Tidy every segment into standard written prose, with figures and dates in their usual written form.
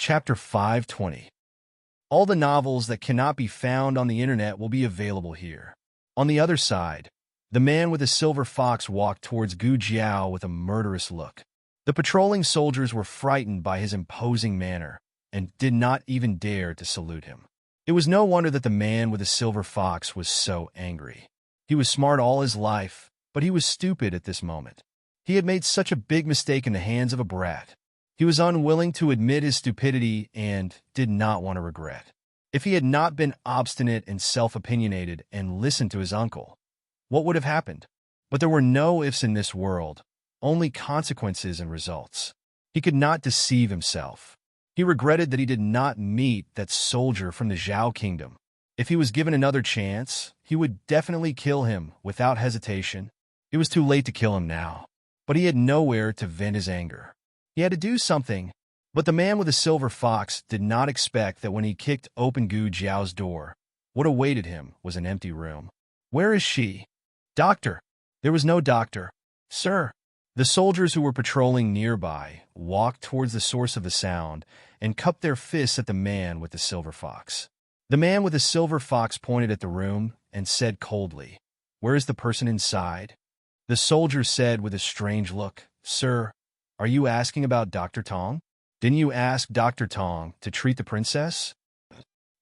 Chapter 520. All the novels that cannot be found on the internet will be available here. On the other side, the man with the silver fox walked towards Gu Jiao with a murderous look. The patrolling soldiers were frightened by his imposing manner and did not even dare to salute him. It was no wonder that the man with the silver fox was so angry. He was smart all his life, but he was stupid at this moment. He had made such a big mistake in the hands of a brat. He was unwilling to admit his stupidity and did not want to regret. If he had not been obstinate and self-opinionated and listened to his uncle, what would have happened? But there were no ifs in this world, only consequences and results. He could not deceive himself. He regretted that he did not meet that soldier from the Zhao kingdom. If he was given another chance, he would definitely kill him without hesitation. It was too late to kill him now, but he had nowhere to vent his anger. He had to do something, but the man with the silver fox did not expect that when he kicked open Gu Jiao's door, what awaited him was an empty room. "Where is she?" "Doctor." There was no doctor. "Sir." The soldiers who were patrolling nearby walked towards the source of the sound and cupped their fists at the man with the silver fox. The man with the silver fox pointed at the room and said coldly, "Where is the person inside?" The soldier said with a strange look, "Sir, are you asking about Dr. Tong? Didn't you ask Dr. Tong to treat the princess?"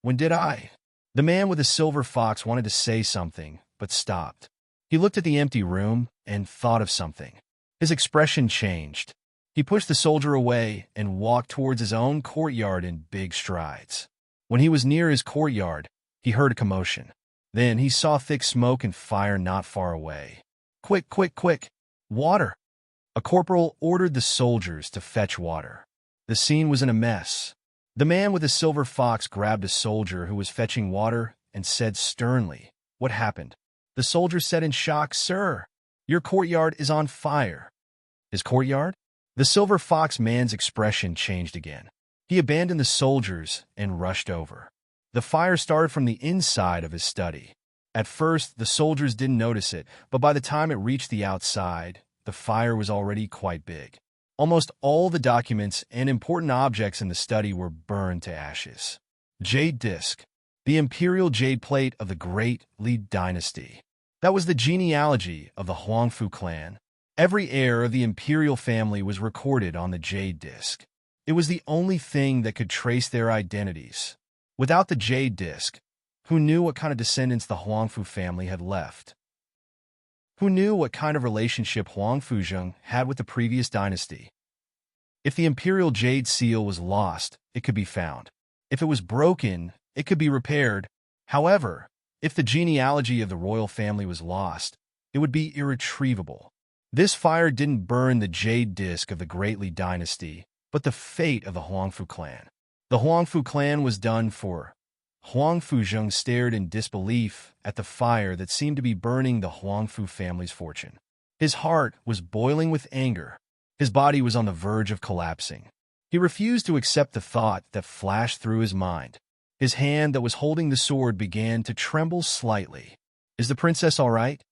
"When did I?" The man with the silver fox wanted to say something, but stopped. He looked at the empty room and thought of something. His expression changed. He pushed the soldier away and walked towards his own courtyard in big strides. When he was near his courtyard, he heard a commotion. Then he saw thick smoke and fire not far away. "Quick, quick, quick! Water!" A corporal ordered the soldiers to fetch water. The scene was in a mess. The man with the silver fox grabbed a soldier who was fetching water and said sternly, "What happened?" The soldier said in shock, "Sir, your courtyard is on fire." His courtyard? The silver fox man's expression changed again. He abandoned the soldiers and rushed over. The fire started from the inside of his study. At first, the soldiers didn't notice it, but by the time it reached the outside, the fire was already quite big. Almost all the documents and important objects in the study were burned to ashes. Jade Disc, the imperial jade plate of the Great Li Dynasty. That was the genealogy of the Huangfu clan. Every heir of the imperial family was recorded on the jade disc. It was the only thing that could trace their identities. Without the jade disc, who knew what kind of descendants the Huangfu family had left? Who knew what kind of relationship Huang Fuzheng had with the previous dynasty? If the imperial jade seal was lost, it could be found. If it was broken, it could be repaired. However, if the genealogy of the royal family was lost, it would be irretrievable. This fire didn't burn the jade disc of the Great Li Dynasty, but the fate of the Huangfu clan. The Huangfu clan was done for. Huang Fuzheng stared in disbelief at the fire that seemed to be burning the Huangfu family's fortune. His heart was boiling with anger. His body was on the verge of collapsing. He refused to accept the thought that flashed through his mind. His hand that was holding the sword began to tremble slightly. "Is the princess all right?"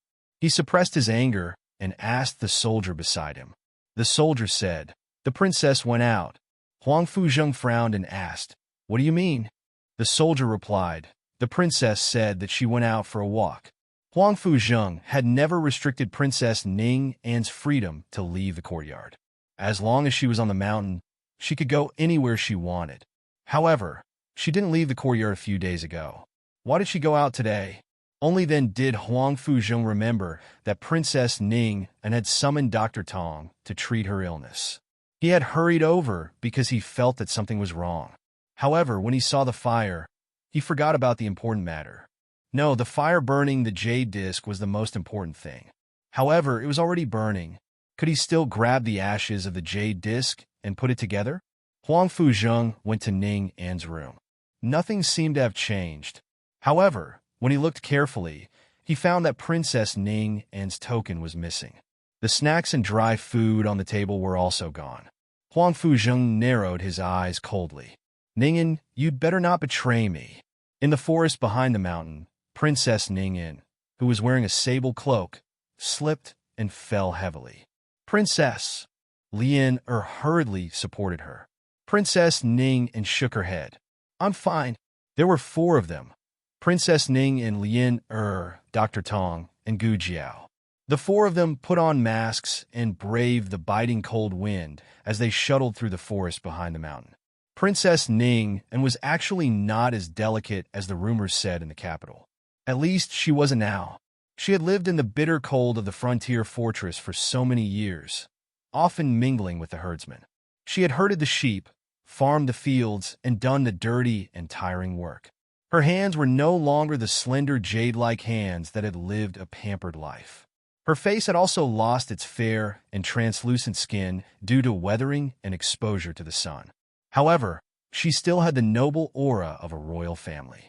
He suppressed his anger and asked the soldier beside him. The soldier said, "The princess went out." Huang Fuzheng frowned and asked, "What do you mean?" The soldier replied, "The princess said that she went out for a walk." Huang Fuzheng had never restricted Princess Ning An's freedom to leave the courtyard. As long as she was on the mountain, she could go anywhere she wanted. However, she didn't leave the courtyard a few days ago. Why did she go out today? Only then did Huang Fuzheng remember that Princess Ning An had summoned Dr. Tong to treat her illness. He had hurried over because he felt that something was wrong. However, when he saw the fire, he forgot about the important matter. No, the fire burning the jade disc was the most important thing. However, it was already burning. Could he still grab the ashes of the jade disc and put it together? Huang Fuzheng went to Ning An's room. Nothing seemed to have changed. However, when he looked carefully, he found that Princess Ning An's token was missing. The snacks and dry food on the table were also gone. Huang Fuzheng narrowed his eyes coldly. "Ning, you'd better not betray me." In the forest behind the mountain, Princess Ning, who was wearing a sable cloak, slipped and fell heavily. "Princess!" Lian hurriedly supported her. Princess Ning and shook her head. I'm fine. There were 4 of them. Princess Ning and Lien Dr. Tong, and Gu Jiao. The 4 of them put on masks and braved the biting cold wind as they shuttled through the forest behind the mountain. Princess Ning and was actually not as delicate as the rumors said in the capital. At least she wasn't now. She had lived in the bitter cold of the frontier fortress for so many years, often mingling with the herdsmen. She had herded the sheep, farmed the fields, and done the dirty and tiring work. Her hands were no longer the slender jade-like hands that had lived a pampered life. Her face had also lost its fair and translucent skin due to weathering and exposure to the sun. However, she still had the noble aura of a royal family.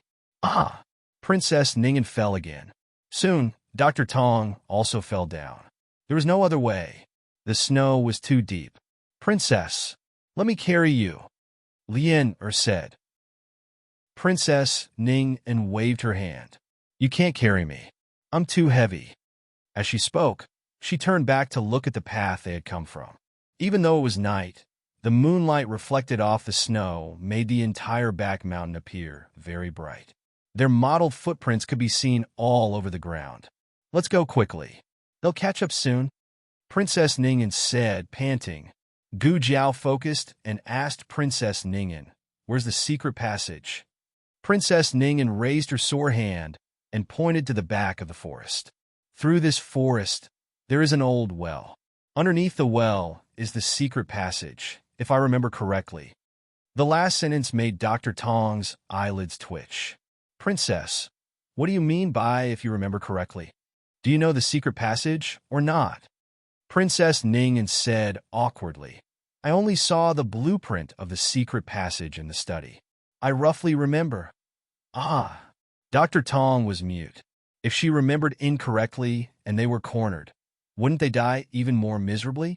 Princess Ningen fell again. Soon, Dr. Tong also fell down. There was no other way. The snow was too deep. Princess, let me carry you, Lien said. Princess Ning and waved her hand. You can't carry me. I'm too heavy. As she spoke, she turned back to look at the path they had come from. Even though it was night, the moonlight reflected off the snow made the entire back mountain appear very bright. Their mottled footprints could be seen all over the ground. Let's go quickly. They'll catch up soon, Princess Ningen said, panting. Gu Jiao focused and asked Princess Ningen, where's the secret passage? Princess Ningen raised her sore hand and pointed to the back of the forest. Through this forest, there is an old well. Underneath the well is the secret passage, if I remember correctly. The last sentence made Dr. Tong's eyelids twitch. Princess, what do you mean by if you remember correctly? Do you know the secret passage or not? Princess Ningen said awkwardly. I only saw the blueprint of the secret passage in the study. I roughly remember. Dr. Tong was mute. If she remembered incorrectly and they were cornered, wouldn't they die even more miserably?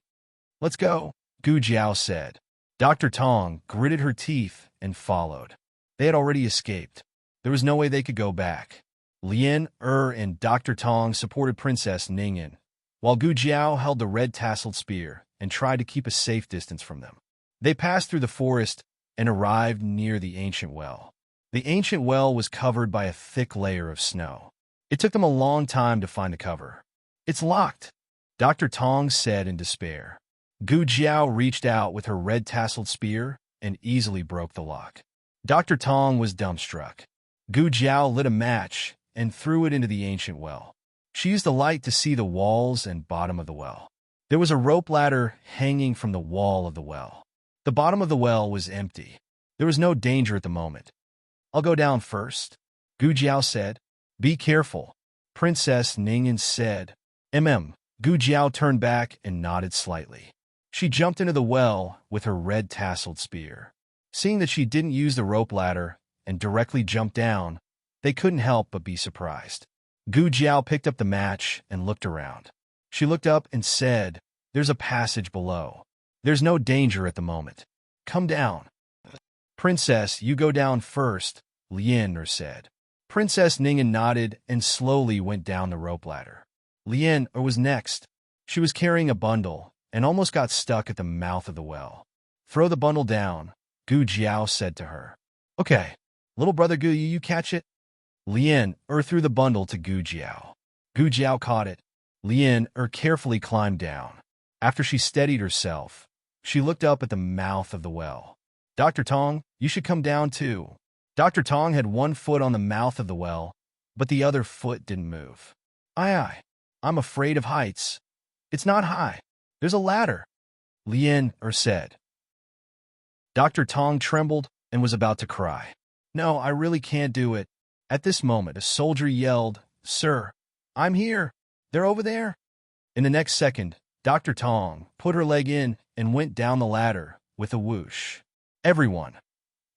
Let's go, Gu Jiao said. Dr. Tong gritted her teeth and followed. They had already escaped. There was no way they could go back. Lien and Dr. Tong supported Princess Ningen, while Gu Jiao held the red-tasseled spear and tried to keep a safe distance from them. They passed through the forest and arrived near the ancient well. The ancient well was covered by a thick layer of snow. It took them a long time to find the cover. It's locked, Dr. Tong said in despair. Gu Jiao reached out with her red-tasseled spear and easily broke the lock. Dr. Tong was dumbstruck. Gu Jiao lit a match and threw it into the ancient well. She used the light to see the walls and bottom of the well. There was a rope ladder hanging from the wall of the well. The bottom of the well was empty. There was no danger at the moment. I'll go down first, Gu Jiao said. Be careful, Princess Ningen said. Gu Jiao turned back and nodded slightly. She jumped into the well with her red-tasseled spear. Seeing that she didn't use the rope ladder and directly jumped down, they couldn't help but be surprised. Gu Jiao picked up the match and looked around. She looked up and said, There's a passage below. There's no danger at the moment. Come down. Princess, you go down first, Lien said. Princess Ningen nodded and slowly went down the rope ladder. Lien was next. She was carrying a bundle and almost got stuck at the mouth of the well. Throw the bundle down, Gu Jiao said to her. Okay, little brother Gu, you catch it? Lien threw the bundle to Gu Jiao. Gu Jiao caught it. Lien carefully climbed down. After she steadied herself, she looked up at the mouth of the well. Dr. Tong, you should come down too. Dr. Tong had one foot on the mouth of the well, but the other foot didn't move. Aye, I'm afraid of heights. It's not high. There's a ladder, Lien said. Dr. Tong trembled and was about to cry. No, I really can't do it. At this moment, a soldier yelled, Sir, I'm here. They're over there. In the next second, Dr. Tong put her leg in and went down the ladder with a whoosh. Everyone.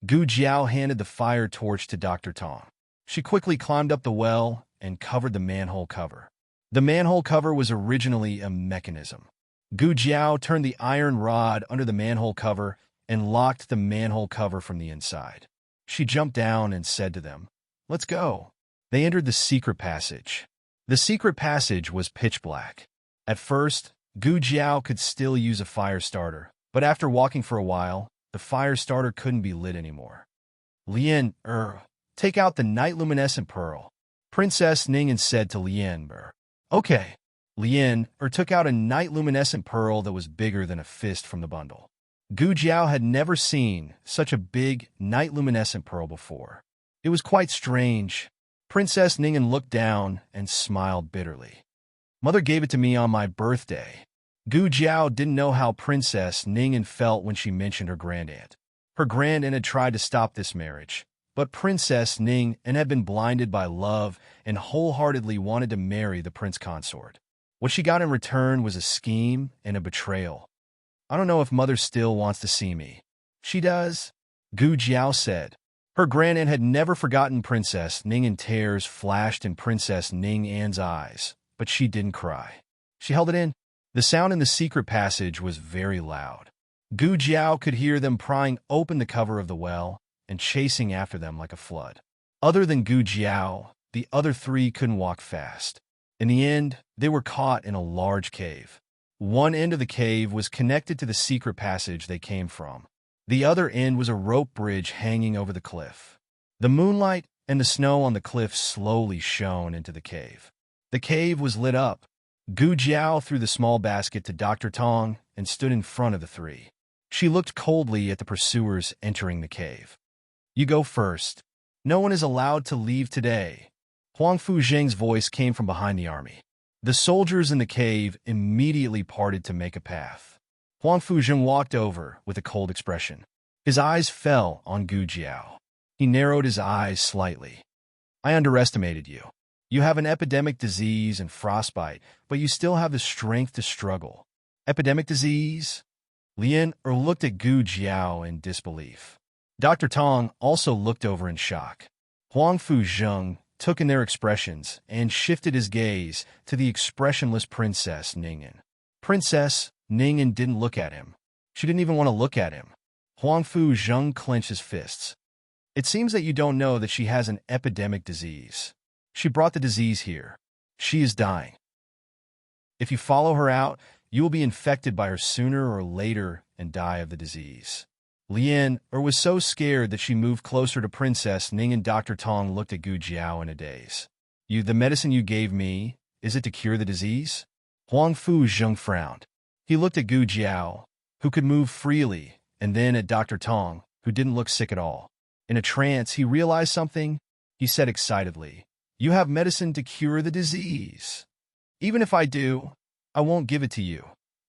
Gu Jiao handed the fire torch to Dr. Tong. She quickly climbed up the well and covered the manhole cover. The manhole cover was originally a mechanism. Gu Jiao turned the iron rod under the manhole cover and locked the manhole cover from the inside. She jumped down and said to them, Let's go. They entered the secret passage. The secret passage was pitch black. At first, Gu Jiao could still use a fire starter, but after walking for a while, The fire starter couldn't be lit anymore. Lien, take out the night luminescent pearl, Princess Ningen said to Lien. Okay. Lien took out a night luminescent pearl that was bigger than a fist from the bundle. Gu Jiao had never seen such a big night luminescent pearl before. It was quite strange. Princess Ningen looked down and smiled bitterly. Mother gave it to me on my birthday. Gu Jiao didn't know how Princess Ningen felt when she mentioned her grandaunt. Her grandaunt had tried to stop this marriage, but Princess Ningen had been blinded by love and wholeheartedly wanted to marry the prince consort. What she got in return was a scheme and a betrayal. I don't know if Mother still wants to see me. She does, Gu Jiao said. Her grandaunt had never forgotten Princess Ningen. Tears flashed in Princess Ningen's eyes, but she didn't cry. She held it in. The sound in the secret passage was very loud. Gu Jiao could hear them prying open the cover of the well and chasing after them like a flood. Other than Gu Jiao, the other three couldn't walk fast. In the end, they were caught in a large cave. One end of the cave was connected to the secret passage they came from. The other end was a rope bridge hanging over the cliff. The moonlight and the snow on the cliff slowly shone into the cave. The cave was lit up. Gu Jiao threw the small basket to Dr. Tong and stood in front of the three. She looked coldly at the pursuers entering the cave. You go first. No one is allowed to leave today. Huang Fuzheng's voice came from behind the army. The soldiers in the cave immediately parted to make a path. Huang Fuzheng walked over with a cold expression. His eyes fell on Gu Jiao. He narrowed his eyes slightly. I underestimated you. You have an epidemic disease and frostbite, but you still have the strength to struggle. Epidemic disease? Lien looked at Gu Jiao in disbelief. Dr. Tong also looked over in shock. Huang Fuzheng took in their expressions and shifted his gaze to the expressionless Princess Ningen. Princess Ningen didn't look at him. She didn't even want to look at him. Huang Fuzheng clenched his fists. It seems that you don't know that she has an epidemic disease. She brought the disease here. She is dying. If you follow her out, you will be infected by her sooner or later and die of the disease. Lien was so scared that she moved closer to Princess Ningen. Dr. Tong looked at Gu Jiao in a daze. The medicine you gave me, is it to cure the disease? Huang Fuzheng frowned. He looked at Gu Jiao, who could move freely, and then at Dr. Tong, who didn't look sick at all. In a trance, he realized something. He said excitedly, You have medicine to cure the disease. Even if I do, I won't give it to you,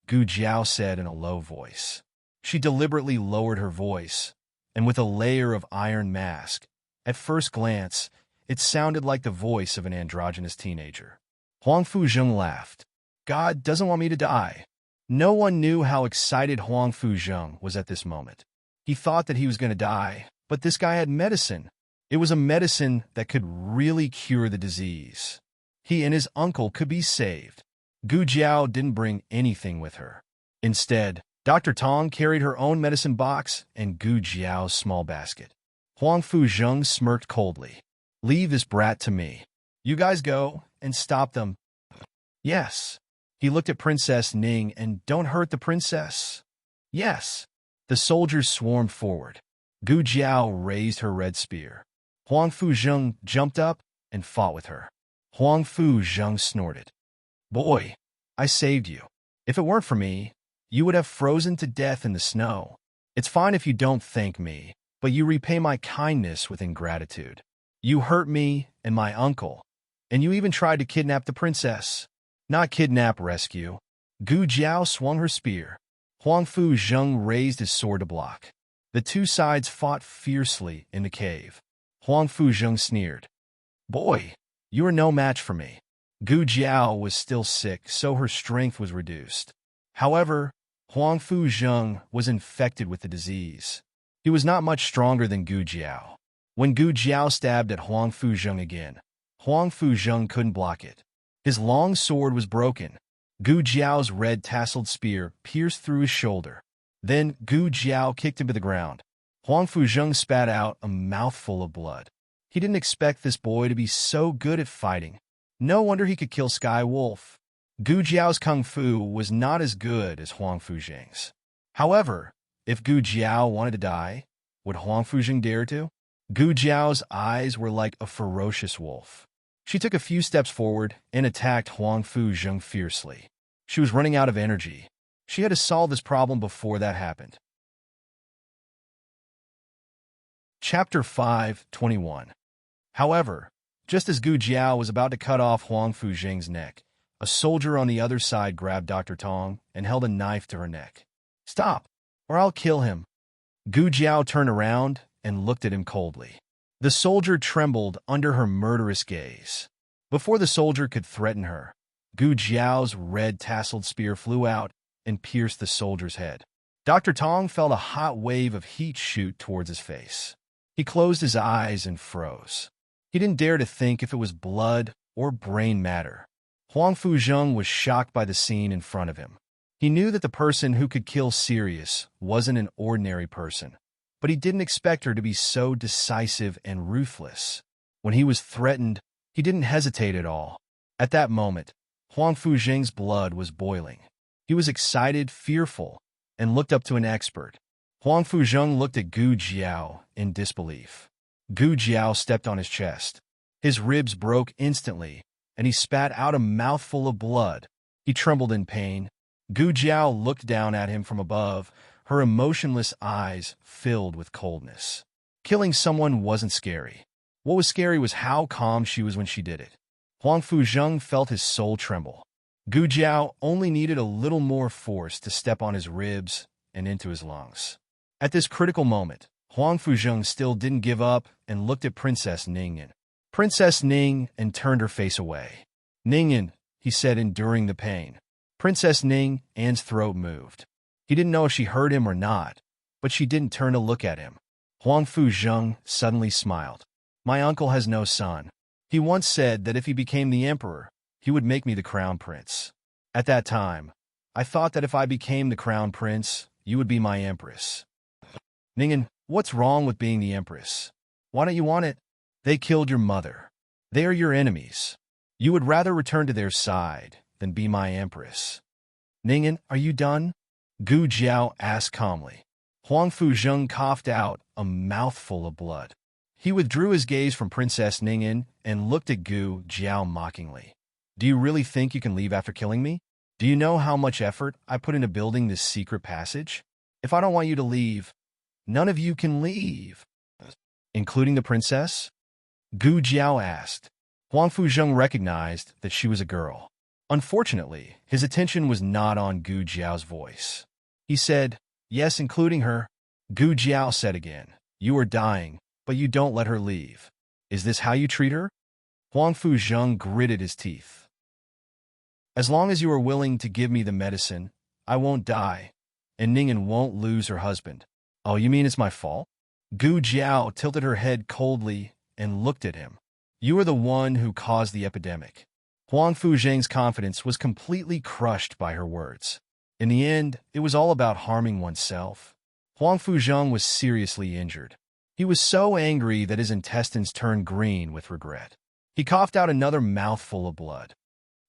Gu Jiao said in a low voice. She deliberately lowered her voice, and with a layer of iron mask. At first glance, it sounded like the voice of an androgynous teenager. Huang Fuzheng laughed. God doesn't want me to die. No one knew how excited Huang Fuzheng was at this moment. He thought that he was going to die, but this guy had medicine. It was a medicine that could really cure the disease. He and his uncle could be saved. Gu Jiao didn't bring anything with her. Instead, Dr. Tong carried her own medicine box and Gu Jiao's small basket. Huang Fuzheng smirked coldly. Leave this brat to me. You guys go and stop them. Yes. He looked at Princess Ning and don't hurt the princess. Yes. The soldiers swarmed forward. Gu Jiao raised her red spear. Huang Fuzheng jumped up and fought with her. Huang Fuzheng snorted. Boy, I saved you. If it weren't for me, you would have frozen to death in the snow. It's fine if you don't thank me, but you repay my kindness with ingratitude. You hurt me and my uncle, and you even tried to kidnap the princess. Not kidnap, rescue. Gu Jiao swung her spear. Huang Fuzheng raised his sword to block. The two sides fought fiercely in the cave. Huang Fuzheng sneered. Boy, you are no match for me. Gu Jiao was still sick, so her strength was reduced. However, Huang Fuzheng was infected with the disease. He was not much stronger than Gu Jiao. When Gu Jiao stabbed at Huang Fuzheng again, Huang Fuzheng couldn't block it. His long sword was broken. Gu Jiao's red tasseled spear pierced through his shoulder. Then Gu Jiao kicked him to the ground. Huang Fuzheng spat out a mouthful of blood. He didn't expect this boy to be so good at fighting. No wonder he could kill Sky Wolf. Gu Jiao's kung fu was not as good as Huang Fuzheng's. However, If Gu Jiao wanted to die, would Huang Fuzheng dare to? Gu Jiao's eyes were like a ferocious wolf. She took a few steps forward and attacked Huang Fuzheng fiercely. She was running out of energy. She had to solve this problem before that happened. Chapter 5:21. However, just as Gu Jiao was about to cut off Huang Fuzheng's neck, a soldier on the other side grabbed Dr. Tong and held a knife to her neck. "Stop, or I'll kill him." Gu Jiao turned around and looked at him coldly. The soldier trembled under her murderous gaze. Before the soldier could threaten her, Gu Jiao's red-tasseled spear flew out and pierced the soldier's head. Dr. Tong felt a hot wave of heat shoot towards his face. He closed his eyes and froze. He didn't dare to think if it was blood or brain matter. Huang Fuzheng was shocked by the scene in front of him. He knew that the person who could kill Sirius wasn't an ordinary person, but he didn't expect her to be so decisive and ruthless. When he was threatened, he didn't hesitate at all. At that moment, Huang Fuzheng's blood was boiling. He was excited, fearful, and looked up to an expert. Huang Fuzheng looked at Gu Jiao in disbelief. Gu Jiao stepped on his chest. His ribs broke instantly, and he spat out a mouthful of blood. He trembled in pain. Gu Jiao looked down at him from above, her emotionless eyes filled with coldness. Killing someone wasn't scary. What was scary was how calm she was when she did it. Huang Fuzheng felt his soul tremble. Gu Jiao only needed a little more force to step on his ribs and into his lungs. At this critical moment, Huang Fuzheng still didn't give up and looked at Princess Ningyan. Princess Ningyan turned her face away. "Ningyan," he said, enduring the pain. Princess Ningyan's throat moved. He didn't know if she heard him or not, but she didn't turn to look at him. Huang Fuzheng suddenly smiled. "My uncle has no son. He once said that if he became the emperor, he would make me the crown prince. At that time, I thought that if I became the crown prince, you would be my empress." "Ningyan, what's wrong with being the empress? Why don't you want it? They killed your mother. They are your enemies. You would rather return to their side than be my empress." "Ningyan, are you done?" Gu Jiao asked calmly. Huang Fuzheng coughed out a mouthful of blood. He withdrew his gaze from Princess Ningyan and looked at Gu Jiao mockingly. "Do you really think you can leave after killing me? Do you know how much effort I put into building this secret passage? If I don't want you to leave, none of you can leave." "Including the princess?" Gu Jiao asked. Huang Fuzheng recognized that she was a girl. Unfortunately, his attention was not on Gu Jiao's voice. He said, "Yes, including her." Gu Jiao said again, "You are dying, but you don't let her leave. Is this how you treat her?" Huang Fuzheng gritted his teeth. "As long as you are willing to give me the medicine, I won't die, and Ningyan won't lose her husband." "Oh, you mean it's my fault?" Gu Jiao tilted her head coldly and looked at him. "You are the one who caused the epidemic." Huang Fuzheng's confidence was completely crushed by her words. In the end, it was all about harming oneself. Huang Fuzheng was seriously injured. He was so angry that his intestines turned green with regret. He coughed out another mouthful of blood.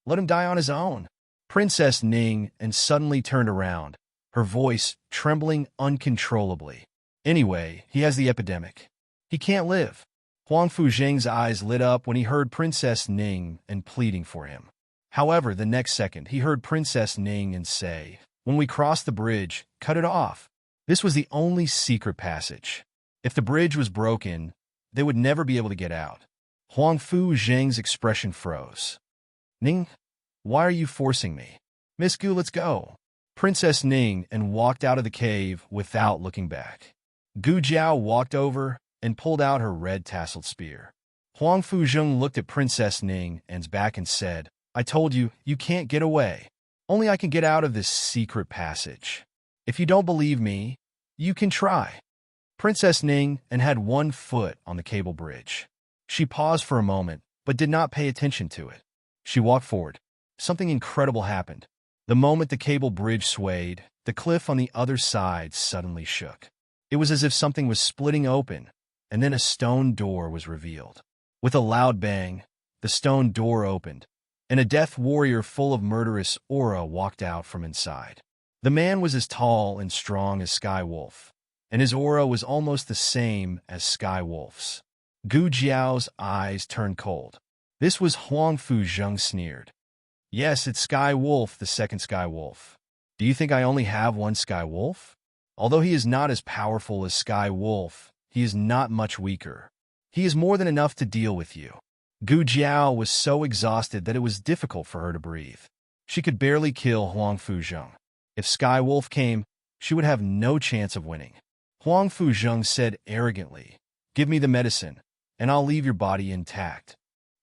Let him die on his own. Princess Ningyan suddenly turned around, her voice trembling uncontrollably. "Anyway, he has the epidemic. He can't live." Huang Fuzheng's eyes lit up when he heard Princess Ningyan pleading for him. However, the next second, he heard Princess Ningyan say, "When we cross the bridge, cut it off." This was the only secret passage. If the bridge was broken, they would never be able to get out. Huang Fuzheng's expression froze. "Ning, why are you forcing me? Miss Gu, let's go." Princess Ningyan walked out of the cave without looking back. Gu Jiao walked over and pulled out her red-tasseled spear. Huang Fuzheng looked at Princess Ningyan's back and said, "I told you, you can't get away. Only I can get out of this secret passage. If you don't believe me, you can try." Princess Ningyan had one foot on the cable bridge. She paused for a moment, but did not pay attention to it. She walked forward. Something incredible happened. The moment the cable bridge swayed, the cliff on the other side suddenly shook. It was as if something was splitting open, and then a stone door was revealed. With a loud bang, the stone door opened, and a death warrior full of murderous aura walked out from inside. The man was as tall and strong as Sky Wolf, and his aura was almost the same as Sky Wolf's. Gu Jiao's eyes turned cold. This was Huang Fu Zheng sneered. Yes, it's Sky Wolf, the second Sky Wolf. Do you think I only have one Sky Wolf? Although he is not as powerful as Sky Wolf, he is not much weaker. He is more than enough to deal with you. Gu Jiao was so exhausted that it was difficult for her to breathe. She could barely kill Huang Fu Zheng. If Sky Wolf came, she would have no chance of winning. Huang Fu Zheng said arrogantly, "Give me the medicine, and I'll leave your body intact.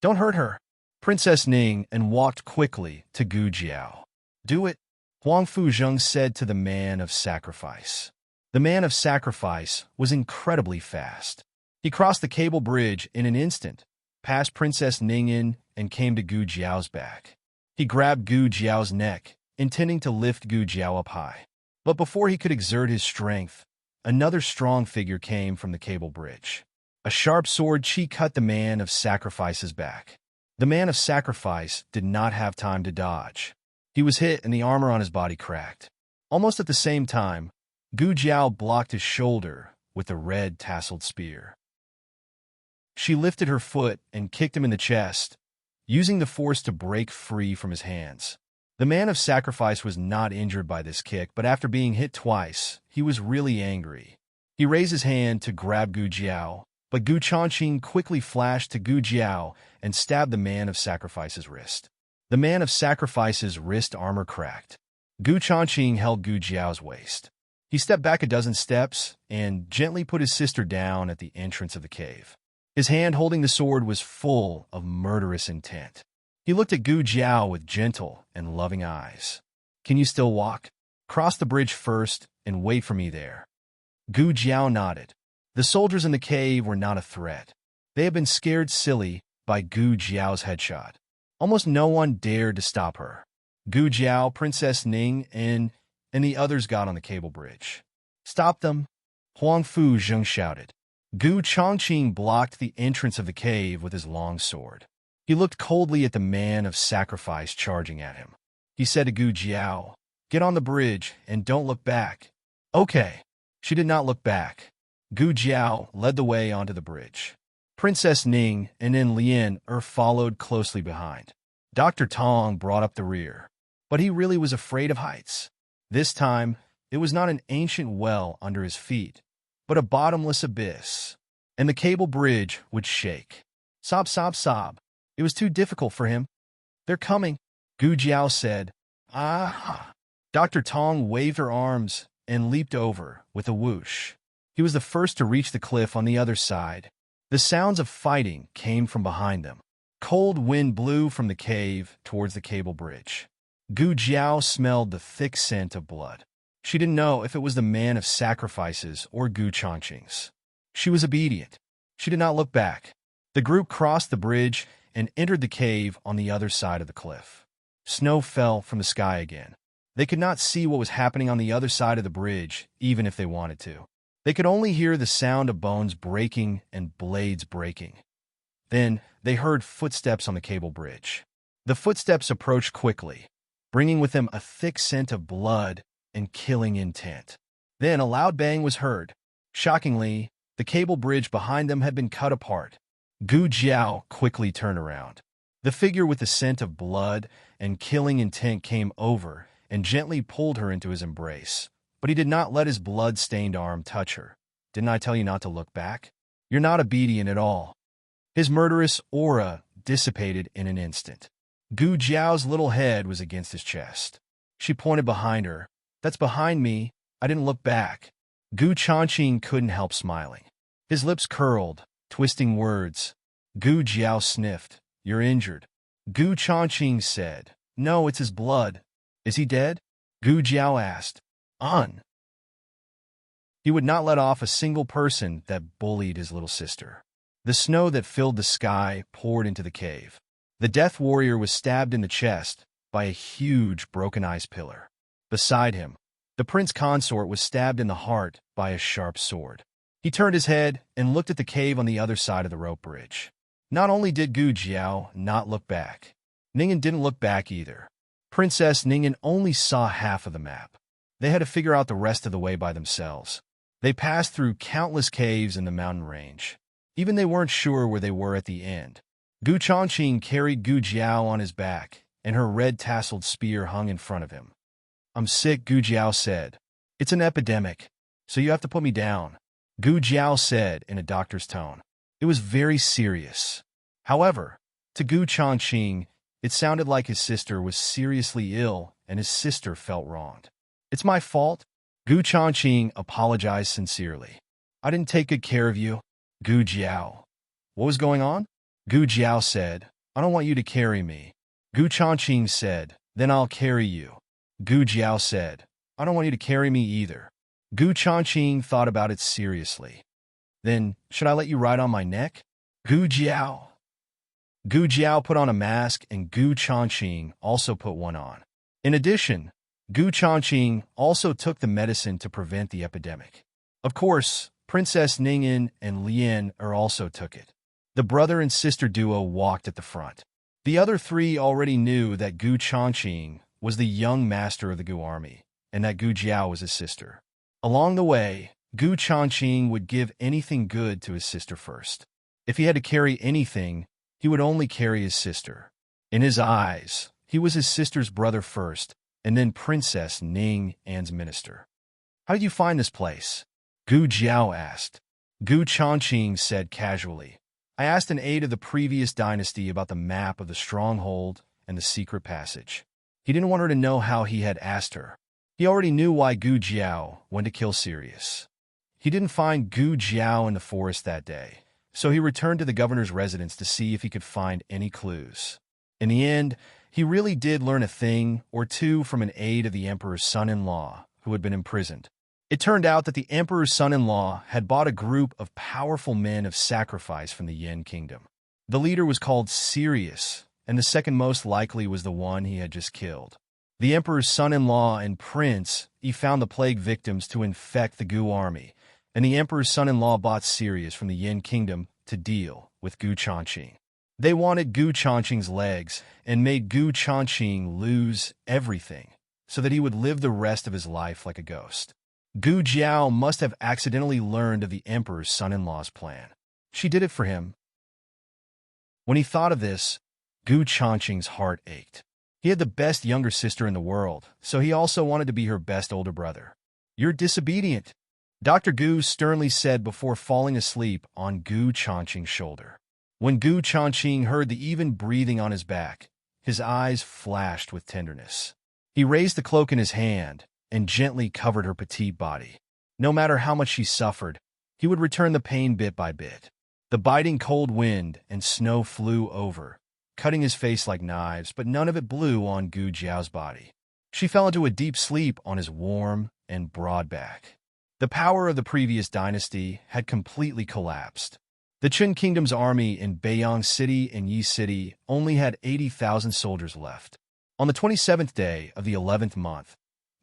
Don't hurt her." Princess Ning and walked quickly to Gu Jiao. "Do it," Huang Fu Zheng said to the man of sacrifice. The man of sacrifice was incredibly fast. He crossed the cable bridge in an instant, passed Princess Ning and came to Gu Jiao's back. He grabbed Gu Jiao's neck, intending to lift Gu Jiao up high. But before he could exert his strength, another strong figure came from the cable bridge. A sharp sword chi cut the man of sacrifice's back. The man of sacrifice did not have time to dodge. He was hit and the armor on his body cracked. Almost at the same time, Gu Jiao blocked his shoulder with the red tasseled spear. She lifted her foot and kicked him in the chest, using the force to break free from his hands. The man of sacrifice was not injured by this kick, but after being hit twice, he was really angry. He raised his hand to grab Gu Jiao, but Gu Changqing quickly flashed to Gu Jiao and stabbed the man of sacrifice's wrist. The man of sacrifice's wrist armor cracked. Gu Changqing held Gu Jiao's waist. He stepped back a dozen steps and gently put his sister down at the entrance of the cave. His hand holding the sword was full of murderous intent. He looked at Gu Jiao with gentle and loving eyes. "Can you still walk? Cross the bridge first and wait for me there." Gu Jiao nodded. The soldiers in the cave were not a threat. They had been scared silly by Gu Jiao's headshot. Almost no one dared to stop her. Gu Jiao, Princess Ning, and the others got on the cable bridge. "Stop them!" Huang Fu Zheng shouted. Gu Changqing blocked the entrance of the cave with his long sword. He looked coldly at the man of sacrifice charging at him. He said to Gu Jiao, "Get on the bridge and don't look back." "Okay." She did not look back. Gu Jiao led the way onto the bridge. Princess Ning and then Lian followed closely behind. Dr. Tong brought up the rear, but he really was afraid of heights. This time, it was not an ancient well under his feet, but a bottomless abyss, and the cable bridge would shake. Sob, sob, sob. It was too difficult for him. "They're coming," Gu Jiao said. "Ah!" Dr. Tong waved her arms and leaped over with a whoosh. He was the first to reach the cliff on the other side. The sounds of fighting came from behind them. Cold wind blew from the cave towards the cable bridge. Gu Jiao smelled the thick scent of blood. She didn't know if it was the man of sacrifices or Gu Changqing's. She was obedient. She did not look back. The group crossed the bridge and entered the cave on the other side of the cliff. Snow fell from the sky again. They could not see what was happening on the other side of the bridge, even if they wanted to. They could only hear the sound of bones breaking and blades breaking. Then they heard footsteps on the cable bridge. The footsteps approached quickly, bringing with them a thick scent of blood and killing intent. Then a loud bang was heard. Shockingly, the cable bridge behind them had been cut apart. Gu Jiao quickly turned around. The figure with the scent of blood and killing intent came over and gently pulled her into his embrace. But he did not let his blood-stained arm touch her. "Didn't I tell you not to look back? You're not obedient at all." His murderous aura dissipated in an instant. Gu Jiao's little head was against his chest. She pointed behind her. "That's behind me. I didn't look back." Gu Changqing couldn't help smiling. His lips curled, twisting words. Gu Jiao sniffed. "You're injured." Gu Changqing said, "No, it's his blood." "Is he dead?" Gu Jiao asked. He would not let off a single person that bullied his little sister. The snow that filled the sky poured into the cave. The death warrior was stabbed in the chest by a huge broken ice pillar. Beside him, the prince consort was stabbed in the heart by a sharp sword. He turned his head and looked at the cave on the other side of the rope bridge. Not only did Gu Jiao not look back, Ningen didn't look back either. Princess Ningen only saw half of the map. They had to figure out the rest of the way by themselves. They passed through countless caves in the mountain range. Even they weren't sure where they were at the end. Gu Chongqing carried Gu Jiao on his back, and her red-tasseled spear hung in front of him. "I'm sick," Gu Jiao said. "It's an epidemic, so you have to put me down," Gu Jiao said in a doctor's tone. It was very serious. However, to Gu Chongqing, it sounded like his sister was seriously ill and his sister felt wronged. "It's my fault." Gu Chongqing apologized sincerely. "I didn't take good care of you." Gu Jiao. "What was going on?" Gu Jiao said, "I don't want you to carry me." Gu Chongqing said, "Then I'll carry you." Gu Jiao said, "I don't want you to carry me either." Gu Chongqing thought about it seriously. "Then, should I let you ride on my neck?" Gu Jiao. Gu Jiao put on a mask and Gu Chongqing also put one on. In addition, Gu Chongqing also took the medicine to prevent the epidemic. Of course, Princess Ningyan and Lian also took it. The brother and sister duo walked at the front. The other three already knew that Gu Chongqing was the young master of the Gu army, and that Gu Jiao was his sister. Along the way, Gu Chongqing would give anything good to his sister first. If he had to carry anything, he would only carry his sister. In his eyes, he was his sister's brother first, and then Princess Ningyan's minister. "How did you find this place?" Gu Jiao asked. Gu Chongqing said casually, "I asked an aide of the previous dynasty about the map of the stronghold and the secret passage." He didn't want her to know how he had asked her. He already knew why Gu Jiao went to kill Sirius. He didn't find Gu Jiao in the forest that day, so he returned to the governor's residence to see if he could find any clues. In the end, he really did learn a thing or two from an aide of the emperor's son-in-law, who had been imprisoned. It turned out that the emperor's son-in-law had bought a group of powerful men of sacrifice from the Yin kingdom. The leader was called Sirius, and the second most likely was the one he had just killed. The emperor's son-in-law and prince, he found the plague victims to infect the Gu army, and the emperor's son-in-law bought Sirius from the Yin kingdom to deal with Gu Chongqing. They wanted Gu Chongqing's legs and made Gu Chongqing lose everything so that he would live the rest of his life like a ghost. Gu Jiao must have accidentally learned of the emperor's son-in-law's plan. She did it for him. When he thought of this, Gu Chongqing's heart ached. He had the best younger sister in the world, so he also wanted to be her best older brother. "You're disobedient," Dr. Gu sternly said before falling asleep on Gu Chongqing's shoulder. When Gu Chongqing heard the even breathing on his back, his eyes flashed with tenderness. He raised the cloak in his hand and gently covered her petite body. No matter how much she suffered, he would return the pain bit by bit. The biting cold wind and snow flew over, cutting his face like knives, but none of it blew on Gu Jiao's body. She fell into a deep sleep on his warm and broad back. The power of the previous dynasty had completely collapsed. The Qin Kingdom's army in Beiyang City and Yi City only had 80,000 soldiers left. On the 27th day of the 11th month,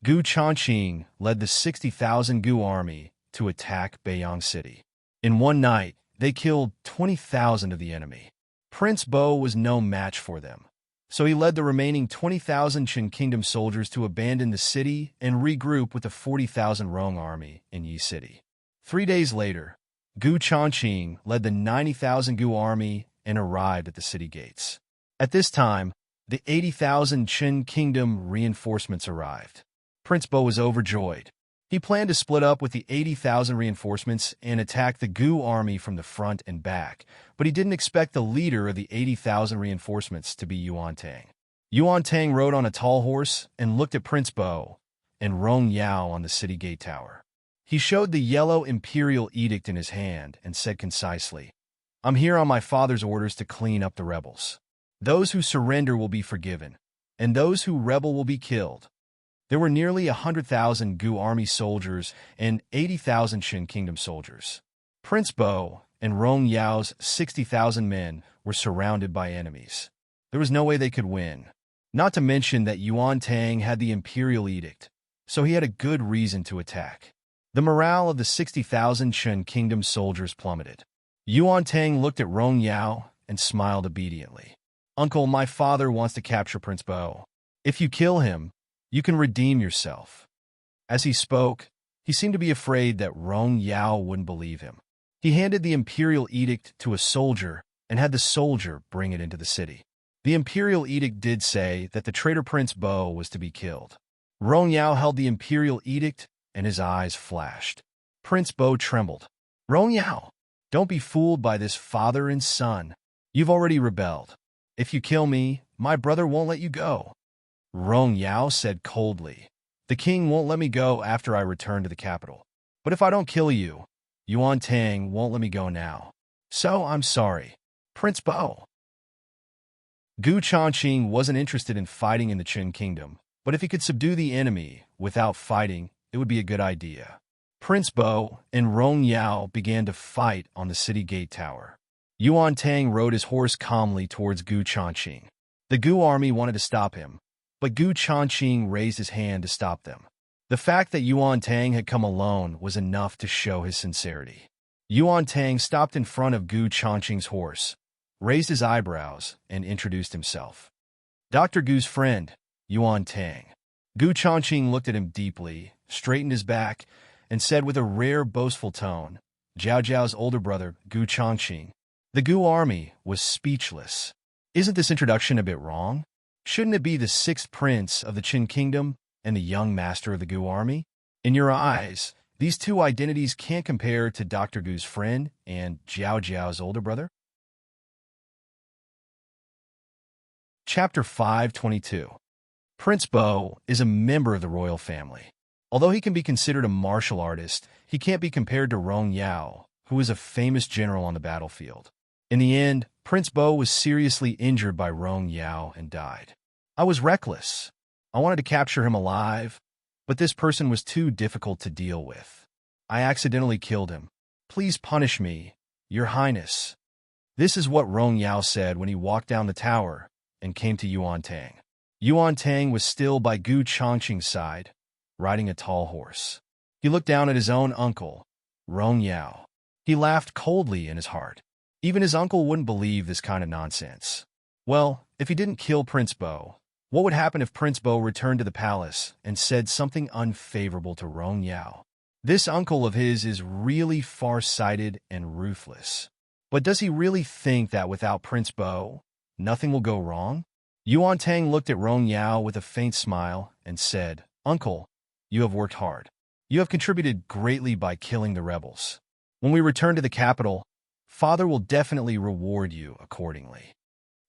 Gu Chongqing led the 60,000 Gu army to attack Beiyang City. In one night, they killed 20,000 of the enemy. Prince Bo was no match for them, so he led the remaining 20,000 Qin Kingdom soldiers to abandon the city and regroup with the 40,000 Rong army in Yi City. 3 days later, Gu Chongqing led the 90,000 Gu army and arrived at the city gates. At this time, the 80,000 Qin Kingdom reinforcements arrived. Prince Bo was overjoyed. He planned to split up with the 80,000 reinforcements and attack the Gu army from the front and back, but he didn't expect the leader of the 80,000 reinforcements to be Yuan Tang. Yuan Tang rode on a tall horse and looked at Prince Bo and Rong Yao on the city gate tower. He showed the yellow imperial edict in his hand and said concisely, "I'm here on my father's orders to clean up the rebels. Those who surrender will be forgiven, and those who rebel will be killed." There were nearly 100,000 Gu army soldiers and 80,000 Qin Kingdom soldiers. Prince Bo and Rong Yao's 60,000 men were surrounded by enemies. There was no way they could win. Not to mention that Yuan Tang had the imperial edict, so he had a good reason to attack. The morale of the 60,000 Qin Kingdom soldiers plummeted. Yuan Tang looked at Rong Yao and smiled obediently. "Uncle, my father wants to capture Prince Bo. If you kill him, you can redeem yourself." As he spoke, he seemed to be afraid that Rong Yao wouldn't believe him. He handed the imperial edict to a soldier and had the soldier bring it into the city. The imperial edict did say that the traitor Prince Bo was to be killed. Rong Yao held the imperial edict, and his eyes flashed. Prince Bo trembled. Rong Yao, don't be fooled by this father and son. You've already rebelled. If you kill me, my brother won't let you go. Rong Yao said coldly. The king won't let me go after I return to the capital. But if I don't kill you, Yuan Tang won't let me go now. So I'm sorry, Prince Bo. Gu Chongqing wasn't interested in fighting in the Qin kingdom, but if he could subdue the enemy without fighting, it would be a good idea. Prince Bo and Rong Yao began to fight on the city gate tower. Yuan Tang rode his horse calmly towards Gu Chongqing. The Gu army wanted to stop him, but Gu Chongqing raised his hand to stop them. The fact that Yuan Tang had come alone was enough to show his sincerity. Yuan Tang stopped in front of Gu Chongqing's horse, raised his eyebrows, and introduced himself. Dr. Gu's friend, Yuan Tang. Gu Chongqing looked at him deeply, straightened his back, and said with a rare boastful tone, Zhao Zhao's older brother, Gu Chongqing. The Gu army was speechless. Isn't this introduction a bit wrong? Shouldn't it be the sixth prince of the Qin kingdom and the young master of the Gu army? In your eyes, these two identities can't compare to Dr. Gu's friend and Zhao Zhao's older brother? Chapter 522. Prince Bo is a member of the royal family. Although he can be considered a martial artist, he can't be compared to Rong Yao, who is a famous general on the battlefield. In the end, Prince Bo was seriously injured by Rong Yao and died. I was reckless. I wanted to capture him alive, but this person was too difficult to deal with. I accidentally killed him. Please punish me, Your Highness. This is what Rong Yao said when he walked down the tower and came to Yuan Tang. Yuan Tang was still by Gu Chongqing's side, riding a tall horse. He looked down at his own uncle, Rong Yao. He laughed coldly in his heart. Even his uncle wouldn't believe this kind of nonsense. Well, if he didn't kill Prince Bo, what would happen if Prince Bo returned to the palace and said something unfavorable to Rong Yao? This uncle of his is really far-sighted and ruthless. But does he really think that without Prince Bo, nothing will go wrong? Yuan Tang looked at Rong Yao with a faint smile and said, Uncle, you have worked hard. You have contributed greatly by killing the rebels. When we return to the capital, Father will definitely reward you accordingly.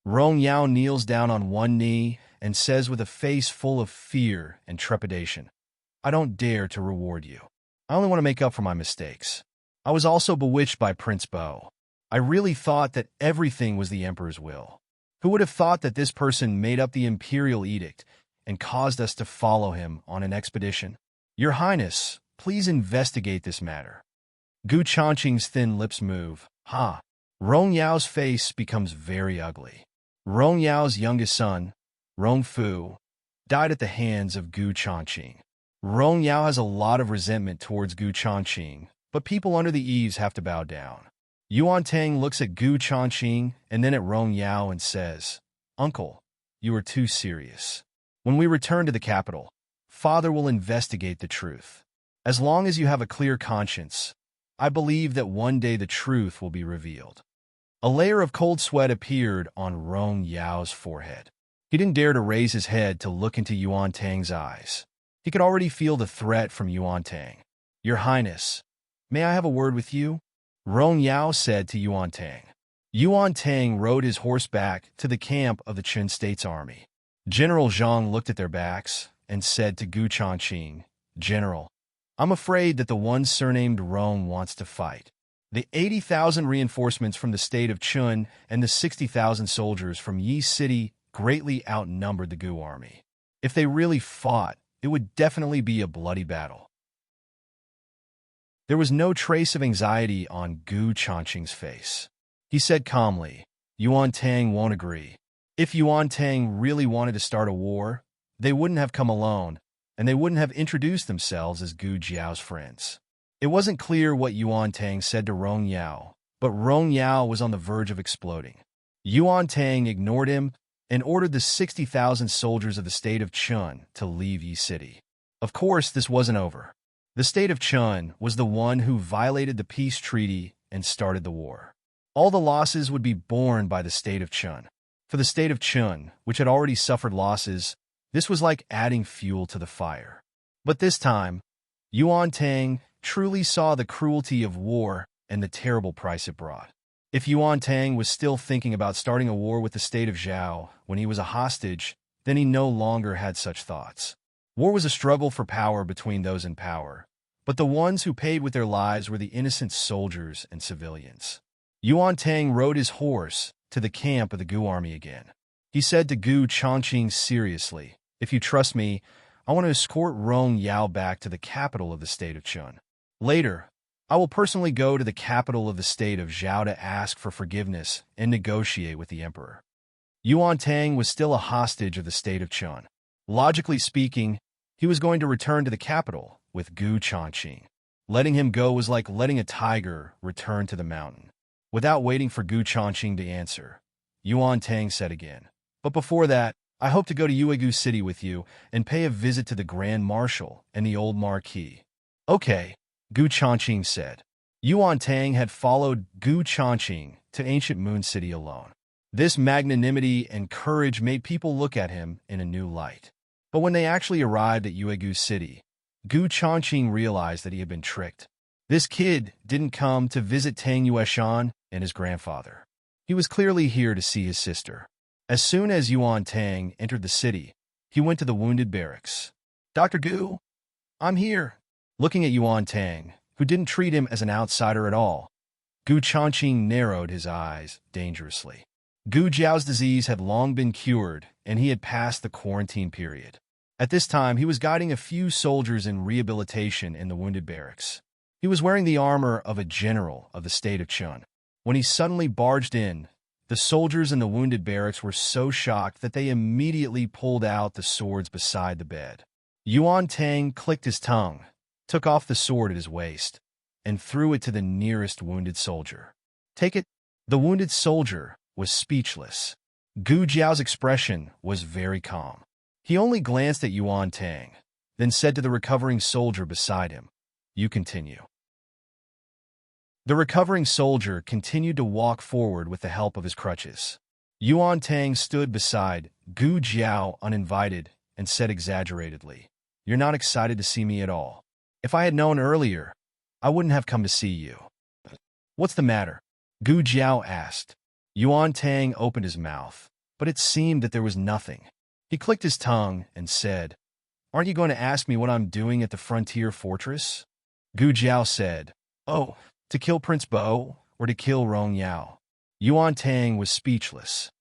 Rong Yao kneels down on one knee and says with a face full of fear and trepidation, I don't dare to reward you. I only want to make up for my mistakes. I was also bewitched by Prince Bo. I really thought that everything was the Emperor's will. Who would have thought that this person made up the imperial edict and caused us to follow him on an expedition? Your Highness, please investigate this matter. Gu Chongqing's thin lips move. Ha! Rong Yao's face becomes very ugly. Rong Yao's youngest son, Rong Fu, died at the hands of Gu Chongqing. Rong Yao has a lot of resentment towards Gu Chongqing, but people under the eaves have to bow down. Yuan Tang looks at Gu Chongqing and then at Rong Yao and says, Uncle, you are too serious. When we return to the capital, Father will investigate the truth. As long as you have a clear conscience, I believe that one day the truth will be revealed. A layer of cold sweat appeared on Rong Yao's forehead. He didn't dare to raise his head to look into Yuan Tang's eyes. He could already feel the threat from Yuan Tang. Your Highness, may I have a word with you? Rong Yao said to Yuan Tang. Yuan Tang rode his horse back to the camp of the Qin State's army. General Zhang looked at their backs and said to Gu Chongqing, General, I'm afraid that the one surnamed Rong wants to fight. The 80,000 reinforcements from the state of Chun and the 60,000 soldiers from Yi City greatly outnumbered the Gu army. If they really fought, it would definitely be a bloody battle. There was no trace of anxiety on Gu Chongqing's face. He said calmly, Yuan Tang won't agree. If Yuan Tang really wanted to start a war, they wouldn't have come alone, and they wouldn't have introduced themselves as Gu Jiao's friends. It wasn't clear what Yuan Tang said to Rong Yao, but Rong Yao was on the verge of exploding. Yuan Tang ignored him and ordered the 60,000 soldiers of the state of Chun to leave Yi City. Of course, this wasn't over. The state of Chun was the one who violated the peace treaty and started the war. All the losses would be borne by the state of Chun. For the state of Chun, which had already suffered losses, this was like adding fuel to the fire. But this time, Yuan Tang truly saw the cruelty of war and the terrible price it brought. If Yuan Tang was still thinking about starting a war with the state of Zhao when he was a hostage, then he no longer had such thoughts. War was a struggle for power between those in power, but the ones who paid with their lives were the innocent soldiers and civilians. Yuan Tang rode his horse to the camp of the Gu army again. He said to Gu Chongqing seriously, "If you trust me, I want to escort Rong Yao back to the capital of the state of Chun. Later, I will personally go to the capital of the state of Zhao to ask for forgiveness and negotiate with the emperor." Yuan Tang was still a hostage of the state of Chun. Logically speaking, he was going to return to the capital with Gu Chongqing. Letting him go was like letting a tiger return to the mountain. Without waiting for Gu Chongqing to answer, Yuan Tang said again, "But before that, I hope to go to Yuegu City with you and pay a visit to the Grand Marshal and the old Marquis." "Okay," Gu Chongqing said. Yuan Tang had followed Gu Chongqing to ancient Moon City alone. This magnanimity and courage made people look at him in a new light. But when they actually arrived at Yuegu City, Gu Chongqing realized that he had been tricked. This kid didn't come to visit Tang Yueshan and his grandfather. He was clearly here to see his sister. As soon as Yuan Tang entered the city, he went to the wounded barracks. "Dr. Gu, I'm here." Looking at Yuan Tang, who didn't treat him as an outsider at all, Gu Chongqing narrowed his eyes dangerously. Gu Jiao's disease had long been cured, and he had passed the quarantine period. At this time, he was guiding a few soldiers in rehabilitation in the wounded barracks. He was wearing the armor of a general of the state of Chun. When he suddenly barged in, the soldiers in the wounded barracks were so shocked that they immediately pulled out the swords beside the bed. Yuan Tang clicked his tongue, took off the sword at his waist, and threw it to the nearest wounded soldier. "Take it." The wounded soldier was speechless. Gu Jiao's expression was very calm. He only glanced at Yuan Tang, then said to the recovering soldier beside him, "You continue." The recovering soldier continued to walk forward with the help of his crutches. Yuan Tang stood beside Gu Jiao uninvited and said exaggeratedly, "You're not excited to see me at all. If I had known earlier, I wouldn't have come to see you." "What's the matter?" Gu Jiao asked. Yuan Tang opened his mouth, but it seemed that there was nothing. He clicked his tongue and said, "Aren't you going to ask me what I'm doing at the frontier fortress?" Gu Jiao said, "Oh, to kill Prince Bo or to kill Rong Yao?" Yuan Tang was speechless.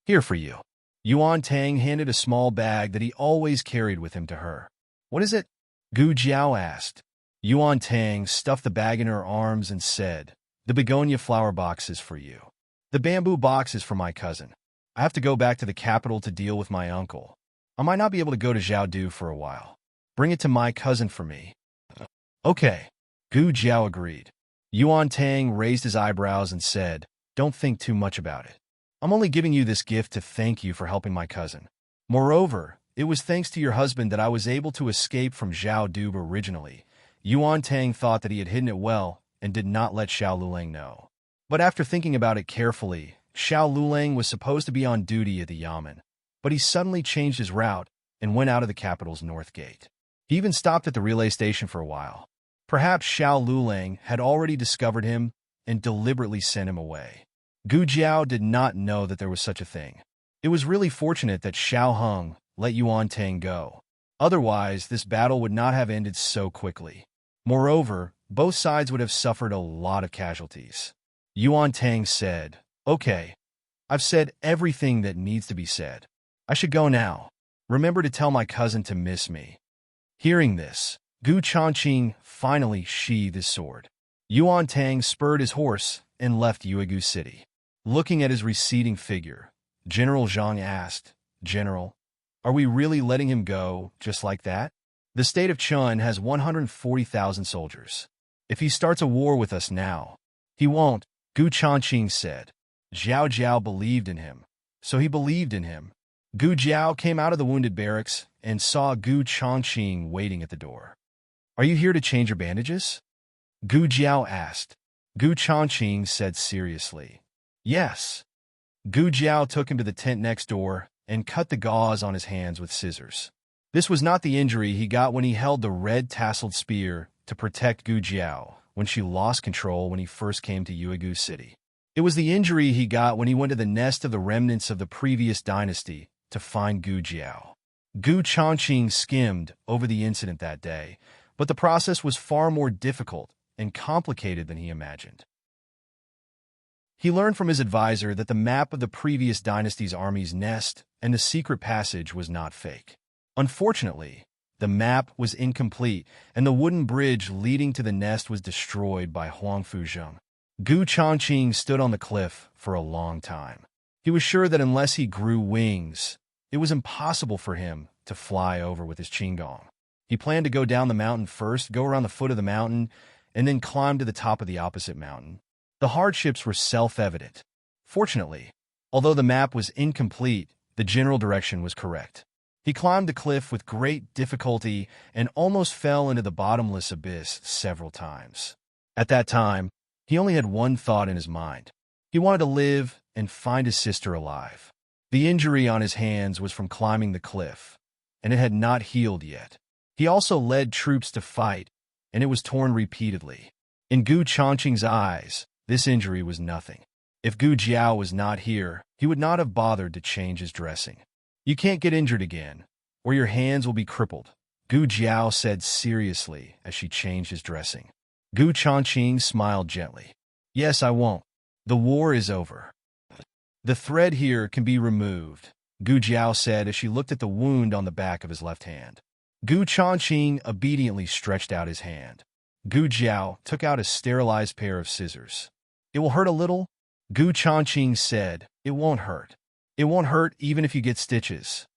"Here for you." Yuan Tang handed a small bag that he always carried with him to her. "What is it?" Gu Jiao asked. Yuan Tang stuffed the bag in her arms and said, "The begonia flower box is for you. The bamboo box is for my cousin. I have to go back to the capital to deal with my uncle. I might not be able to go to Zhaodu for a while. Bring it to my cousin for me." "Okay," Gu Jiao agreed. Yuan Tang raised his eyebrows and said, "Don't think too much about it. I'm only giving you this gift to thank you for helping my cousin. Moreover, it was thanks to your husband that I was able to escape from Zhaodu originally." Yuan Tang thought that he had hidden it well and did not let Xiao Lulang know. But after thinking about it carefully, Xiao Lulang was supposed to be on duty at the Yamen, but he suddenly changed his route and went out of the capital's north gate. He even stopped at the relay station for a while. Perhaps Xiao Lulang had already discovered him and deliberately sent him away. Gu Jiao did not know that there was such a thing. It was really fortunate that Xiao Heng let Yuan Tang go. Otherwise, this battle would not have ended so quickly. Moreover, both sides would have suffered a lot of casualties. Yuan Tang said, "Okay, I've said everything that needs to be said. I should go now. Remember to tell my cousin to miss me." Hearing this, Gu Chongqing finally sheathed his sword. Yuan Tang spurred his horse and left Yuegu City. Looking at his receding figure, General Zhang asked, "General, are we really letting him go just like that? The state of Chun has 140,000 soldiers. If he starts a war with us now—" "He won't," Gu Chongqing said. Zhao Jiao believed in him, so he believed in him. Gu Jiao came out of the wounded barracks and saw Gu Chongqing waiting at the door. "Are you here to change your bandages?" Gu Jiao asked. Gu Chongqing said seriously, "Yes." Gu Jiao took him to the tent next door and cut the gauze on his hands with scissors. This was not the injury he got when he held the red tasseled spear to protect Gu Jiao when she lost control when he first came to Yuegu City. It was the injury he got when he went to the nest of the remnants of the previous dynasty to find Gu Jiao. Gu Chongqing skimmed over the incident that day, but the process was far more difficult and complicated than he imagined. He learned from his advisor that the map of the previous dynasty's army's nest and the secret passage was not fake. Unfortunately, the map was incomplete, and the wooden bridge leading to the nest was destroyed by Huang Fuzheng. Gu Chongqing stood on the cliff for a long time. He was sure that unless he grew wings, it was impossible for him to fly over with his qinggong. He planned to go down the mountain first, go around the foot of the mountain, and then climb to the top of the opposite mountain. The hardships were self-evident. Fortunately, although the map was incomplete, the general direction was correct. He climbed the cliff with great difficulty and almost fell into the bottomless abyss several times. At that time, he only had one thought in his mind. He wanted to live and find his sister alive. The injury on his hands was from climbing the cliff, and it had not healed yet. He also led troops to fight, and it was torn repeatedly. In Gu Chongqing's eyes, this injury was nothing. If Gu Jiao was not here, he would not have bothered to change his dressing. "You can't get injured again, or your hands will be crippled," Gu Jiao said seriously as she changed his dressing. Gu Chongqing smiled gently. "Yes, I won't. The war is over. The thread here can be removed," Gu Jiao said as she looked at the wound on the back of his left hand. Gu Chongqing obediently stretched out his hand. Gu Jiao took out a sterilized pair of scissors. "It will hurt a little," Gu Chongqing said. "It won't hurt. It won't hurt even if you get stitches."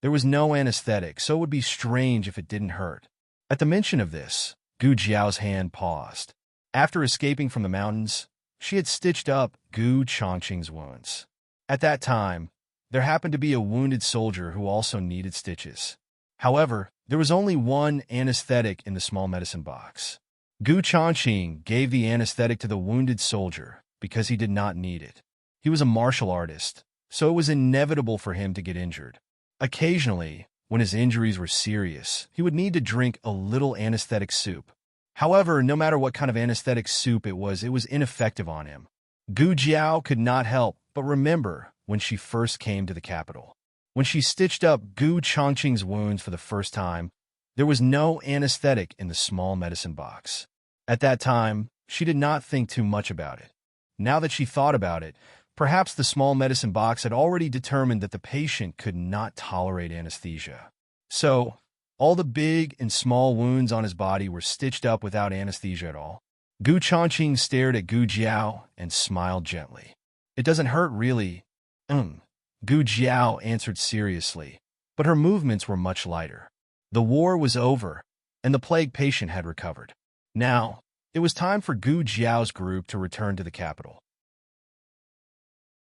There was no anesthetic, so it would be strange if it didn't hurt. At the mention of this, Gu Jiao's hand paused. After escaping from the mountains, she had stitched up Gu Chongqing's wounds. At that time, there happened to be a wounded soldier who also needed stitches. However, there was only one anesthetic in the small medicine box. Gu Chongqing gave the anesthetic to the wounded soldier because he did not need it. He was a martial artist, so it was inevitable for him to get injured. Occasionally, when his injuries were serious, he would need to drink a little anesthetic soup. However, no matter what kind of anesthetic soup it was ineffective on him. Gu Jiao could not help but remember when she first came to the capital. When she stitched up Gu Chongqing's wounds for the first time, there was no anesthetic in the small medicine box. At that time, she did not think too much about it. Now that she thought about it, perhaps the small medicine box had already determined that the patient could not tolerate anesthesia. So, all the big and small wounds on his body were stitched up without anesthesia at all. Gu Chongqing stared at Gu Jiao and smiled gently. "It doesn't hurt, really." Gu Jiao answered seriously, but her movements were much lighter. The war was over, and the plague patient had recovered. Now, it was time for Gu Jiao's group to return to the capital.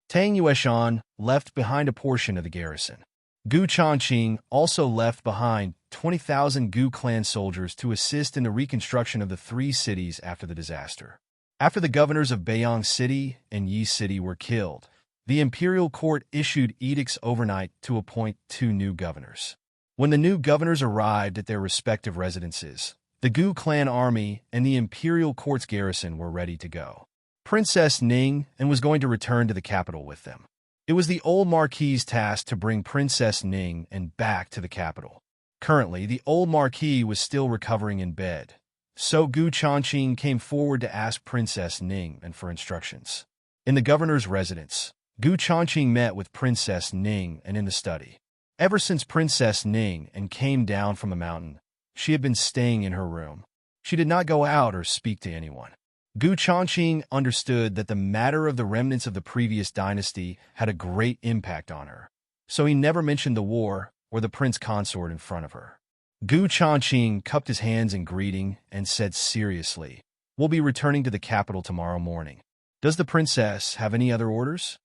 Tang Yueshan left behind a portion of the garrison. Gu Chongqing also left behind 20,000 Gu clan soldiers to assist in the reconstruction of the three cities after the disaster. After the governors of Beiyang City and Yi City were killed, the imperial court issued edicts overnight to appoint 2 new governors. When the new governors arrived at their respective residences, the Gu clan army and the imperial court's garrison were ready to go. Princess Ning was going to return to the capital with them. It was the old Marquis's task to bring Princess Ning back to the capital. Currently, the old Marquis was still recovering in bed, so Gu Chongqing came forward to ask Princess Ning for instructions. In the governor's residence, Gu Chongqing met with Princess Ning in the study. Ever since Princess Ning came down from the mountain, she had been staying in her room. She did not go out or speak to anyone. Gu Chongqing understood that the matter of the remnants of the previous dynasty had a great impact on her, so he never mentioned the war or the prince consort in front of her. Gu Chongqing cupped his hands in greeting and said seriously, "We'll be returning to the capital tomorrow morning. Does the princess have any other orders?"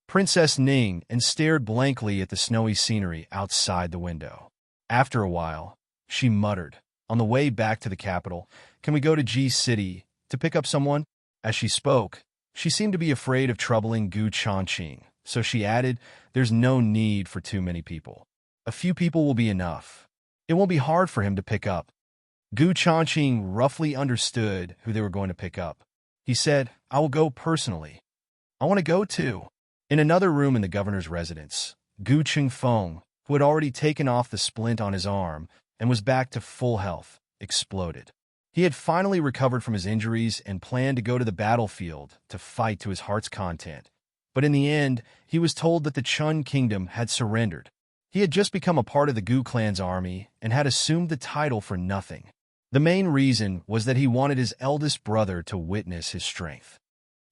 Princess Ning stared blankly at the snowy scenery outside the window. After a while, she muttered, on the way back to the capital, "Can we go to G City to pick up someone?" As she spoke, she seemed to be afraid of troubling Gu Changqing, so she added, "There's no need for too many people. A few people will be enough. It won't be hard for him to pick up." Gu Changqing roughly understood who they were going to pick up. He said, "I will go personally." "I want to go too." In another room in the governor's residence, Gu Qingfeng, who had already taken off the splint on his arm and was back to full health, exploded. He had finally recovered from his injuries and planned to go to the battlefield to fight to his heart's content. But in the end, he was told that the Chun kingdom had surrendered. He had just become a part of the Gu clan's army and had assumed the title for nothing. The main reason was that he wanted his eldest brother to witness his strength.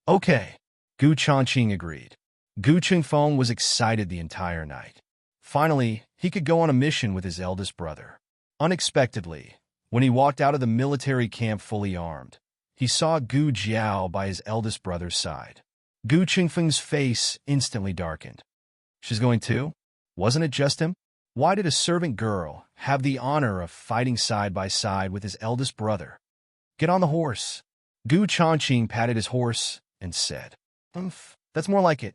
"Okay," Gu Changqing agreed. Gu Qingfeng was excited the entire night. Finally, he could go on a mission with his eldest brother. Unexpectedly, when he walked out of the military camp fully armed, he saw Gu Jiao by his eldest brother's side. Gu Qingfeng's face instantly darkened. "She's going too? Wasn't it just him? Why did a servant girl have the honor of fighting side by side with his eldest brother? Get on the horse." Gu Changqing patted his horse and said, "That's more like it."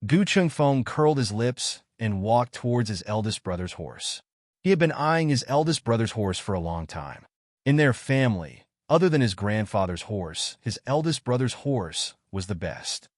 Gu Qingfeng curled his lips and walked towards his eldest brother's horse. He had been eyeing his eldest brother's horse for a long time. In their family, other than his grandfather's horse, his eldest brother's horse was the best.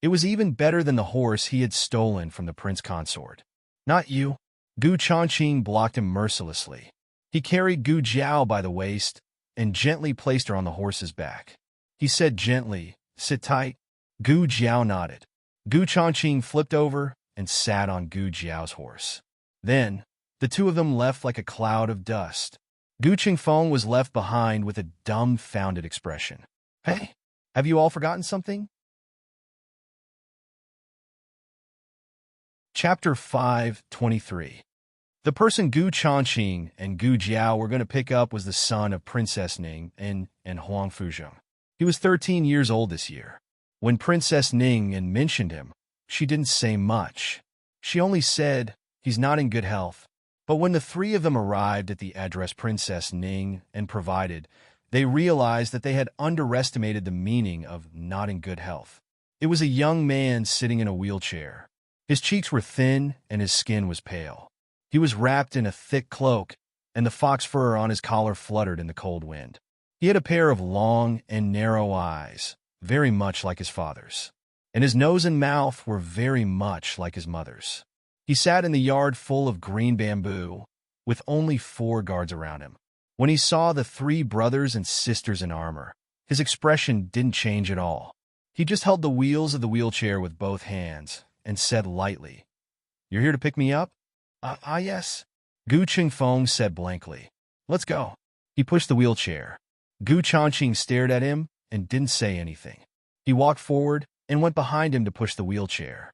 It was even better than the horse he had stolen from the prince consort. "Not you." Gu Changqing blocked him mercilessly. He carried Gu Jiao by the waist and gently placed her on the horse's back. He said gently, "Sit tight." Gu Jiao nodded. Gu Changqing flipped over and sat on Gu Jiao's horse. Then, the two of them left like a cloud of dust. Gu Qingfeng was left behind with a dumbfounded expression. "Hey, have you all forgotten something?" Chapter 5:23. The person Gu Changqing and Gu Jiao were going to pick up was the son of Princess Ning and Huang Fuzheng. He was 13 years old this year. When Princess Ning mentioned him, she didn't say much. She only said, "He's not in good health." But when the three of them arrived at the address Princess Ning provided, they realized that they had underestimated the meaning of "not in good health." It was a young man sitting in a wheelchair. His cheeks were thin and his skin was pale. He was wrapped in a thick cloak, and the fox fur on his collar fluttered in the cold wind. He had a pair of long and narrow eyes, very much like his father's, and his nose and mouth were very much like his mother's. He sat in the yard full of green bamboo, with only 4 guards around him. When he saw the 3 brothers and sisters in armor, his expression didn't change at all. He just held the wheels of the wheelchair with both hands and said lightly, "You're here to pick me up?" Yes," Gu Qingfeng said blankly. "Let's go." He pushed the wheelchair. Gu Changqing stared at him and didn't say anything. He walked forward and went behind him to push the wheelchair.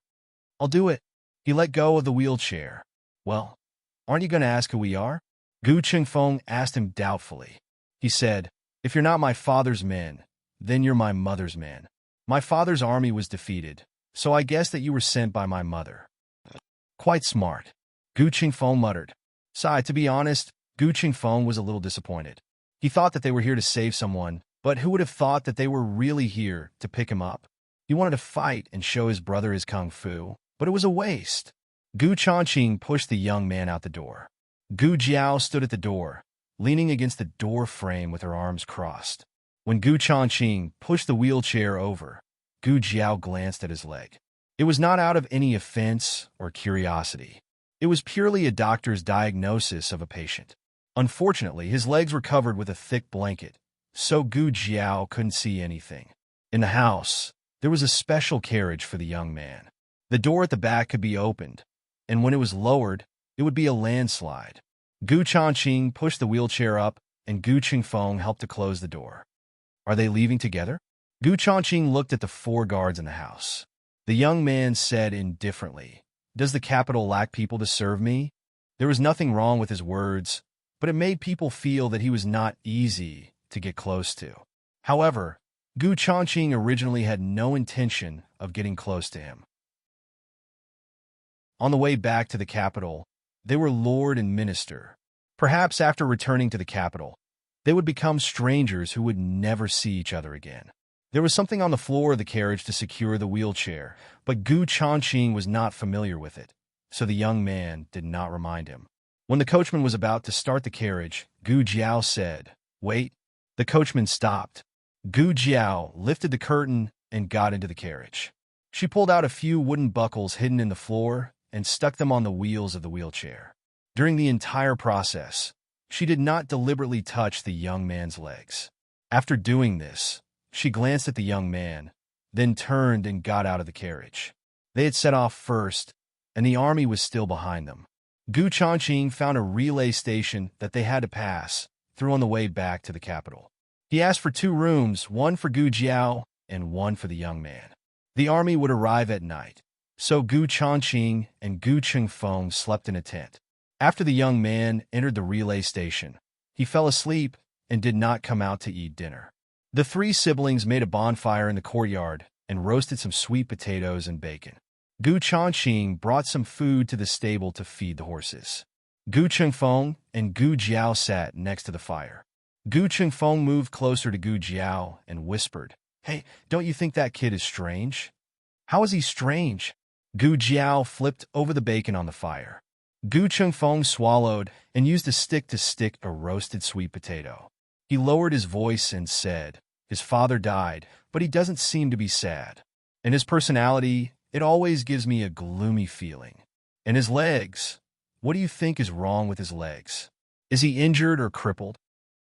"I'll do it." He let go of the wheelchair. "Well, aren't you going to ask who we are?" Gu Qingfeng asked him doubtfully. He said, "If you're not my father's men, then you're my mother's men. My father's army was defeated, so I guess that you were sent by my mother." "Quite smart," Gu Qingfeng muttered. To be honest, Gu Qingfeng was a little disappointed. He thought that they were here to save someone, but who would have thought that they were really here to pick him up? He wanted to fight and show his brother his kung fu, but it was a waste. Gu Changqing pushed the young man out the door. Gu Jiao stood at the door, leaning against the door frame with her arms crossed. When Gu Changqing pushed the wheelchair over, Gu Jiao glanced at his leg. It was not out of any offense or curiosity. It was purely a doctor's diagnosis of a patient. Unfortunately, his legs were covered with a thick blanket, so Gu Jiao couldn't see anything. In the house, there was a special carriage for the young man. The door at the back could be opened, and when it was lowered, it would be a landslide. Gu Changqing pushed the wheelchair up, and Gu Qingfeng helped to close the door. "Are they leaving together?" Gu Changqing looked at the 4 guards in the house. The young man said indifferently, "Does the capital lack people to serve me?" There was nothing wrong with his words, but it made people feel that he was not easy to get close to. However, Gu Changqing originally had no intention of getting close to him. On the way back to the capital, They were lord and minister. Perhaps after returning to the capital, they would become strangers who would never see each other again. There was something on the floor of the carriage to secure the wheelchair, but Gu Changqing was not familiar with it, so the young man did not remind him. When the coachman was about to start the carriage, Gu Jiao said, "Wait." The coachman stopped. Gu Jiao lifted the curtain and got into the carriage. She pulled out a few wooden buckles hidden in the floor and stuck them on the wheels of the wheelchair. During the entire process, she did not deliberately touch the young man's legs. After doing this, she glanced at the young man, then turned and got out of the carriage. They had set off first, and the army was still behind them. Gu Changqing found a relay station that they had to pass through on the way back to the capital. He asked for 2 rooms, one for Gu Jiao and one for the young man. The army would arrive at night, so Gu Changqing and Gu Chengfeng slept in a tent. After the young man entered the relay station, he fell asleep and did not come out to eat dinner. The 3 siblings made a bonfire in the courtyard and roasted some sweet potatoes and bacon. Gu Changqing brought some food to the stable to feed the horses. Gu Chengfeng and Gu Jiao sat next to the fire. Gu Chengfeng moved closer to Gu Jiao and whispered, "Hey, don't you think that kid is strange?" "How is he strange?" Gu Jiao flipped over the bacon on the fire. Gu Chengfeng swallowed and used a stick to stick a roasted sweet potato. He lowered his voice and said, "His father died, but he doesn't seem to be sad. And his personality, it always gives me a gloomy feeling. And his legs, what do you think is wrong with his legs? Is he injured or crippled?"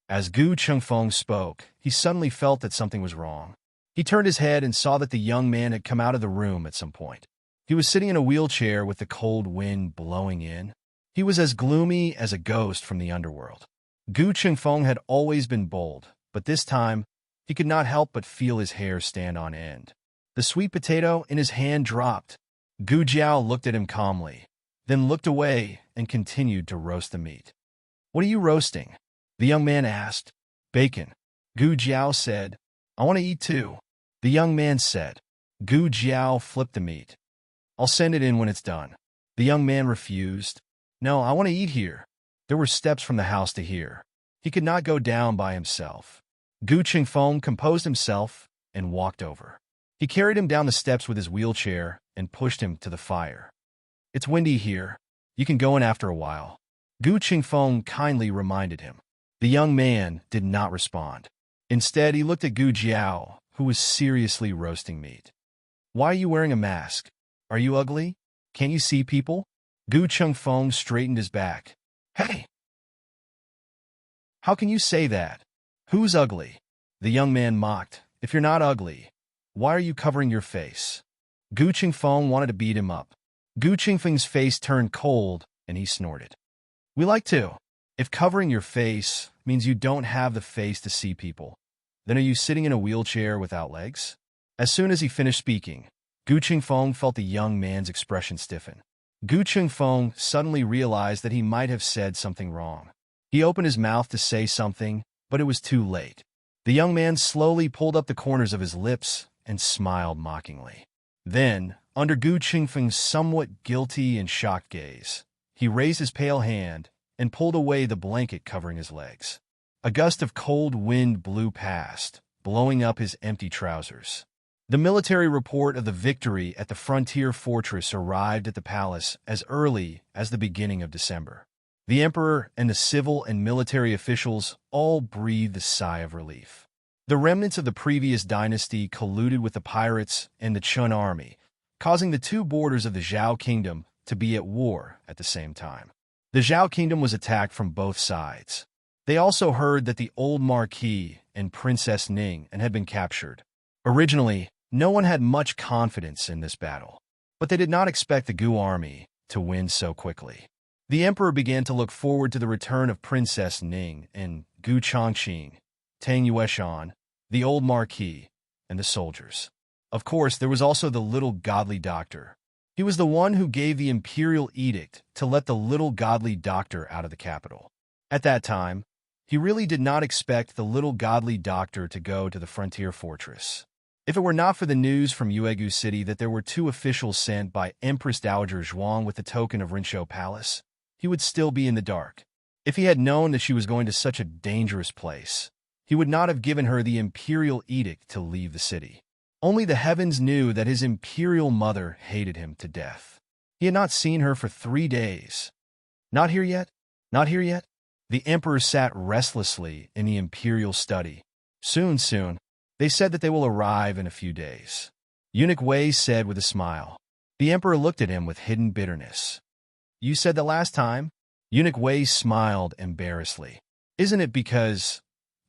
As Gu Chengfeng spoke, he suddenly felt that something was wrong. He turned his head and saw that the young man had come out of the room at some point. He was sitting in a wheelchair with the cold wind blowing in. He was as gloomy as a ghost from the underworld. Gu Chengfeng had always been bold, but this time, he could not help but feel his hair stand on end. The sweet potato in his hand dropped. Gu Jiao looked at him calmly, then looked away and continued to roast the meat. "What are you roasting?" the young man asked. "Bacon." Gu Jiao said, "I want to eat too." The young man said. Gu Jiao flipped the meat. "I'll send it in when it's done." The young man refused. "No, I want to eat here." There were steps from the house to here. He could not go down by himself. Gu Chengfeng composed himself and walked over. He carried him down the steps with his wheelchair and pushed him to the fire. "It's windy here. You can go in after a while," Gu Chengfeng kindly reminded him. The young man did not respond. Instead, he looked at Gu Jiao, who was seriously roasting meat. "Why are you wearing a mask? Are you ugly? Can't you see people?" Gu Chengfeng straightened his back. "Hey! How can you say that? Who's ugly?" The young man mocked. "If you're not ugly, why are you covering your face?" Gu Chengfeng wanted to beat him up. Gu Chengfeng's face turned cold, and he snorted. "We like to. If covering your face means you don't have the face to see people, then are you sitting in a wheelchair without legs?" As soon as he finished speaking, Gu Chengfeng felt the young man's expression stiffen. Gu Chengfeng suddenly realized that he might have said something wrong. He opened his mouth to say something, but it was too late. The young man slowly pulled up the corners of his lips and smiled mockingly. Then, under Gu Chengfeng's somewhat guilty and shocked gaze, he raised his pale hand and pulled away the blanket covering his legs. A gust of cold wind blew past, blowing up his empty trousers. The military report of the victory at the frontier fortress arrived at the palace as early as the beginning of December. The emperor and the civil and military officials all breathed a sigh of relief. The remnants of the previous dynasty colluded with the pirates and the Chun army, causing the 2 borders of the Zhao kingdom to be at war at the same time. The Zhao kingdom was attacked from both sides. They also heard that the old Marquis and Princess Ning had been captured. Originally, no one had much confidence in this battle, but they did not expect the Gu army to win so quickly. The emperor began to look forward to the return of Princess Ning and Gu Changqing, Tang Yueshan, the old Marquis, and the soldiers. Of course, there was also the little godly doctor. He was the one who gave the imperial edict to let the little godly doctor out of the capital. At that time, he really did not expect the little godly doctor to go to the frontier fortress. If it were not for the news from Yuegu City that there were 2 officials sent by Empress Dowager Zhuang with the token of Rinshou Palace, he would still be in the dark. If he had known that she was going to such a dangerous place, he would not have given her the imperial edict to leave the city. Only the heavens knew that his imperial mother hated him to death. He had not seen her for 3 days. Not here yet? Not here yet? The emperor sat restlessly in the imperial study. Soon. They said that they will arrive in a few days. Eunuch Wei said with a smile. The emperor looked at him with hidden bitterness. You said that last time? Eunuch Wei smiled embarrassedly. Isn't it because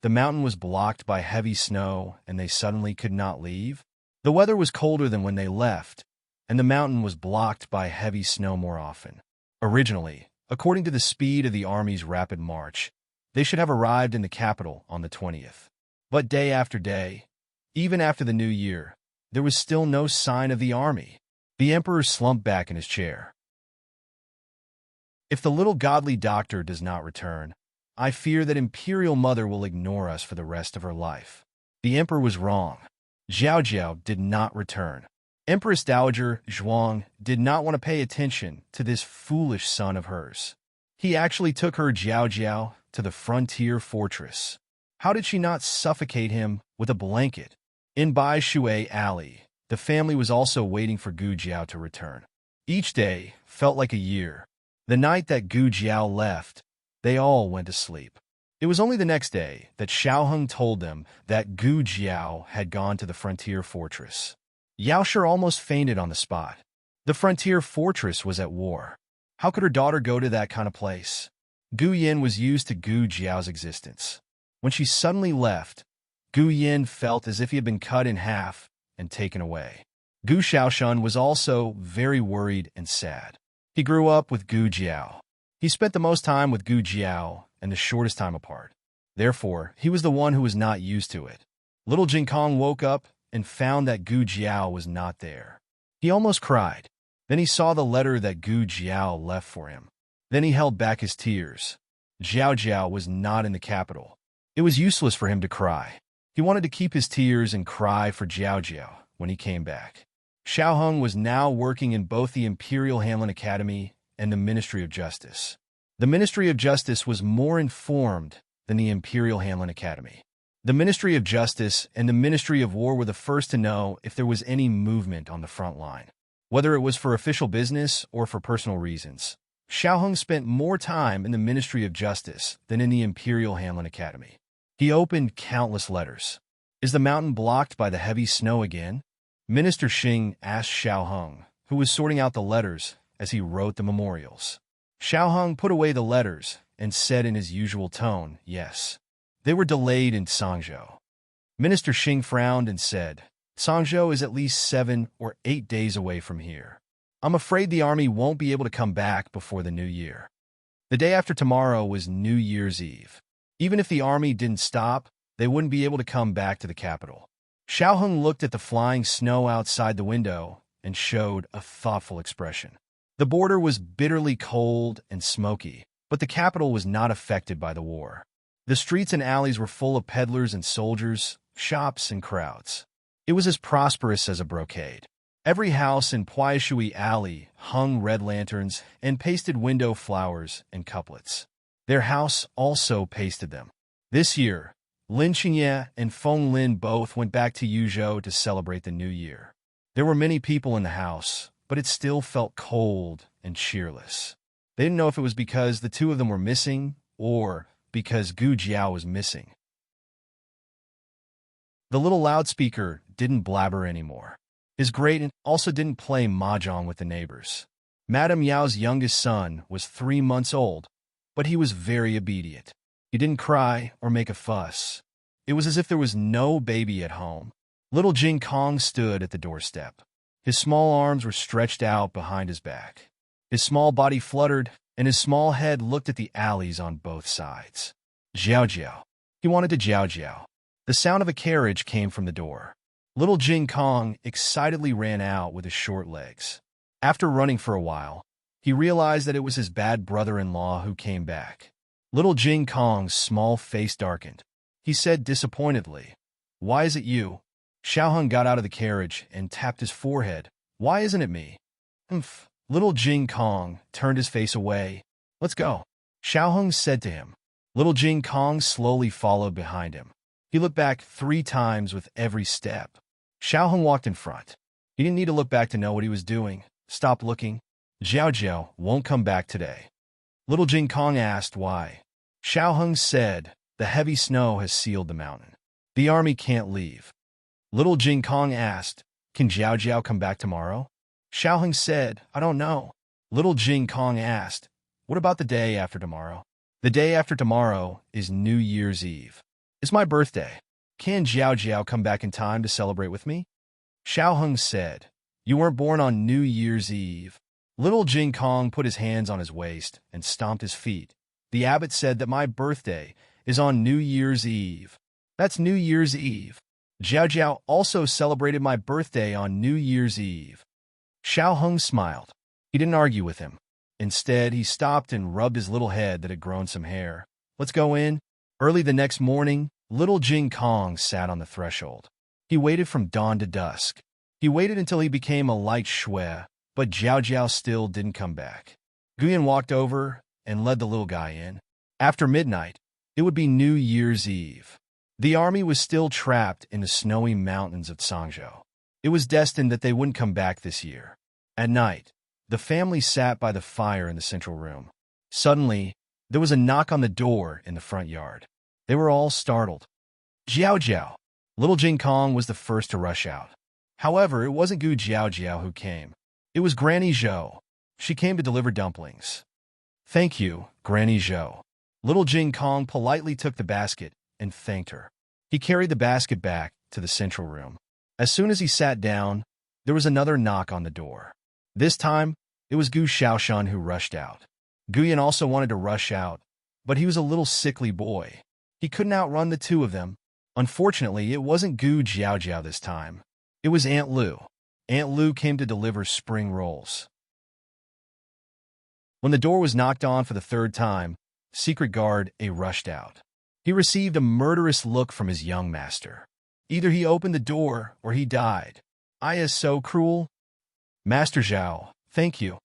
the mountain was blocked by heavy snow and they suddenly could not leave? The weather was colder than when they left, and the mountain was blocked by heavy snow more often. Originally, according to the speed of the army's rapid march, they should have arrived in the capital on the 20th. But day after day, even after the new year, there was still no sign of the army. The emperor slumped back in his chair. If the little godly doctor does not return, I fear that Imperial Mother will ignore us for the rest of her life. The emperor was wrong. Zhao Jiao did not return. Empress Dowager Zhuang did not want to pay attention to this foolish son of hers. He actually took her Zhao Jiao to the frontier fortress. How did she not suffocate him with a blanket? In Bai Shui Alley, the family was also waiting for Gu Jiao to return. Each day felt like a year. The night that Gu Jiao left, they all went to sleep. It was only the next day that Xiaoheng told them that Gu Jiao had gone to the frontier fortress. Yao Shi almost fainted on the spot. The frontier fortress was at war. How could her daughter go to that kind of place? Gu Yin was used to Gu Jiao's existence. When she suddenly left, Gu Yin felt as if he had been cut in half and taken away. Gu Xiaoshan was also very worried and sad. He grew up with Gu Jiao. He spent the most time with Gu Jiao and the shortest time apart. Therefore, he was the one who was not used to it. Little Jin Kong woke up and found that Gu Jiao was not there. He almost cried. Then he saw the letter that Gu Jiao left for him. Then he held back his tears. Zhao Jiao was not in the capital. It was useless for him to cry. He wanted to keep his tears and cry for Zhao Jiao when he came back. Xiaoheng was now working in both the Imperial Hanlin Academy and the Ministry of Justice. The Ministry of Justice was more informed than the Imperial Hanlin Academy. The Ministry of Justice and the Ministry of War were the first to know if there was any movement on the front line. Whether it was for official business or for personal reasons, Xiaoheng spent more time in the Ministry of Justice than in the Imperial Hanlin Academy. He opened countless letters. Is the mountain blocked by the heavy snow again? Minister Xing asked Xiaoheng, who was sorting out the letters as he wrote the memorials. Xiaoheng put away the letters and said in his usual tone, yes. They were delayed in Sangzhou. Minister Xing frowned and said, Sangzhou is at least 7 or 8 days away from here. I'm afraid the army won't be able to come back before the new year. The day after tomorrow was New Year's Eve. Even if the army didn't stop, they wouldn't be able to come back to the capital. Xiaoheng looked at the flying snow outside the window and showed a thoughtful expression. The border was bitterly cold and smoky, but the capital was not affected by the war. The streets and alleys were full of peddlers and soldiers, shops and crowds. It was as prosperous as a brocade. Every house in Puaishui Alley hung red lanterns and pasted window flowers and couplets. Their house also pasted them. This year, Lin Qingye and Feng Lin both went back to Yuzhou to celebrate the new year. There were many people in the house, but it still felt cold and cheerless. They didn't know if it was because the two of them were missing or because Gu Jiao was missing. The little loudspeaker didn't blabber anymore. His great-aunt also didn't play mahjong with the neighbors. Madame Yao's youngest son was 3 months old, but he was very obedient. He didn't cry or make a fuss. It was as if there was no baby at home. Little Jin Kong stood at the doorstep. His small arms were stretched out behind his back. His small body fluttered, and his small head looked at the alleys on both sides. Zhao Jiao. He wanted to Zhao Jiao. The sound of a carriage came from the door. Little Jin Kong excitedly ran out with his short legs. After running for a while, he realized that it was his bad brother-in-law who came back. Little Jin Kong's small face darkened. He said disappointedly, "Why is it you?" Xiaoheng got out of the carriage and tapped his forehead. "Why isn't it me?" Little Jin Kong turned his face away Let's go, Xiao Heng said to him. Little Jing Kong slowly followed behind him. He looked back 3 times with every step. Xiao Heng walked in front. He didn't need to look back to know what he was doing. Stop looking. Jiao Jiao won't come back today. Little Jing Kong asked why. Xiao Heng said, the heavy snow has sealed the mountain. The army can't leave. Little Jing Kong asked, can Jiao Jiao come back tomorrow? Xiao Heng said, I don't know. Little Jing Kong asked, what about the day after tomorrow? The day after tomorrow is New Year's Eve. It's my birthday. Can Jiao Jiao come back in time to celebrate with me? Xiao Heng said, you weren't born on New Year's Eve. Little Jing Kong put his hands on his waist and stomped his feet. The abbot said that my birthday is on New Year's Eve. That's New Year's Eve. Jiao Jiao also celebrated my birthday on New Year's Eve. Xiao Heng smiled. He didn't argue with him. Instead, he stopped and rubbed his little head that had grown some hair. Let's go in. Early the next morning, Little Jing Kong sat on the threshold. He waited from dawn to dusk. He waited until he became a light shui, but Jiao Jiao still didn't come back. Guyan walked over and led the little guy in. After midnight, it would be New Year's Eve. The army was still trapped in the snowy mountains of Sangzhou. It was destined that they wouldn't come back this year. At night, the family sat by the fire in the central room. Suddenly, there was a knock on the door in the front yard. They were all startled. Jiao Jiao. Little Jing Kong was the first to rush out. However, it wasn't Gu Jiao Jiao who came. It was Granny Zhou. She came to deliver dumplings. Thank you, Granny Zhou. Little Jing Kong politely took the basket and thanked her. He carried the basket back to the central room. As soon as he sat down, there was another knock on the door. This time, it was Gu Xiaoshan who rushed out. Guyan also wanted to rush out, but he was a little sickly boy. He couldn't outrun the two of them. Unfortunately, it wasn't Gu Jiao Jiao this time. It was Aunt Lu. Aunt Lu came to deliver spring rolls. When the door was knocked on for the 3rd time, Secret Guard A rushed out. He received a murderous look from his young master. Either he opened the door or he died. I is so cruel. Master Zhao, thank you.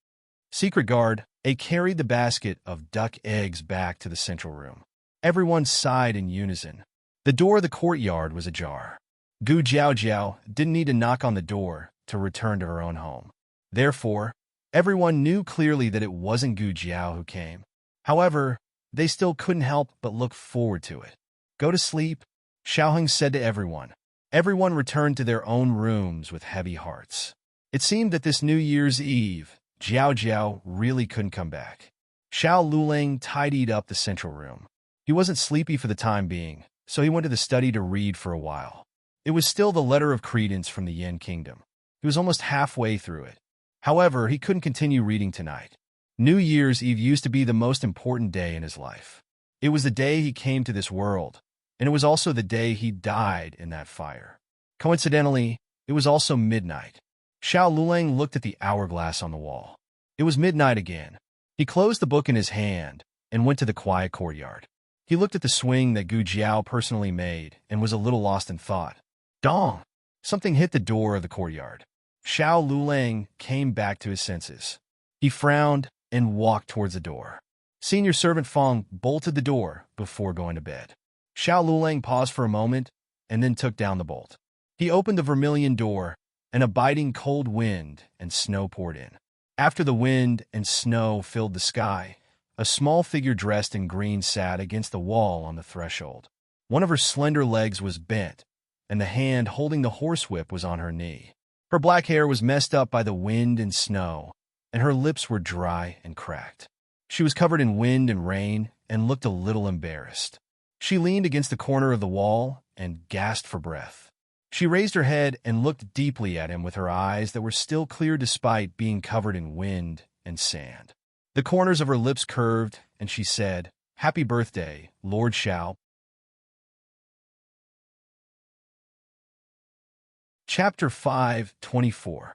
Secret Guard A carried the basket of duck eggs back to the central room. Everyone sighed in unison. The door of the courtyard was ajar. Gu Jiao Jiao didn't need to knock on the door to return to her own home. Therefore, everyone knew clearly that it wasn't Gu Jiao who came. However, they still couldn't help but look forward to it. Go to sleep, Xiao Heng said to everyone. Everyone returned to their own rooms with heavy hearts. It seemed that this New Year's Eve, Jiao Jiao really couldn't come back. Xiao Lulang tidied up the central room. He wasn't sleepy for the time being, so he went to the study to read for a while. It was still the letter of credence from the Yin Kingdom. He was almost halfway through it. However, he couldn't continue reading tonight. New Year's Eve used to be the most important day in his life. It was the day he came to this world, and it was also the day he died in that fire. Coincidentally, it was also midnight. Xiao Lulang looked at the hourglass on the wall. It was midnight again. He closed the book in his hand and went to the quiet courtyard. He looked at the swing that Gu Jiao personally made and was a little lost in thought. Dong! Something hit the door of the courtyard. Xiao Lulang came back to his senses. He frowned and walked towards the door. Senior Servant Fong bolted the door before going to bed. Xiao Lulang paused for a moment and then took down the bolt. He opened the vermilion door, and a biting cold wind and snow poured in. After the wind and snow filled the sky, a small figure dressed in green sat against the wall on the threshold. One of her slender legs was bent, and the hand holding the horsewhip was on her knee. Her black hair was messed up by the wind and snow, and her lips were dry and cracked. She was covered in wind and rain and looked a little embarrassed. She leaned against the corner of the wall and gasped for breath. She raised her head and looked deeply at him with her eyes that were still clear despite being covered in wind and sand. The corners of her lips curved, and she said, "Happy birthday, Lord Xiao." Chapter 5:24.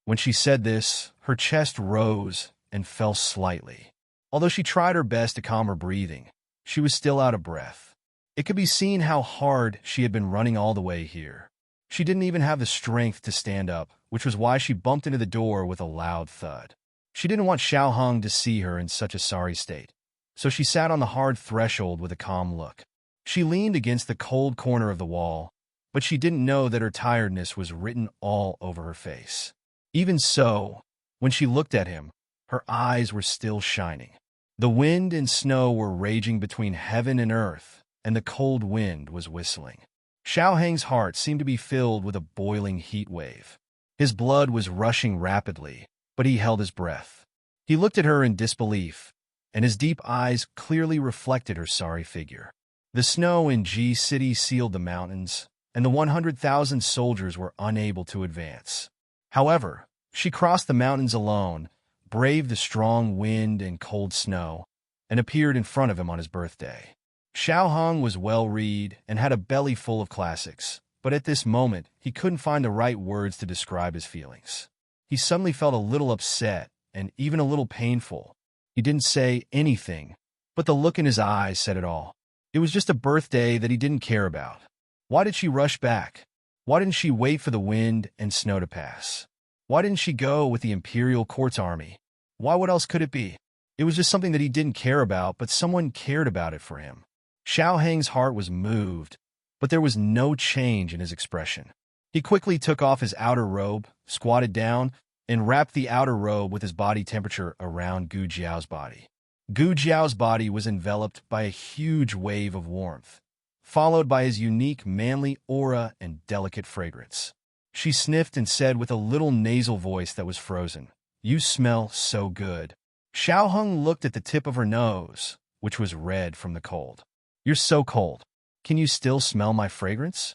When she said this, her chest rose and fell slightly. Although she tried her best to calm her breathing, she was still out of breath. It could be seen how hard she had been running all the way here. She didn't even have the strength to stand up, which was why she bumped into the door with a loud thud. She didn't want Xiao Hung to see her in such a sorry state, so she sat on the hard threshold with a calm look. She leaned against the cold corner of the wall, but she didn't know that her tiredness was written all over her face. Even so, when she looked at him, her eyes were still shining. The wind and snow were raging between heaven and earth, and the cold wind was whistling. Xiao Hang's heart seemed to be filled with a boiling heat wave. His blood was rushing rapidly, but he held his breath. He looked at her in disbelief, and his deep eyes clearly reflected her sorry figure. The snow in Ji City sealed the mountains, and the 100,000 soldiers were unable to advance. However, she crossed the mountains alone, braved the strong wind and cold snow, and appeared in front of him on his birthday. Xiao Hung was well-read and had a belly full of classics, but at this moment he couldn't find the right words to describe his feelings. He suddenly felt a little upset and even a little painful. He didn't say anything, but the look in his eyes said it all. It was just a birthday that he didn't care about. Why did she rush back? Why didn't she wait for the wind and snow to pass? Why didn't she go with the imperial court's army? Why, what else could it be? It was just something that he didn't care about, but someone cared about it for him. Xiao Hang's heart was moved, but there was no change in his expression. He quickly took off his outer robe, squatted down, and wrapped the outer robe with his body temperature around Gu Jiao's body. Gu Jiao's body was enveloped by a huge wave of warmth, followed by his unique manly aura and delicate fragrance. She sniffed and said with a little nasal voice that was frozen, "You smell so good." Xiao Hung looked at the tip of her nose, which was red from the cold. "You're so cold. Can you still smell my fragrance?"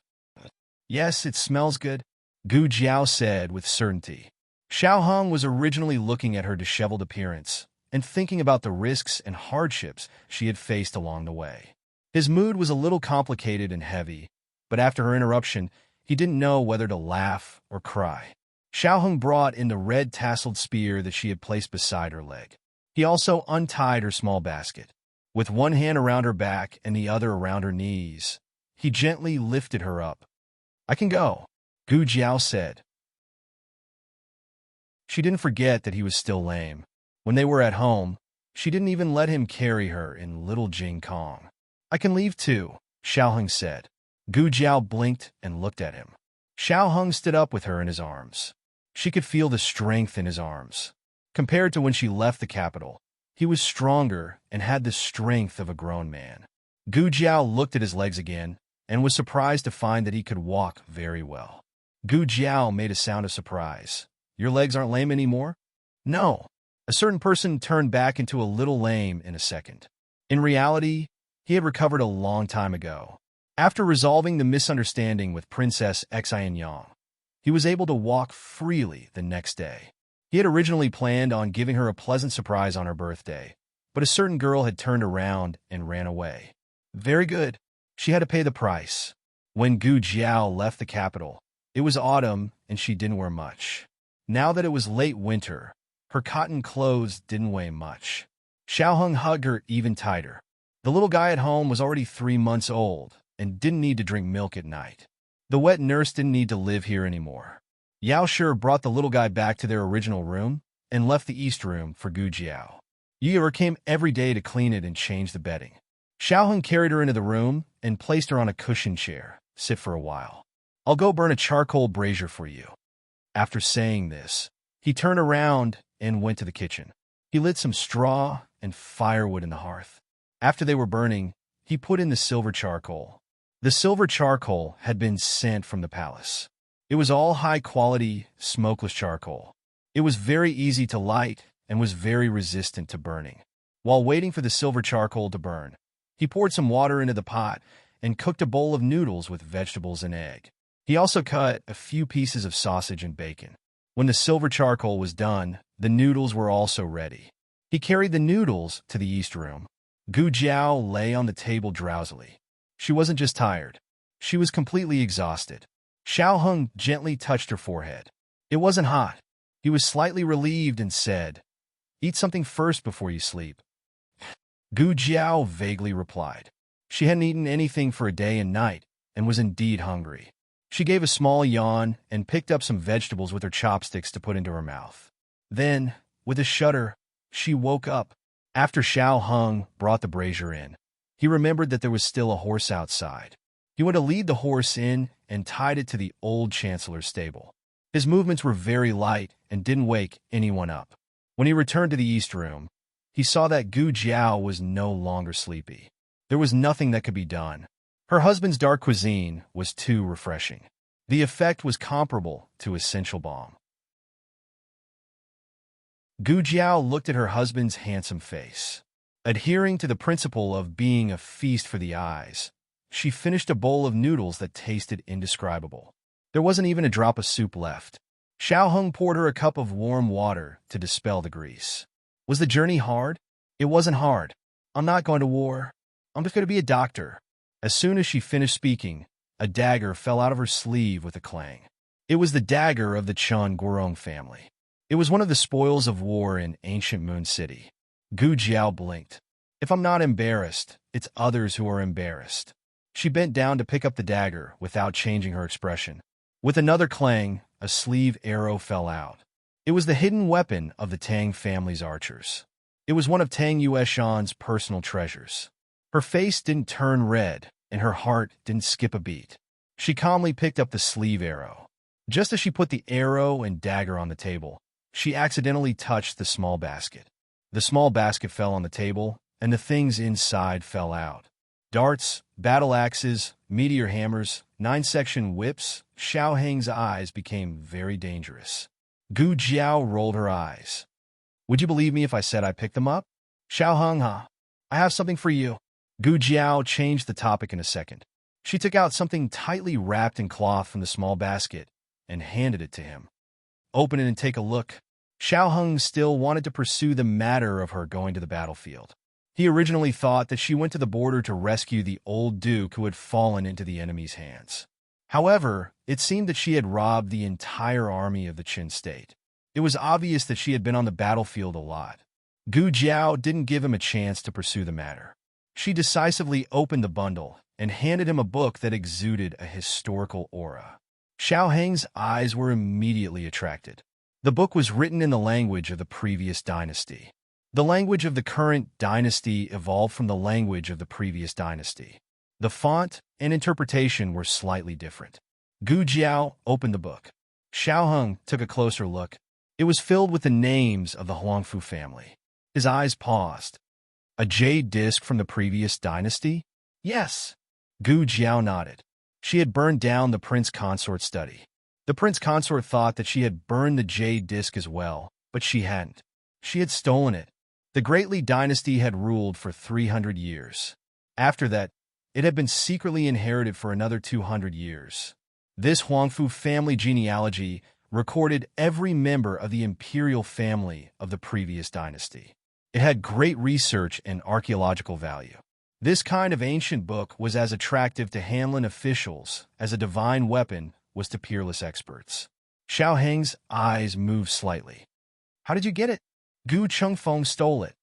"Yes, it smells good," Gu Jiao said with certainty. Xiao Hung was originally looking at her disheveled appearance and thinking about the risks and hardships she had faced along the way. His mood was a little complicated and heavy, but after her interruption, he didn't know whether to laugh or cry. Xiao Hung brought in the red tasseled spear that she had placed beside her leg. He also untied her small basket. With one hand around her back and the other around her knees, he gently lifted her up. "I can go," Gu Jiao said. She didn't forget that he was still lame. When they were at home, she didn't even let him carry her in little Jing Kong. "I can leave too," Xiao Hung said. Gu Jiao blinked and looked at him. Xiao Hung stood up with her in his arms. She could feel the strength in his arms. Compared to when she left the capital, he was stronger and had the strength of a grown man. Gu Jiao looked at his legs again and was surprised to find that he could walk very well. Gu Jiao made a sound of surprise. "Your legs aren't lame anymore?" "No." A certain person turned back into a little lame in a second. In reality, he had recovered a long time ago. After resolving the misunderstanding with Princess Xianyang, he was able to walk freely the next day. He had originally planned on giving her a pleasant surprise on her birthday, but a certain girl had turned around and ran away. Very good. She had to pay the price. When Gu Jiao left the capital, it was autumn and she didn't wear much. Now that it was late winter, her cotton clothes didn't weigh much. Xiao Hung hugged her even tighter. The little guy at home was already 3 months old and didn't need to drink milk at night. The wet nurse didn't need to live here anymore. Yao Shi brought the little guy back to their original room and left the east room for Gu Jiao. Yi came every day to clean it and change the bedding. Xiao Hung carried her into the room and placed her on a cushioned chair. "Sit for a while. I'll go burn a charcoal brazier for you." After saying this, he turned around and went to the kitchen. He lit some straw and firewood in the hearth. After they were burning, he put in the silver charcoal. The silver charcoal had been sent from the palace. It was all high-quality, smokeless charcoal. It was very easy to light and was very resistant to burning. While waiting for the silver charcoal to burn, he poured some water into the pot and cooked a bowl of noodles with vegetables and egg. He also cut a few pieces of sausage and bacon. When the silver charcoal was done, the noodles were also ready. He carried the noodles to the east room. Gu Jiao lay on the table drowsily. She wasn't just tired. She was completely exhausted. Xiao Hung gently touched her forehead. It wasn't hot. He was slightly relieved and said, "Eat something first before you sleep." Gu Jiao vaguely replied. She hadn't eaten anything for a day and night and was indeed hungry. She gave a small yawn and picked up some vegetables with her chopsticks to put into her mouth. Then, With a shudder, she woke up. After Xiao Hung brought the brazier in, he remembered that there was still a horse outside. He went to lead the horse in and tied it to the old chancellor's stable. His movements were very light and didn't wake anyone up. When he returned to the east room, he saw that Gu Jiao was no longer sleepy. There was nothing that could be done. Her husband's dark cuisine was too refreshing. The effect was comparable to essential balm. Gu Jiao looked at her husband's handsome face. Adhering to the principle of being a feast for the eyes, she finished a bowl of noodles that tasted indescribable. There wasn't even a drop of soup left. Xiao Hung poured her a cup of warm water to dispel the grease. Was the journey hard? It wasn't hard. I'm not going to war. I'm just going to be a doctor. As soon as she finished speaking, a dagger fell out of her sleeve with a clang. It was the dagger of the Chun Guorong family. It was one of the spoils of war in ancient Moon City. Gu Jiao blinked. If I'm not embarrassed, it's others who are embarrassed. She bent down to pick up the dagger without changing her expression. With another clang, a sleeve arrow fell out. It was the hidden weapon of the Tang family's archers. It was one of Tang Yueshan's personal treasures. Her face didn't turn red, and her heart didn't skip a beat. She calmly picked up the sleeve arrow. Just as she put the arrow and dagger on the table, she accidentally touched the small basket. The small basket fell on the table, and the things inside fell out. Darts, battle axes, meteor hammers, 9-section whips. Xiao Hang's eyes became very dangerous. Gu Jiao rolled her eyes. Would you believe me if I said I picked them up? Xiao Hang, huh? I have something for you. Gu Jiao changed the topic in a second. She took out something tightly wrapped in cloth from the small basket and handed it to him. Open it and take a look. Xiao Hung still wanted to pursue the matter of her going to the battlefield. He originally thought that she went to the border to rescue the old duke who had fallen into the enemy's hands. However, it seemed that she had robbed the entire army of the Qin state. It was obvious that she had been on the battlefield a lot. Gu Jiao didn't give him a chance to pursue the matter. She decisively opened the bundle and handed him a book that exuded a historical aura. Xiao Hang's eyes were immediately attracted. The book was written in the language of the previous dynasty. The language of the current dynasty evolved from the language of the previous dynasty. The font and interpretation were slightly different. Gu Jiao opened the book. Xiao Hung took a closer look. It was filled with the names of the Huangfu family. His eyes paused. A jade disc from the previous dynasty? Yes. Gu Jiao nodded. She had burned down the prince consort's study. The prince consort thought that she had burned the jade disc as well, but she hadn't. She had stolen it. The Great Li dynasty had ruled for 300 years. After that, it had been secretly inherited for another 200 years. This Huangfu family genealogy recorded every member of the imperial family of the previous dynasty. It had great research and archaeological value. This kind of ancient book was as attractive to Hanlin officials as a divine weapon was to peerless experts. Xiao Hang's eyes moved slightly. How did you get it? Gu Chengfeng stole it.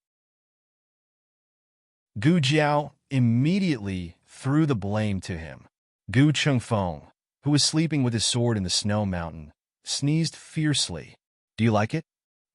Gu Jiao immediately threw the blame to him. Gu Chengfeng, who was sleeping with his sword in the snow mountain, sneezed fiercely. Do you like it?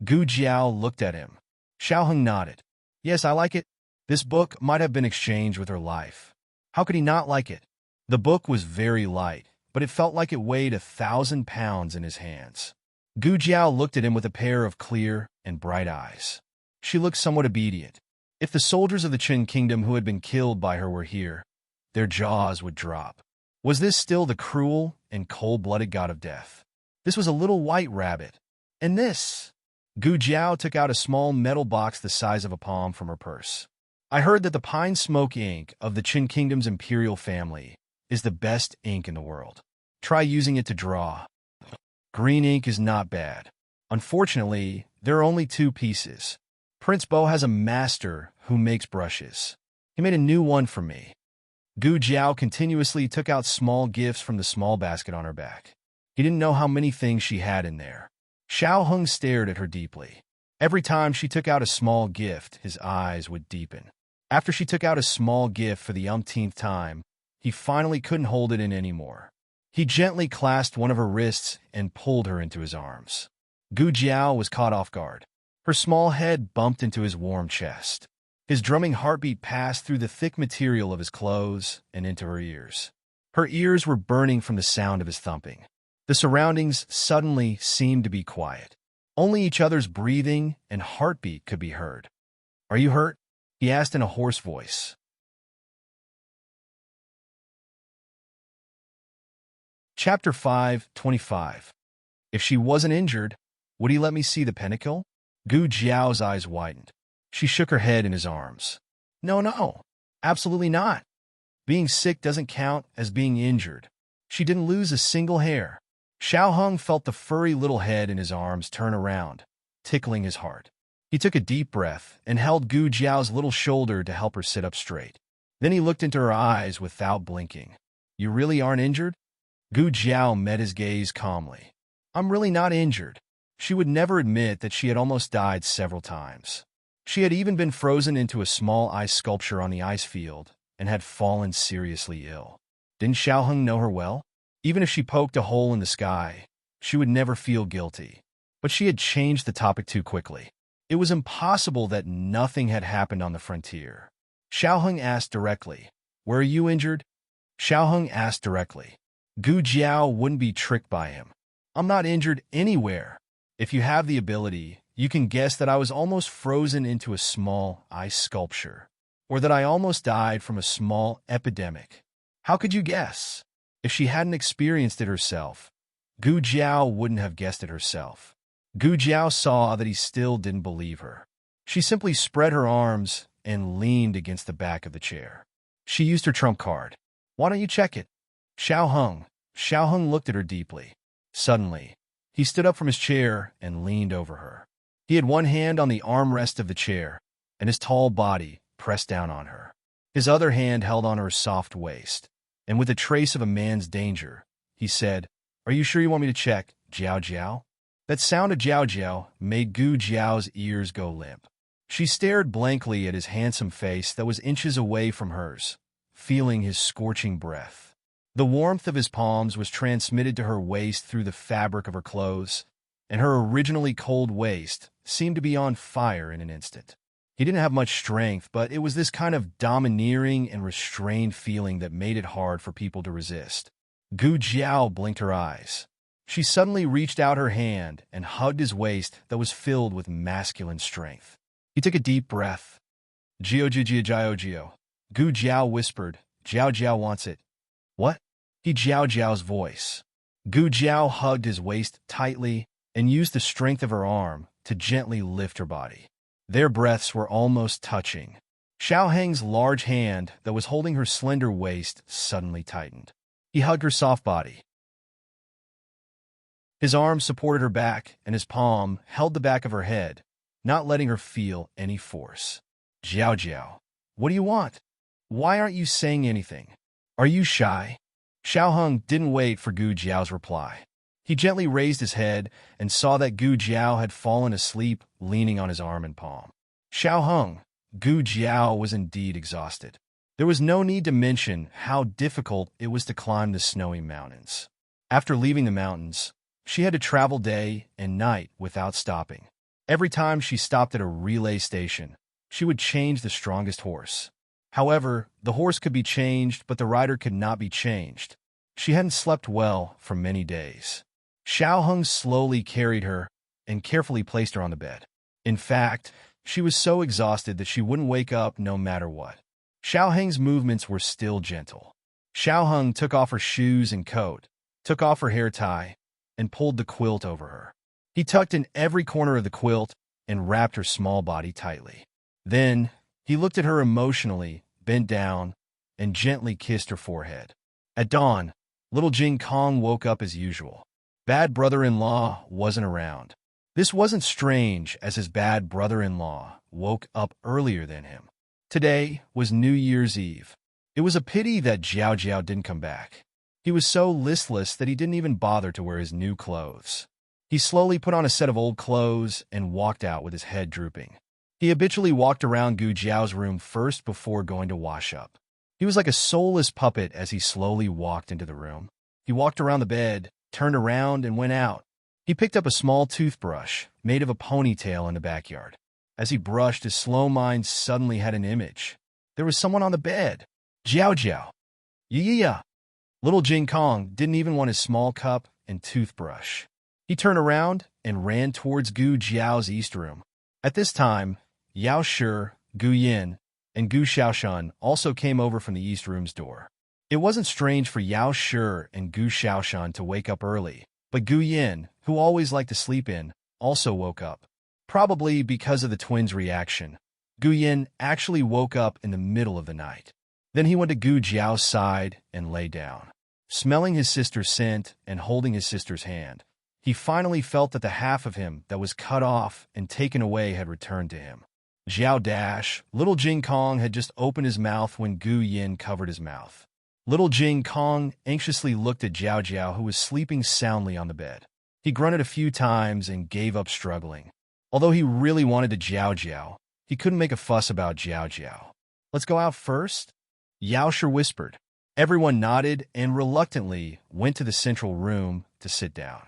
Gu Jiao looked at him. Xiao Heng nodded. Yes, I like it. This book might have been exchanged with her life. How could he not like it? The book was very light, but it felt like it weighed 1,000 pounds in his hands. Gu Jiao looked at him with a pair of clear and bright eyes. She looked somewhat obedient. If the soldiers of the Qin kingdom who had been killed by her were here, their jaws would drop. Was this still the cruel and cold-blooded god of death? This was a little white rabbit. And this? Gu Jiao took out a small metal box the size of a palm from her purse. I heard that the pine smoke ink of the Qin kingdom's imperial family is the best ink in the world. Try using it to draw. Green ink is not bad. Unfortunately, there are only 2 pieces. Prince Bo has a master who makes brushes. He made a new one for me. Gu Jiao continuously took out small gifts from the small basket on her back. He didn't know how many things she had in there. Xiao Hung stared at her deeply. Every time she took out a small gift, his eyes would deepen. After she took out a small gift for the umpteenth time, he finally couldn't hold it in anymore. He gently clasped one of her wrists and pulled her into his arms. Gu Jiao was caught off guard. Her small head bumped into his warm chest. His drumming heartbeat passed through the thick material of his clothes and into her ears. Her ears were burning from the sound of his thumping. The surroundings suddenly seemed to be quiet. Only each other's breathing and heartbeat could be heard. "Are you hurt?" he asked in a hoarse voice. Chapter 5:25. If she wasn't injured, would he let me see the pentacle? Gu Jiao's eyes widened. She shook her head in his arms. No, absolutely not. Being sick doesn't count as being injured. She didn't lose a single hair. Xiao Hung felt the furry little head in his arms turn around, tickling his heart. He took a deep breath and held Gu Jiao's little shoulder to help her sit up straight. Then he looked into her eyes without blinking. "You really aren't injured?" Gu Jiao met his gaze calmly. "I'm really not injured." She would never admit that she had almost died several times. She had even been frozen into a small ice sculpture on the ice field and had fallen seriously ill. Didn't Xiao Hung know her well? Even if she poked a hole in the sky, she would never feel guilty. But she had changed the topic too quickly. It was impossible that nothing had happened on the frontier. Xiao Hung asked directly, "Where are you injured?" Xiao Hung asked directly. Gu Jiao wouldn't be tricked by him. "I'm not injured anywhere. If you have the ability, you can guess that I was almost frozen into a small ice sculpture, or that I almost died from a small epidemic. How could you guess?" If she hadn't experienced it herself, Gu Jiao wouldn't have guessed it herself. Gu Jiao saw that he still didn't believe her. She simply spread her arms and leaned against the back of the chair. She used her trump card. "Why don't you check it?" Xiao Hung looked at her deeply. Suddenly, he stood up from his chair and leaned over her. He had one hand on the armrest of the chair, and his tall body pressed down on her. His other hand held on her soft waist, and with a trace of a man's danger, he said, "Are you sure you want me to check, Jiao Jiao?" That sound of Jiao Jiao made Gu Jiao's ears go limp. She stared blankly at his handsome face that was inches away from hers, feeling his scorching breath. The warmth of his palms was transmitted to her waist through the fabric of her clothes, and her originally cold waist seemed to be on fire in an instant. He didn't have much strength, but it was this kind of domineering and restrained feeling that made it hard for people to resist. Gu Jiao blinked her eyes. She suddenly reached out her hand and hugged his waist that was filled with masculine strength. He took a deep breath. "Jiao Jiao Jiao Jiao." Gu Jiao whispered, "Jiao Jiao wants it." "What?" He Jiao Jiao's voice. Gu Jiao hugged his waist tightly and used the strength of her arm to gently lift her body. Their breaths were almost touching. Xiao Heng's large hand that was holding her slender waist suddenly tightened. He hugged her soft body. His arm supported her back, and his palm held the back of her head, not letting her feel any force. "Jiao Jiao, what do you want? Why aren't you saying anything? Are you shy?" Xiao Hung didn't wait for Gu Jiao's reply. He gently raised his head and saw that Gu Jiao had fallen asleep, leaning on his arm and palm. Xiao Hung, Gu Jiao was indeed exhausted. There was no need to mention how difficult it was to climb the snowy mountains. After leaving the mountains, she had to travel day and night without stopping. Every time she stopped at a relay station, she would change the strongest horse. However, the horse could be changed, but the rider could not be changed. She hadn't slept well for many days. Xiao Hung slowly carried her and carefully placed her on the bed. In fact, she was so exhausted that she wouldn't wake up no matter what. Xiao Heng's movements were still gentle. Xiao Hung took off her shoes and coat, took off her hair tie, and pulled the quilt over her. He tucked in every corner of the quilt and wrapped her small body tightly. Then, he looked at her emotionally, bent down, and gently kissed her forehead. At dawn, little Jing Kong woke up as usual. Bad brother-in-law wasn't around. This wasn't strange, as his bad brother-in-law woke up earlier than him. Today was New Year's Eve. It was a pity that Jiao Jiao didn't come back. He was so listless that he didn't even bother to wear his new clothes. He slowly put on a set of old clothes and walked out with his head drooping. He habitually walked around Gu Jiao's room first before going to wash up. He was like a soulless puppet as he slowly walked into the room. He walked around the bed, turned around, and went out, He picked up a small toothbrush made of a ponytail in the backyard. As he brushed, his slow mind suddenly had an image. There was someone on the bed. Jiao Jiao. Yeah. Little Jing Kong didn't even want his small cup and toothbrush. He turned around and ran towards Gu Jiao's east room. At this time, Yao Shi, Gu Yin, and Gu Xiaoshan also came over from the east room's door. It wasn't strange for Yao Shi and Gu Xiaoshan to wake up early, but Gu Yin, who always liked to sleep in, also woke up. Probably because of the twins' reaction, Gu Yin actually woke up in the middle of the night. Then he went to Gu Jiao's side and lay down. Smelling his sister's scent and holding his sister's hand, he finally felt that the half of him that was cut off and taken away had returned to him. Jiao Dash, little Jing Kong had just opened his mouth when Gu Yin covered his mouth. Little Jing Kong anxiously looked at Jiao Jiao, who was sleeping soundly on the bed. He grunted a few times and gave up struggling. Although he really wanted to Jiao Jiao, he couldn't make a fuss about Jiao Jiao. Let's go out first? Yao Shi whispered. Everyone nodded and reluctantly went to the central room to sit down.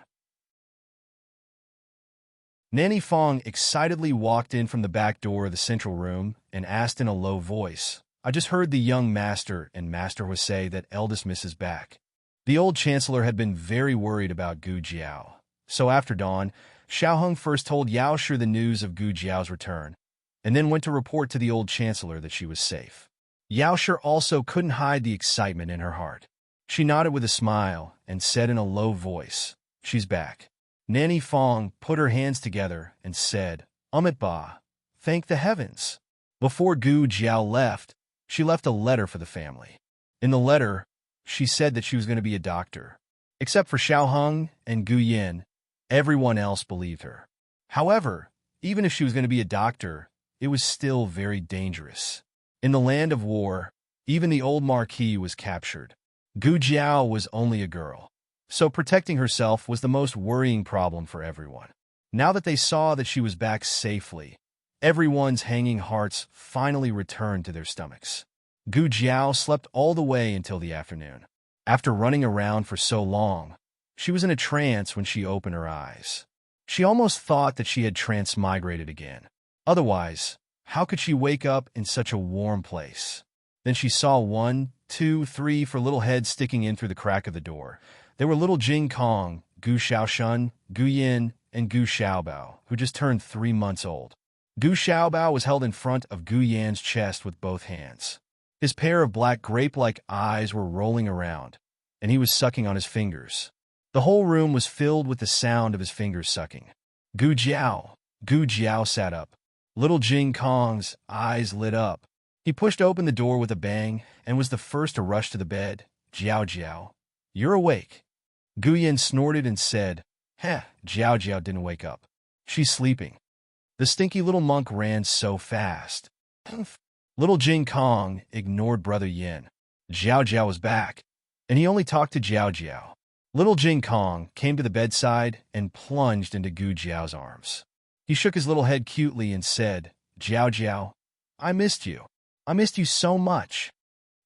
Nanny Fong excitedly walked in from the back door of the central room and asked in a low voice, I just heard the young master and Master Hui say that eldest miss is back. The old chancellor had been very worried about Gu Jiao. So after dawn, Xiaoheng first told Yao Shi the news of Gu Jiao's return, and then went to report to the old chancellor that she was safe. Yao Shi also couldn't hide the excitement in her heart. She nodded with a smile and said in a low voice, She's back. Nanny Fong put her hands together and said, Amit Ba, thank the heavens. Before Gu Jiao left, she left a letter for the family. In the letter, she said that she was going to be a doctor. Except for Xiaoheng and Gu Yin, everyone else believed her. However, even if she was going to be a doctor, it was still very dangerous. In the land of war, even the old marquis was captured. Gu Jiao was only a girl, so protecting herself was the most worrying problem for everyone. Now that they saw that she was back safely, everyone's hanging hearts finally returned to their stomachs. Gu Jiao slept all the way until the afternoon. After running around for so long, she was in a trance when she opened her eyes. She almost thought that she had transmigrated again. Otherwise, how could she wake up in such a warm place? Then she saw 1, 2, 3 little heads sticking in through the crack of the door. They were little Jing Kong, Gu Xiaoshan, Gu Yin, and Gu Xiaobao, who just turned 3 months old. Gu Xiaobao was held in front of Gu Yan's chest with both hands. His pair of black grape-like eyes were rolling around, and he was sucking on his fingers. The whole room was filled with the sound of his fingers sucking. Gu Jiao sat up. Little Jing Kong's eyes lit up. He pushed open the door with a bang and was the first to rush to the bed. Jiao, you're awake. Gu Yin snorted and said, Jiao didn't wake up. She's sleeping. The stinky little monk ran so fast. Little Jing Kong ignored Brother Yin. Jiao was back, and he only talked to Jiao. Little Jing Kong came to the bedside and plunged into Gu Jiao's arms. He shook his little head cutely and said, Jiao, I missed you. I missed you so much.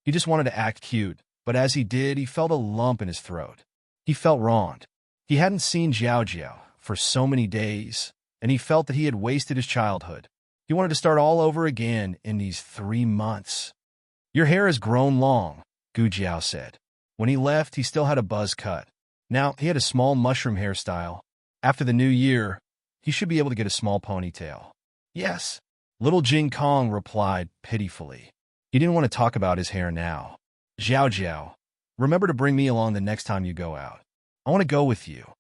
He just wanted to act cute, but as he did, he felt a lump in his throat. He felt wronged. He hadn't seen Jiao for so many days, and he felt that he had wasted his childhood. He wanted to start all over again in these 3 months. Your hair has grown long, Gu Jiao said. When he left, he still had a buzz cut. Now, he had a small mushroom hairstyle. After the new year, he should be able to get a small ponytail. Yes, little Jing Kong replied pitifully. He didn't want to talk about his hair now. Jiao, remember to bring me along the next time you go out. I want to go with you.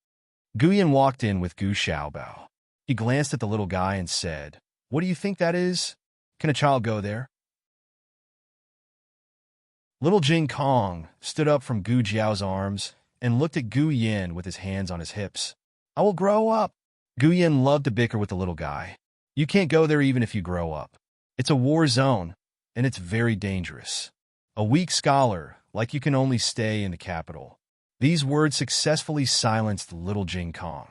Gu Yin walked in with Gu Xiaobao. He glanced at the little guy and said, What do you think that is? Can a child go there? Little Jing Kong stood up from Gu Jiao's arms and looked at Gu Yin with his hands on his hips. I will grow up. Gu Yin loved to bicker with the little guy. You can't go there even if you grow up. It's a war zone, and it's very dangerous. A weak scholar, like you can only stay in the capital. These words successfully silenced little Jing Kong.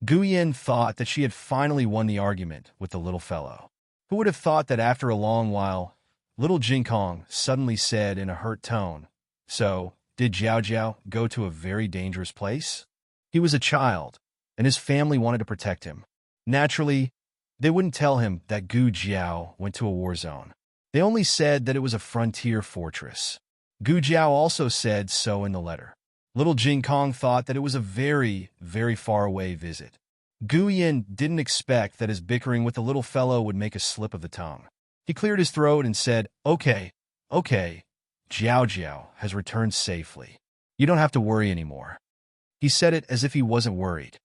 Gu Yin thought that she had finally won the argument with the little fellow. Who would have thought that after a long while, little Jing Kong suddenly said in a hurt tone, So, did Jiao go to a very dangerous place? He was a child, and his family wanted to protect him. Naturally, they wouldn't tell him that Gu Jiao went to a war zone. They only said that it was a frontier fortress. Gu Jiao also said so in the letter. Little Jing Kong thought that it was a very, very far-away visit. Gu Yin didn't expect that his bickering with the little fellow would make a slip of the tongue. He cleared his throat and said, okay, Jiao Jiao has returned safely. You don't have to worry anymore. He said it as if he wasn't worried.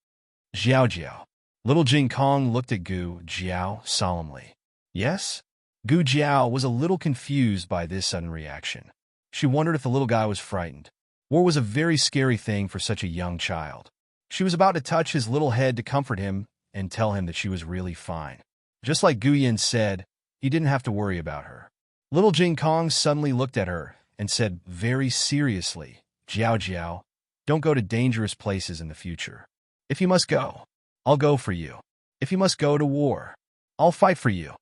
Jiao Jiao. Little Jing Kong looked at Gu Jiao solemnly. Yes? Gu Jiao was a little confused by this sudden reaction. She wondered if the little guy was frightened. War was a very scary thing for such a young child. She was about to touch his little head to comfort him and tell him that she was really fine. Just like Gu Yin said, he didn't have to worry about her. Little Jing Kong suddenly looked at her and said very seriously, Jiao Jiao, don't go to dangerous places in the future. If you must go, I'll go for you. If you must go to war, I'll fight for you.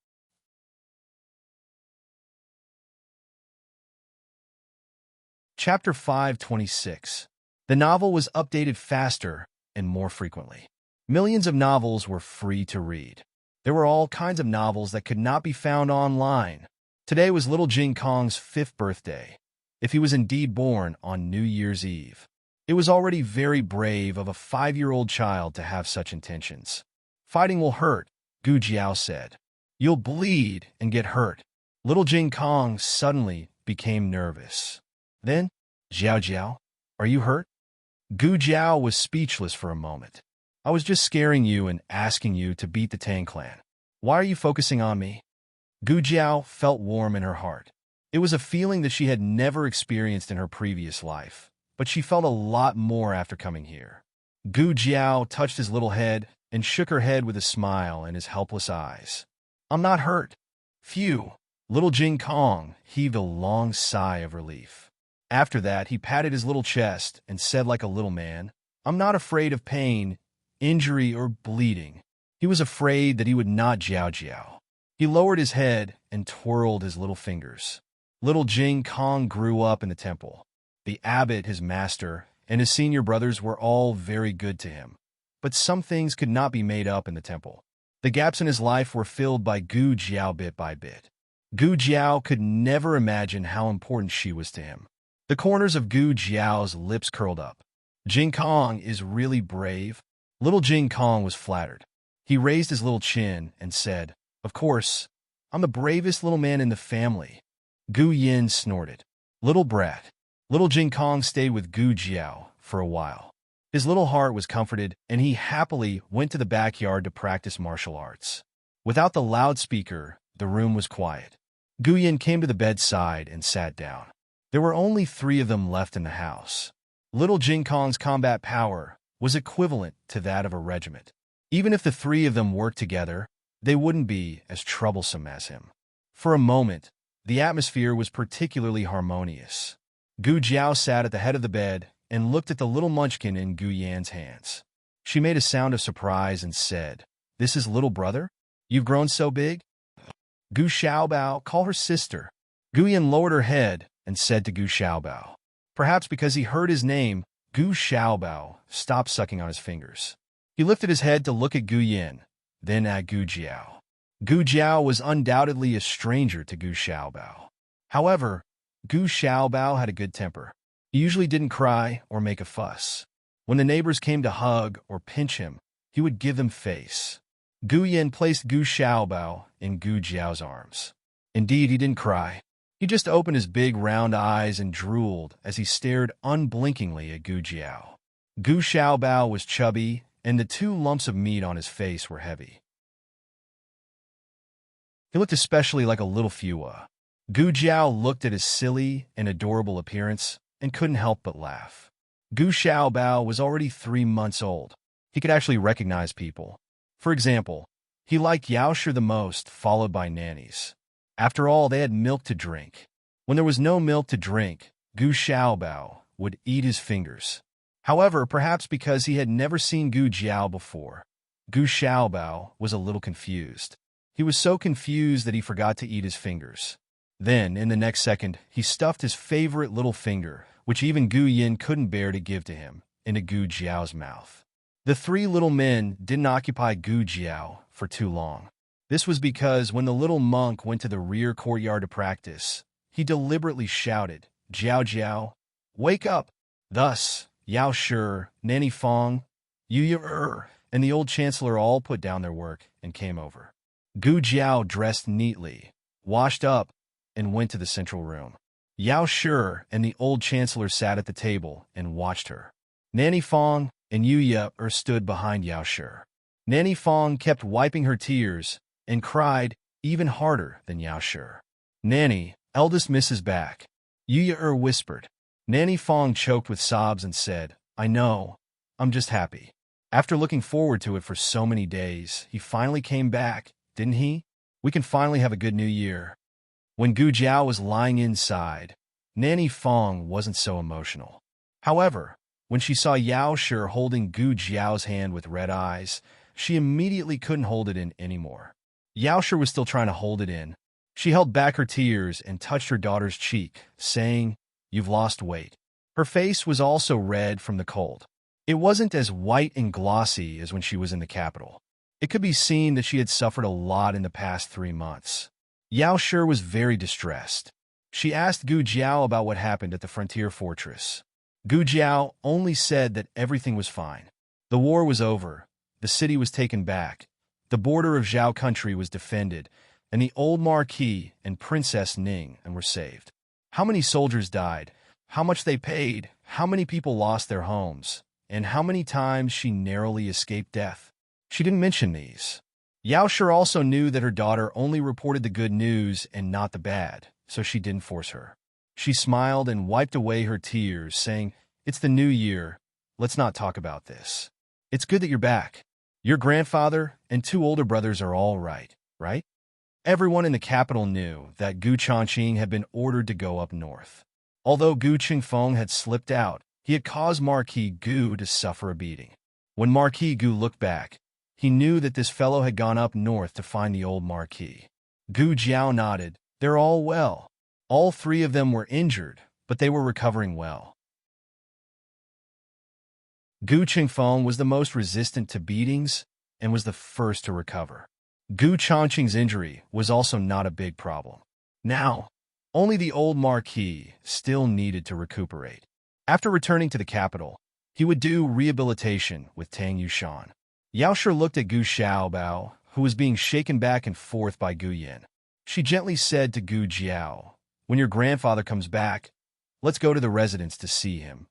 Chapter 526. The novel was updated faster and more frequently. Millions of novels were free to read. There were all kinds of novels that could not be found online. Today was Little Jing Kong's 5th birthday, if he was indeed born on New Year's Eve. It was already very brave of a 5-year-old child to have such intentions. Fighting will hurt, Gu Jiao said. You'll bleed and get hurt. Little Jing Kong suddenly became nervous. Then, Jiao Jiao, are you hurt? Gu Jiao was speechless for a moment. I was just scaring you and asking you to beat the Tang clan. Why are you focusing on me? Gu Jiao felt warm in her heart. It was a feeling that she had never experienced in her previous life, but she felt a lot more after coming here. Gu Jiao touched his little head and shook her head with a smile in his helpless eyes. I'm not hurt. Phew. Little Jing Kong heaved a long sigh of relief. After that, he patted his little chest and said like a little man, I'm not afraid of pain, injury, or bleeding. He was afraid that he would not Jiao Jiao. He lowered his head and twirled his little fingers. Little Jing Kong grew up in the temple. The abbot, his master, and his senior brothers were all very good to him. But some things could not be made up in the temple. The gaps in his life were filled by Gu Jiao bit by bit. Gu Jiao could never imagine how important she was to him. The corners of Gu Jiao's lips curled up. Jing Kong is really brave. Little Jing Kong was flattered. He raised his little chin and said, Of course, I'm the bravest little man in the family. Gu Yin snorted. Little brat. Little Jing Kong stayed with Gu Jiao for a while. His little heart was comforted, and he happily went to the backyard to practice martial arts. Without the loudspeaker, the room was quiet. Gu Yin came to the bedside and sat down. There were only 3 of them left in the house. Little Jing Kong's combat power was equivalent to that of a regiment. Even if the 3 of them worked together, they wouldn't be as troublesome as him. For a moment, the atmosphere was particularly harmonious. Gu Jiao sat at the head of the bed and looked at the little munchkin in Gu Yan's hands. She made a sound of surprise and said, This is little brother? You've grown so big? Gu Xiaobao, call her sister. Gu Yan lowered her head and said to Gu Xiaobao. Perhaps because he heard his name, Gu Xiaobao stopped sucking on his fingers. He lifted his head to look at Gu Yin, then at Gu Jiao. Gu Jiao was undoubtedly a stranger to Gu Xiaobao. However, Gu Xiaobao had a good temper. He usually didn't cry or make a fuss. When the neighbors came to hug or pinch him, he would give them face. Gu Yin placed Gu Xiaobao in Gu Jiao's arms. Indeed, he didn't cry. He just opened his big round eyes and drooled as he stared unblinkingly at Gu Jiao. Gu Xiaobao was chubby, and the 2 lumps of meat on his face were heavy. He looked especially like a little Fua. Gu Jiao looked at his silly and adorable appearance and couldn't help but laugh. Gu Xiaobao was already 3 months old. He could actually recognize people. For example, he liked Yaoshi the most, followed by nannies. After all, they had milk to drink. When there was no milk to drink, Gu Xiaobao would eat his fingers. However, perhaps because he had never seen Gu Jiao before, Gu Xiaobao was a little confused. He was so confused that he forgot to eat his fingers. Then, in the next second, he stuffed his favorite little finger, which even Gu Yin couldn't bear to give to him, into Gu Jiao's mouth. The three little men didn't occupy Gu Jiao for too long. This was because when the little monk went to the rear courtyard to practice, he deliberately shouted, "Jiao Jiao, wake up!" Thus, Yao Shi, Nanny Fong, Yu Yi, and the old chancellor all put down their work and came over. Gu Jiao dressed neatly, washed up, and went to the central room. Yao Shi and the old chancellor sat at the table and watched her. Nanny Fong and Yu Yi stood behind Yao Shi. Nanny Fong kept wiping her tears and cried even harder than Yao Shi. "Nanny, eldest miss is back," Yu Yi whispered. Nanny Fong choked with sobs and said, "I know, I'm just happy. After looking forward to it for so many days, he finally came back, didn't he? We can finally have a good new year." When Gu Jiao was lying inside, Nanny Fong wasn't so emotional. However, when she saw Yao Shi holding Gu Jiao's hand with red eyes, she immediately couldn't hold it in anymore. Yao Shi was still trying to hold it in. She held back her tears and touched her daughter's cheek, saying, "You've lost weight." Her face was also red from the cold. It wasn't as white and glossy as when she was in the capital. It could be seen that she had suffered a lot in the past 3 months. Yao Shi was very distressed. She asked Gu Jiao about what happened at the frontier fortress. Gu Jiao only said that everything was fine. The war was over, the city was taken back, the border of Zhao country was defended, and the old Marquis and Princess Ning were saved. How many soldiers died, how much they paid, how many people lost their homes, and how many times she narrowly escaped death. She didn't mention these. Yao Shi also knew that her daughter only reported the good news and not the bad, so she didn't force her. She smiled and wiped away her tears, saying, "It's the new year. Let's not talk about this. It's good that you're back. Your grandfather and 2 older brothers are all right, right?" Everyone in the capital knew that Gu Changqing had been ordered to go up north. Although Gu Qingfeng had slipped out, he had caused Marquis Gu to suffer a beating. When Marquis Gu looked back, he knew that this fellow had gone up north to find the old Marquis. Gu Jiao nodded. "They're all well." All 3 of them were injured, but they were recovering well. Gu Qingfeng was the most resistant to beatings and was the first to recover. Gu Changqing's injury was also not a big problem. Now, only the old Marquis still needed to recuperate. After returning to the capital, he would do rehabilitation with Tang Yushan. Yao Shi looked at Gu Xiaobao, who was being shaken back and forth by Gu Yin. She gently said to Gu Jiao, "When your grandfather comes back, let's go to the residence to see him."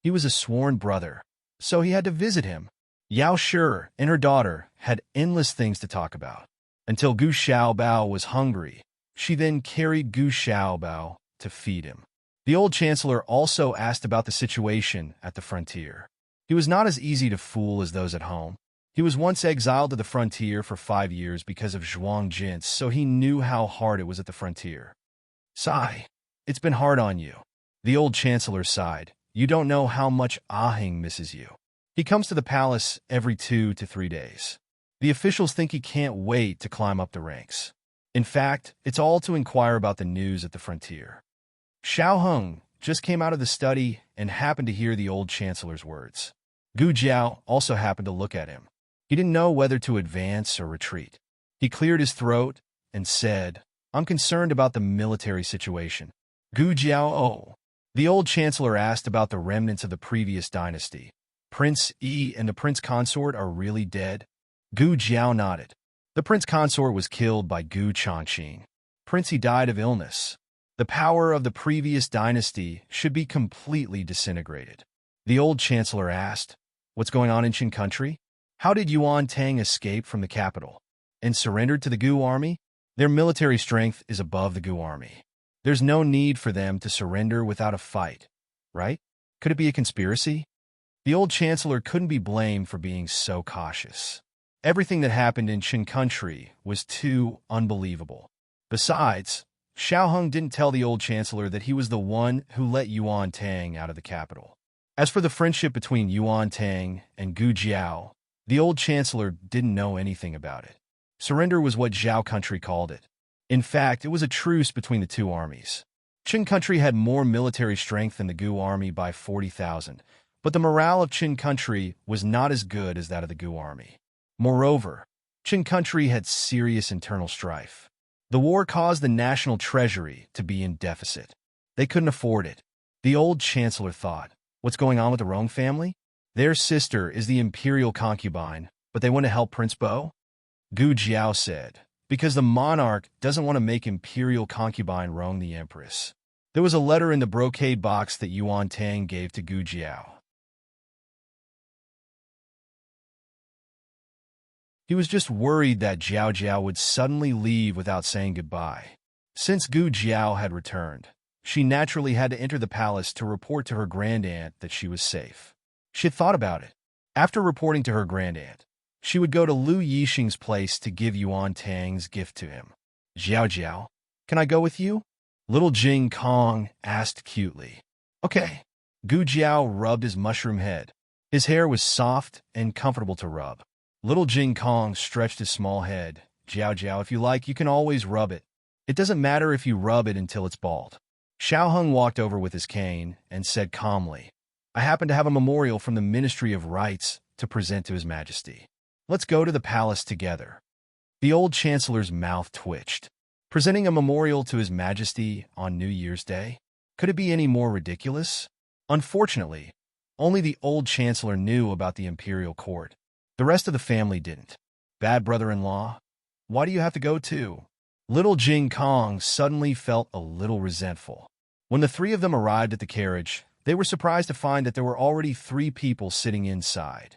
He was a sworn brother, so he had to visit him. Yao Shi and her daughter had endless things to talk about. Until Gu Xiaobao was hungry, she then carried Gu Xiaobao to feed him. The old chancellor also asked about the situation at the frontier. He was not as easy to fool as those at home. He was once exiled to the frontier for 5 years because of Zhuang Jin's, so he knew how hard it was at the frontier. "Sigh, it's been hard on you." The old chancellor sighed. "You don't know how much Aheng misses you. He comes to the palace every 2 to 3 days. The officials think he can't wait to climb up the ranks. In fact, it's all to inquire about the news at the frontier." Xiao Heng just came out of the study and happened to hear the old chancellor's words. Gu Jiao also happened to look at him. He didn't know whether to advance or retreat. He cleared his throat and said, "I'm concerned about the military situation." Gu Jiao, "Oh." The old chancellor asked about the remnants of the previous dynasty. "Prince Yi and the prince consort are really dead?" Gu Jiao nodded. The prince consort was killed by Gu Changqing. Prince Yi died of illness. The power of the previous dynasty should be completely disintegrated. The old chancellor asked, "What's going on in Qin country? How did Yuan Tang escape from the capital and surrendered to the Gu army? Their military strength is above the Gu army. There's no need for them to surrender without a fight, right? Could it be a conspiracy?" The old chancellor couldn't be blamed for being so cautious. Everything that happened in Qin country was too unbelievable. Besides, Xiao Heng didn't tell the old chancellor that he was the one who let Yuan Tang out of the capital. As for the friendship between Yuan Tang and Gu Jiao, the old chancellor didn't know anything about it. Surrender was what Zhao country called it. In fact, it was a truce between the 2 armies. Qin country had more military strength than the Gu army by 40,000, But the morale of Qin country was not as good as that of the Gu army. Moreover, Qin country had serious internal strife. The war caused the national treasury to be in deficit. They couldn't afford it. The old chancellor thought, what's going on with the Rong family? Their sister is the imperial concubine, but they want to help Prince Bo? Gu Jiao said, because the monarch doesn't want to make imperial concubine Rong the empress. There was a letter in the brocade box that Yuan Tang gave to Gu Jiao. He was just worried that Jiao Jiao would suddenly leave without saying goodbye. Since Gu Jiao had returned, she naturally had to enter the palace to report to her grandaunt that she was safe. She had thought about it. After reporting to her grandaunt, she would go to Lu Yixing's place to give Yuan Tang's gift to him. Jiao Jiao, can I go with you? Little Jing Kong asked cutely. Okay. Gu Jiao rubbed his mushroom head. His hair was soft and comfortable to rub. Little Jing Kong stretched his small head. Jiao Jiao, if you like, you can always rub it. It doesn't matter if you rub it until it's bald. Xiao Hung walked over with his cane and said calmly, I happen to have a memorial from the Ministry of Rights to present to His Majesty. Let's go to the palace together. The old chancellor's mouth twitched. Presenting a memorial to His Majesty on New Year's Day? Could it be any more ridiculous? Unfortunately, only the old chancellor knew about the imperial court. The rest of the family didn't. Bad brother-in-law? Why do you have to go too? Little Jing Kong suddenly felt a little resentful. When the three of them arrived at the carriage, they were surprised to find that there were already 3 people sitting inside.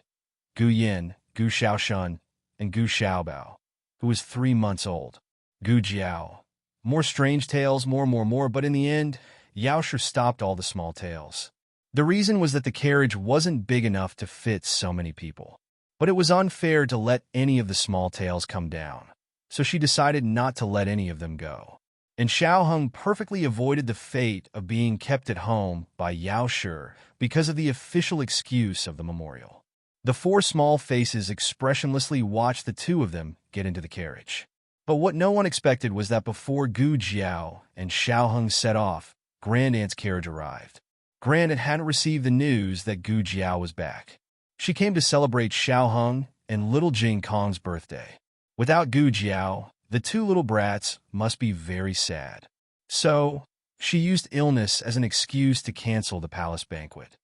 Gu Yin, Gu Xiaoshun, and Gu Xiaobao, who was 3 months old. Gu Jiao. More strange tales, more, but in the end, Yaosher stopped all the small tales. The reason was that the carriage wasn't big enough to fit so many people. But it was unfair to let any of the small tales come down, so she decided not to let any of them go. And Xiao Hung perfectly avoided the fate of being kept at home by Yao Shi because of the official excuse of the memorial. The 4 small faces expressionlessly watched the 2 of them get into the carriage. But what no one expected was that before Gu Jiao and Xiao Hung set off, Grandaunt's carriage arrived. Grandaunt hadn't received the news that Gu Jiao was back. She came to celebrate Xiao Hung and Little Jing Kong's birthday. Without Gu Jiao, the 2 little brats must be very sad. So, she used illness as an excuse to cancel the palace banquet.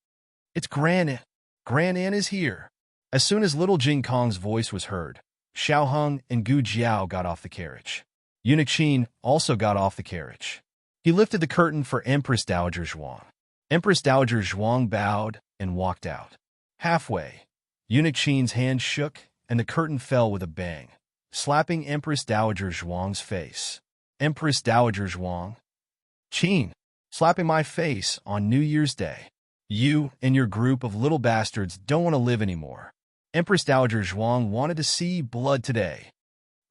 It's Grandaunt. Grandaunt is here. As soon as Little Jing Kong's voice was heard, Xiao Hung and Gu Jiao got off the carriage. Eunuch Qin also got off the carriage. He lifted the curtain for Empress Dowager Zhuang. Empress Dowager Zhuang bowed and walked out. Halfway, Eunuch Qin's hand shook and the curtain fell with a bang, slapping Empress Dowager Zhuang's face. Empress Dowager Zhuang? Qin, slapping my face on New Year's Day. You and your group of little bastards don't want to live anymore. Empress Dowager Zhuang wanted to see blood today.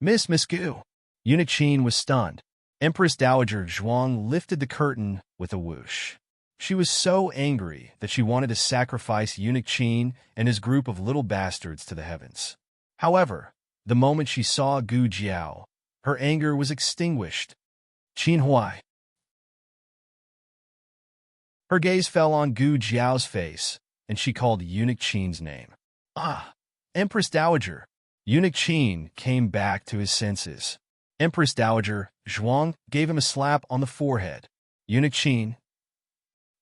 Miss Gu. Eunuch Qin was stunned. Empress Dowager Zhuang lifted the curtain with a whoosh. She was so angry that she wanted to sacrifice Eunuch Qin and his group of little bastards to the heavens. However, the moment she saw Gu Jiao, her anger was extinguished. Qin Huai. Her gaze fell on Gu Jiao's face, and she called Eunuch Qin's name. Ah, Empress Dowager. Eunuch Qin came back to his senses. Empress Dowager Zhuang gave him a slap on the forehead. Eunuch Qin.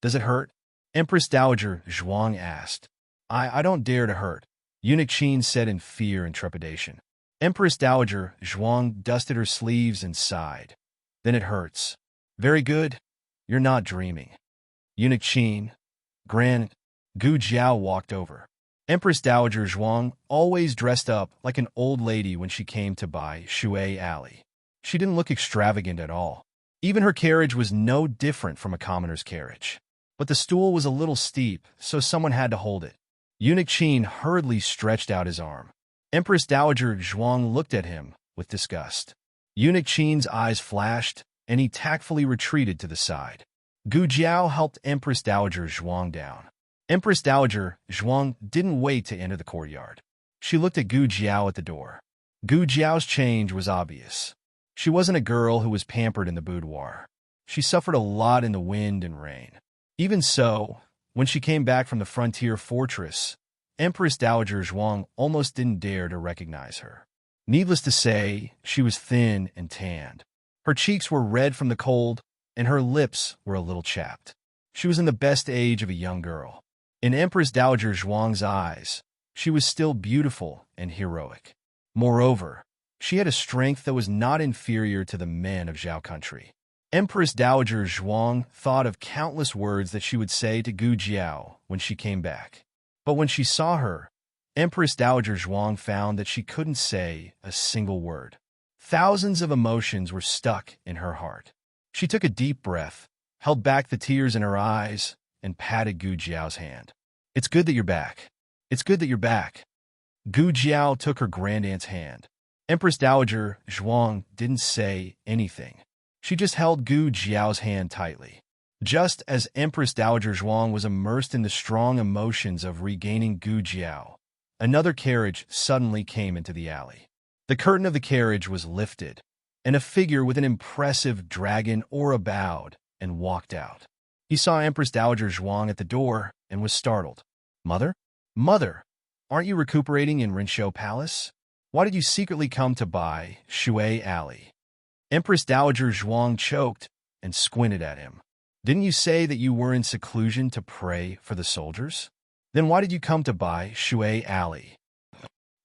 Does it hurt? Empress Dowager Zhuang asked. I don't dare to hurt, Eunuch Qin said in fear and trepidation. Empress Dowager Zhuang dusted her sleeves and sighed. Then it hurts. Very good. You're not dreaming. Eunuch Qin. Gu Jiao walked over. Empress Dowager Zhuang always dressed up like an old lady when she came to buy Shui Alley. She didn't look extravagant at all. Even her carriage was no different from a commoner's carriage. But the stool was a little steep, so someone had to hold it. Eunuch Qin hurriedly stretched out his arm. Empress Dowager Zhuang looked at him with disgust. Eunuch Qin's eyes flashed, and he tactfully retreated to the side. Gu Jiao helped Empress Dowager Zhuang down. Empress Dowager Zhuang didn't wait to enter the courtyard. She looked at Gu Jiao at the door. Gu Jiao's change was obvious. She wasn't a girl who was pampered in the boudoir. She suffered a lot in the wind and rain. Even so, When she came back from the frontier fortress, Empress Dowager Zhuang almost didn't dare to recognize her. Needless to say, she was thin and tanned. Her cheeks were red from the cold, and her lips were a little chapped. She was in the best age of a young girl. In Empress Dowager Zhuang's eyes, she was still beautiful and heroic. Moreover, she had a strength that was not inferior to the men of Zhao country. Empress Dowager Zhuang thought of countless words that she would say to Gu Jiao when she came back. But when she saw her, Empress Dowager Zhuang found that she couldn't say a single word. Thousands of emotions were stuck in her heart. She took a deep breath, held back the tears in her eyes, and patted Gu Jiao's hand. "It's good that you're back. It's good that you're back." Gu Jiao took her grandaunt's hand. Empress Dowager Zhuang didn't say anything. She just held Gu Jiao's hand tightly. Just as Empress Dowager Zhuang was immersed in the strong emotions of regaining Gu Jiao, another carriage suddenly came into the alley. The curtain of the carriage was lifted, and a figure with an impressive dragon aura bowed and walked out. He saw Empress Dowager Zhuang at the door and was startled. "Mother? Mother, aren't you recuperating in Rinshou Palace? Why did you secretly come to buy Shui Alley?" Empress Dowager Zhuang choked and squinted at him. "Didn't you say that you were in seclusion to pray for the soldiers? Then why did you come to buy Shui Alley?"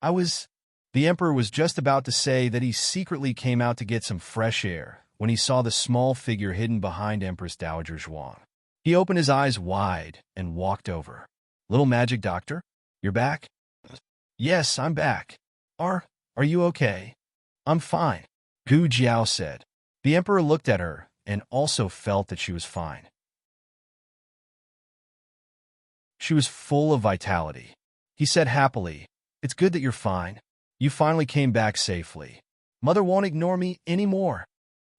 The emperor was just about to say that he secretly came out to get some fresh air when he saw the small figure hidden behind Empress Dowager Zhuang. He opened his eyes wide and walked over. "Little magic doctor, you're back?" "Yes, I'm back. Are you okay?" "I'm fine," Gu Jiao said. The emperor looked at her and also felt that she was fine. She was full of vitality. He said happily, "It's good that you're fine. You finally came back safely. Mother won't ignore me anymore."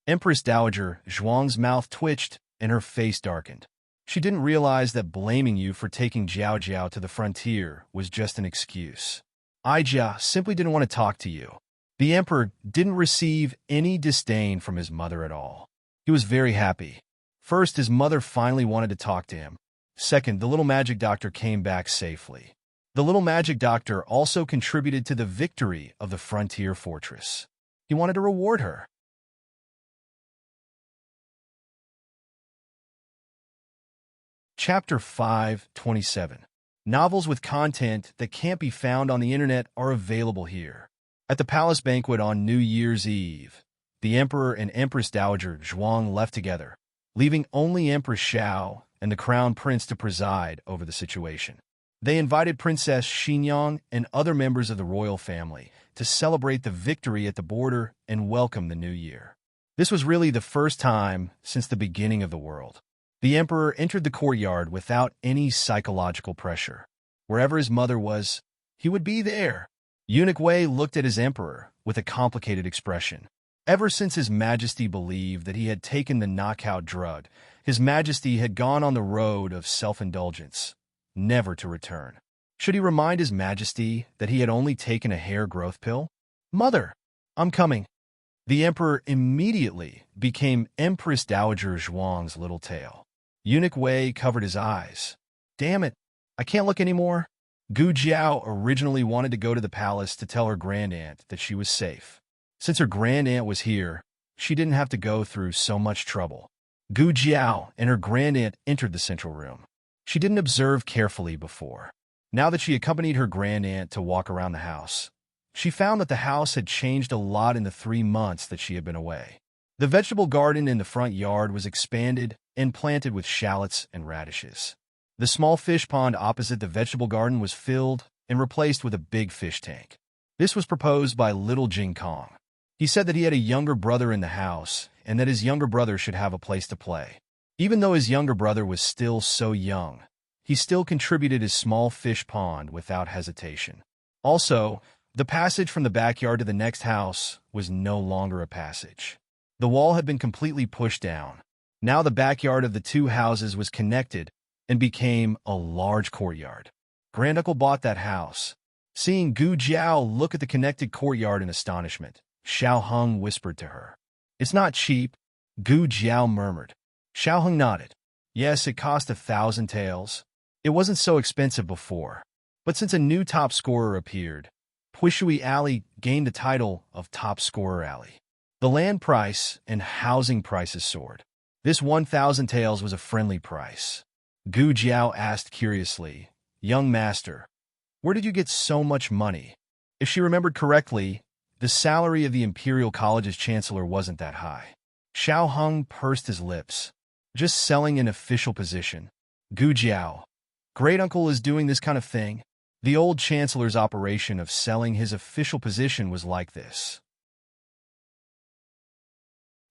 Empress Dowager Zhuang's mouth twitched and her face darkened. She didn't realize that blaming you for taking Jiao Jiao to the frontier was just an excuse. "Jia simply didn't want to talk to you." The emperor didn't receive any disdain from his mother at all. He was very happy. First, his mother finally wanted to talk to him. Second, the little magic doctor came back safely. The little magic doctor also contributed to the victory of the frontier fortress. He wanted to reward her. Chapter 5:27. Novels with content that can't be found on the internet are available here. At the palace banquet on New Year's Eve, the emperor and Empress Dowager Zhuang left together, leaving only Empress Xiao and the crown prince to preside over the situation. They invited Princess Xinyang and other members of the royal family to celebrate the victory at the border and welcome the new year. This was really the first time since the beginning of the world. The emperor entered the courtyard without any psychological pressure. Wherever his mother was, he would be there. Eunuch Wei looked at his emperor with a complicated expression. Ever since His Majesty believed that he had taken the knockout drug, His Majesty had gone on the road of self-indulgence, never to return. Should he remind His Majesty that he had only taken a hair growth pill? "Mother, I'm coming." The emperor immediately became Empress Dowager Zhuang's little tail. Eunuch Wei covered his eyes. "Damn it, I can't look anymore." Gu Jiao originally wanted to go to the palace to tell her grandaunt that she was safe. Since her grandaunt was here, she didn't have to go through so much trouble. Gu Jiao and her grandaunt entered the central room. She didn't observe carefully before. Now that she accompanied her grandaunt to walk around the house, she found that the house had changed a lot in the 3 months that she had been away. The vegetable garden in the front yard was expanded and planted with shallots and radishes. The small fish pond opposite the vegetable garden was filled and replaced with a big fish tank. This was proposed by little Jing Kong. He said that he had a younger brother in the house and that his younger brother should have a place to play. Even though his younger brother was still so young, he still contributed his small fish pond without hesitation. Also, the passage from the backyard to the next house was no longer a passage. The wall had been completely pushed down. Now the backyard of the 2 houses was connected and became a large courtyard. Granduncle bought that house. Seeing Gu Jiao look at the connected courtyard in astonishment, Xiao Heng whispered to her. "It's not cheap," Gu Jiao murmured. Xiao Heng nodded. "Yes, it cost 1,000 taels. It wasn't so expensive before, but since a new top scorer appeared, Puishui Alley gained the title of Top Scorer Alley. The land price and housing prices soared. This 1,000 taels was a friendly price. Gu Jiao asked curiously, "Young master, where did you get so much money?" If she remembered correctly, the salary of the Imperial College's chancellor wasn't that high. Xiao Heng pursed his lips. "Just selling an official position." Gu Jiao, "Great uncle is doing this kind of thing?" The old chancellor's operation of selling his official position was like this.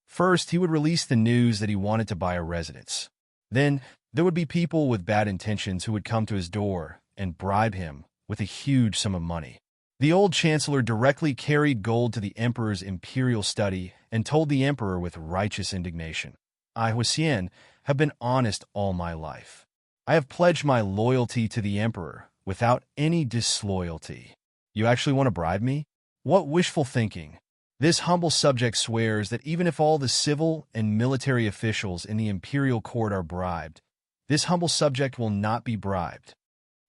First, he would release the news that he wanted to buy a residence. Then, there would be people with bad intentions who would come to his door and bribe him with a huge sum of money. The old chancellor directly carried gold to the emperor's imperial study and told the emperor with righteous indignation, "I, Huxian, have been honest all my life. I have pledged my loyalty to the emperor without any disloyalty. You actually want to bribe me? What wishful thinking." This humble subject swears that even if all the civil and military officials in the imperial court are bribed, this humble subject will not be bribed.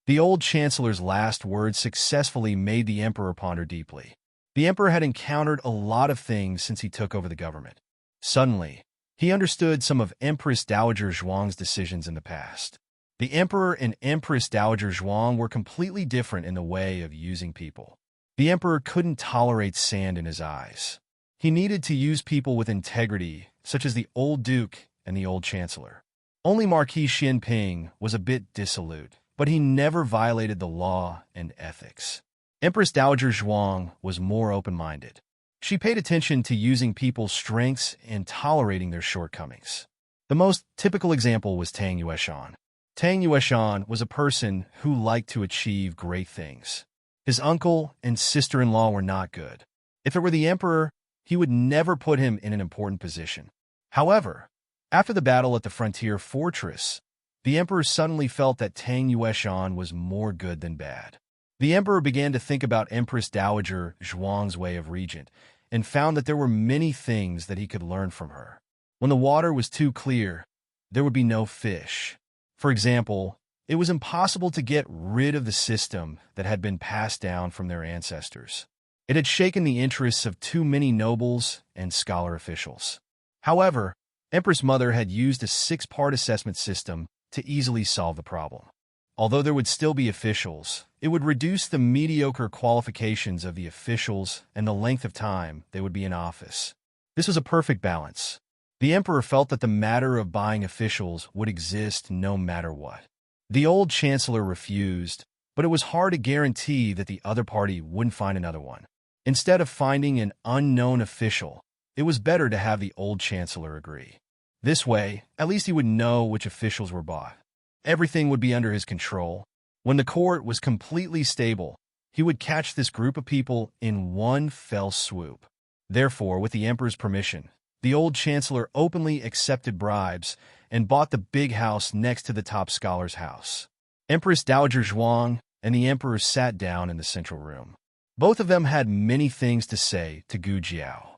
The old chancellor's last words successfully made the emperor ponder deeply. The emperor had encountered a lot of things since he took over the government. Suddenly, he understood some of Empress Dowager Zhuang's decisions in the past. The emperor and Empress Dowager Zhuang were completely different in the way of using people. The emperor couldn't tolerate sand in his eyes. He needed to use people with integrity, such as the old duke and the old chancellor. Only Marquis Xinping was a bit dissolute, but he never violated the law and ethics. Empress Dowager Zhuang was more open-minded. She paid attention to using people's strengths and tolerating their shortcomings. The most typical example was Tang Yueshan. Tang Yueshan was a person who liked to achieve great things. His uncle and sister-in-law were not good. If it were the emperor, he would never put him in an important position. However, after the battle at the frontier fortress, the emperor suddenly felt that Tang Yueshan was more good than bad. The emperor began to think about Empress Dowager Zhuang's way of regent and found that there were many things that he could learn from her. When the water was too clear, there would be no fish. For example, it was impossible to get rid of the system that had been passed down from their ancestors. It had shaken the interests of too many nobles and scholar officials. However, Empress Mother had used a 6-part assessment system to easily solve the problem. Although there would still be officials, it would reduce the mediocre qualifications of the officials and the length of time they would be in office. This was a perfect balance. The emperor felt that the matter of buying officials would exist no matter what. The old chancellor refused, but it was hard to guarantee that the other party wouldn't find another one. Instead of finding an unknown official, it was better to have the old chancellor agree. This way, at least he would know which officials were bought. Everything would be under his control. When the court was completely stable, he would catch this group of people in one fell swoop. Therefore, with the emperor's permission, the old chancellor openly accepted bribes and bought the big house next to the top scholar's house. Empress Dowager Zhuang and the emperor sat down in the central room. Both of them had many things to say to Gu Jiao.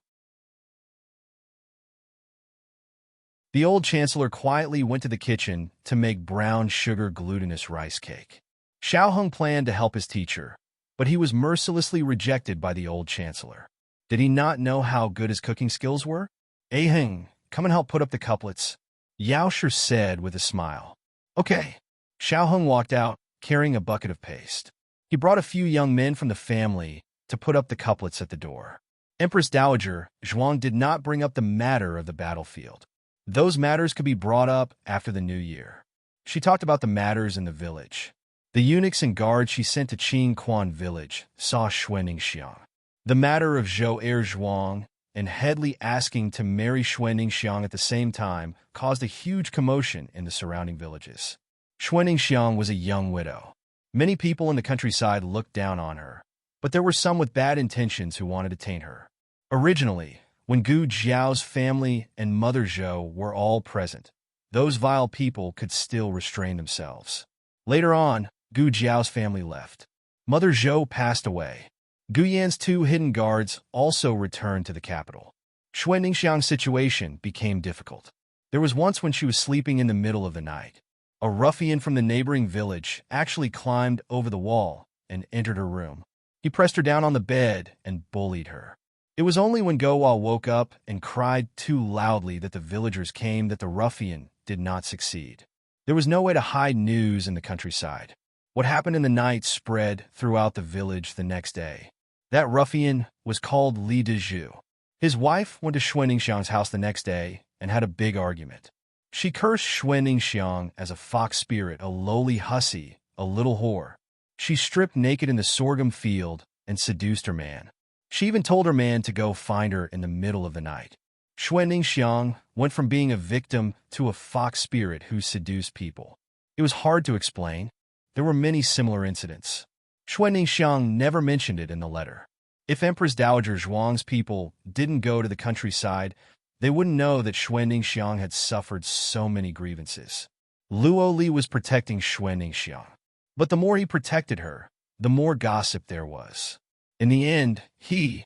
The old chancellor quietly went to the kitchen to make brown sugar glutinous rice cake. Xiao Heng planned to help his teacher, but he was mercilessly rejected by the old chancellor. Did he not know how good his cooking skills were? Heng, come and help put up the couplets, Yao Shi said with a smile. Okay. Xiao Heng walked out, carrying a bucket of paste. He brought a few young men from the family to put up the couplets at the door. Empress Dowager Zhuang did not bring up the matter of the battlefield. Those matters could be brought up after the new year. She talked about the matters in the village. The eunuchs and guards she sent to Qing Quan village saw Xuanningsiang. The matter of Zhou Er Zhuang and Headley asking to marry Xuanningsiang at the same time caused a huge commotion in the surrounding villages. Xuanningsiang was a young widow. Many people in the countryside looked down on her, but there were some with bad intentions who wanted to taint her. Originally, when Gu Jiao's family and Mother Zhou were all present, those vile people could still restrain themselves. Later on, Gu Jiao's family left. Mother Zhou passed away. Gu Yan's 2 hidden guards also returned to the capital. Xuanningsiang's situation became difficult. There was once when she was sleeping in the middle of the night. A ruffian from the neighboring village actually climbed over the wall and entered her room. He pressed her down on the bed and bullied her. It was only when Gowal woke up and cried too loudly that the villagers came that the ruffian did not succeed. There was no way to hide news in the countryside. What happened in the night spread throughout the village the next day. That ruffian was called Li Dezhu. His wife went to Xue Ningxiang's house the next day and had a big argument. She cursed Xue Ningxiang as a fox spirit, a lowly hussy, a little whore. She stripped naked in the sorghum field and seduced her man. She even told her man to go find her in the middle of the night. Xue Ningxiang went from being a victim to a fox spirit who seduced people. It was hard to explain. There were many similar incidents. Xue Ningxiang never mentioned it in the letter. If Empress Dowager Zhuang's people didn't go to the countryside, they wouldn't know that Xue Ningxiang had suffered so many grievances. Luo Li was protecting Xue Ningxiang. But the more he protected her, the more gossip there was. In the end, he,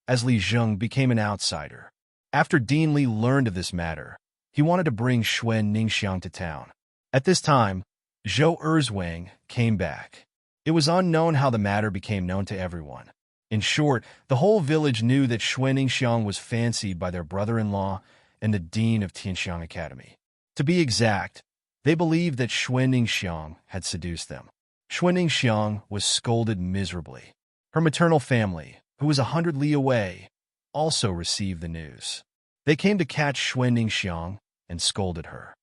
as Li Zheng, became an outsider. After Dean Li learned of this matter, he wanted to bring Xue Ningxiang to town. At this time, Zhou Erzwang came back. It was unknown how the matter became known to everyone. In short, the whole village knew that Xue Ningxiang was fancied by their brother-in-law and the dean of Tianxiang Academy. To be exact, they believed that Xue Ningxiang had seduced them. Xue Ningxiang was scolded miserably. Her maternal family, who was 100 li away, also received the news. They came to catch Xue Ningxiang and scolded her.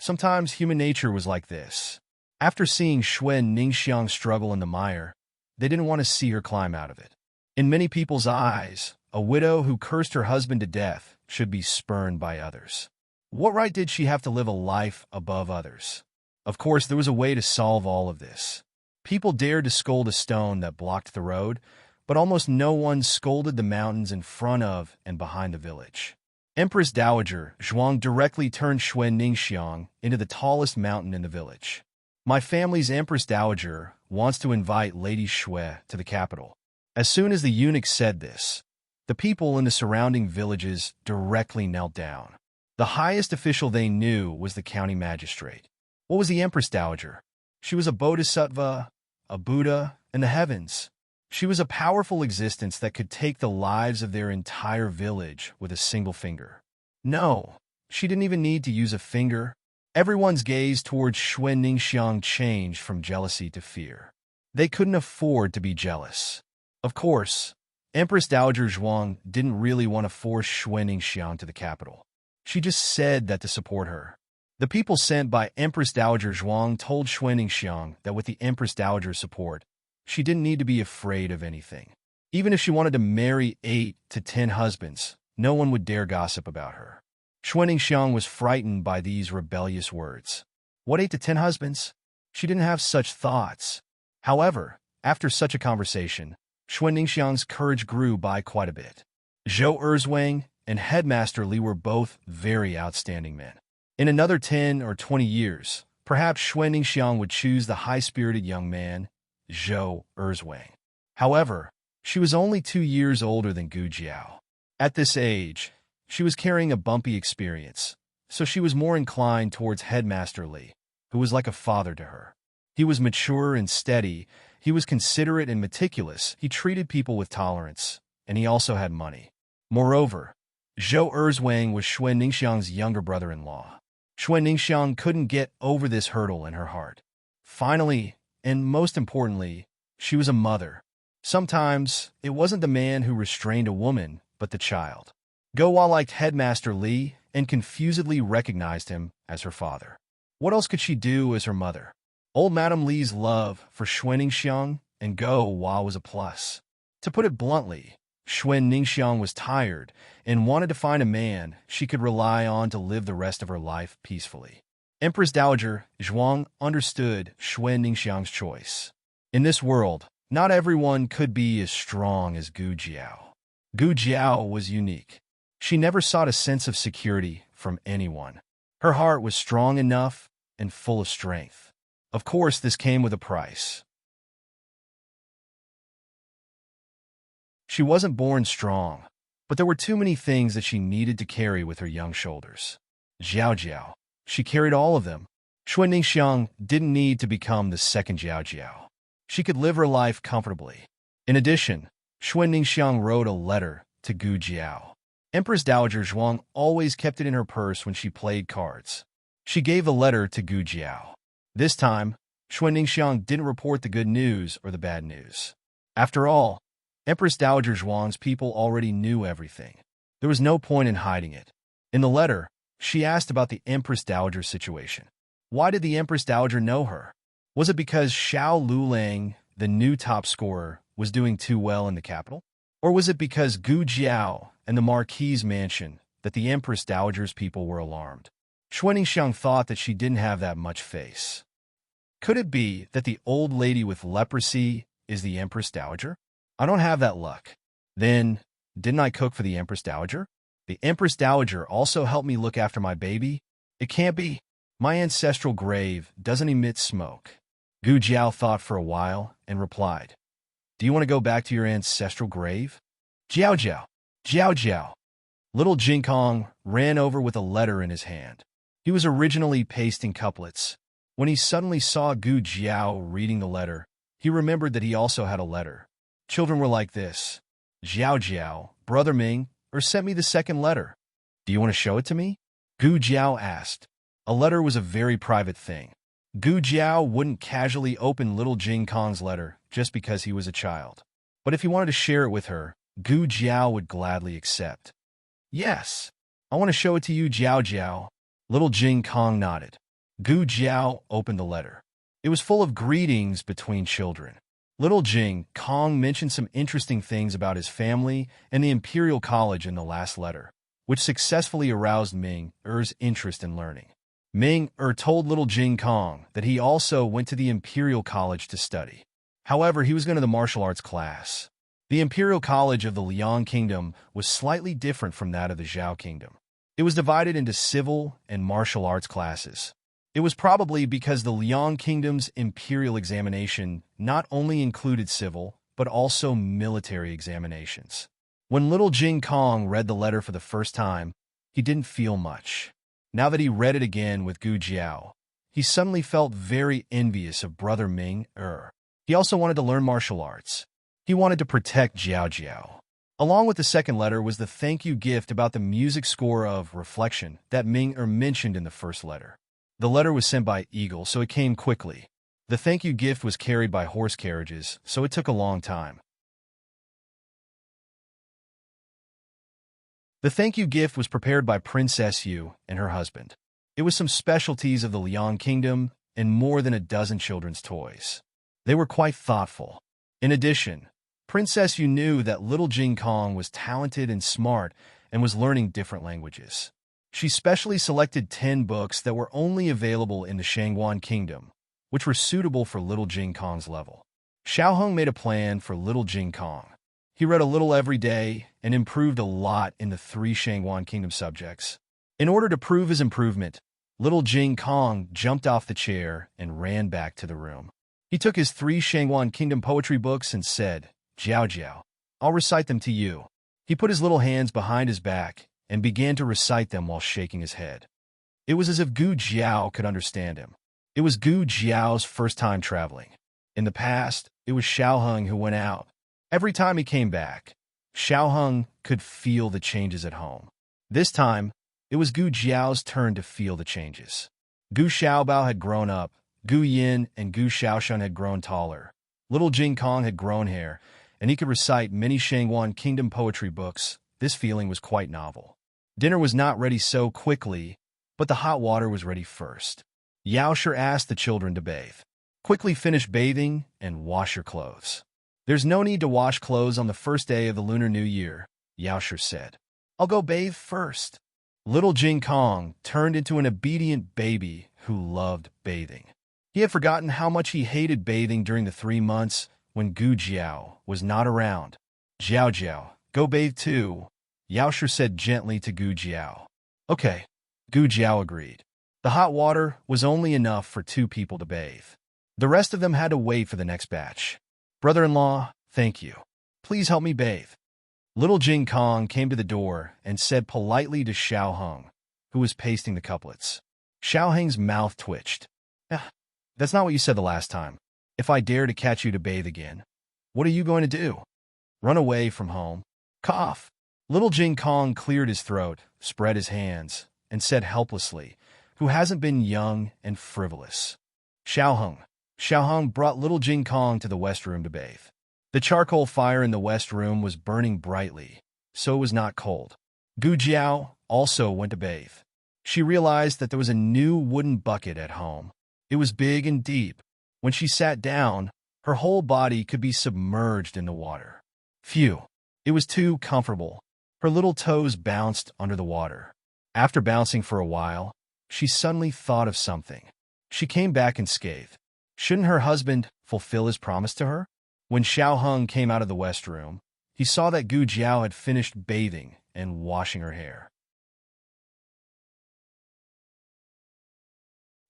Sometimes human nature was like this. After seeing Xue Ningxiang struggle in the mire, they didn't want to see her climb out of it. In many people's eyes, a widow who cursed her husband to death should be spurned by others. What right did she have to live a life above others? Of course, there was a way to solve all of this. People dared to scold a stone that blocked the road, but almost no one scolded the mountains in front of and behind the village. Empress Dowager Zhuang directly turned Xue Ningxiang into the tallest mountain in the village. My family's Empress Dowager wants to invite Lady Xue to the capital. As soon as the eunuch said this, the people in the surrounding villages directly knelt down. The highest official they knew was the county magistrate. What was the Empress Dowager? She was a bodhisattva, a Buddha, in the heavens. She was a powerful existence that could take the lives of their entire village with a single finger. No, she didn't even need to use a finger. Everyone's gaze towards Xue Ningxiang changed from jealousy to fear. They couldn't afford to be jealous. Of course, Empress Dowager Zhuang didn't really want to force Xue Ningxiang to the capital. She just said that to support her. The people sent by Empress Dowager Zhuang told Xue Ningxiang that with the Empress Dowager's support, she didn't need to be afraid of anything. Even if she wanted to marry 8 to 10 husbands, no one would dare gossip about her. Xue Ningxiang was frightened by these rebellious words. What 8 to 10 husbands? She didn't have such thoughts. However, after such a conversation, Xue Ningxiang's courage grew by quite a bit. Zhou Erzwang and Headmaster Li were both very outstanding men. In another 10 or 20 years, perhaps Xue Ningxiang would choose the high-spirited young man, Zhou Erzwang. However, she was only 2 years older than Gu Jiao. At this age, she was carrying a bumpy experience, so she was more inclined towards Headmaster Li, who was like a father to her. He was mature and steady, he was considerate and meticulous, he treated people with tolerance, and he also had money. Moreover, Zhou Erzwang was Xue Ningxiang's younger brother-in-law. Xue Ningxiang couldn't get over this hurdle in her heart. Finally, and most importantly, she was a mother. Sometimes, it wasn't the man who restrained a woman, but the child. Gowal liked Headmaster Li and confusedly recognized him as her father. What else could she do as her mother? Old Madame Li's love for Xue Ningxiang and Gowal was a plus. To put it bluntly, Xue Ningxiang was tired and wanted to find a man she could rely on to live the rest of her life peacefully. Empress Dowager Zhuang understood Xue Ningxiang's choice. In this world, not everyone could be as strong as Gu Jiao. Gu Jiao was unique. She never sought a sense of security from anyone. Her heart was strong enough and full of strength. Of course, this came with a price. She wasn't born strong, but there were too many things that she needed to carry with her young shoulders. Jiao Jiao. She carried all of them. Xuan Ningxiang didn't need to become the second Jiao Jiao. She could live her life comfortably. In addition, Xuan Ningxiang wrote a letter to Gu Jiao. Empress Dowager Zhuang always kept it in her purse when she played cards. She gave the letter to Gu Jiao. This time, Xuan Ningxiang didn't report the good news or the bad news. After all, Empress Dowager Zhuang's people already knew everything. There was no point in hiding it. In the letter, she asked about the Empress Dowager's situation. Why did the Empress Dowager know her? Was it because Xiao Lulang, the new top scorer, was doing too well in the capital? Or was it because Gu Jiao and the Marquis's mansion that the Empress Dowager's people were alarmed? Xuan Ningxiang thought that she didn't have that much face. Could it be that the old lady with leprosy is the Empress Dowager? I don't have that luck. Then, didn't I cook for the Empress Dowager? The Empress Dowager also helped me look after my baby? It can't be. My ancestral grave doesn't emit smoke. Gu Jiao thought for a while and replied, Do you want to go back to your ancestral grave? Jiao Jiao, Jiao Jiao. Little Jing Kong ran over with a letter in his hand. He was originally pasting couplets. When he suddenly saw Gu Jiao reading the letter, he remembered that he also had a letter. Children were like this. Jiao Jiao, Brother Ming, or sent me the second letter. Do you want to show it to me? Gu Jiao asked. A letter was a very private thing. Gu Jiao wouldn't casually open little Jing Kong's letter just because he was a child. But if he wanted to share it with her, Gu Jiao would gladly accept. Yes, I want to show it to you, Jiao Jiao. Little Jing Kong nodded. Gu Jiao opened the letter. It was full of greetings between children. Little Jing Kong mentioned some interesting things about his family and the Imperial College in the last letter, which successfully aroused Ming Er's interest in learning. Ming Er told little Jing Kong that he also went to the Imperial College to study. However, he was going to the martial arts class. The Imperial College of the Liang Kingdom was slightly different from that of the Zhao Kingdom. It was divided into civil and martial arts classes. It was probably because the Liang Kingdom's imperial examination not only included civil, but also military examinations. When little Jing Kong read the letter for the first time, he didn't feel much. Now that he read it again with Gu Jiao, he suddenly felt very envious of Brother Ming Er. He also wanted to learn martial arts. He wanted to protect Jiao Jiao. Along with the second letter was the thank you gift about the music score of Reflection that Ming Er mentioned in the first letter. The letter was sent by Eagle, so it came quickly. The thank you gift was carried by horse carriages, so it took a long time. The thank you gift was prepared by Princess Yu and her husband. It was some specialties of the Liang Kingdom and more than a dozen children's toys. They were quite thoughtful. In addition, Princess Yu knew that little Jing Kong was talented and smart and was learning different languages. She specially selected 10 books that were only available in the Shangguan Kingdom, which were suitable for little Jing Kong's level. Xiao Heng made a plan for little Jing Kong. He read a little every day and improved a lot in the 3 Shangguan Kingdom subjects. In order to prove his improvement, little Jing Kong jumped off the chair and ran back to the room. He took his 3 Shangguan Kingdom poetry books and said, Jiao Jiao, I'll recite them to you. He put his little hands behind his back and began to recite them while shaking his head. It was as if Gu Jiao could understand him. It was Gu Jiao's first time traveling. In the past, it was Xiao Heng who went out. Every time he came back, Xiao Heng could feel the changes at home. This time, it was Gu Jiao's turn to feel the changes. Gu Xiaobao had grown up, Gu Yin and Gu Xiaoshun had grown taller. Little Jing Kong had grown hair, and he could recite many Shangguan Kingdom poetry books. This feeling was quite novel. Dinner was not ready so quickly, but the hot water was ready first. Yao Shi asked the children to bathe. Quickly finish bathing and wash your clothes. There's no need to wash clothes on the first day of the Lunar New Year, Yao Shi said. I'll go bathe first. Little Jing Kong turned into an obedient baby who loved bathing. He had forgotten how much he hated bathing during the 3 months when Gu Jiao was not around. Jiao Jiao, go bathe too, Yao Shi said gently to Gu Jiao. Okay, Gu Jiao agreed. The hot water was only enough for 2 people to bathe. The rest of them had to wait for the next batch. Brother-in-law, thank you. Please help me bathe. Little Jing Kong came to the door and said politely to Xiao Heng, who was pasting the couplets. Xiao Heng's mouth twitched. That's not what you said the last time. If I dare to catch you to bathe again, what are you going to do? Run away from home? Cough. Little Jing Kong cleared his throat, spread his hands, and said helplessly, who hasn't been young and frivolous. Xiao Heng. Xiao Heng brought little Jing Kong to the west room to bathe. The charcoal fire in the west room was burning brightly, so it was not cold. Gu Jiao also went to bathe. She realized that there was a new wooden bucket at home. It was big and deep. When she sat down, her whole body could be submerged in the water. Phew! It was too comfortable. Her little toes bounced under the water. After bouncing for a while, she suddenly thought of something. She came back and scathed. Shouldn't her husband fulfill his promise to her? When Xiao Heng came out of the west room, he saw that Gu Jiao had finished bathing and washing her hair.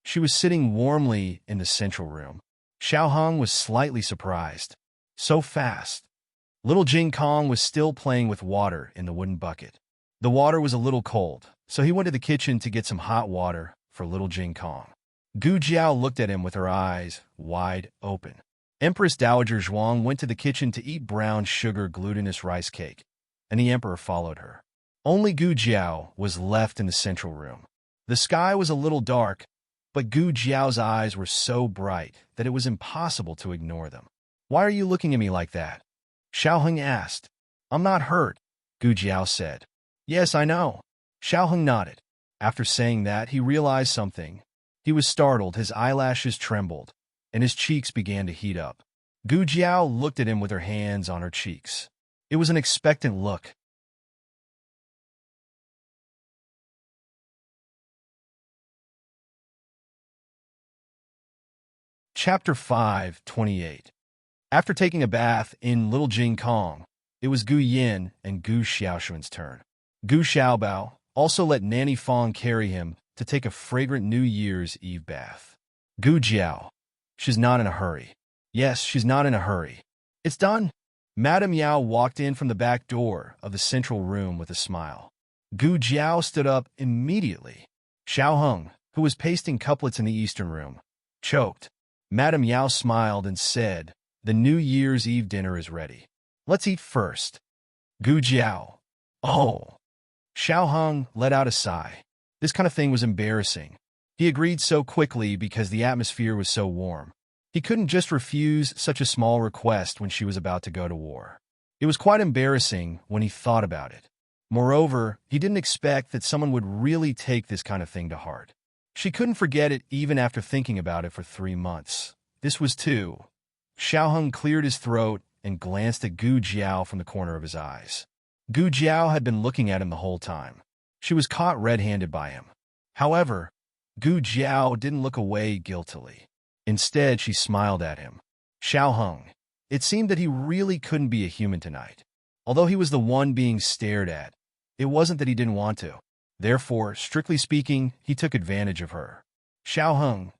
She was sitting warmly in the central room. Xiao Heng was slightly surprised. So fast. Little Jing Kong was still playing with water in the wooden bucket. The water was a little cold, so he went to the kitchen to get some hot water for little Jing Kong. Gu Jiao looked at him with her eyes wide open. Empress Dowager Zhuang went to the kitchen to eat brown sugar glutinous rice cake, and the emperor followed her. Only Gu Jiao was left in the central room. The sky was a little dark, but Gu Jiao's eyes were so bright that it was impossible to ignore them. "Why are you looking at me like that?" Xiao Heng asked. "I'm not hurt," Gu Jiao said. "Yes, I know." Xiao Heng nodded. After saying that, he realized something. He was startled, his eyelashes trembled, and his cheeks began to heat up. Gu Jiao looked at him with her hands on her cheeks. It was an expectant look. Chapter 5:28. After taking a bath in Little Jing Kong, it was Gu Yin and Gu Xiaoshuan's turn. Gu Xiaobao also let Nanny Fong carry him to take a fragrant New Year's Eve bath. Gu Jiao. She's not in a hurry. Yes, she's not in a hurry. It's done. Madame Yao walked in from the back door of the central room with a smile. Gu Jiao stood up immediately. Xiao Heng, who was pasting couplets in the eastern room, choked. Madame Yao smiled and said, "The New Year's Eve dinner is ready. Let's eat first." Gu Jiao. Oh. Xiao Heng let out a sigh. This kind of thing was embarrassing. He agreed so quickly because the atmosphere was so warm. He couldn't just refuse such a small request when she was about to go to war. It was quite embarrassing when he thought about it. Moreover, he didn't expect that someone would really take this kind of thing to heart. She couldn't forget it even after thinking about it for 3 months. This was too. Xiao Heng cleared his throat and glanced at Gu Jiao from the corner of his eyes. Gu Jiao had been looking at him the whole time. She was caught red-handed by him. However, Gu Jiao didn't look away guiltily. Instead, she smiled at him. Xiao Heng. It seemed that he really couldn't be a human tonight. Although he was the one being stared at, it wasn't that he didn't want to. Therefore, strictly speaking, he took advantage of her. Xiao Heng.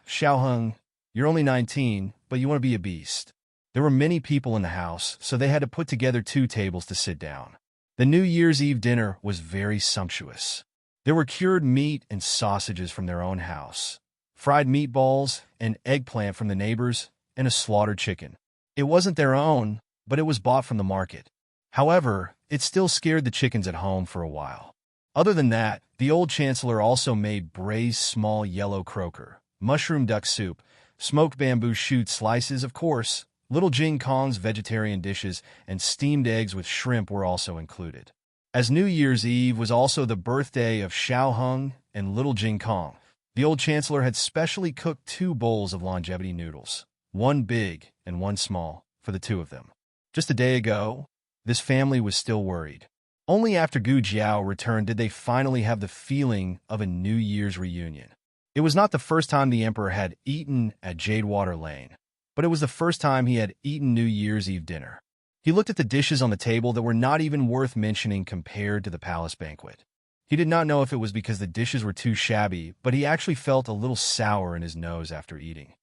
Xiao Heng, you're only 19, but you want to be a beast. There were many people in the house, so they had to put together 2 tables to sit down. The New Year's Eve dinner was very sumptuous. There were cured meat and sausages from their own house, fried meatballs and eggplant from the neighbors, and a slaughtered chicken. It wasn't their own, but it was bought from the market. However, it still scared the chickens at home for a while. Other than that, the old chancellor also made braised small yellow croaker, mushroom duck soup, smoked bamboo shoot slices, of course. Little Jing Kong's vegetarian dishes and steamed eggs with shrimp were also included. As New Year's Eve was also the birthday of Xiao Heng and Little Jing Kong, the old chancellor had specially cooked 2 bowls of longevity noodles, one big and one small, for the 2 of them. Just a day ago, this family was still worried. Only after Gu Jiao returned did they finally have the feeling of a New Year's reunion. It was not the first time the emperor had eaten at Jadewater Lane, but it was the first time he had eaten New Year's Eve dinner. He looked at the dishes on the table that were not even worth mentioning compared to the palace banquet. He did not know if it was because the dishes were too shabby, but he actually felt a little sour in his nose after eating.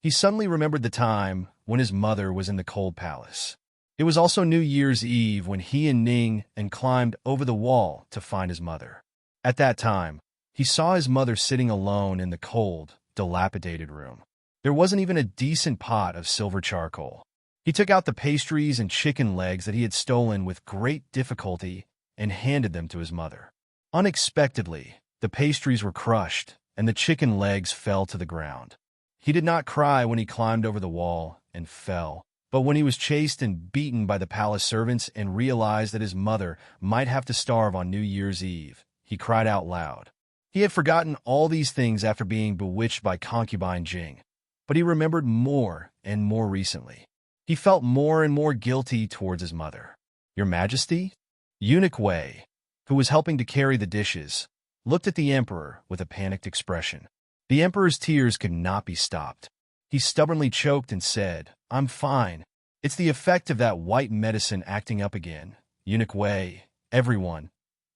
He suddenly remembered the time when his mother was in the cold palace. It was also New Year's Eve when he and Ning and climbed over the wall to find his mother. At that time, he saw his mother sitting alone in the cold, dilapidated room. There wasn't even a decent pot of silver charcoal. He took out the pastries and chicken legs that he had stolen with great difficulty and handed them to his mother. Unexpectedly, the pastries were crushed and the chicken legs fell to the ground. He did not cry when he climbed over the wall and fell, but when he was chased and beaten by the palace servants and realized that his mother might have to starve on New Year's Eve, he cried out loud. He had forgotten all these things after being bewitched by concubine Jing, but he remembered more and more recently. He felt more and more guilty towards his mother. "Your Majesty?" Eunuch Wei, who was helping to carry the dishes, looked at the emperor with a panicked expression. The emperor's tears could not be stopped. He stubbornly choked and said, "I'm fine. It's the effect of that white medicine acting up again." Eunuch Wei, everyone.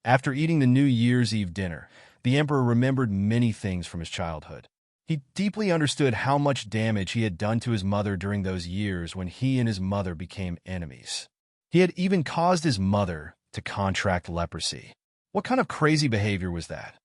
After eating the New Year's Eve dinner, the emperor remembered many things from his childhood. He deeply understood how much damage he had done to his mother during those years when he and his mother became enemies. He had even caused his mother to contract leprosy. What kind of crazy behavior was that?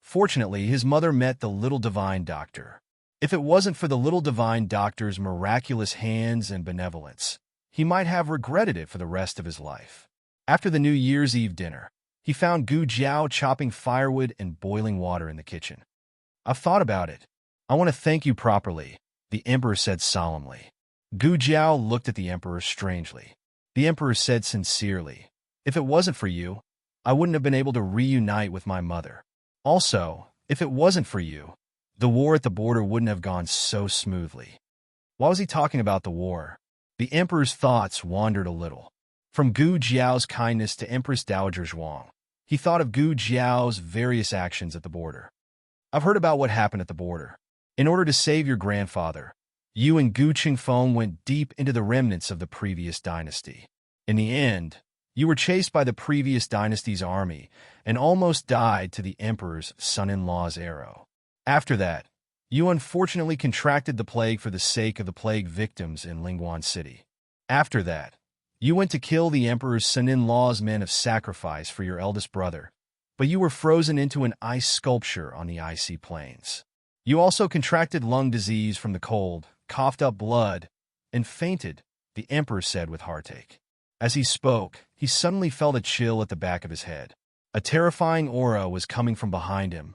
Fortunately, his mother met the little divine doctor. If it wasn't for the little divine doctor's miraculous hands and benevolence, he might have regretted it for the rest of his life. After the New Year's Eve dinner, he found Gu Jiao chopping firewood and boiling water in the kitchen. "I've thought about it. I want to thank you properly," the emperor said solemnly. Gu Jiao looked at the emperor strangely. The emperor said sincerely, "If it wasn't for you, I wouldn't have been able to reunite with my mother. Also, if it wasn't for you, the war at the border wouldn't have gone so smoothly." Why was he talking about the war? The emperor's thoughts wandered a little. From Gu Jiao's kindness to Empress Dowager Zhuang, he thought of Gu Jiao's various actions at the border. "I've heard about what happened at the border. In order to save your grandfather, you and Gu Qingfeng went deep into the remnants of the previous dynasty. In the end, you were chased by the previous dynasty's army and almost died to the emperor's son-in-law's arrow. After that, you unfortunately contracted the plague for the sake of the plague victims in Lingguan City. After that, you went to kill the emperor's son-in-law's men of sacrifice for your eldest brother, but you were frozen into an ice sculpture on the icy plains. You also contracted lung disease from the cold, coughed up blood, and fainted," the emperor said with heartache. As he spoke, he suddenly felt a chill at the back of his head. A terrifying aura was coming from behind him.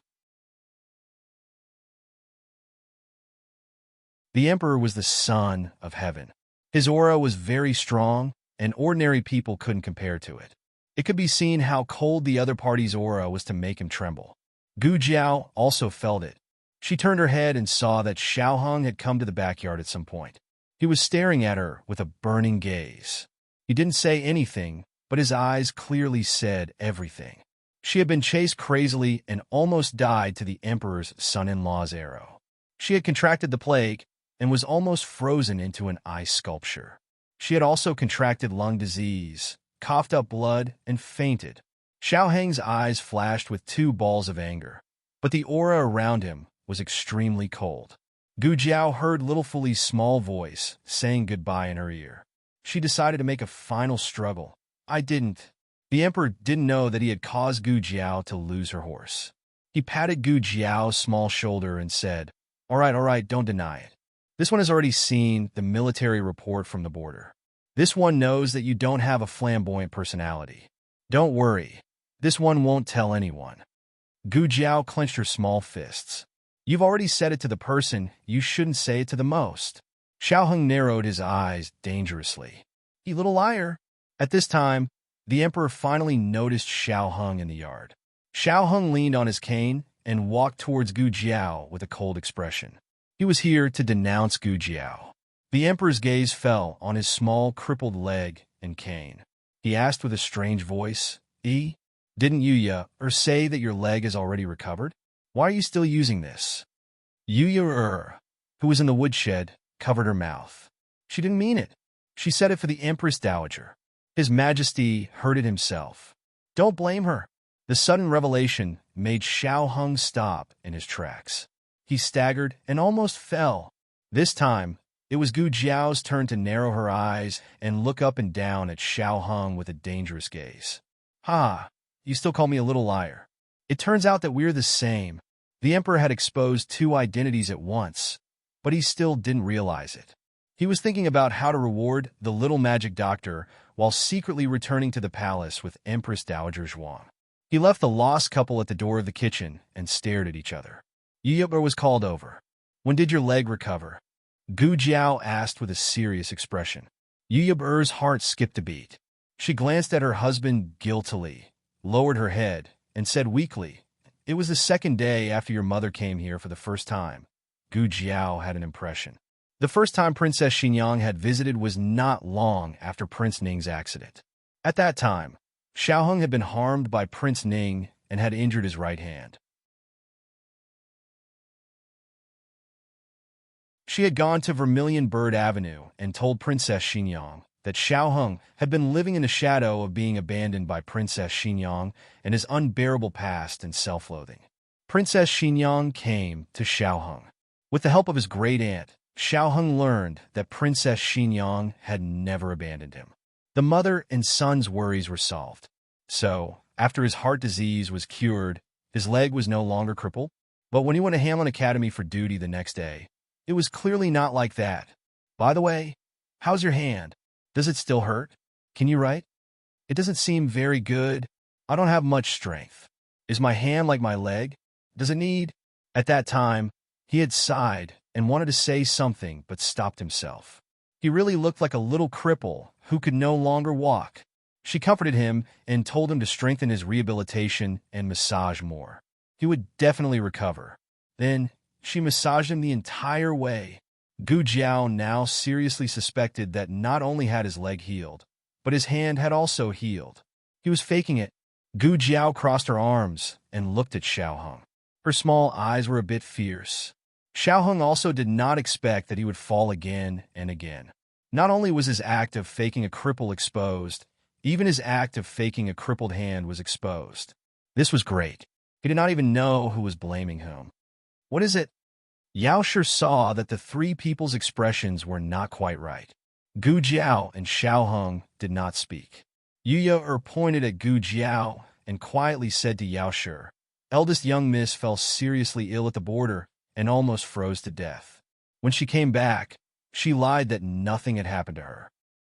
The emperor was the son of heaven. His aura was very strong, and ordinary people couldn't compare to it. It could be seen how cold the other party's aura was to make him tremble. Gu Jiao also felt it. She turned her head and saw that Xiaoheng had come to the backyard at some point. He was staring at her with a burning gaze. He didn't say anything, but his eyes clearly said everything. She had been chased crazily and almost died to the emperor's son-in-law's arrow. She had contracted the plague and was almost frozen into an ice sculpture. She had also contracted lung disease, coughed up blood, and fainted. Xiaoheng's eyes flashed with 2 balls of anger, but the aura around him was extremely cold. Gu Jiao heard Little Fuli's small voice saying goodbye in her ear. She decided to make a final struggle. "I didn't." The emperor didn't know that he had caused Gu Jiao to lose her horse. He patted Gu Jiao's small shoulder and said, all right, don't deny it. This one has already seen the military report from the border. This one knows that you don't have a flamboyant personality. Don't worry, this one won't tell anyone." Gu Jiao clenched her small fists. "You've already said it to the person you shouldn't say it to the most." Xiaoheng narrowed his eyes dangerously. "You little liar." At this time, the emperor finally noticed Xiaoheng in the yard. Xiaoheng leaned on his cane and walked towards Gu Jiao with a cold expression. He was here to denounce Gu Jiao. The emperor's gaze fell on his small, crippled leg and cane. He asked with a strange voice, Didn't you say that your leg is already recovered? Why are you still using this?" Yuya, who was in the woodshed, covered her mouth. She didn't mean it. She said it for the Empress Dowager. His Majesty heard it himself. Don't blame her. The sudden revelation made Xiaoheng stop in his tracks. He staggered and almost fell. This time, It was Gu Jiao's turn to narrow her eyes and look up and down at Xiao Hung with a dangerous gaze. "Ha, you still call me a little liar. It turns out that we're the same." The emperor had exposed two identities at once, but he still didn't realize it. He was thinking about how to reward the little magic doctor while secretly returning to the palace with Empress Dowager Zhuang. He left the lost couple at the door of the kitchen and stared at each other. Yu Yuber was called over. "When did your leg recover?" Gu Jiao asked with a serious expression. Yu Yuber's heart skipped a beat. She glanced at her husband guiltily, lowered her head, and said weakly, "It was the second day after your mother came here for the first time." Gu Jiao had an impression. The first time Princess Xinyang had visited was not long after Prince Ning's accident. At that time, Xiao Hung had been harmed by Prince Ning and had injured his right hand. She had gone to Vermilion Bird Avenue and told Princess Xinyang that Xiao Hung had been living in the shadow of being abandoned by Princess Xinyang and his unbearable past and self-loathing. Princess Xinyang came to Xiao Hung. With the help of his great-aunt, Xiao Hung learned that Princess Xinyang had never abandoned him. The mother and son's worries were solved. So, after his heart disease was cured, his leg was no longer crippled. But when he went to Hamlin Academy for duty the next day, it was clearly not like that. "By the way, how's your hand? Does it still hurt? Can you write? It doesn't seem very good. I don't have much strength. Is my hand like my leg? Does it need—" At that time, he had sighed and wanted to say something but stopped himself. He really looked like a little cripple who could no longer walk. She comforted him and told him to strengthen his rehabilitation and massage more. He would definitely recover. Then, she massaged him the entire way. Gu Jiao now seriously suspected that not only had his leg healed, but his hand had also healed. He was faking it. Gu Jiao crossed her arms and looked at Xiao Hung. Her small eyes were a bit fierce. Xiao Hung also did not expect that he would fall again and again. Not only was his act of faking a cripple exposed, even his act of faking a crippled hand was exposed. This was great. He did not even know who was blaming whom. "What is it?" Yao Shi saw that the three people's expressions were not quite right. Gu Jiao and Xiao Hung did not speak. Yu Yuber pointed at Gu Jiao and quietly said to Yao Shi, "Eldest young miss fell seriously ill at the border and almost froze to death. When she came back, she lied that nothing had happened to her."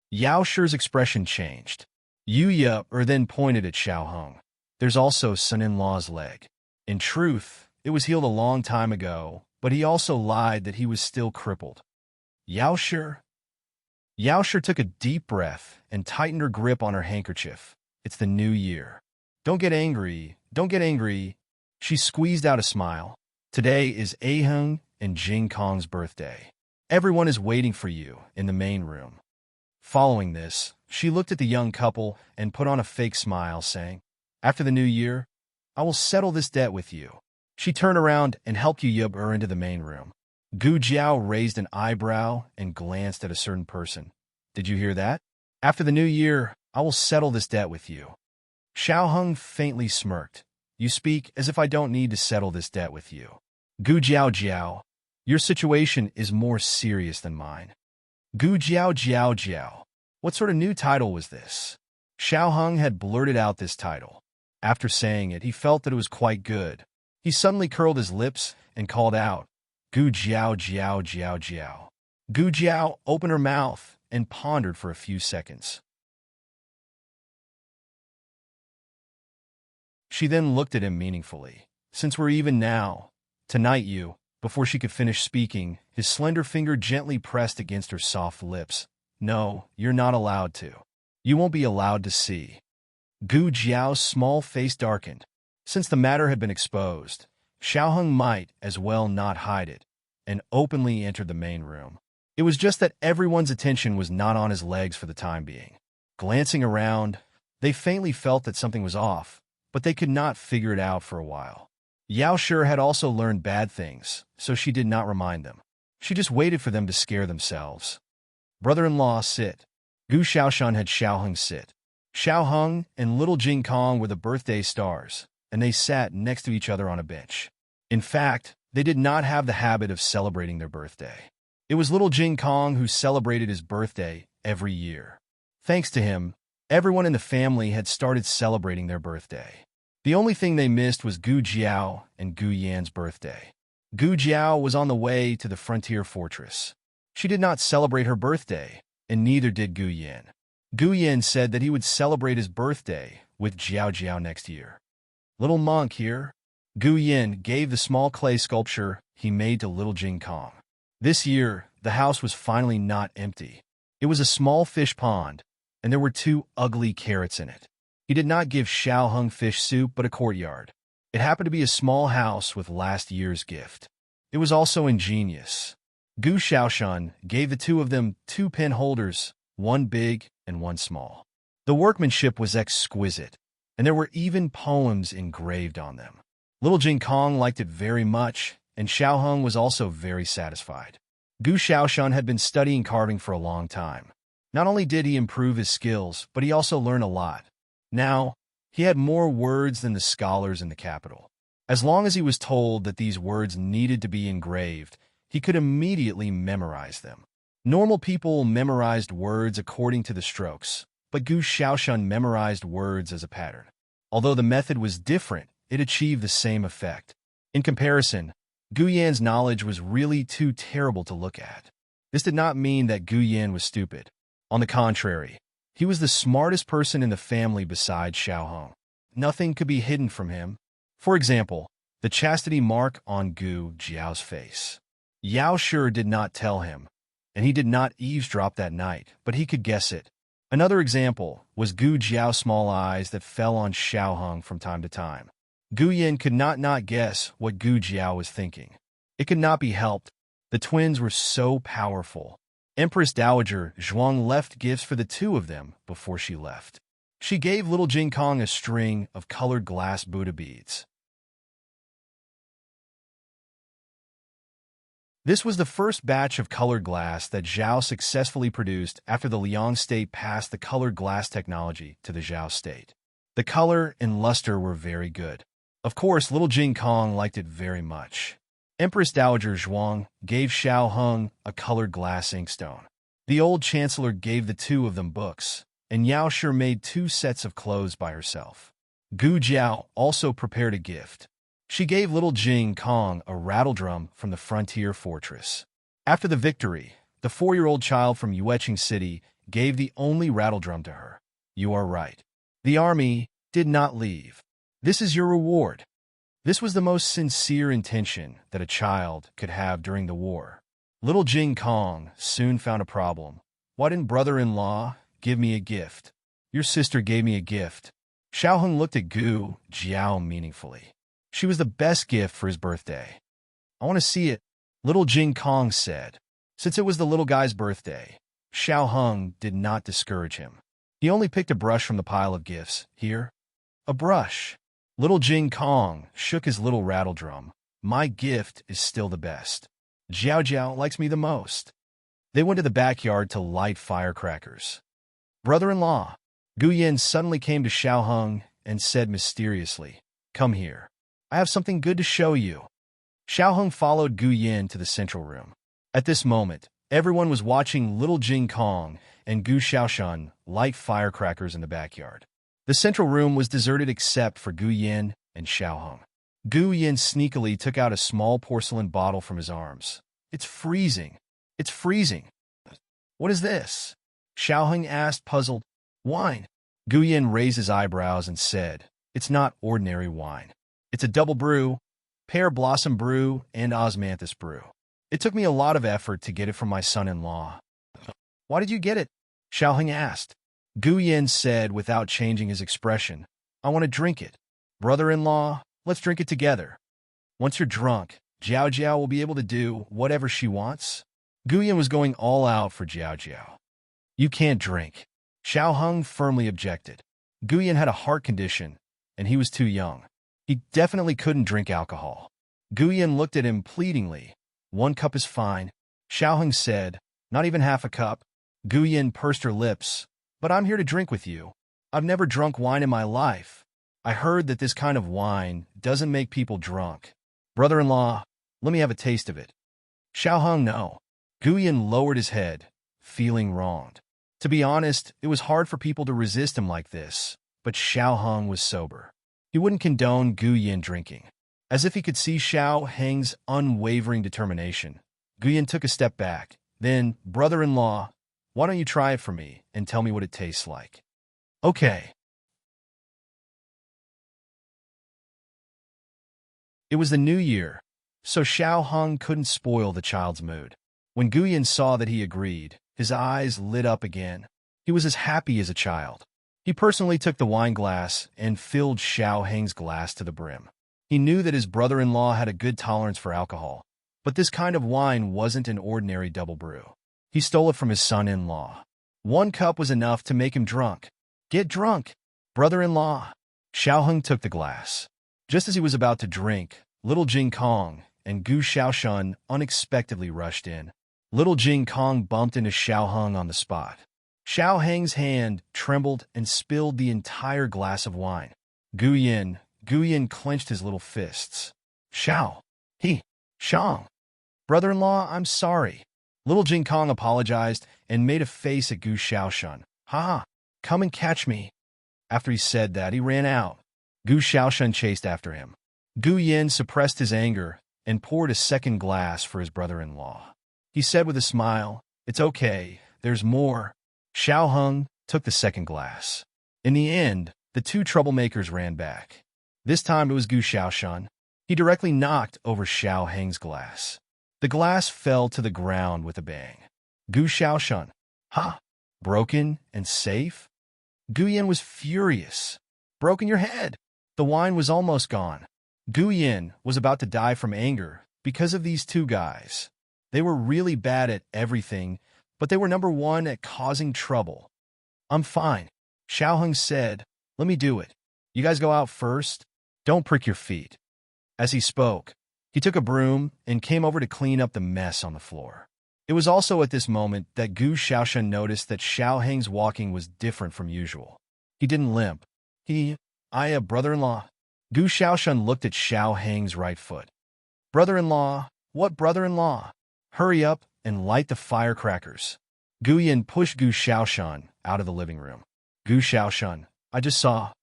Yao Shi's expression changed. Yu Yuber then pointed at Xiao Hung. "There's also son-in-law's leg. In truth, it was healed a long time ago, but he also lied that he was still crippled." Yao Shi took a deep breath and tightened her grip on her handkerchief. "It's the new year. Don't get angry, don't get angry." She squeezed out a smile. "Today is Ahung and Jing Kong's birthday. Everyone is waiting for you in the main room." Following this, she looked at the young couple and put on a fake smile, saying, "After the new year, I will settle this debt with you." She turned around and helped Yu Yuber into the main room. Gu Jiao raised an eyebrow and glanced at a certain person. "Did you hear that? After the new year, I will settle this debt with you." Xiao Hung faintly smirked. "You speak as if I don't need to settle this debt with you." Gu Jiao, your situation is more serious than mine." Gu Jiao. What sort of new title was this? Xiao Hung had blurted out this title. After saying it, he felt that it was quite good. He suddenly curled his lips and called out, "Gu Jiao. Gu Jiao opened her mouth and pondered for a few seconds. She then looked at him meaningfully. "Since we're even now, tonight you..." Before she could finish speaking, his slender finger gently pressed against her soft lips. "No, you're not allowed to. You won't be allowed to see." Gu Jiao's small face darkened. Since the matter had been exposed, Xiao Hung might as well not hide it, and openly entered the main room. It was just that everyone's attention was not on his legs for the time being. Glancing around, they faintly felt that something was off, but they could not figure it out for a while. Yao Shi had also learned bad things, so she did not remind them. She just waited for them to scare themselves. "Brother-in-law, sit." Gu Xiaoshan had Xiao Hung sit. Xiao Hung and little Jing Kong were the birthday stars, and they sat next to each other on a bench. In fact, they did not have the habit of celebrating their birthday. It was little Jing Kong who celebrated his birthday every year. Thanks to him, everyone in the family had started celebrating their birthday. The only thing they missed was Gu Jiao and Gu Yan's birthday. Gu Jiao was on the way to the frontier fortress. She did not celebrate her birthday, and neither did Gu Yan. Gu Yan said that he would celebrate his birthday with Jiao Jiao next year. Little monk here. Gu Yan gave the small clay sculpture he made to little Jing Kong. This year, the house was finally not empty. It was a small fish pond, and there were 2 ugly carrots in it. He did not give Xiao Hung fish soup but a courtyard. It happened to be a small house with last year's gift. It was also ingenious. Gu Xiaoshan gave the 2 of them 2 pen holders, one big and one small. The workmanship was exquisite, and there were even poems engraved on them. Little Jing Kong liked it very much, and Xiao Hung was also very satisfied. Gu Xiaoshan had been studying carving for a long time. Not only did he improve his skills, but he also learned a lot. Now, he had more words than the scholars in the capital. As long as he was told that these words needed to be engraved, he could immediately memorize them. Normal people memorized words according to the strokes, but Gu Xiaoshan memorized words as a pattern. Although the method was different, it achieved the same effect. In comparison, Gu Yan's knowledge was really too terrible to look at. This did not mean that Gu Yan was stupid. On the contrary, he was the smartest person in the family besides Xiao Hong. Nothing could be hidden from him. For example, the chastity mark on Gu Jiao's face. Yao Shi did not tell him, and he did not eavesdrop that night, but he could guess it. Another example was Gu Jiao's small eyes that fell on Xiao Hong from time to time. Gu Yan could not guess what Gu Jiao was thinking. It could not be helped. The twins were so powerful. Empress Dowager Zhuang left gifts for the 2 of them before she left. She gave little Jing Kong a string of colored glass Buddha beads. This was the first batch of colored glass that Zhao successfully produced after the Liang state passed the colored glass technology to the Zhao state. The color and luster were very good. Of course, little Jing Kong liked it very much. Empress Dowager Zhuang gave Xiao Hung a colored glass inkstone. The old chancellor gave the 2 of them books, and Yao Shi made 2 sets of clothes by herself. Gu Jiao also prepared a gift. She gave little Jing Kong a rattledrum from the frontier fortress. After the victory, the 4-year-old child from Yueqing City gave the only rattledrum to her. You are right. The army did not leave. This is your reward. This was the most sincere intention that a child could have during the war. Little Jing Kong soon found a problem. Why didn't brother-in-law give me a gift? Your sister gave me a gift. Xiao Hung looked at Gu Jiao meaningfully. She was the best gift for his birthday. I want to see it, little Jing Kong said. Since it was the little guy's birthday, Xiao Hung did not discourage him. He only picked a brush from the pile of gifts. Here, a brush. Little Jing Kong shook his little rattledrum. My gift is still the best. Jiao Jiao likes me the most. They went to the backyard to light firecrackers. Brother-in-law, Gu Yan suddenly came to Xiao Hung and said mysteriously, Come here. I have something good to show you. Xiao Hung followed Gu Yan to the central room. At this moment, everyone was watching little Jing Kong and Gu Xiaoshan light firecrackers in the backyard. The central room was deserted except for Gu Yan and Xiao Hung. Gu Yan sneakily took out a small porcelain bottle from his arms. It's freezing. It's freezing. What is this? Xiao Hung asked, puzzled. Wine. Gu Yan raised his eyebrows and said, It's not ordinary wine. It's a double brew, pear blossom brew, and osmanthus brew. It took me a lot of effort to get it from my son-in-law. Why did you get it? Xiao Hung asked. Gu Yan said without changing his expression, I want to drink it. Brother-in-law, let's drink it together. Once you're drunk, Jiao Jiao will be able to do whatever she wants. Gu Yan was going all out for Jiao Jiao. You can't drink. Xiao Hung firmly objected. Gu Yan had a heart condition, and he was too young. He definitely couldn't drink alcohol. Gu Yan looked at him pleadingly. 1 cup is fine. Xiao Hung said, Not even half a cup. Gu Yan pursed her lips. But I'm here to drink with you. I've never drunk wine in my life. I heard that this kind of wine doesn't make people drunk. Brother-in-law, let me have a taste of it. Xiao Hung, no. Gu Yin lowered his head, feeling wronged. To be honest, it was hard for people to resist him like this, but Xiao Heng was sober. He wouldn't condone Gu Yin drinking. As if he could see Xiao Heng's unwavering determination, Gu Yin took a step back. Then, brother-in-law, why don't you try it for me and tell me what it tastes like? Okay. It was the new year, so Xiao Heng couldn't spoil the child's mood. When Gu Yin saw that he agreed, his eyes lit up again. He was as happy as a child. He personally took the wine glass and filled Xiao Heng's glass to the brim. He knew that his brother-in-law had a good tolerance for alcohol, but this kind of wine wasn't an ordinary double brew. He stole it from his son-in-law. 1 cup was enough to make him drunk. Get drunk, brother-in-law. Xiao Heng took the glass. Just as he was about to drink, little Jing Kong and Gu Xiaoshan unexpectedly rushed in. Little Jing Kong bumped into Xiao Heng on the spot. Xiao Heng's hand trembled and spilled the entire glass of wine. Gu Yin clenched his little fists. Shang. Brother-in-law, I'm sorry. Little Jing Kong apologized and made a face at Gu Xiaoshan. Ha! Come and catch me. After he said that, he ran out. Gu Xiaoshan chased after him. Gu Yin suppressed his anger and poured a second glass for his brother-in-law. He said with a smile, "It's okay, there's more." Xiao Heng took the second glass. In the end, the 2 troublemakers ran back. This time it was Gu Xiaoshan. He directly knocked over Xiao Heng's glass. The glass fell to the ground with a bang. Gu Xiaoshan. Ha! Broken and safe? Gu Yin was furious. Broken your head. The wine was almost gone. Gu Yin was about to die from anger because of these 2 guys. They were really bad at everything, but they were number 1 at causing trouble. I'm fine, Xiao Heng said. Let me do it. You guys go out first. Don't prick your feet. As he spoke, he took a broom and came over to clean up the mess on the floor. It was also at this moment that Gu Xiaoshan noticed that Xiao Heng's walking was different from usual. He didn't limp. Brother-in-law. Gu Xiaoshan looked at Xiao Heng's right foot. Brother-in-law? What brother-in-law? Hurry up and light the firecrackers. Gu Yin pushed Gu Xiaoshan out of the living room. Gu Xiaoshan, I just saw.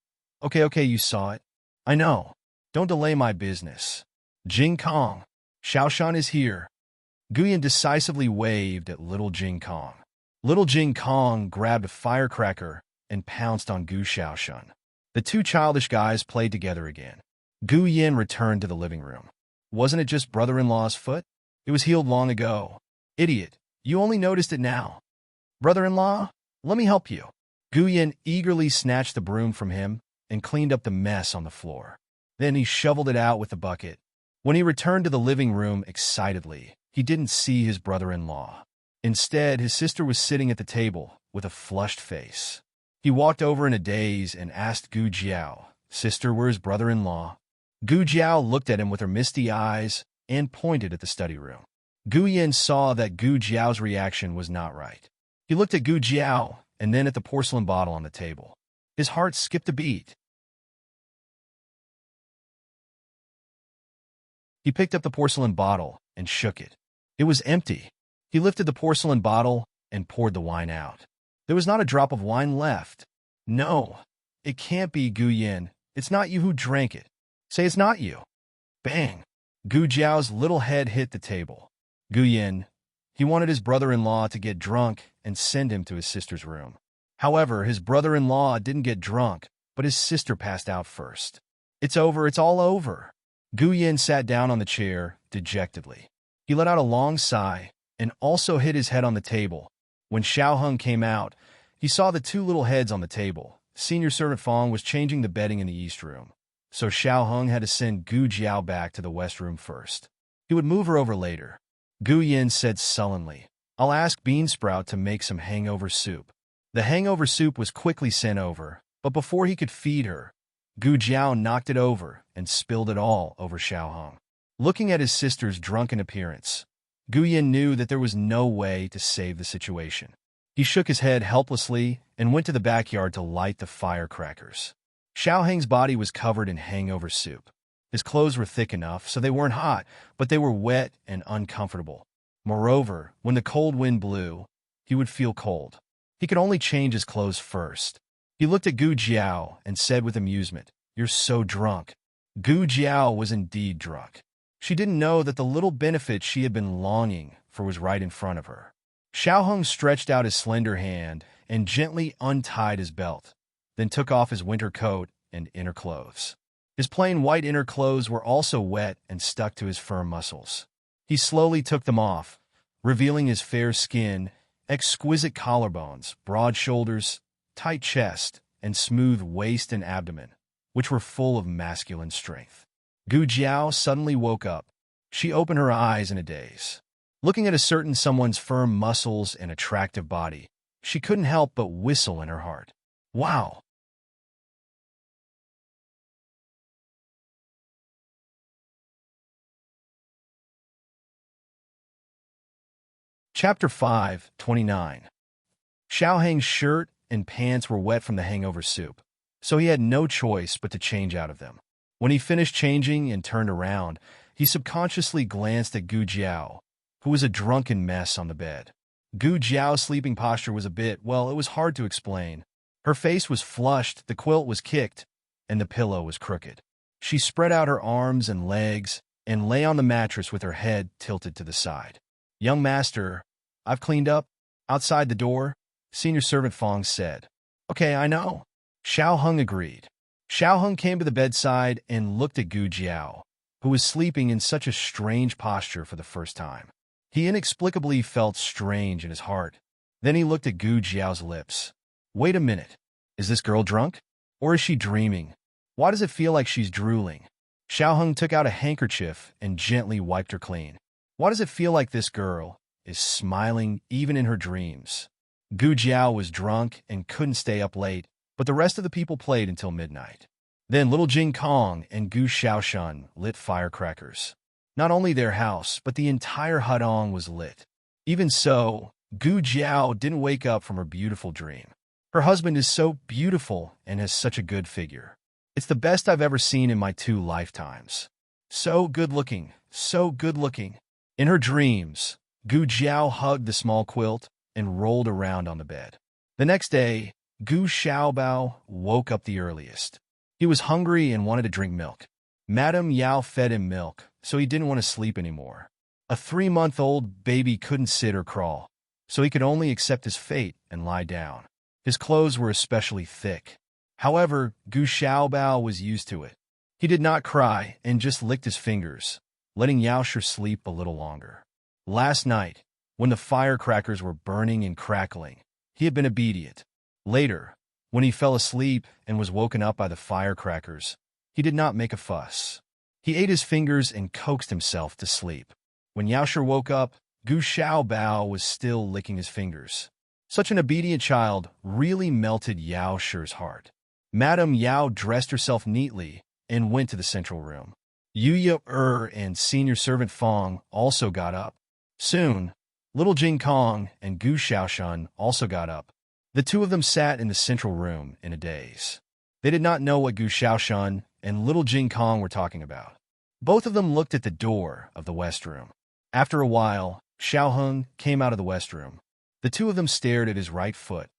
Okay, you saw it. I know. Don't delay my business. Jing Kong, Xiaoshan is here. Gu Yin decisively waved at little Jing Kong. Little Jing Kong grabbed a firecracker and pounced on Gu Xiaoshan. The 2 childish guys played together again. Gu Yin returned to the living room. Wasn't it just brother-in-law's foot? It was healed long ago. Idiot, you only noticed it now. Brother-in-law, let me help you. Gu Yin eagerly snatched the broom from him and cleaned up the mess on the floor. Then he shoveled it out with the bucket. When he returned to the living room excitedly, he didn't see his brother-in-law. Instead, his sister was sitting at the table with a flushed face. He walked over in a daze and asked Gu Jiao, "Sister, where's brother-in-law?" Gu Jiao looked at him with her misty eyes and pointed at the study room. Gu Yin saw that Gu Jiao's reaction was not right. He looked at Gu Jiao and then at the porcelain bottle on the table. His heart skipped a beat. He picked up the porcelain bottle and shook it. It was empty. He lifted the porcelain bottle and poured the wine out. There was not a drop of wine left. No, it can't be, Gu Yin. It's not you who drank it. Say it's not you. Bang! Gu Jiao's little head hit the table. Gu Yin, he wanted his brother-in-law to get drunk and send him to his sister's room. However, his brother-in-law didn't get drunk, but his sister passed out first. It's over, it's all over. Gu Yin sat down on the chair, dejectedly. He let out a long sigh and also hit his head on the table. When Xiao Heng came out, he saw the 2 little heads on the table. Senior servant Fong was changing the bedding in the east room, so Xiao Heng had to send Gu Jiao back to the west room first. He would move her over later. Gu Yin said sullenly, "I'll ask Beansprout to make some hangover soup." The hangover soup was quickly sent over, but before he could feed her, Gu Jiao knocked it over and spilled it all over Xiao Heng. Looking at his sister's drunken appearance, Gu Yin knew that there was no way to save the situation. He shook his head helplessly and went to the backyard to light the firecrackers. Xiao Heng's body was covered in hangover soup. His clothes were thick enough so they weren't hot, but they were wet and uncomfortable. Moreover, when the cold wind blew, he would feel cold. He could only change his clothes first. He looked at Gu Jiao and said with amusement, "You're so drunk." Gu Jiao was indeed drunk. She didn't know that the little benefit she had been longing for was right in front of her. Xiaoheng stretched out his slender hand and gently untied his belt, then took off his winter coat and inner clothes. His plain white inner clothes were also wet and stuck to his firm muscles. He slowly took them off, revealing his fair skin, exquisite collarbones, broad shoulders, tight chest, and smooth waist and abdomen, which were full of masculine strength. Gu Jiao suddenly woke up. She opened her eyes in a daze. Looking at a certain someone's firm muscles and attractive body, she couldn't help but whistle in her heart. Wow! Chapter 5:29. Xiaoheng's shirt and pants were wet from the hangover soup, so he had no choice but to change out of them. When he finished changing and turned around, he subconsciously glanced at Gu Jiao, who was a drunken mess on the bed. Gu Jiao's sleeping posture was it was hard to explain. Her face was flushed, the quilt was kicked, and the pillow was crooked. She spread out her arms and legs and lay on the mattress with her head tilted to the side. "Young master, I've cleaned up." Outside the door, senior servant Fong said. "Okay, I know." Xiaoheng agreed. Xiaoheng came to the bedside and looked at Gu Jiao, who was sleeping in such a strange posture for the first time. He inexplicably felt strange in his heart. Then he looked at Gu Jiao's lips. Wait a minute. Is this girl drunk? Or is she dreaming? Why does it feel like she's drooling? Xiaoheng took out a handkerchief and gently wiped her clean. Why does it feel like this girl is smiling even in her dreams? Gu Jiao was drunk and couldn't stay up late, but the rest of the people played until midnight. Then little Jing Kong and Gu Xiaoshan lit firecrackers. Not only their house, but the entire Hudong was lit. Even so, Gu Jiao didn't wake up from her beautiful dream. Her husband is so beautiful and has such a good figure. It's the best I've ever seen in my 2 lifetimes. So good looking, so good looking. In her dreams, Gu Jiao hugged the small quilt and rolled around on the bed. The next day, Gu Xiaobao woke up the earliest. He was hungry and wanted to drink milk. Madame Yao fed him milk, so he didn't want to sleep anymore. A 3-month-old baby couldn't sit or crawl, so he could only accept his fate and lie down. His clothes were especially thick. However, Gu Xiaobao was used to it. He did not cry and just licked his fingers, letting Yaoshi sleep a little longer. Last night, when the firecrackers were burning and crackling, he had been obedient. Later, when he fell asleep and was woken up by the firecrackers, he did not make a fuss. He ate his fingers and coaxed himself to sleep. When Yaoshi woke up, Gu Xiaobao was still licking his fingers. Such an obedient child really melted Yaoshi's heart. Madame Yao dressed herself neatly and went to the central room. Yu and senior servant Fong also got up. Soon, little Jing Kong and Gu Xiaoshan also got up. The 2 of them sat in the central room in a daze. They did not know what Gu Xiaoshan and little Jing Kong were talking about. Both of them looked at the door of the west room. After a while, Xiaoheng came out of the west room. The 2 of them stared at his right foot.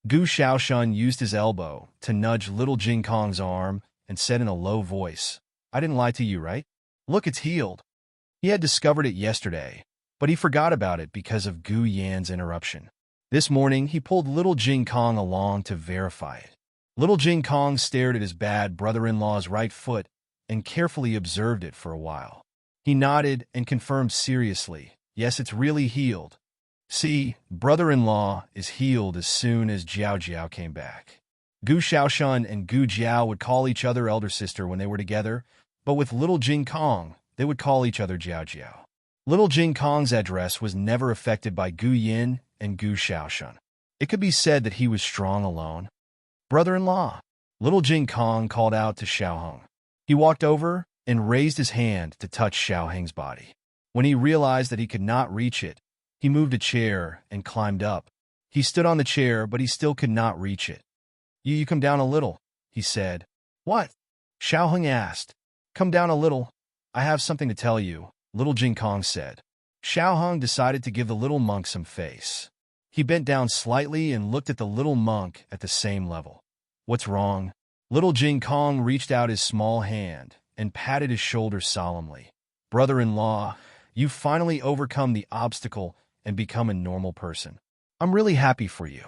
Gu Xiaoshan used his elbow to nudge little Jing Kong's arm and said in a low voice, "I didn't lie to you, right? Look, it's healed." He had discovered it yesterday, but he forgot about it because of Gu Yan's interruption. This morning, he pulled little Jing Kong along to verify it. Little Jing Kong stared at his bad brother-in-law's right foot and carefully observed it for a while. He nodded and confirmed seriously, "Yes, it's really healed. See, brother-in-law is healed as soon as Jiao Jiao came back." Gu Xiaoshan and Gu Jiao would call each other elder sister when they were together, but with little Jing Kong, they would call each other Jiao Jiao. Little Jing Kong's address was never affected by Gu Yin and Gu Xiaoshan. It could be said that he was strong alone. "Brother-in-law," little Jing Kong called out to Xiaoheng. He walked over and raised his hand to touch Xiaoheng's body. When he realized that he could not reach it, he moved a chair and climbed up. He stood on the chair, but he still could not reach it. You come down a little," he said. "What?" Xiaoheng asked. Come down a little. I have something to tell you, little Jing Kong said. Xiao Hung decided to give the little monk some face. He bent down slightly and looked at the little monk at the same level. What's wrong? Little Jing Kong reached out his small hand and patted his shoulder solemnly. Brother-in-law, you've finally overcome the obstacle and become a normal person. I'm really happy for you.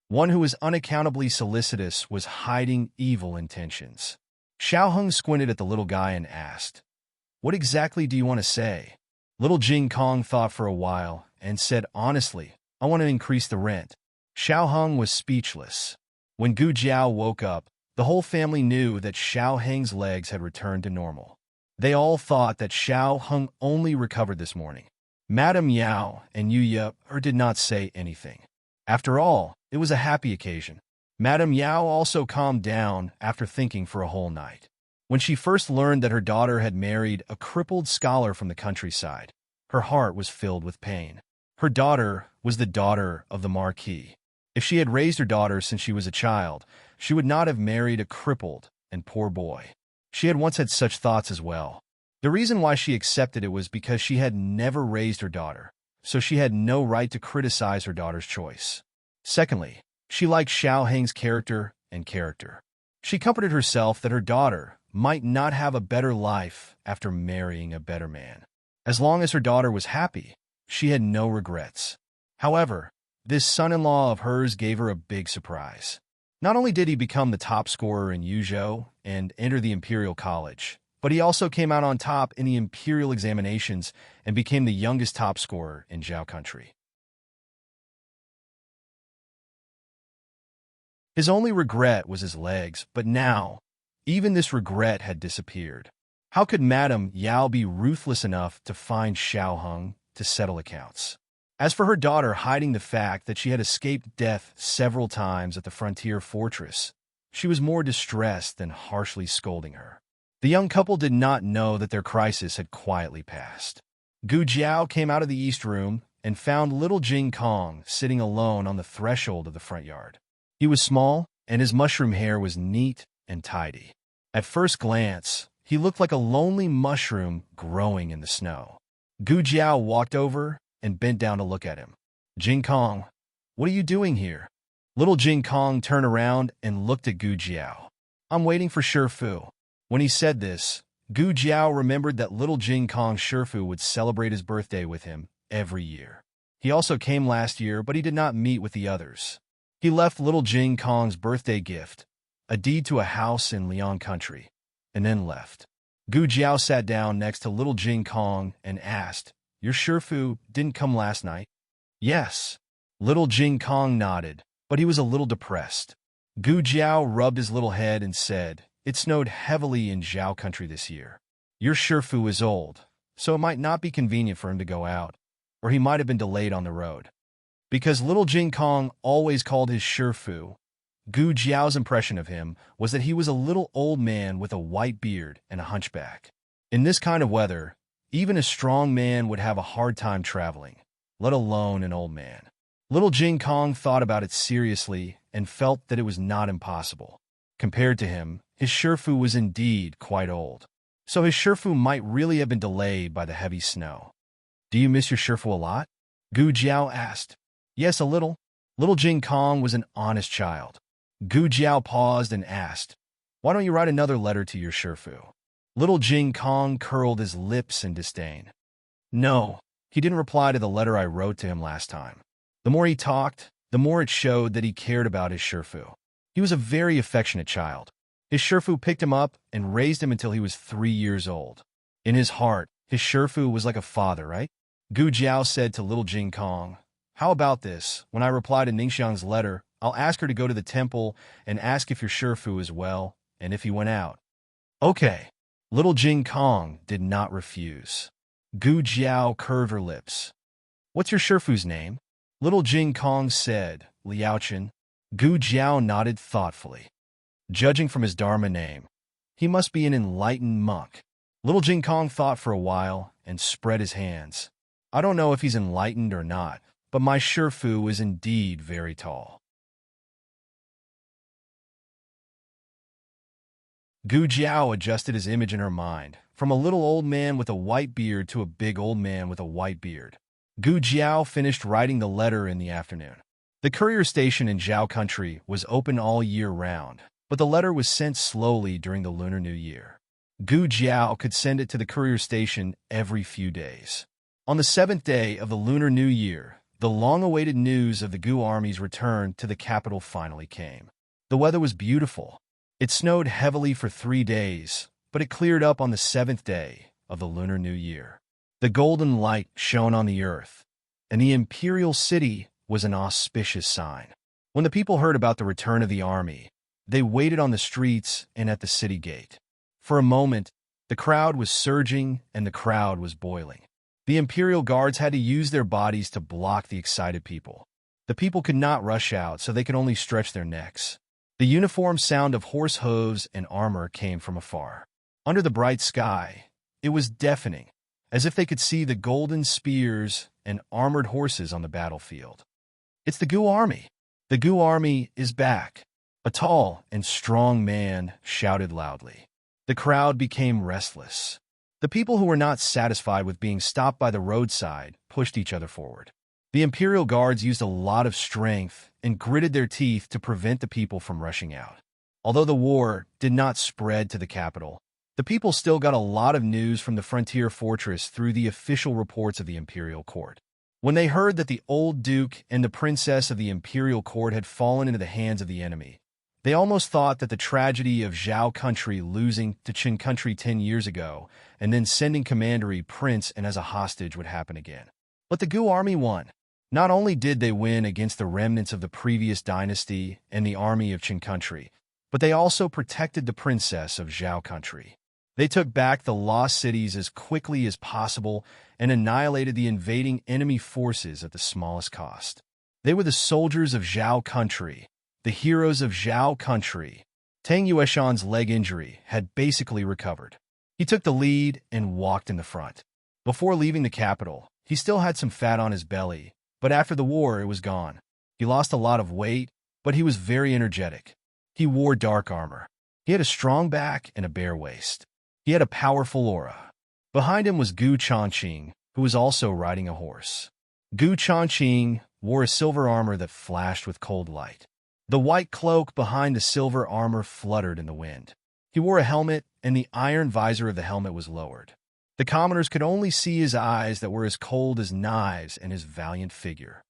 One who was unaccountably solicitous was hiding evil intentions. Xiao Hung squinted at the little guy and asked, What exactly do you want to say? Little Jing Kong thought for a while and said, Honestly, I want to increase the rent. Xiao Hung was speechless. When Gu Jiao woke up, the whole family knew that Xiao Heng's legs had returned to normal. They all thought that Xiao Hung only recovered this morning. Madame Yao and Yu Ye did not say anything. After all, it was a happy occasion. Madame Yao also calmed down after thinking for a whole night. When she first learned that her daughter had married a crippled scholar from the countryside, her heart was filled with pain. Her daughter was the daughter of the Marquis. If she had raised her daughter since she was a child, she would not have married a crippled and poor boy. She had once had such thoughts as well. The reason why she accepted it was because she had never raised her daughter, so she had no right to criticize her daughter's choice. Secondly, she liked Xiao Heng's character and character. She comforted herself that her daughter might not have a better life after marrying a better man. As long as her daughter was happy, she had no regrets. However, this son-in-law of hers gave her a big surprise. Not only did he become the top scorer in Yuzhou and enter the Imperial College, but he also came out on top in the Imperial examinations and became the youngest top scorer in Zhao country. His only regret was his legs, but now, even this regret had disappeared. How could Madame Yao be ruthless enough to find Xiao Hung to settle accounts? As for her daughter hiding the fact that she had escaped death several times at the frontier fortress, she was more distressed than harshly scolding her. The young couple did not know that their crisis had quietly passed. Gu Jiao came out of the east room and found little Jing Kong sitting alone on the threshold of the front yard. He was small, and his mushroom hair was neat and tidy. At first glance, he looked like a lonely mushroom growing in the snow. Gu Jiao walked over and bent down to look at him. Jing Kong, what are you doing here? Little Jing Kong turned around and looked at Gu Jiao. I'm waiting for Shifu. When he said this, Gu Jiao remembered that little Jing Kong Shifu would celebrate his birthday with him every year. He also came last year, but he did not meet with the others. He left little Jing Kong's birthday gift, a deed to a house in Liang country, and then left. Gu Jiao sat down next to little Jing Kong and asked, Your Shifu didn't come last night? Yes. Little Jing Kong nodded, but he was a little depressed. Gu Jiao rubbed his little head and said, It snowed heavily in Zhao country this year. Your Shifu is old, so it might not be convenient for him to go out, or he might have been delayed on the road. Because little Jing Kong always called his Shifu, Gu Jiao's impression of him was that he was a little old man with a white beard and a hunchback. In this kind of weather, even a strong man would have a hard time traveling, let alone an old man. Little Jing Kong thought about it seriously and felt that it was not impossible. Compared to him, his Shifu was indeed quite old, so his Shifu might really have been delayed by the heavy snow. Do you miss your Shifu a lot? Gu Jiao asked. Yes, a little. Little Jing Kong was an honest child. Gu Jiao paused and asked, Why don't you write another letter to your Shifu? Little Jing Kong curled his lips in disdain. No, he didn't reply to the letter I wrote to him last time. The more he talked, the more it showed that he cared about his Shifu. He was a very affectionate child. His Shifu picked him up and raised him until he was 3 years old. In his heart, his Shifu was like a father, right? Gu Jiao said to little Jing Kong, How about this? When I reply to Ningxiang's letter, I'll ask her to go to the temple and ask if your Shifu is well and if he went out. Okay. Little Jing Kong did not refuse. Gu Jiao curved her lips. What's your Shifu's name? Little Jing Kong said, Liaochen. Gu Jiao nodded thoughtfully. Judging from his Dharma name, he must be an enlightened monk. Little Jing Kong thought for a while and spread his hands. I don't know if he's enlightened or not, but my Shifu is indeed very tall. Gu Jiao adjusted his image in her mind, from a little old man with a white beard to a big old man with a white beard. Gu Jiao finished writing the letter in the afternoon. The courier station in Zhao country was open all year round, but the letter was sent slowly during the Lunar New Year. Gu Jiao could send it to the courier station every few days. On the 7th day of the Lunar New Year, the long-awaited news of the Gu army's return to the capital finally came. The weather was beautiful. It snowed heavily for 3 days, but it cleared up on the 7th day of the Lunar New Year. The golden light shone on the earth, and the imperial city was an auspicious sign. When the people heard about the return of the army, they waited on the streets and at the city gate. For a moment, the crowd was surging and the crowd was boiling. The imperial guards had to use their bodies to block the excited people. The people could not rush out, so they could only stretch their necks. The uniform sound of horse hooves and armor came from afar. Under the bright sky, it was deafening, as if they could see the golden spears and armored horses on the battlefield. It's the Gu army. The Gu army is back. A tall and strong man shouted loudly. The crowd became restless. The people who were not satisfied with being stopped by the roadside pushed each other forward. The imperial guards used a lot of strength and gritted their teeth to prevent the people from rushing out. Although the war did not spread to the capital, the people still got a lot of news from the frontier fortress through the official reports of the imperial court. When they heard that the old duke and the princess of the imperial court had fallen into the hands of the enemy, they almost thought that the tragedy of Zhao country losing to Qin country 10 years ago and then sending Commandery Prince and as a hostage would happen again. But the Gu army won. Not only did they win against the remnants of the previous dynasty and the army of Qin country, but they also protected the princess of Zhao country. They took back the lost cities as quickly as possible and annihilated the invading enemy forces at the smallest cost. They were the soldiers of Zhao country, the heroes of Zhao country. Tang Yueshan's leg injury had basically recovered. He took the lead and walked in the front. Before leaving the capital, he still had some fat on his belly, but after the war it was gone. He lost a lot of weight, but he was very energetic. He wore dark armor. He had a strong back and a bare waist. He had a powerful aura. Behind him was Gu Changqing, who was also riding a horse. Gu Changqing wore a silver armor that flashed with cold light. The white cloak behind the silver armor fluttered in the wind. He wore a helmet, and the iron visor of the helmet was lowered. The commoners could only see his eyes that were as cold as knives and his valiant figure.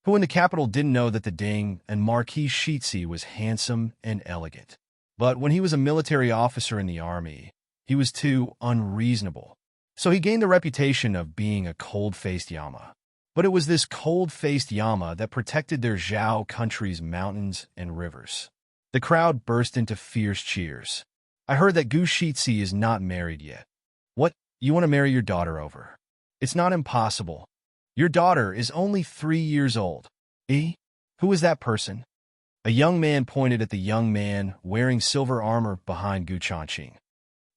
Who in the capital didn't know that the Ding and Marquis Shitzi was handsome and elegant. But when he was a military officer in the army, he was too unreasonable. So he gained the reputation of being a cold-faced Yama. But it was this cold-faced Yama that protected their Zhao country's mountains and rivers. The crowd burst into fierce cheers. I heard that Gu Shitzi is not married yet. What? You want to marry your daughter over? It's not impossible. Your daughter is only 3 years old. Eh? Who is that person? A young man pointed at the young man wearing silver armor behind Gu Changqing.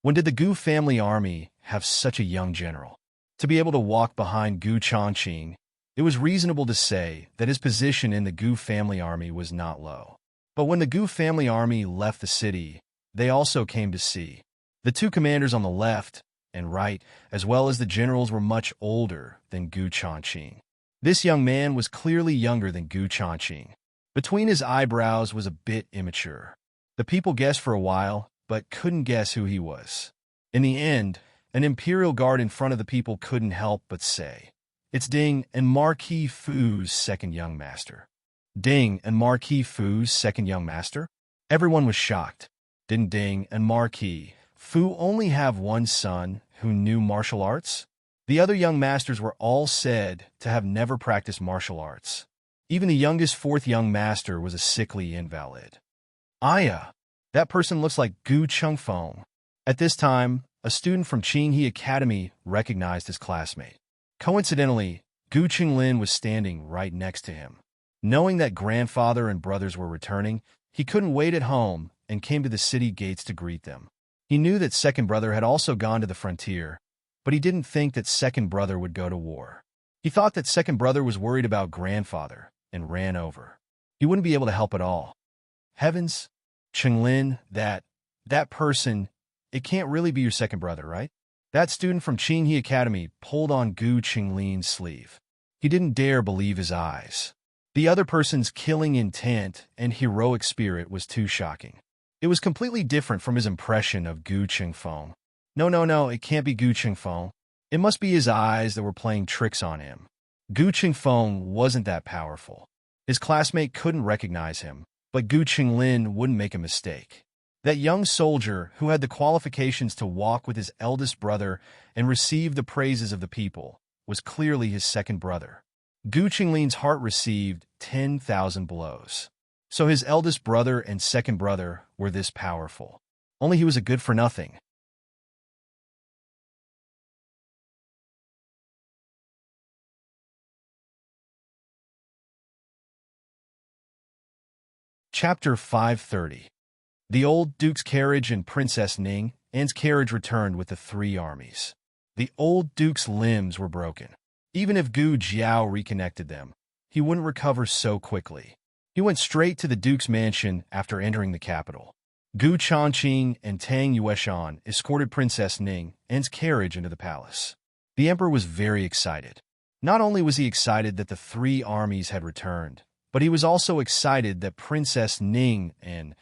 When did the Gu family army have such a young general? To be able to walk behind Gu Changqing, it was reasonable to say that his position in the Gu family army was not low. But when the Gu family army left the city, they also came to see. The two commanders on the left and right, as well as the generals, were much older than Gu Changqing. This young man was clearly younger than Gu Changqing. Between his eyebrows was a bit immature. The people guessed for a while, but couldn't guess who he was. In the end, an imperial guard in front of the people couldn't help but say, "It's Ding and Marquis Fu's second young master." Ding and Marquis Fu's second young master? Everyone was shocked. Didn't Ding and Marquis Fu only have one son who knew martial arts? The other young masters were all said to have never practiced martial arts. Even the youngest fourth young master was a sickly invalid. Aya, that person looks like Gu Chengfeng. At this time, a student from Qinghe Academy recognized his classmate. Coincidentally, Gu Qinglin was standing right next to him. Knowing that grandfather and brothers were returning, he couldn't wait at home and came to the city gates to greet them. He knew that second brother had also gone to the frontier, but he didn't think that second brother would go to war. He thought that second brother was worried about grandfather and ran over. he wouldn't be able to help at all. Heavens, Chenglin, that person, it can't really be your second brother, right? That student from Qinghe Academy pulled on Gu Qinglin's sleeve. He didn't dare believe his eyes. The other person's killing intent and heroic spirit was too shocking. It was completely different from his impression of Gu Qingfeng. No, it can't be Gu Qingfeng. It must be his eyes that were playing tricks on him. Gu Qingfeng wasn't that powerful. His classmate couldn't recognize him, but Gu Qinglin wouldn't make a mistake. That young soldier who had the qualifications to walk with his eldest brother and receive the praises of the people was clearly his second brother. Gu Qinglin's heart received 10,000 blows. So his eldest brother and second brother were this powerful. Only he was a good-for-nothing. Chapter 530. The old Duke's carriage and Princess Ning Anne's carriage returned with the three armies. The old Duke's limbs were broken. Even if Gu Jiao reconnected them, he wouldn't recover so quickly. He went straight to the Duke's mansion after entering the capital. Gu Changqing and Tang Yueshan escorted Princess Ning Anne's carriage into the palace. The emperor was very excited. Not only was he excited that the three armies had returned, but he was also excited that Princess Ning Anne,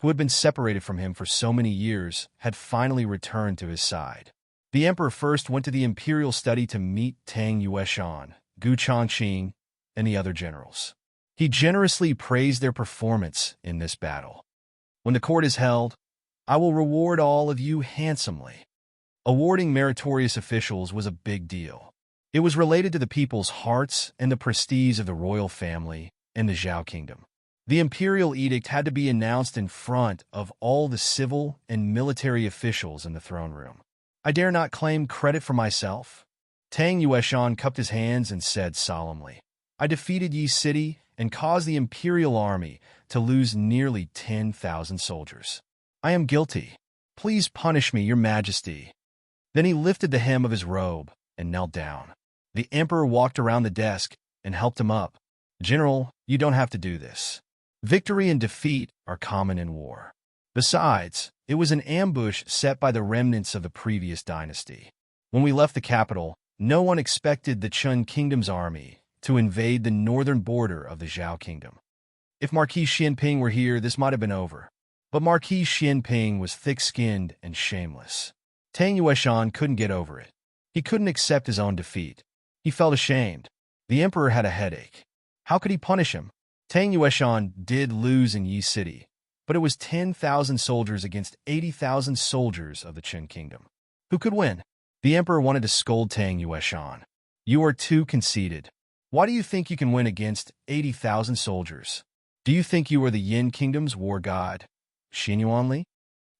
who had been separated from him for so many years, had finally returned to his side. The emperor first went to the imperial study to meet Tang Yueshan, Gu Changqing, and the other generals. He generously praised their performance in this battle. When the court is held, I will reward all of you handsomely. Awarding meritorious officials was a big deal. It was related to the people's hearts and the prestige of the royal family and the Zhao kingdom. The imperial edict had to be announced in front of all the civil and military officials in the throne room. I dare not claim credit for myself. Tang Yueshan cupped his hands and said solemnly, I defeated Yi City and caused the imperial army to lose nearly 10,000 soldiers. I am guilty. Please punish me, your majesty. Then he lifted the hem of his robe and knelt down. The emperor walked around the desk and helped him up. General, you don't have to do this. Victory and defeat are common in war. Besides, it was an ambush set by the remnants of the previous dynasty. When we left the capital, no one expected the Chun Kingdom's army to invade the northern border of the Zhao Kingdom. If Marquis Xianping were here, this might have been over. But Marquis Xianping was thick-skinned and shameless. Tang Yueshan couldn't get over it. He couldn't accept his own defeat. He felt ashamed. The emperor had a headache. How could he punish him? Tang Yueshan did lose in Yi City, but it was 10,000 soldiers against 80,000 soldiers of the Qin Kingdom. Who could win? The emperor wanted to scold Tang Yueshan. You are too conceited. Why do you think you can win against 80,000 soldiers? Do you think you are the Yin Kingdom's war god, Xinyuanli?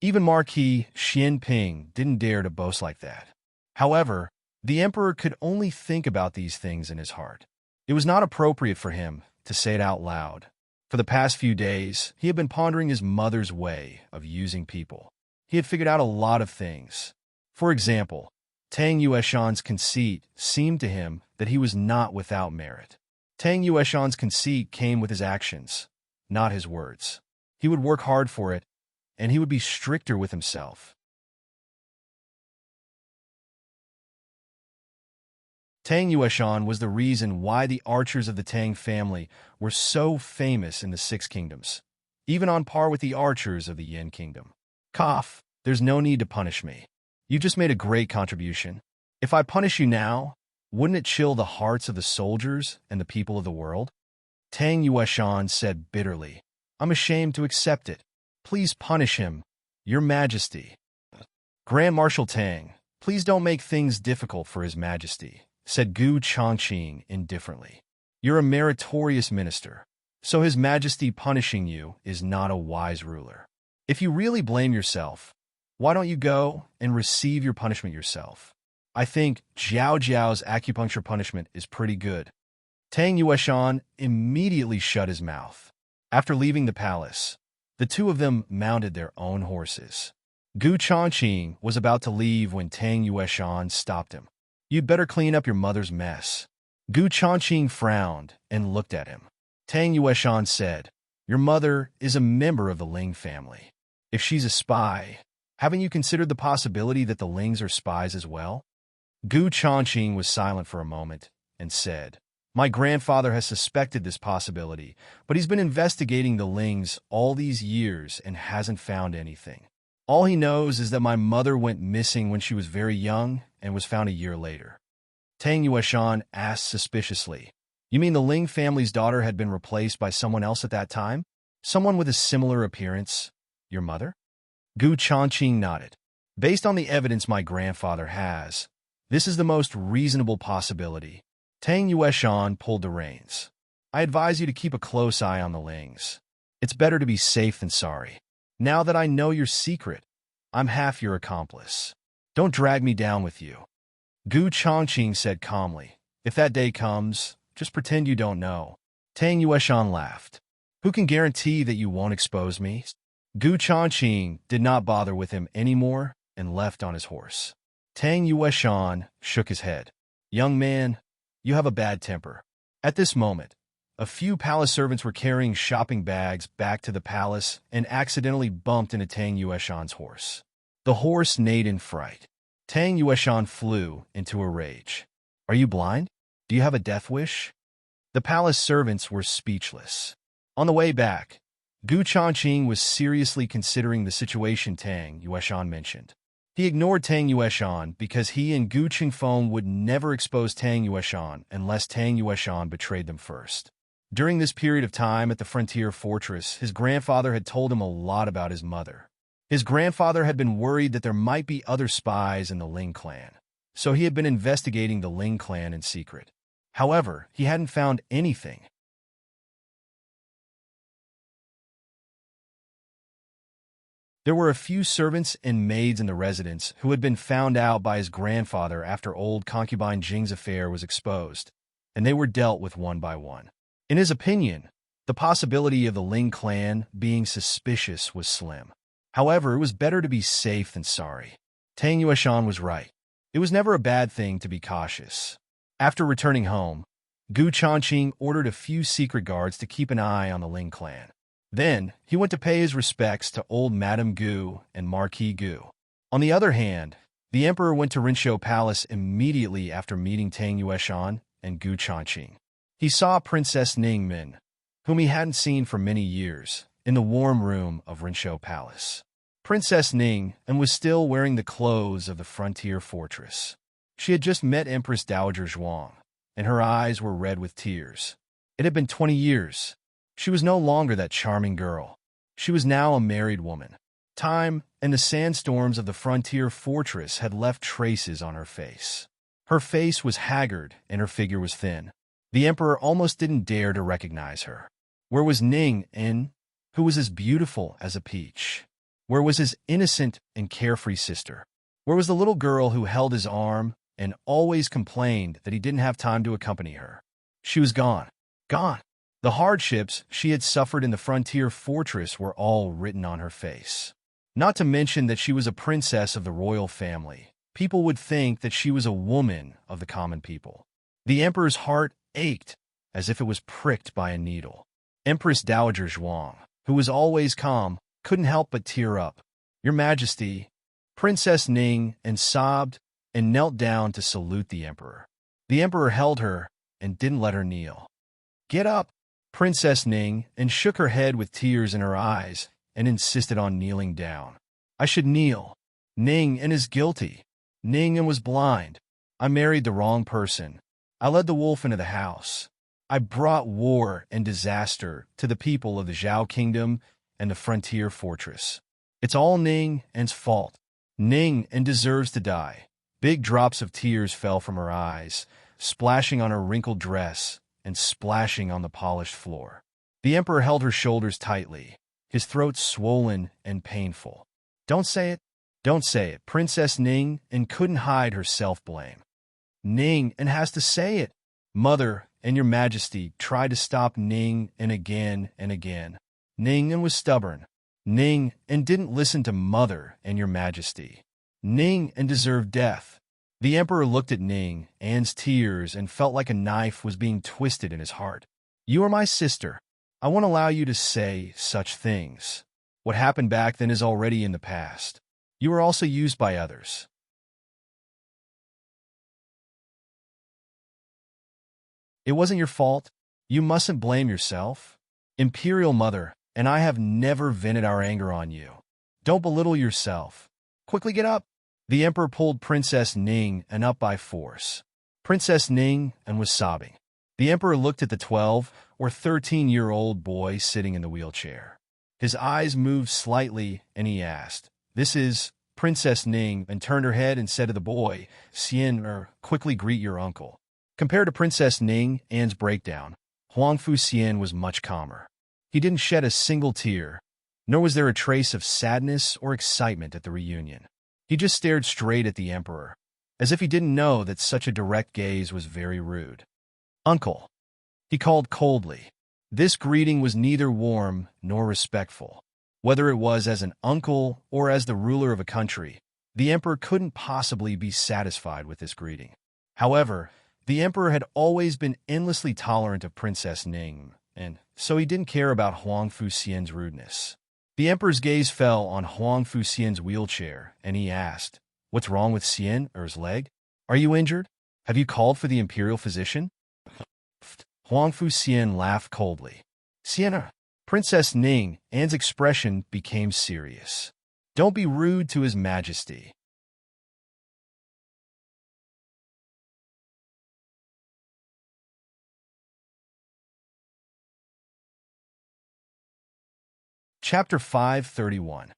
Even Marquis Xianping didn't dare to boast like that. However, the emperor could only think about these things in his heart. It was not appropriate for him to say it out loud. For the past few days, he had been pondering his mother's way of using people. He had figured out a lot of things. For example, Tang Yueshan's conceit seemed to him that he was not without merit. Tang Yueshan's conceit came with his actions, not his words. He would work hard for it, and he would be stricter with himself. Tang Yueshan was the reason why the archers of the Tang family were so famous in the Six Kingdoms, even on par with the archers of the Yin Kingdom. Cough, there's no need to punish me. You just made a great contribution. If I punish you now, wouldn't it chill the hearts of the soldiers and the people of the world? Tang Yueshan said bitterly, I'm ashamed to accept it. Please punish him, Your Majesty. Grand Marshal Tang, please don't make things difficult for His Majesty, said Gu Changqing indifferently. You're a meritorious minister, so His Majesty punishing you is not a wise ruler. If you really blame yourself, why don't you go and receive your punishment yourself? I think Zhao Jiao's acupuncture punishment is pretty good. Tang Yueshan immediately shut his mouth. After leaving the palace, the two of them mounted their own horses. Gu Changqing was about to leave when Tang Yueshan stopped him. You'd better clean up your mother's mess. Gu Changqing frowned and looked at him. Tang Yueshan said, "Your mother is a member of the Ling family. If she's a spy, haven't you considered the possibility that the Lings are spies as well?" Gu Changqing was silent for a moment and said, "My grandfather has suspected this possibility, but he's been investigating the Lings all these years and hasn't found anything. All he knows is that my mother went missing when she was very young and was found a year later." Tang Yueshan asked suspiciously, "You mean the Ling family's daughter had been replaced by someone else at that time? Someone with a similar appearance? Your mother?" Gu Changqing nodded. "Based on the evidence my grandfather has, this is the most reasonable possibility." Tang Yueshan pulled the reins. "I advise you to keep a close eye on the Lings. It's better to be safe than sorry. Now that I know your secret, I'm half your accomplice. Don't drag me down with you." Gu Changqing said calmly, "If that day comes, just pretend you don't know." Tang Yueshan laughed. "Who can guarantee that you won't expose me?" Gu Changqing did not bother with him anymore and left on his horse. Tang Yueshan shook his head. "Young man, you have a bad temper." At this moment, a few palace servants were carrying shopping bags back to the palace and accidentally bumped into Tang Yueshan's horse. The horse neighed in fright. Tang Yueshan flew into a rage. "Are you blind? Do you have a death wish?" The palace servants were speechless. On the way back, Gu Changqing was seriously considering the situation Tang Yueshan mentioned. He ignored Tang Yueshan because he and Gu Qingfeng would never expose Tang Yueshan unless Tang Yueshan betrayed them first. During this period of time at the frontier fortress, his grandfather had told him a lot about his mother. His grandfather had been worried that there might be other spies in the Ling clan, so he had been investigating the Ling clan in secret. However, he hadn't found anything. There were a few servants and maids in the residence who had been found out by his grandfather after old concubine Jing's affair was exposed, and they were dealt with one by one. In his opinion, the possibility of the Ling clan being suspicious was slim. However, it was better to be safe than sorry. Tang Yueshan was right. It was never a bad thing to be cautious. After returning home, Gu Changqing ordered a few secret guards to keep an eye on the Ling clan. Then, he went to pay his respects to old Madame Gu and Marquis Gu. On the other hand, the emperor went to Rinshou Palace immediately after meeting Tang Yueshan and Gu Changqing. He saw Princess Ningmin, whom he hadn't seen for many years, in the warm room of Rinshou Palace. Princess Ning and was still wearing the clothes of the frontier fortress. She had just met Empress Dowager Zhuang, and her eyes were red with tears. It had been 20 years. She was no longer that charming girl. She was now a married woman. Time and the sandstorms of the frontier fortress had left traces on her face. Her face was haggard and her figure was thin. The emperor almost didn't dare to recognize her. Where was Ning In, who was as beautiful as a peach? Where was his innocent and carefree sister? Where was the little girl who held his arm and always complained that he didn't have time to accompany her? She was gone. Gone. The hardships she had suffered in the frontier fortress were all written on her face. Not to mention that she was a princess of the royal family. People would think that she was a woman of the common people. The emperor's heart ached as if it was pricked by a needle. Empress Dowager Zhuang, who was always calm, couldn't help but tear up. "Your Majesty," Princess Ning and sobbed and knelt down to salute the emperor. The emperor held her and didn't let her kneel. "Get up," Princess Ning, and shook her head with tears in her eyes and insisted on kneeling down. "I should kneel. Ning and is guilty. Ning and was blind. I married the wrong person. I led the wolf into the house. I brought war and disaster to the people of the Zhao Kingdom and the frontier fortress. It's all Ning and's fault. Ning and deserves to die." Big drops of tears fell from her eyes, splashing on her wrinkled dress and splashing on the polished floor. The emperor held her shoulders tightly, his throat swollen and painful. "Don't say it. Don't say it." Princess Ning and couldn't hide her self-blame. "Ning and has to say it. Mother and your Majesty tried to stop Ning and again and again. Ning and was stubborn. Ning and didn't listen to Mother and your Majesty. Ning and deserved death." The emperor looked at Ning An's tears and felt like a knife was being twisted in his heart. You are my sister. I won't allow you to say such things. What happened back then is already in the past. You were also used by others. It wasn't your fault. You mustn't blame yourself. Imperial Mother and I have never vented our anger on you. Don't belittle yourself. Quickly get up. The Emperor pulled Princess Ning and up by force. Princess Ning and was sobbing. The Emperor looked at the 12 or 13-year-old boy sitting in the wheelchair. His eyes moved slightly, and he asked, "This is Princess Ning," and turned her head and said to the boy, "Xian, quickly greet your uncle." Compared to Princess Ning, Anne's breakdown, Huangfu Xian was much calmer. He didn't shed a single tear, nor was there a trace of sadness or excitement at the reunion. He just stared straight at the Emperor, as if he didn't know that such a direct gaze was very rude. "Uncle," he called coldly. This greeting was neither warm nor respectful. Whether it was as an uncle or as the ruler of a country, the Emperor couldn't possibly be satisfied with this greeting. However, the Emperor had always been endlessly tolerant of Princess Ning, and so he didn't care about Huangfu Xian's rudeness. The Emperor's gaze fell on Huangfu Xian's wheelchair, and he asked, "What's wrong with Xian's leg? Are you injured? Have you called for the imperial physician?" Huangfu Xian laughed coldly. "Xian, Princess Ning," Anne's expression became serious. "Don't be rude to His Majesty." Chapter 531.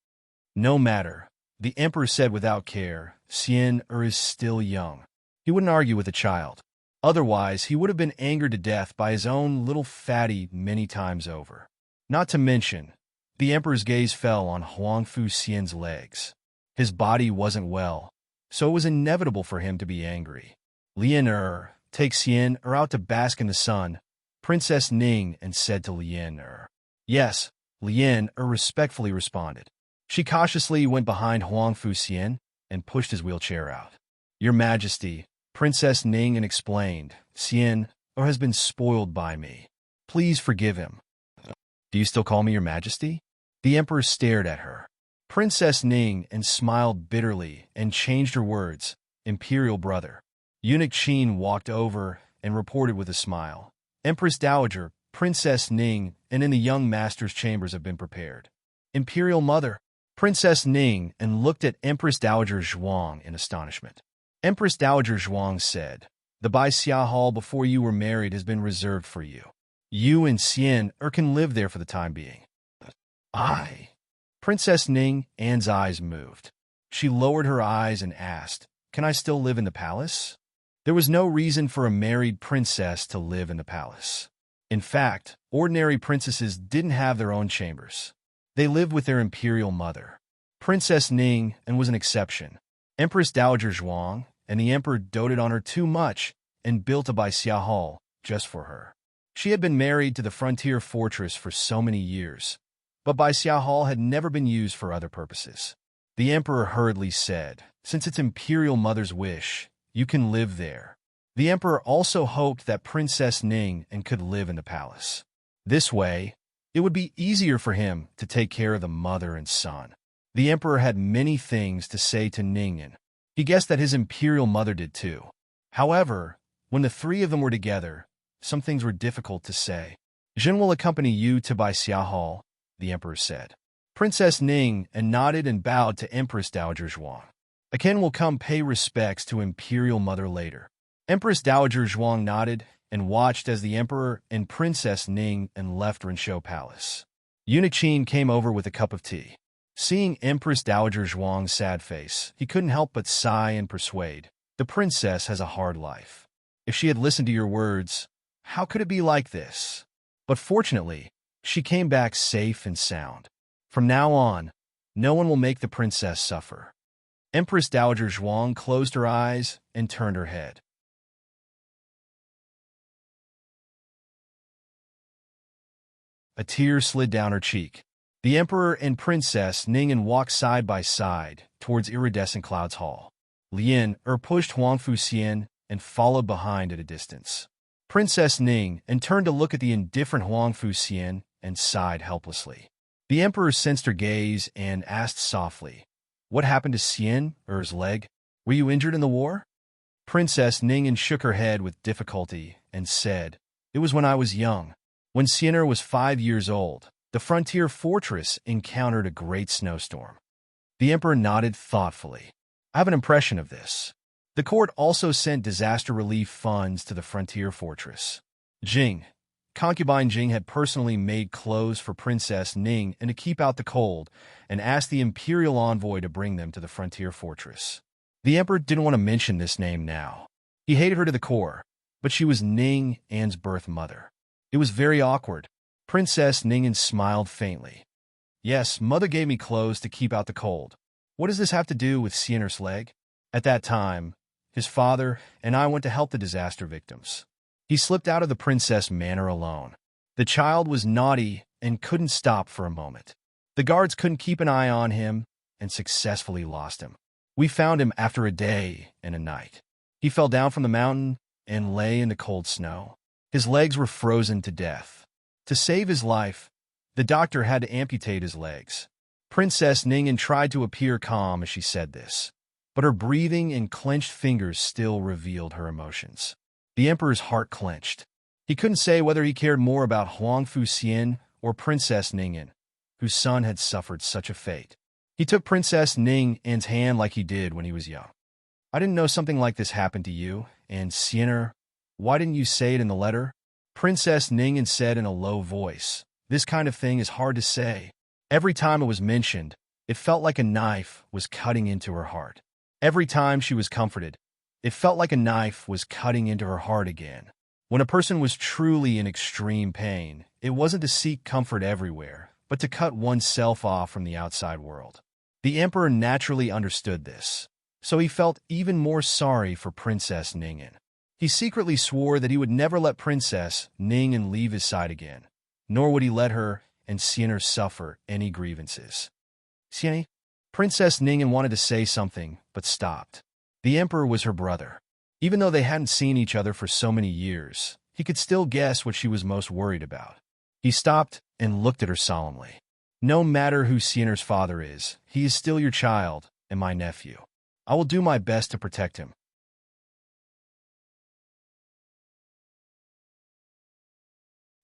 No matter, the Emperor said without care, Xian is still young. He wouldn't argue with a child. Otherwise, he would have been angered to death by his own little fatty many times over. Not to mention, the Emperor's gaze fell on Huangfu Xian's legs. His body wasn't well, so it was inevitable for him to be angry. "Lian, take Xian out to bask in the sun," Princess Ning and said to Lian. "Yes," Lian respectfully responded. She cautiously went behind Huangfu Xian and pushed his wheelchair out. "Your Majesty," Princess Ning explained, "Xian has been spoiled by me. Please forgive him." "Do you still call me your Majesty?" The Emperor stared at her. Princess Ning smiled bitterly and changed her words, "Imperial brother." Eunuch Qin walked over and reported with a smile, "Empress Dowager, Princess Ning and in the young master's chambers have been prepared." "Imperial Mother," Princess Ning looked at Empress Dowager Zhuang in astonishment. Empress Dowager Zhuang said, "The Baixia Hall before you were married has been reserved for you. You and Xian can live there for the time being." "I?" Princess Ning, Anne's eyes moved. She lowered her eyes and asked, "Can I still live in the palace?" There was no reason for a married princess to live in the palace. In fact, ordinary princesses didn't have their own chambers. They lived with their imperial mother. Princess Ning was an exception. Empress Dowager Zhuang and the Emperor doted on her too much and built a Baixia Hall just for her. She had been married to the frontier fortress for so many years, but Baixia Hall had never been used for other purposes. The Emperor hurriedly said, "Since it's Imperial Mother's wish, you can live there." The Emperor also hoped that Princess Ning could live in the palace. This way, it would be easier for him to take care of the mother and son. The Emperor had many things to say to Ning. He guessed that his imperial mother did too. However, when the three of them were together, some things were difficult to say. "Jin will accompany you to Baixia Hall," the Emperor said. Princess Ning nodded and bowed to Empress Dowager Zhuang. "Aken will come pay respects to Imperial Mother later." Empress Dowager Zhuang nodded and watched as the Emperor and Princess Ning left Renshou Palace. Eunuch Qin came over with a cup of tea. Seeing Empress Dowager Zhuang's sad face, he couldn't help but sigh and persuade, "The princess has a hard life. If she had listened to your words, how could it be like this?" But fortunately, she came back safe and sound. From now on, no one will make the princess suffer. Empress Dowager Zhuang closed her eyes and turned her head. A tear slid down her cheek. The Emperor and Princess Ning walked side by side towards Iridescent Cloud's hall. Lian pushed Huangfu Xian and followed behind at a distance. Princess Ning and turned to look at the indifferent Huang Fuxian and sighed helplessly. The emperor sensed her gaze and asked softly, "What happened to Xian, or his leg? Were you injured in the war?" Princess Ning shook her head with difficulty and said, "It was when I was young. When Xianer was 5 years old, the frontier fortress encountered a great snowstorm." The emperor nodded thoughtfully. "I have an impression of this." The court also sent disaster relief funds to the frontier fortress. Jing, concubine Jing, had personally made clothes for Princess Ning and to keep out the cold, and asked the imperial envoy to bring them to the frontier fortress. The emperor didn't want to mention this name now. He hated her to the core, but she was Ning An's birth mother. It was very awkward. Princess Ning smiled faintly. "Yes, mother gave me clothes to keep out the cold. What does this have to do with Xiener's leg?" At that time, his father and I went to help the disaster victims. He slipped out of the princess manor alone. The child was naughty and couldn't stop for a moment. The guards couldn't keep an eye on him and successfully lost him. We found him after a day and a night. He fell down from the mountain and lay in the cold snow. His legs were frozen to death. To save his life, the doctor had to amputate his legs. Princess Ning tried to appear calm as she said this, but her breathing and clenched fingers still revealed her emotions. The emperor's heart clenched. He couldn't say whether he cared more about Huang Fuxian or Princess Ning, whose son had suffered such a fate. He took Princess Ning's hand like he did when he was young. "I didn't know something like this happened to you, and Xiener, why didn't you say it in the letter?" Princess Ning said in a low voice, "This kind of thing is hard to say. Every time it was mentioned, it felt like a knife was cutting into her heart. Every time she was comforted, it felt like a knife was cutting into her heart again. When a person was truly in extreme pain, it wasn't to seek comfort everywhere, but to cut oneself off from the outside world." The emperor naturally understood this, so he felt even more sorry for Princess Ning. He secretly swore that he would never let Princess Ning leave his side again, nor would he let her and Xiener suffer any grievances. "Xieni?" Princess Ning wanted to say something, but stopped. The emperor was her brother. Even though they hadn't seen each other for so many years, he could still guess what she was most worried about. He stopped and looked at her solemnly. "No matter who Xiener's father is, he is still your child and my nephew. I will do my best to protect him."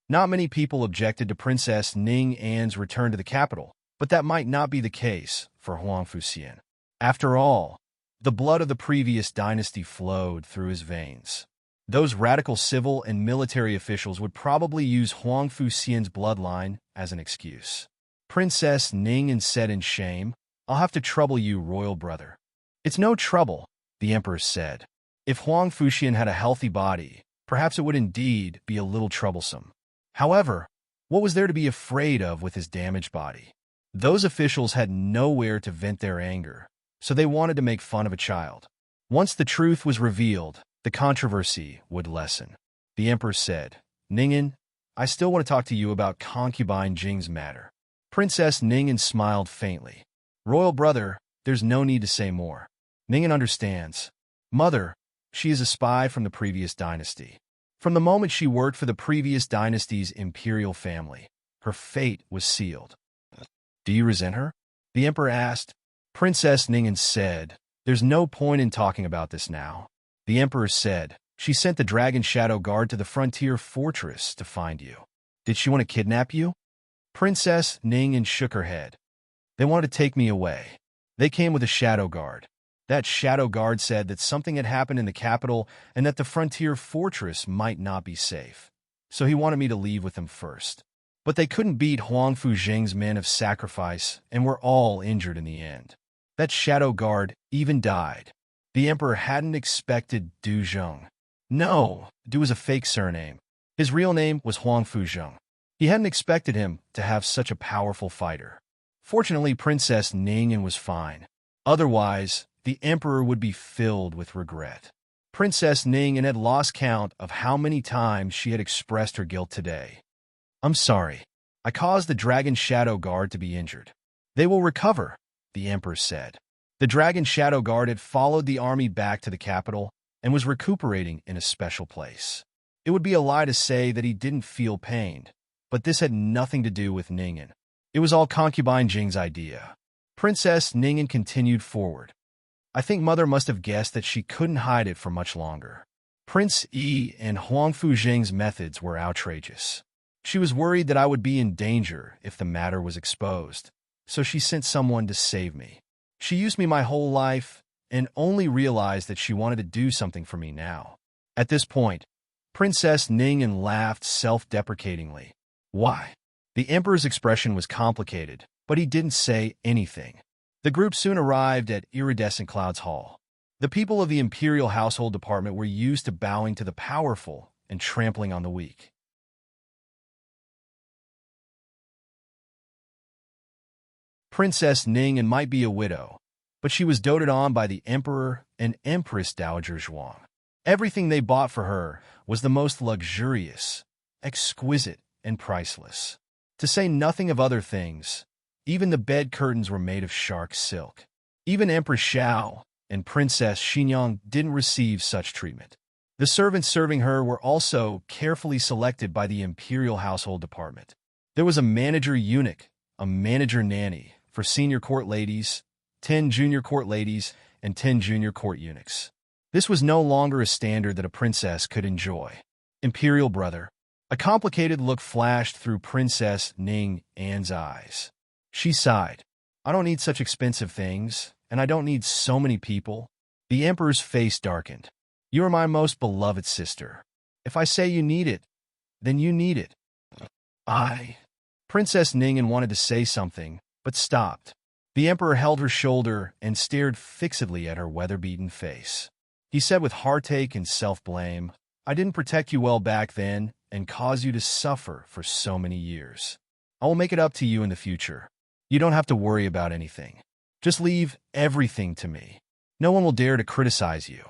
Not many people objected to Princess Ning's return to the capital, but that might not be the case for Huang Fuxian. After all, the blood of the previous dynasty flowed through his veins. Those radical civil and military officials would probably use Huang Fuxian's bloodline as an excuse. Princess Ning said in shame, "I'll have to trouble you, royal brother." "It's no trouble," the emperor said. "If Huang Fuxian had a healthy body, perhaps it would indeed be a little troublesome. However, what was there to be afraid of with his damaged body?" Those officials had nowhere to vent their anger, so they wanted to make fun of a child. Once the truth was revealed, the controversy would lessen. The emperor said, "Ningen, I still want to talk to you about concubine Jing's matter." Princess Ningen smiled faintly. "Royal brother, there's no need to say more. Ningen understands. Mother, she is a spy from the previous dynasty. From the moment she worked for the previous dynasty's imperial family, her fate was sealed." "Do you resent her?" the emperor asked. Princess Ningen said, "There's no point in talking about this now." The emperor said, "She sent the Dragon Shadow Guard to the frontier fortress to find you. Did she want to kidnap you?" Princess Ningen shook her head. "They wanted to take me away. They came with a shadow guard. That shadow guard said that something had happened in the capital and that the frontier fortress might not be safe. So he wanted me to leave with him first. But they couldn't beat Huang Fuzheng's men of sacrifice and were all injured in the end. That shadow guard even died." The emperor hadn't expected Du Zheng. No, Du was a fake surname. His real name was Huang Fuzheng. He hadn't expected him to have such a powerful fighter. Fortunately, Princess Ningen was fine. Otherwise, the emperor would be filled with regret. Princess Ningen had lost count of how many times she had expressed her guilt today. "I'm sorry. I caused the Dragon Shadow Guard to be injured. They will recover," the emperor said. The Dragon Shadow Guard had followed the army back to the capital and was recuperating in a special place. It would be a lie to say that he didn't feel pained, but this had nothing to do with Ningen. It was all concubine Jing's idea. Princess Ningen continued forward. I think Mother must have guessed that she couldn't hide it for much longer. Prince Yi and Huangfu Jing's methods were outrageous. She was worried that I would be in danger if the matter was exposed, so she sent someone to save me. She used me my whole life and only realized that she wanted to do something for me now. At this point, Princess Ningen laughed self-deprecatingly. Why? The Emperor's expression was complicated, but he didn't say anything. The group soon arrived at Iridescent Clouds Hall. The people of the Imperial Household Department were used to bowing to the powerful and trampling on the weak. Princess Ningen might be a widow, but she was doted on by the Emperor and Empress Dowager Zhuang. Everything they bought for her was the most luxurious, exquisite, and priceless. To say nothing of other things, even the bed curtains were made of shark silk. Even Empress Xiao and Princess Xinyang didn't receive such treatment. The servants serving her were also carefully selected by the Imperial Household Department. There was a manager eunuch, a manager nanny, for senior court ladies, 10 junior court ladies, and 10 junior court eunuchs. This was no longer a standard that a princess could enjoy. Imperial brother. A complicated look flashed through Princess Ning An's eyes. She sighed. I don't need such expensive things, and I don't need so many people. The Emperor's face darkened. You are my most beloved sister. If I say you need it, then you need it. Princess Ningen wanted to say something, but stopped. The Emperor held her shoulder and stared fixedly at her weather-beaten face. He said with heartache and self-blame, I didn't protect you well back then and cause you to suffer for so many years. I will make it up to you in the future. You don't have to worry about anything. Just leave everything to me. No one will dare to criticize you.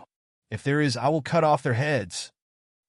If there is, I will cut off their heads.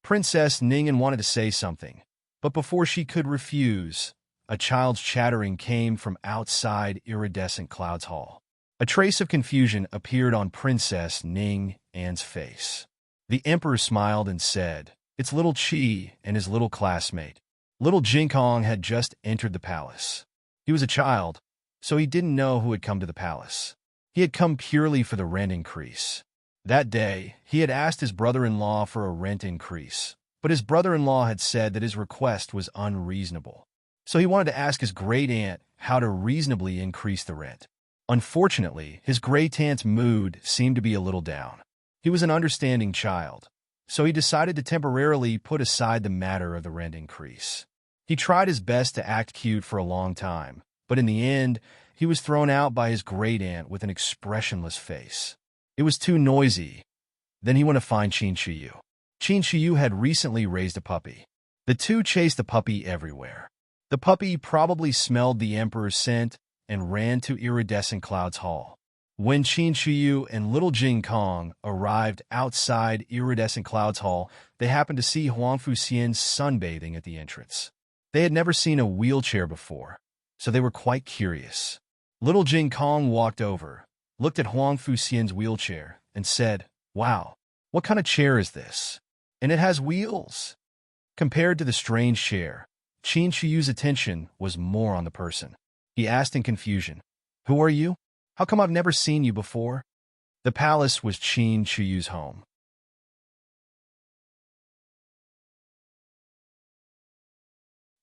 Princess Ningen wanted to say something, but before she could refuse, a child's chattering came from outside Iridescent Clouds Hall. A trace of confusion appeared on Princess Ning An's face. The Emperor smiled and said, It's little Qi and his little classmate. Little Jinkong had just entered the palace. He was a child, so he didn't know who had come to the palace. He had come purely for the rent increase. That day, he had asked his brother-in-law for a rent increase, but his brother-in-law had said that his request was unreasonable. So he wanted to ask his great-aunt how to reasonably increase the rent. Unfortunately, his great-aunt's mood seemed to be a little down. He was an understanding child, so he decided to temporarily put aside the matter of the rent increase. He tried his best to act cute for a long time, but in the end, he was thrown out by his great-aunt with an expressionless face. It was too noisy. Then he went to find Qin Shiyu. Qin Shiyu had recently raised a puppy. The two chased the puppy everywhere. The puppy probably smelled the Emperor's scent and ran to Iridescent Clouds Hall. When Qin Shiyu and little Jing Kong arrived outside Iridescent Clouds Hall, they happened to see Huangfu Xian sunbathing at the entrance. They had never seen a wheelchair before, so they were quite curious. Little Jing Kong walked over, looked at Huangfu Xian's wheelchair, and said, Wow, what kind of chair is this? And it has wheels. Compared to the strange chair, Qin Shiyu's attention was more on the person. He asked in confusion, Who are you? How come I've never seen you before? The palace was Qin Shiyu's home.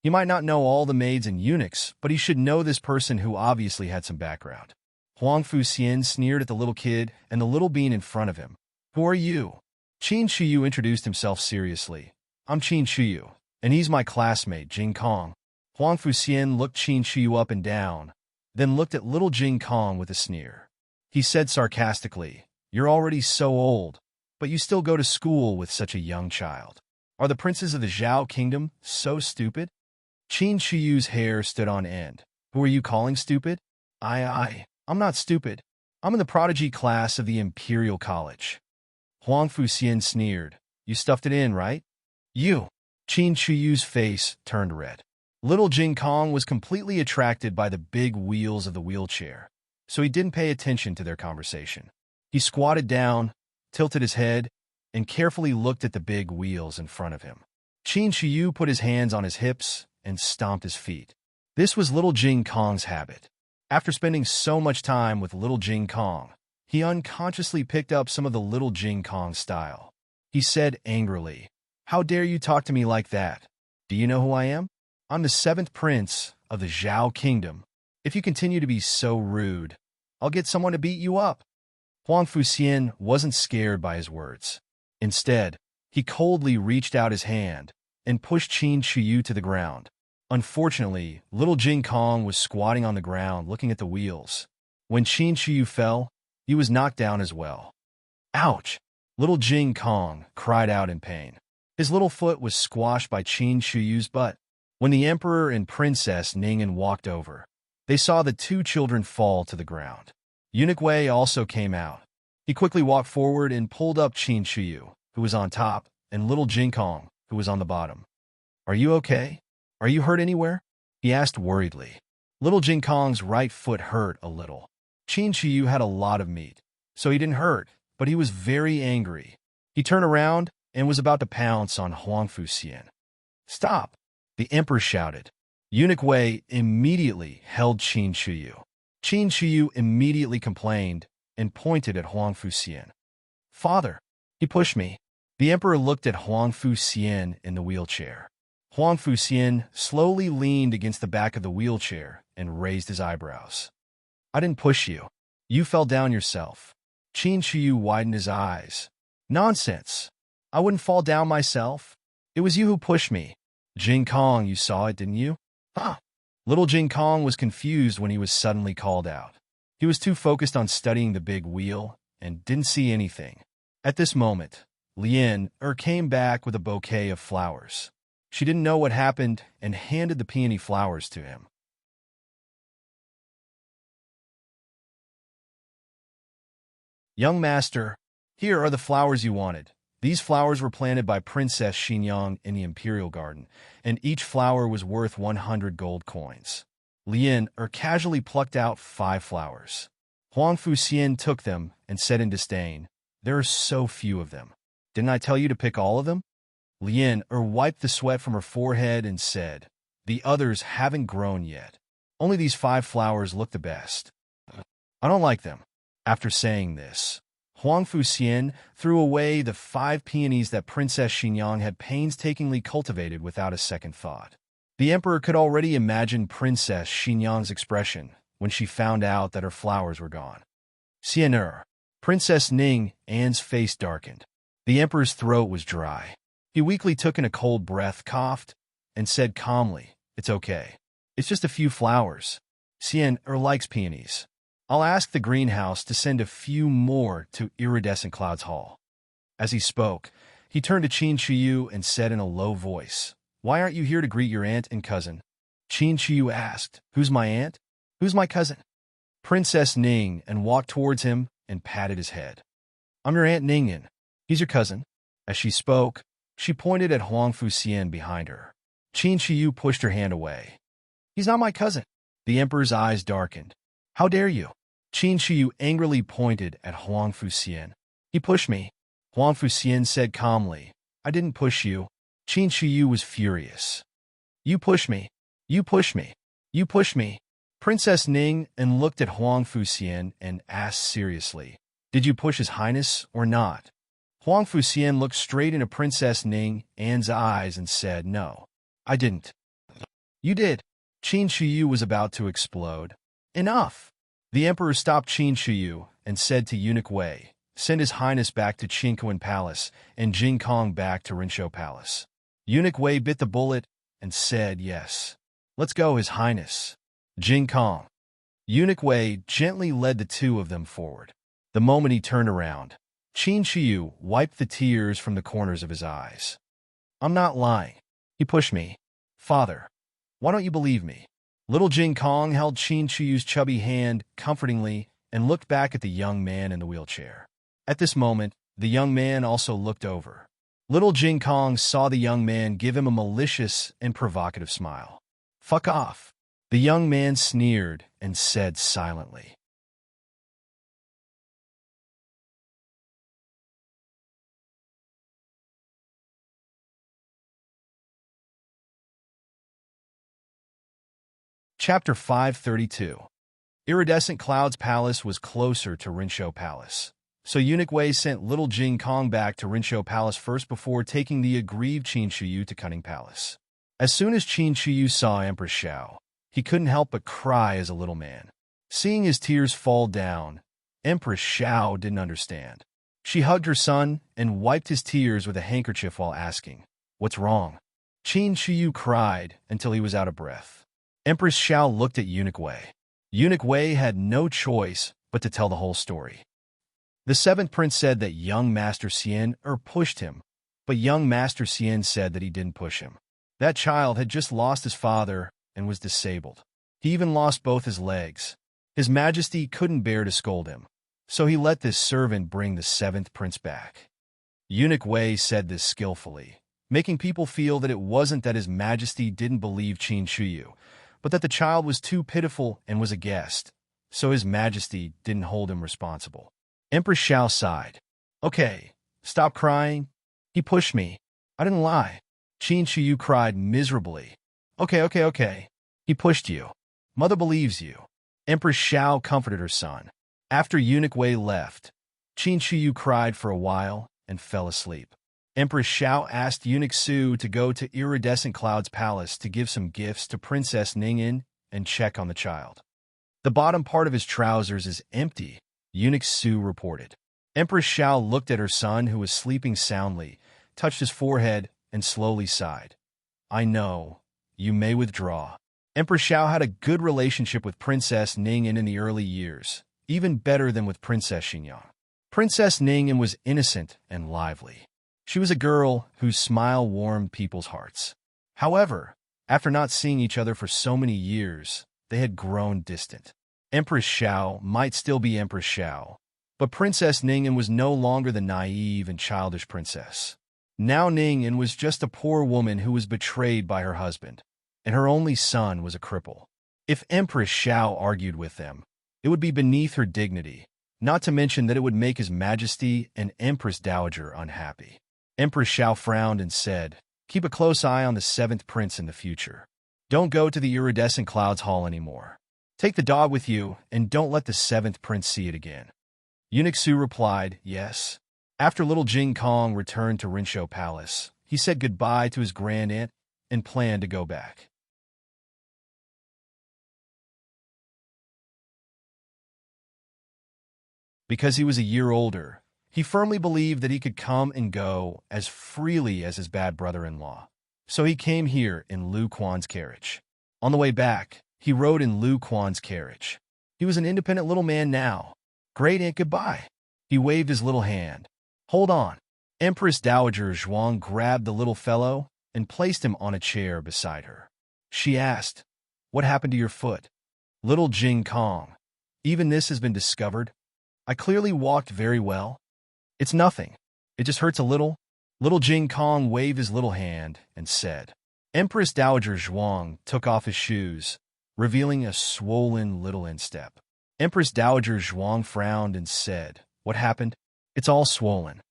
He might not know all the maids and eunuchs, but he should know this person who obviously had some background. Huangfu Xian sneered at the little kid and the little bean in front of him. Who are you? Qin Shiyu introduced himself seriously. I'm Qin Shiyu, and he's my classmate, Jing Kong. Huangfu Xian looked Qin Shiyu up and down, then looked at little Jing Kong with a sneer. He said sarcastically, You're already so old, but you still go to school with such a young child. Are the princes of the Zhao kingdom so stupid? Qin Shiyu's hair stood on end. Who are you calling stupid? I'm not stupid. I'm in the prodigy class of the Imperial College. Huangfu Xian sneered. You stuffed it in, right? You. Qin Shiyu's face turned red. Little Jing Kong was completely attracted by the big wheels of the wheelchair, so he didn't pay attention to their conversation. He squatted down, tilted his head, and carefully looked at the big wheels in front of him. Qin Shiyu put his hands on his hips and stomped his feet. This was little Jing Kong's habit. After spending so much time with little Jing Kong, he unconsciously picked up some of the little Jing Kong style. He said angrily, "How dare you talk to me like that? Do you know who I am? I'm the 7th prince of the Zhao Kingdom. If you continue to be so rude, I'll get someone to beat you up." Huang Fuxian wasn't scared by his words. Instead, he coldly reached out his hand and pushed Qin Shiyu to the ground. Unfortunately, little Jing Kong was squatting on the ground looking at the wheels. When Qin Shiyu fell, he was knocked down as well. Ouch! Little Jing Kong cried out in pain. His little foot was squashed by Qin Shiyu's butt. When the Emperor and Princess Ning'an walked over, they saw the two children fall to the ground. Eunuch Wei also came out. He quickly walked forward and pulled up Qin Shiyu, who was on top, and little Jing Kong, who was on the bottom. "Are you okay? Are you hurt anywhere?" he asked worriedly. Little Jing Kong's right foot hurt a little. Qin Shiyu had a lot of meat, so he didn't hurt, but he was very angry. He turned around and was about to pounce on Huang Fuxian. "Stop!" the Emperor shouted. Eunuch Wei immediately held Qin Shiyu. Qin Shiyu immediately complained and pointed at Huang Fuxian. "Father, he pushed me." The Emperor looked at Huang Fuxian in the wheelchair. Huang Fuxian slowly leaned against the back of the wheelchair and raised his eyebrows. "I didn't push you. You fell down yourself." Qin Shiyu widened his eyes. "Nonsense. I wouldn't fall down myself. It was you who pushed me. Jing Kong, you saw it, didn't you?" "Huh?" Little Jing Kong was confused when he was suddenly called out. He was too focused on studying the big wheel and didn't see anything. At this moment, Lien came back with a bouquet of flowers. She didn't know what happened and handed the peony flowers to him. "Young master, here are the flowers you wanted." These flowers were planted by Princess Xinyang in the Imperial Garden, and each flower was worth 100 gold coins. Lien casually plucked out 5 flowers. Huang Fuxian took them and said in disdain, "There are so few of them. Didn't I tell you to pick all of them?" Lien wiped the sweat from her forehead and said, "The others haven't grown yet. Only these 5 flowers look the best. I don't like them." After saying this, Huang Fuxian threw away the 5 peonies that Princess Xinyang had painstakingly cultivated without a second thought. The Emperor could already imagine Princess Xinyang's expression when she found out that her flowers were gone. "Xian'er." Princess Ning Anne's face darkened. The Emperor's throat was dry. He weakly took in a cold breath, coughed, and said calmly, "It's okay. It's just a few flowers. Xian'er likes peonies. I'll ask the greenhouse to send a few more to Iridescent Clouds Hall." As he spoke, he turned to Qin Shiyu and said in a low voice, "Why aren't you here to greet your aunt and cousin?" Qin Shiyu asked, "Who's my aunt? Who's my cousin?" Princess Ning and walked towards him and patted his head. "I'm your Aunt Ning'an. He's your cousin." As she spoke, she pointed at Huang Fuxian behind her. Qin Shiyu pushed her hand away. "He's not my cousin." The Emperor's eyes darkened. "How dare you?" Qin Shiyu angrily pointed at Huang Fuxian. "He pushed me." Huang Fuxian said calmly, "I didn't push you." Qin Shiyu was furious. "You pushed me. You pushed me. You pushed me." Princess Ning and looked at Huang Fuxian and asked seriously, "Did you push His Highness or not?" Huang Fuxian looked straight into Princess Ning Anne's eyes and said, "No, I didn't." "You did." Qin Shiyu was about to explode. "Enough!" The Emperor stopped Qin Shiyu and said to Eunuch Wei, "Send His Highness back to Qinkuan Palace and Jing Kong back to Rinshou Palace." Eunuch Wei bit the bullet and said, "Yes. Let's go, His Highness." Jing Kong. Eunuch Wei gently led the two of them forward. The moment he turned around, Qin Shiyu wiped the tears from the corners of his eyes. "I'm not lying. He pushed me. Father, why don't you believe me?" Little Jing Kong held Qin Shiyu's chubby hand comfortingly and looked back at the young man in the wheelchair. At this moment, the young man also looked over. Little Jing Kong saw the young man give him a malicious and provocative smile. "Fuck off." The young man sneered and said silently, Chapter 532. Iridescent Cloud's palace was closer to Rinshou Palace. So Eunuch Wei sent little Jing Kong back to Rinshou Palace first before taking the aggrieved Qin Shiyu to Cunning Palace. As soon as Qin Shiyu saw Empress Xiao, he couldn't help but cry as a little man. Seeing his tears fall down, Empress Xiao didn't understand. She hugged her son and wiped his tears with a handkerchief while asking, "What's wrong?" Qin Shiyu cried until he was out of breath. Empress Xiao looked at Eunuch Wei. Eunuch Wei had no choice but to tell the whole story. The seventh prince said that young Master Xian pushed him, but young Master Xian said that he didn't push him. That child had just lost his father and was disabled. He even lost both his legs. His Majesty couldn't bear to scold him, so he let this servant bring the seventh prince back. Eunuch Wei said this skillfully, making people feel that it wasn't that His Majesty didn't believe Qin Shiyu, but that the child was too pitiful and was a guest, so His Majesty didn't hold him responsible. Empress Xiao sighed. "Okay, stop crying. He pushed me. I didn't lie." Qin Shiyu cried miserably. Okay. He pushed you. Mother believes you." Empress Xiao comforted her son. After Eunuch Wei left, Qin Shiyu cried for a while and fell asleep. Empress Xiao asked Eunuch Su to go to Iridescent Cloud's palace to give some gifts to Princess Ningyin and check on the child. "The bottom part of his trousers is empty," Eunuch Su reported. Empress Xiao looked at her son, who was sleeping soundly, touched his forehead, and slowly sighed. "I know. You may withdraw." Empress Xiao had a good relationship with Princess Ningyin in the early years, even better than with Princess Xingyang. Princess Ningyin was innocent and lively. She was a girl whose smile warmed people's hearts. However, after not seeing each other for so many years, they had grown distant. Empress Xiao might still be Empress Xiao, but Princess Ningyin was no longer the naive and childish princess. Now Ningyin was just a poor woman who was betrayed by her husband, and her only son was a cripple. If Empress Xiao argued with them, it would be beneath her dignity, not to mention that it would make His Majesty and Empress Dowager unhappy. Empress Xiao frowned and said, "Keep a close eye on the seventh prince in the future. Don't go to the Iridescent Clouds Hall anymore. Take the dog with you, and don't let the seventh prince see it again." Eunuch Su replied, "Yes." After little Jing Kong returned to Rinshou Palace, he said goodbye to his grand aunt and planned to go back. Because he was a year older, he firmly believed that he could come and go as freely as his bad brother-in-law. So he came here in Lu Quan's carriage. On the way back, he rode in Lu Quan's carriage. He was an independent little man now. "Great aunt, goodbye." He waved his little hand. "Hold on." Empress Dowager Zhuang grabbed the little fellow and placed him on a chair beside her. She asked, "What happened to your foot?" Little Jing Kong, "Even this has been discovered. I clearly walked very well. It's nothing. It just hurts a little." Little Jing Kong waved his little hand and said. Empress Dowager Zhuang took off his shoes, revealing a swollen little instep. Empress Dowager Zhuang frowned and said, "What happened?" "It's all swollen."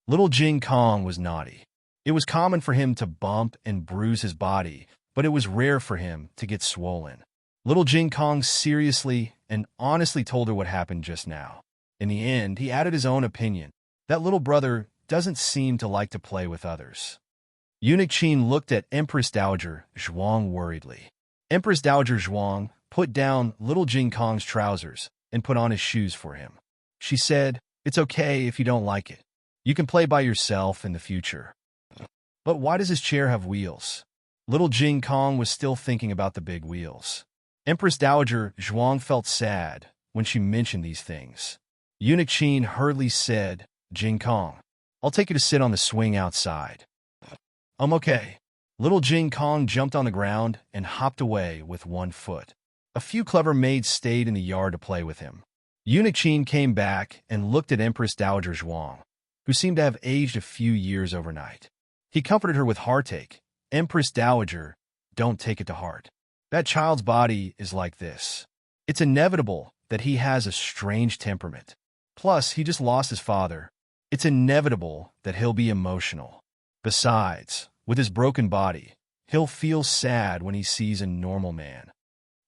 Little Jing Kong was naughty. It was common for him to bump and bruise his body, but it was rare for him to get swollen. Little Jing Kong seriously and honestly told her what happened just now. In the end, he added his own opinion. That little brother doesn't seem to like to play with others. Eunuch Qin looked at Empress Dowager Zhuang worriedly. Empress Dowager Zhuang put down little Jing Kong's trousers and put on his shoes for him. She said, "It's okay if you don't like it. You can play by yourself in the future." "But why does his chair have wheels?" Little Jing Kong was still thinking about the big wheels. Empress Dowager Zhuang felt sad when she mentioned these things. Eunuch Qin hurriedly said, "Jing Kong, I'll take you to sit on the swing outside." Okay." Little Jing Kong jumped on the ground and hopped away with one foot. A few clever maids stayed in the yard to play with him. Eunuch Qin came back and looked at Empress Dowager Zhuang, who seemed to have aged a few years overnight. He comforted her with heartache. "Empress Dowager, don't take it to heart. That child's body is like this. It's inevitable that he has a strange temperament. Plus, he just lost his father. It's inevitable that he'll be emotional. Besides, with his broken body, he'll feel sad when he sees a normal man."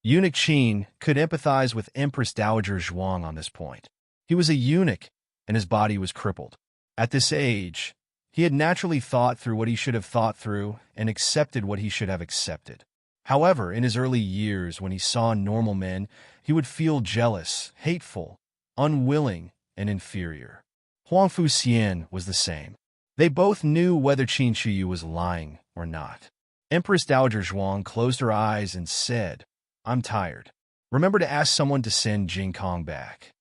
Eunuch Qin could empathize with Empress Dowager Zhuang on this point. He was a eunuch, and his body was crippled. At this age, he had naturally thought through what he should have thought through and accepted what he should have accepted. However, in his early years, when he saw normal men, he would feel jealous, hateful, unwilling, and inferior. Huang Fuxian was the same. They both knew whether Qin Shiyu was lying or not. Empress Dowager Zhuang closed her eyes and said, "I'm tired. Remember to ask someone to send Jing Kong back."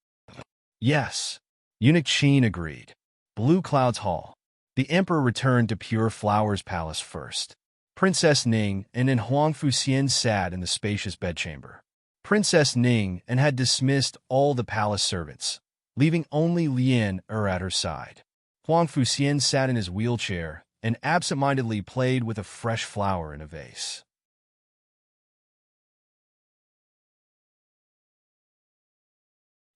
Yes. Eunuch Qin agreed. Blue Clouds Hall. The emperor returned to Pure Flowers Palace first. Princess Ning and then Huang Fuxian sat in the spacious bedchamber. Princess Ning and had dismissed all the palace servants, leaving only Lian at her side. Huang Fuxian sat in his wheelchair and absent-mindedly played with a fresh flower in a vase.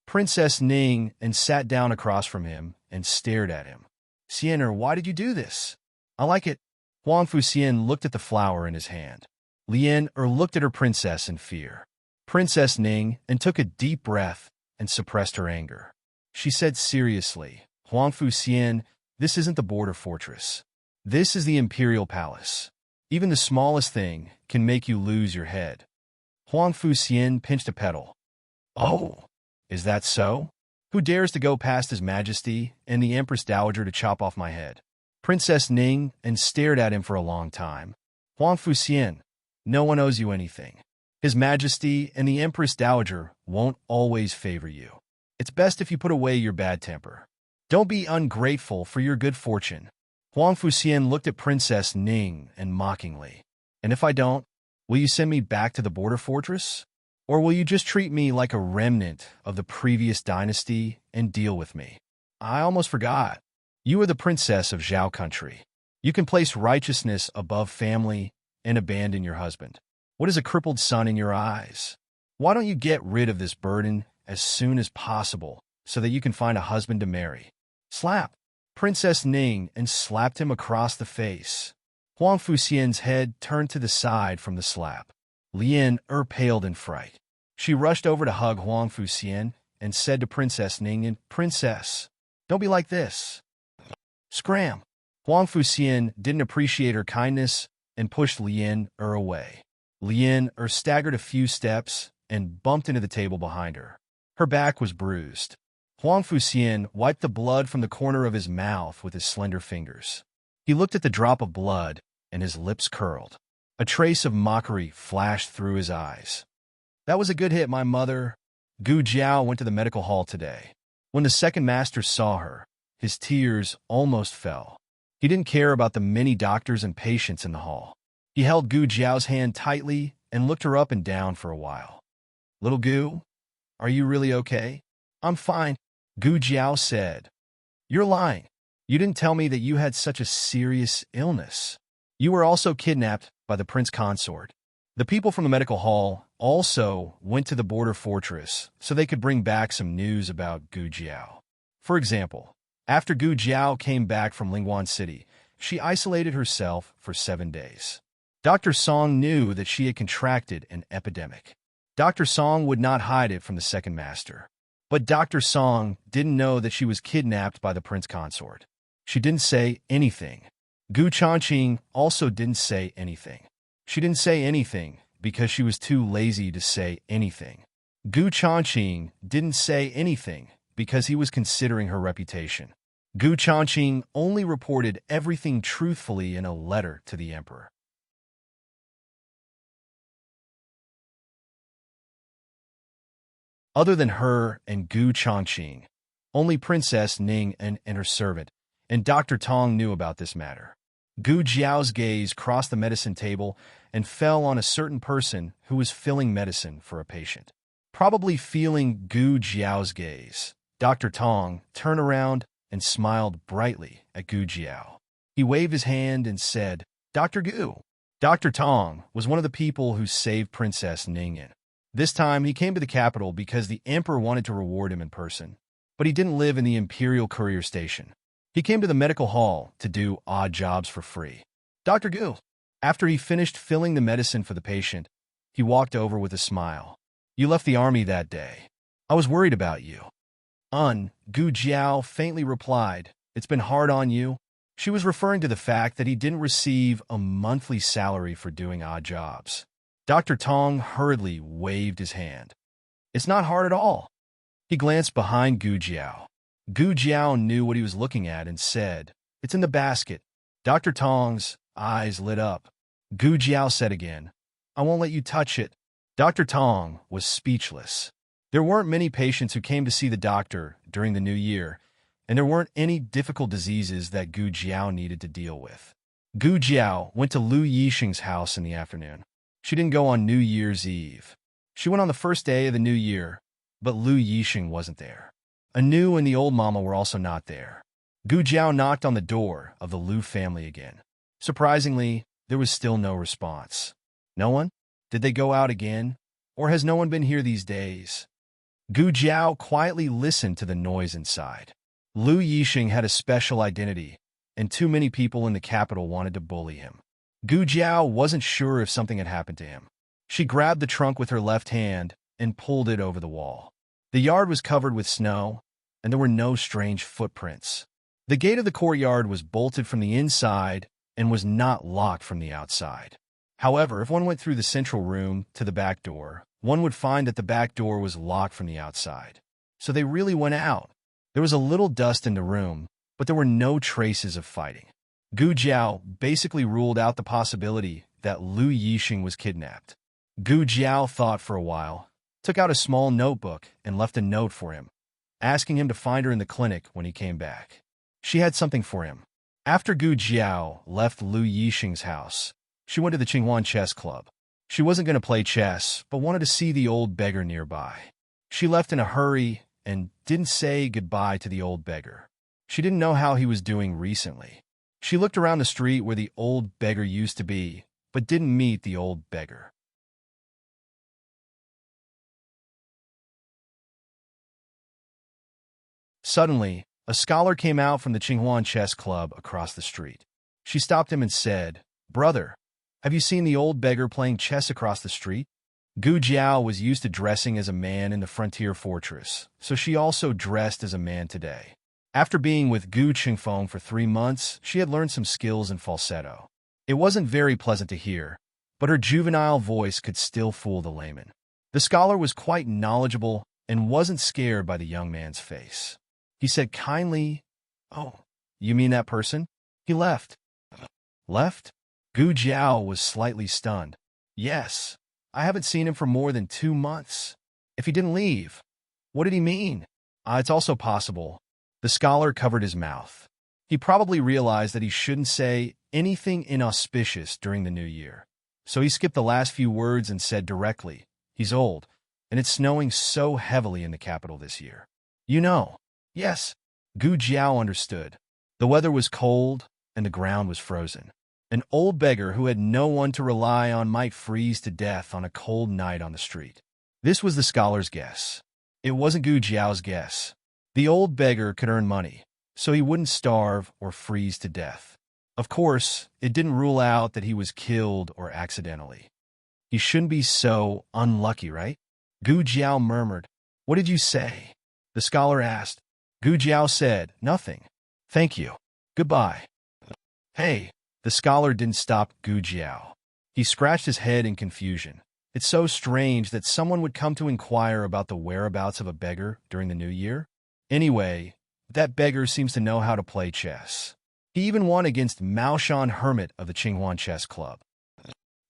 Princess Ning and sat down across from him and stared at him. "Xian'er, why did you do this?" "I like it." Huang Fuxian looked at the flower in his hand. Lian looked at her princess in fear. Princess Ning and took a deep breath and suppressed her anger. She said seriously, "Huang Fuxian, this isn't the border fortress. This is the imperial palace. Even the smallest thing can make you lose your head." Huang Fuxian pinched a petal. "Oh, is that so? Who dares to go past His Majesty and the Empress Dowager to chop off my head?" Princess Ning and stared at him for a long time. "Huang Fuxian, no one owes you anything. His Majesty and the Empress Dowager won't always favor you. It's best if you put away your bad temper. Don't be ungrateful for your good fortune." Huang Fuxian looked at Princess Ning and mockingly. "And if I don't, will you send me back to the border fortress? Or will you just treat me like a remnant of the previous dynasty and deal with me? I almost forgot. You are the princess of Zhao country. You can place righteousness above family and abandon your husband. What is a crippled son in your eyes? Why don't you get rid of this burden as soon as possible so that you can find a husband to marry?" Slap! Princess Ning and slapped him across the face. Huang Fuxian's head turned to the side from the slap. Lian paled in fright. She rushed over to hug Huang Fuxian and said to Princess Ning, "Princess, don't be like this." Scram! Huang Fuxian didn't appreciate her kindness and pushed Lian away. Lian staggered a few steps and bumped into the table behind her. Her back was bruised. Huang Fuxian wiped the blood from the corner of his mouth with his slender fingers. He looked at the drop of blood, and his lips curled. A trace of mockery flashed through his eyes. "That was a good hit, my mother." Gu Jiao went to the medical hall today. When the second master saw her, his tears almost fell. He didn't care about the many doctors and patients in the hall. He held Gu Jiao's hand tightly and looked her up and down for a while. "Little Gu, are you really okay?" "I'm fine," Gu Jiao said. "You're lying. You didn't tell me that you had such a serious illness. You were also kidnapped by the prince consort." The people from the medical hall also went to the border fortress so they could bring back some news about Gu Jiao. For example, after Gu Jiao came back from Lingguan City, she isolated herself for 7 days. Dr. Song knew that she had contracted an epidemic. Dr. Song would not hide it from the second master. But Dr. Song didn't know that she was kidnapped by the prince consort. She didn't say anything. Gu Changqing also didn't say anything. She didn't say anything because she was too lazy to say anything. Gu Changqing didn't say anything because he was considering her reputation. Gu Changqing only reported everything truthfully in a letter to the emperor. Other than her and Gu Changqing, only Princess Ning and her servant, and Dr. Tong knew about this matter. Gu Jiao's gaze crossed the medicine table and fell on a certain person who was filling medicine for a patient. Probably feeling Gu Jiao's gaze, Dr. Tong turned around and smiled brightly at Gu Jiao. He waved his hand and said, "Dr. Gu." Dr. Tong was one of the people who saved Princess Ning. This time, he came to the capital because the emperor wanted to reward him in person. But he didn't live in the Imperial Courier Station. He came to the medical hall to do odd jobs for free. Dr. Gu. After he finished filling the medicine for the patient, He walked over with a smile. You left the army that day. I was worried about you. Gu Jiao faintly replied, It's been hard on you. She was referring to the fact that he didn't receive a monthly salary for doing odd jobs. Dr. Tong hurriedly waved his hand. It's not hard at all. He glanced behind Gu Jiao. Gu Jiao knew what he was looking at and said, It's in the basket. Dr. Tong's eyes lit up. Gu Jiao said again, I won't let you touch it. Dr. Tong was speechless. There weren't many patients who came to see the doctor during the new year, and there weren't any difficult diseases that Gu Jiao needed to deal with. Gu Jiao went to Lu Yixing's house in the afternoon. She didn't go on New Year's Eve. She went on the first day of the new year, but Lu Yixing wasn't there. Anu and the old mama were also not there. Gu Jiao knocked on the door of the Lu family again. Surprisingly, there was still no response. No one? Did they go out again? Or has no one been here these days? Gu Jiao quietly listened to the noise inside. Lu Yixing had a special identity, and too many people in the capital wanted to bully him. Gu Jiao wasn't sure if something had happened to him. She grabbed the trunk with her left hand and pulled it over the wall. The yard was covered with snow, and there were no strange footprints. The gate of the courtyard was bolted from the inside and was not locked from the outside. However, if one went through the central room to the back door, one would find that the back door was locked from the outside. So they really went out. There was a little dust in the room, but there were no traces of fighting. Gu Jiao basically ruled out the possibility that Lu Yixing was kidnapped. Gu Jiao thought for a while, took out a small notebook and left a note for him, asking him to find her in the clinic when he came back. She had something for him. After Gu Jiao left Lu Yixing's house, she went to the Qinghua Chess Club. She wasn't going to play chess, but wanted to see the old beggar nearby. She left in a hurry and didn't say goodbye to the old beggar. She didn't know how he was doing recently. She looked around the street where the old beggar used to be, but didn't meet the old beggar. Suddenly, a scholar came out from the Qinghua Chess Club across the street. She stopped him and said, Brother, have you seen the old beggar playing chess across the street? Gu Jiao was used to dressing as a man in the frontier fortress, so she also dressed as a man today. After being with Gu Qingfeng for 3 months, she had learned some skills in falsetto. It wasn't very pleasant to hear, but her juvenile voice could still fool the layman. The scholar was quite knowledgeable and wasn't scared by the young man's face. He said kindly, Oh, you mean that person? He left. Left? Gu Jiao was slightly stunned. Yes, I haven't seen him for more than 2 months. If he didn't leave, what did he mean? It's also possible. The scholar covered his mouth. He probably realized that he shouldn't say anything inauspicious during the new year. So he skipped the last few words and said directly, He's old, and it's snowing so heavily in the capital this year. You know. Yes. Gu Jiao understood. The weather was cold, and the ground was frozen. An old beggar who had no one to rely on might freeze to death on a cold night on the street. This was the scholar's guess. It wasn't Gu Jiao's guess. The old beggar could earn money, so he wouldn't starve or freeze to death. Of course, it didn't rule out that he was killed or accidentally. He shouldn't be so unlucky, right? Gu Jiao murmured. What did you say? The scholar asked. Gu Jiao said, Nothing. Thank you. Goodbye. Hey. The scholar didn't stop Gu Jiao. He scratched his head in confusion. It's so strange that someone would come to inquire about the whereabouts of a beggar during the new year. Anyway, that beggar seems to know how to play chess. He even won against Mao Shan Hermit of the Qinghua Chess Club.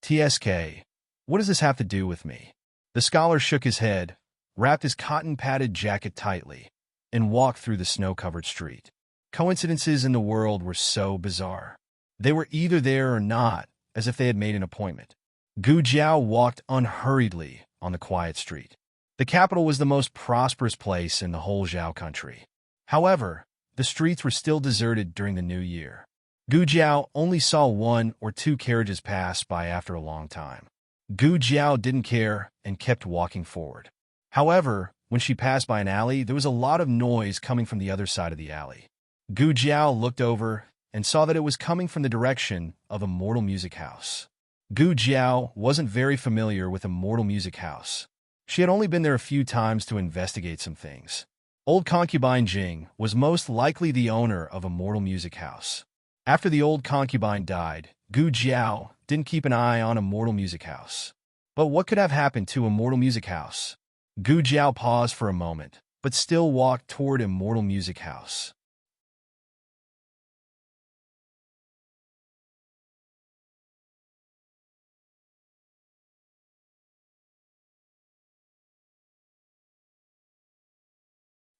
TSK, what does this have to do with me? The scholar shook his head, wrapped his cotton-padded jacket tightly, and walked through the snow-covered street. Coincidences in the world were so bizarre. They were either there or not, as if they had made an appointment. Gu Jiao walked unhurriedly on the quiet street. The capital was the most prosperous place in the whole Zhao country. However, the streets were still deserted during the new year. Gu Jiao only saw 1 or 2 carriages pass by after a long time. Gu Jiao didn't care and kept walking forward. However, when she passed by an alley, there was a lot of noise coming from the other side of the alley. Gu Jiao looked over and saw that it was coming from the direction of a mortal music house. Gu Jiao wasn't very familiar with Immortal Music House. She had only been there a few times to investigate some things. Old concubine Jing was most likely the owner of Immortal Music House. After the old concubine died, Gu Jiao didn't keep an eye on Immortal Music House. But what could have happened to Immortal Music House? Gu Jiao paused for a moment, but still walked toward Immortal Music House.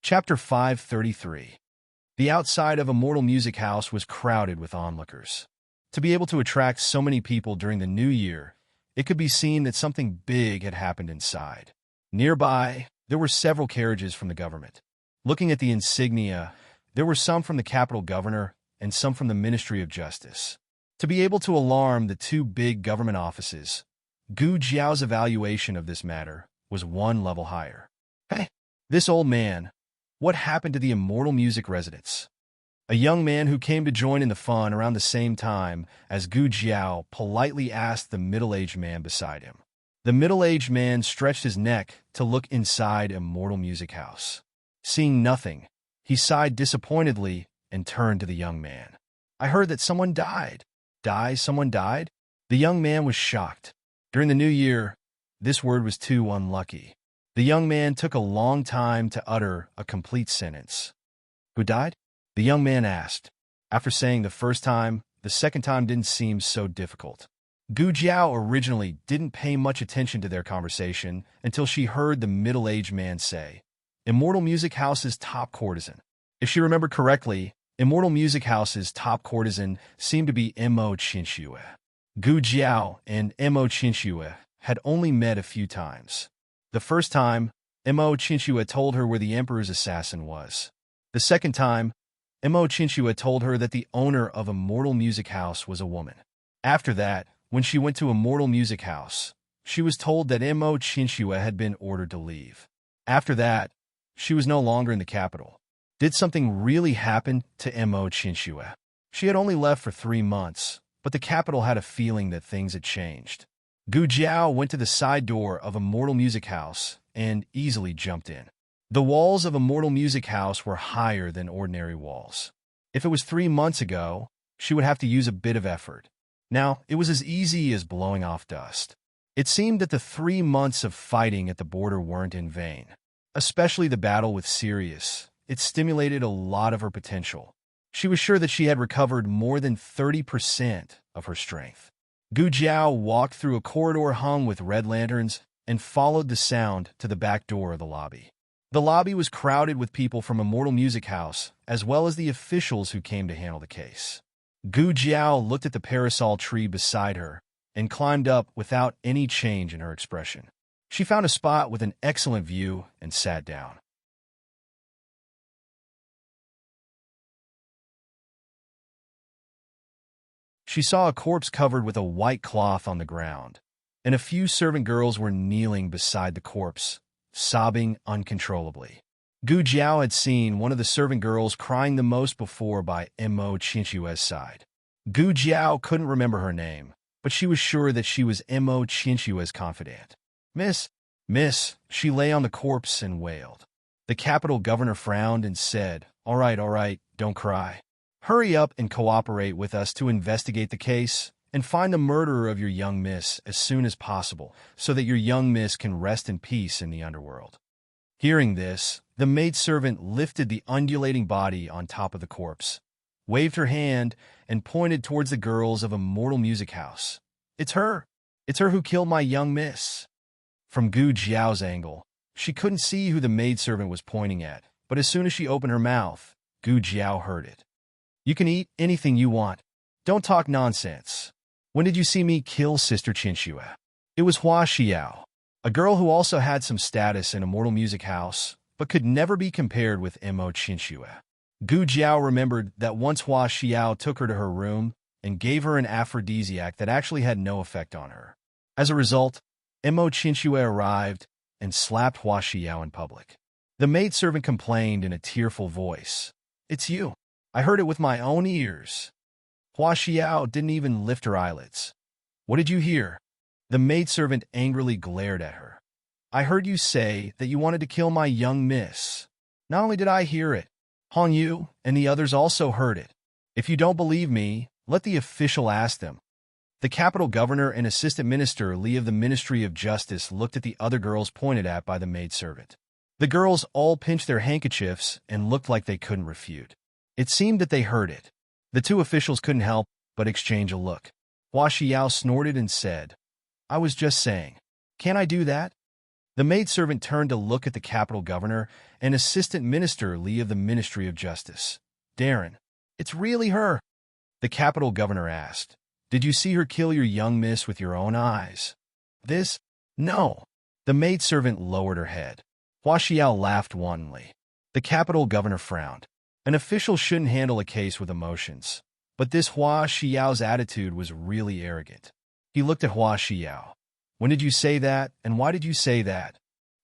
Chapter 533. The outside of Immortal Music House was crowded with onlookers. To be able to attract so many people during the new year, it could be seen that something big had happened inside. Nearby, there were several carriages from the government. Looking at the insignia, there were some from the capital governor and some from the Ministry of Justice. To be able to alarm the two big government offices, Gu Jiao's evaluation of this matter was one level higher. Hey, this old man, what happened to the Immortal Music residents? A young man who came to join in the fun around the same time as Gu Jiao politely asked the middle-aged man beside him. The middle-aged man stretched his neck to look inside Immortal Music House. Seeing nothing, he sighed disappointedly and turned to the young man. I heard that someone died. Someone died? The young man was shocked. During the new year, this word was too unlucky. The young man took a long time to utter a complete sentence. Who died? The young man asked. After saying the first time, the second time didn't seem so difficult. Gu Jiao originally didn't pay much attention to their conversation until she heard the middle-aged man say, Immortal Music House's top courtesan. If she remembered correctly, Immortal Music House's top courtesan seemed to be Mo Qinxue. Gu Jiao and Mo Qinxue had only met a few times. The first time, Mo Qinxue told her where the emperor's assassin was. The second time, Mo Qinxue told her that the owner of Immortal Music House was a woman. After that, when she went to Immortal Music House, she was told that Mo Qinxue had been ordered to leave. After that, she was no longer in the capital. Did something really happen to Mo Qinxue? She had only left for 3 months, but the capital had a feeling that things had changed. Gu Jiao went to the side door of Immortal Music House and easily jumped in. The walls of Immortal Music House were higher than ordinary walls. If it was 3 months ago, she would have to use a bit of effort. Now, it was as easy as blowing off dust. It seemed that the 3 months of fighting at the border weren't in vain. Especially the battle with Sirius. It stimulated a lot of her potential. She was sure that she had recovered more than 30% of her strength. Gu Jiao walked through a corridor hung with red lanterns and followed the sound to the back door of the lobby. The lobby was crowded with people from Immortal Music House, as well as the officials who came to handle the case. Gu Jiao looked at the parasol tree beside her and climbed up without any change in her expression. She found a spot with an excellent view and sat down. She saw a corpse covered with a white cloth on the ground, and a few servant girls were kneeling beside the corpse, sobbing uncontrollably. Gu Jiao had seen one of the servant girls crying the most before by Mo Qinxue's side. Gu Jiao couldn't remember her name, but she was sure that she was Mo Qinxue's confidant. Miss, she lay on the corpse and wailed. The capital governor frowned and said, all right, don't cry. Hurry up and cooperate with us to investigate the case and find the murderer of your young miss as soon as possible so that your young miss can rest in peace in the underworld. Hearing this, the maidservant lifted the undulating body on top of the corpse, waved her hand, and pointed towards the girls of Immortal Music House. It's her who killed my young miss. From Gu Jiao's angle, she couldn't see who the maidservant was pointing at, but as soon as she opened her mouth, Gu Jiao heard it. You can eat anything you want. Don't talk nonsense. When did you see me kill Sister Qinxue? It was Hua Xiao, a girl who also had some status in Immortal Music House, but could never be compared with Mo Qinxue. Gu Jiao remembered that once Hua Xiao took her to her room and gave her an aphrodisiac that actually had no effect on her. As a result, Mo Qinxue arrived and slapped Hua Xiao in public. The maidservant complained in a tearful voice. It's you. I heard it with my own ears. Hua Xiao didn't even lift her eyelids. What did you hear? The maidservant angrily glared at her. I heard you say that you wanted to kill my young miss. Not only did I hear it, Hong Yu and the others also heard it. If you don't believe me, let the official ask them. The capital governor and assistant minister Li of the Ministry of Justice looked at the other girls pointed at by the maidservant. The girls all pinched their handkerchiefs and looked like they couldn't refute. It seemed that they heard it. The two officials couldn't help but exchange a look. Hua Xiao snorted and said, I was just saying. Can't I do that? The maidservant turned to look at the capital governor and assistant minister Li of the Ministry of Justice. Darren, it's really her. The capital governor asked. Did you see her kill your young miss with your own eyes? This? No. The maidservant lowered her head. Hua Xiao laughed wantonly. The capital governor frowned. An official shouldn't handle a case with emotions. But this Hua Xiao's attitude was really arrogant. He looked at Hua Xiao. When did you say that, and why did you say that?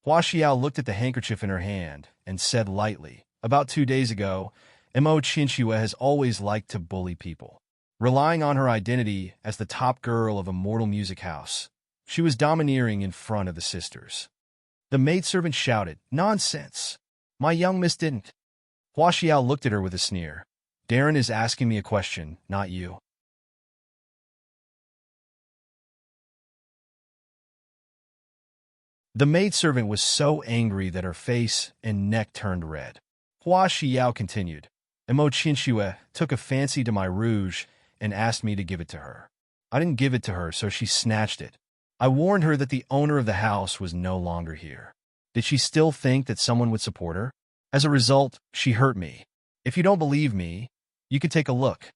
Hua Xiao looked at the handkerchief in her hand and said lightly, About 2 days ago, Mo Qinxue has always liked to bully people. Relying on her identity as the top girl of a mortal music house, she was domineering in front of the sisters. The maidservant shouted, Nonsense! My young miss didn't. Hua Xiao looked at her with a sneer. Darren is asking me a question, not you. The maidservant was so angry that her face and neck turned red. Hua Xiao continued, Mo Qinxue took a fancy to my rouge and asked me to give it to her. I didn't give it to her, so she snatched it. I warned her that the owner of the house was no longer here. Did she still think that someone would support her? As a result, she hurt me. If you don't believe me, you can take a look.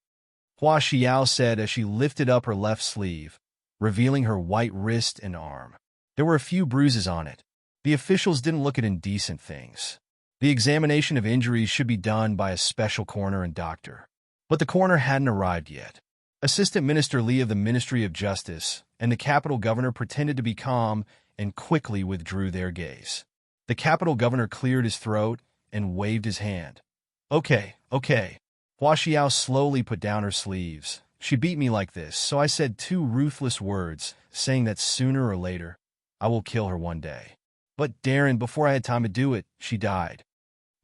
Hua Xiao said as she lifted up her left sleeve, revealing her white wrist and arm. There were a few bruises on it. The officials didn't look at indecent things. The examination of injuries should be done by a special coroner and doctor. But the coroner hadn't arrived yet. Assistant Minister Li of the Ministry of Justice and the capital governor pretended to be calm and quickly withdrew their gaze. The capital governor cleared his throat and waved his hand. Okay. Hua Xiao slowly put down her sleeves. She beat me like this, so I said 2 ruthless words, saying that sooner or later, I will kill her one day. But Darren, before I had time to do it, she died.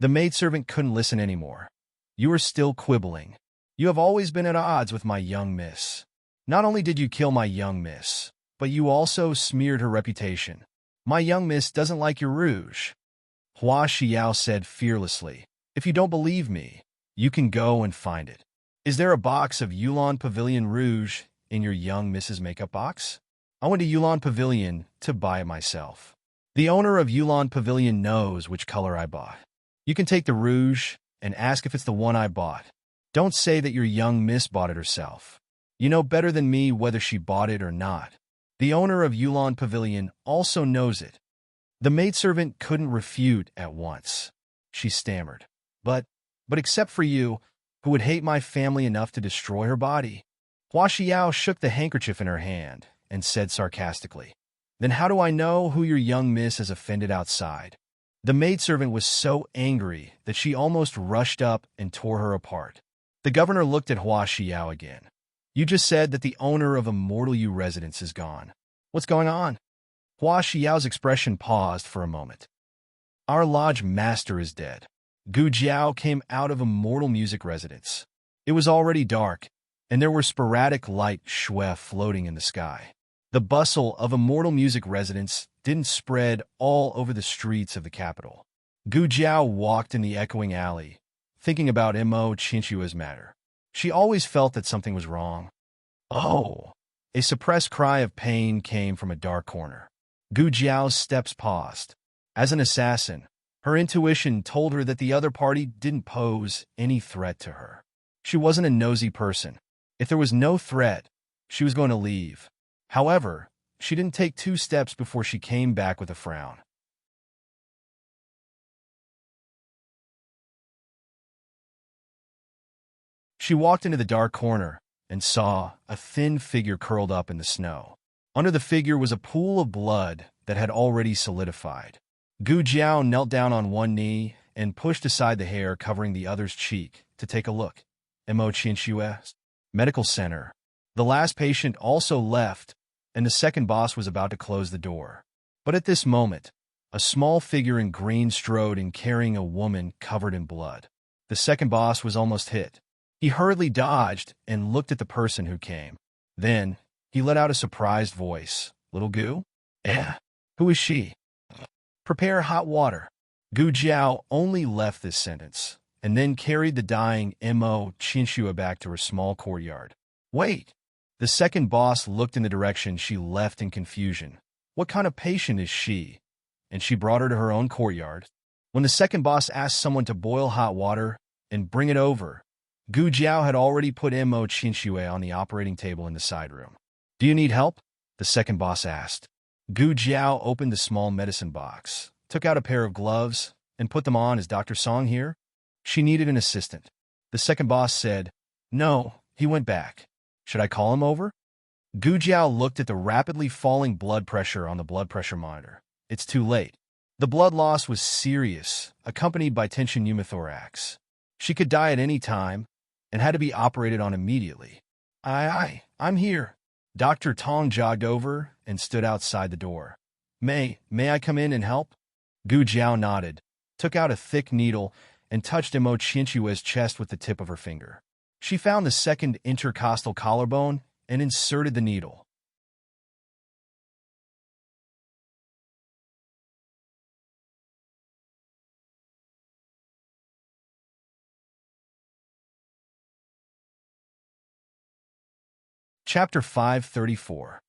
The maidservant couldn't listen anymore. You are still quibbling. You have always been at odds with my young miss. Not only did you kill my young miss, but you also smeared her reputation. My young miss doesn't like your rouge. Hua Xiao said fearlessly. If you don't believe me, you can go and find it. Is there a box of Yulon Pavilion rouge in your young miss's makeup box? I went to Yulon Pavilion to buy it myself. The owner of Yulon Pavilion knows which color I bought. You can take the rouge and ask if it's the one I bought. Don't say that your young miss bought it herself. You know better than me whether she bought it or not. The owner of Yulon Pavilion also knows it. The maidservant couldn't refute at once. She stammered. But except for you, who would hate my family enough to destroy her body. Hua Xiao shook the handkerchief in her hand and said sarcastically, Then how do I know who your young miss has offended outside? The maidservant was so angry that she almost rushed up and tore her apart. The governor looked at Hua Xiao again. You just said that the owner of Immortal U residence is gone. What's going on? Hua Xiao's expression paused for a moment. Our lodge master is dead. Gu Jiao came out of Immortal Music residence. It was already dark, and there were sporadic light shui floating in the sky. The bustle of Immortal Music residence didn't spread all over the streets of the capital. Gu Jiao walked in the echoing alley, thinking about Mo Qinxue's matter. She always felt that something was wrong. Oh! A suppressed cry of pain came from a dark corner. Gu Jiao's steps paused. As an assassin, her intuition told her that the other party didn't pose any threat to her. She wasn't a nosy person. If there was no threat, she was going to leave. However, she didn't take 2 steps before she came back with a frown. She walked into the dark corner and saw a thin figure curled up in the snow. Under the figure was a pool of blood that had already solidified. Gu Jiao knelt down on one knee and pushed aside the hair covering the other's cheek to take a look. Mo Qinxue's medical center. The last patient also left, and the second boss was about to close the door. But at this moment, a small figure in green strode in carrying a woman covered in blood. The second boss was almost hit. He hurriedly dodged and looked at the person who came. Then, he let out a surprised voice. "Little Gu? Eh? Who is she? Prepare hot water." Gu Jiao only left this sentence, and then carried the dying Mo Chinshua back to her small courtyard. "Wait!" The second boss looked in the direction she left in confusion. "What kind of patient is she?" And she brought her to her own courtyard. When the second boss asked someone to boil hot water and bring it over, Gu Jiao had already put Mo Chinshue on the operating table in the side room. "Do you need help?" the second boss asked. Gu Jiao opened the small medicine box, took out a pair of gloves, and put them on. "Is Dr. Song here?" She needed an assistant. The second boss said, "No, he went back. Should I call him over?" Gu Jiao looked at the rapidly falling blood pressure on the blood pressure monitor. It's too late. The blood loss was serious, accompanied by tension pneumothorax. She could die at any time and had to be operated on immediately. I'm here." Dr. Tong jogged over and stood outside the door. May I come in and help?" Gu Jiao nodded, took out a thick needle, and touched Mo Chinchua's chest with the tip of her finger. She found the second intercostal collarbone and inserted the needle. Chapter 534.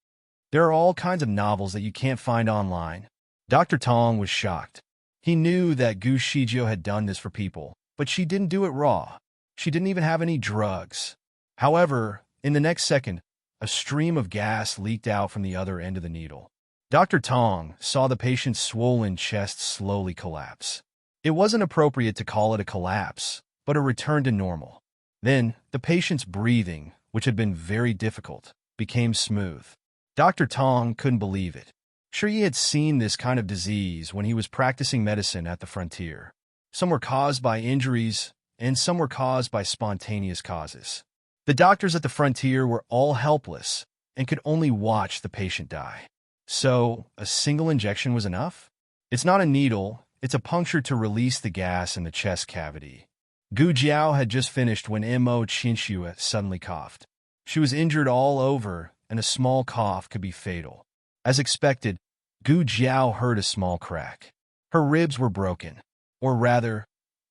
There are all kinds of novels that you can't find online. Dr. Tong was shocked. He knew that Gu Shijio had done this for people, but she didn't do it raw. She didn't even have any drugs. However, in the next second, a stream of gas leaked out from the other end of the needle. Dr. Tong saw the patient's swollen chest slowly collapse. It wasn't appropriate to call it a collapse, but a return to normal. Then, the patient's breathing, which had been very difficult, became smooth. Dr. Tong couldn't believe it. Sure, he had seen this kind of disease when he was practicing medicine at the frontier. Some were caused by injuries, and some were caused by spontaneous causes. The doctors at the frontier were all helpless and could only watch the patient die. So, a single injection was enough? It's not a needle, it's a puncture to release the gas in the chest cavity. Gu Jiao had just finished when Mo Chinshua suddenly coughed. She was injured all over, and a small cough could be fatal. As expected, Gu Jiao heard a small crack. Her ribs were broken. Or rather,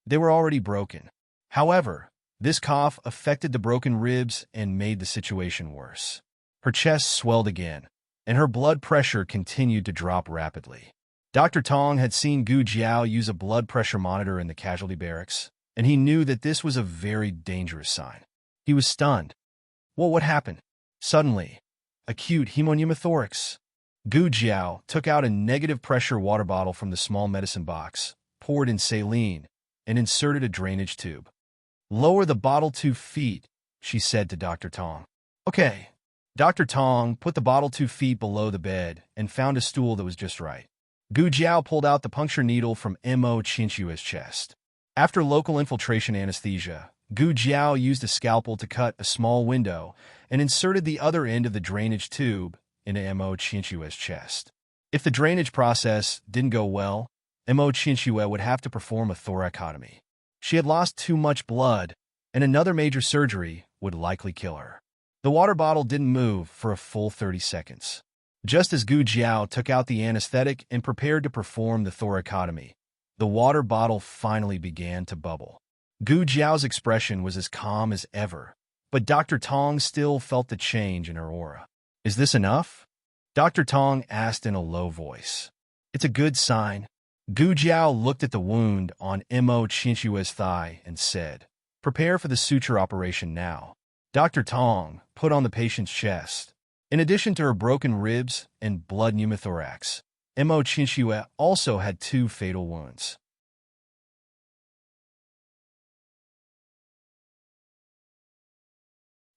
they were already broken. However, this cough affected the broken ribs and made the situation worse. Her chest swelled again, and her blood pressure continued to drop rapidly. Dr. Tong had seen Gu Jiao use a blood pressure monitor in the casualty barracks, and he knew that this was a very dangerous sign. He was stunned. Well, what happened? Suddenly, acute pneumothorax. Gu Jiao took out a negative pressure water bottle from the small medicine box, poured in saline, and inserted a drainage tube. "Lower the bottle 2 feet, she said to Dr. Tong. "Okay." Dr. Tong put the bottle 2 feet below the bed and found a stool that was just right. Gu Jiao pulled out the puncture needle from Mo Chinchua's chest. After local infiltration anesthesia, Gu Jiao used a scalpel to cut a small window and inserted the other end of the drainage tube into Mo Chinchua's chest. If the drainage process didn't go well, Mo Chinchua would have to perform a thoracotomy. She had lost too much blood, and another major surgery would likely kill her. The water bottle didn't move for a full 30 seconds. Just as Gu Jiao took out the anesthetic and prepared to perform the thoracotomy, the water bottle finally began to bubble. Gu Jiao's expression was as calm as ever, but Dr. Tong still felt the change in her aura. "Is this enough?" Dr. Tong asked in a low voice. "It's a good sign." Gu Jiao looked at the wound on Mo Chinchua's thigh and said, "Prepare for the suture operation now." Dr. Tong put on the patient's chest. In addition to her broken ribs and blood pneumothorax, Mo Chinchua also had 2 fatal wounds.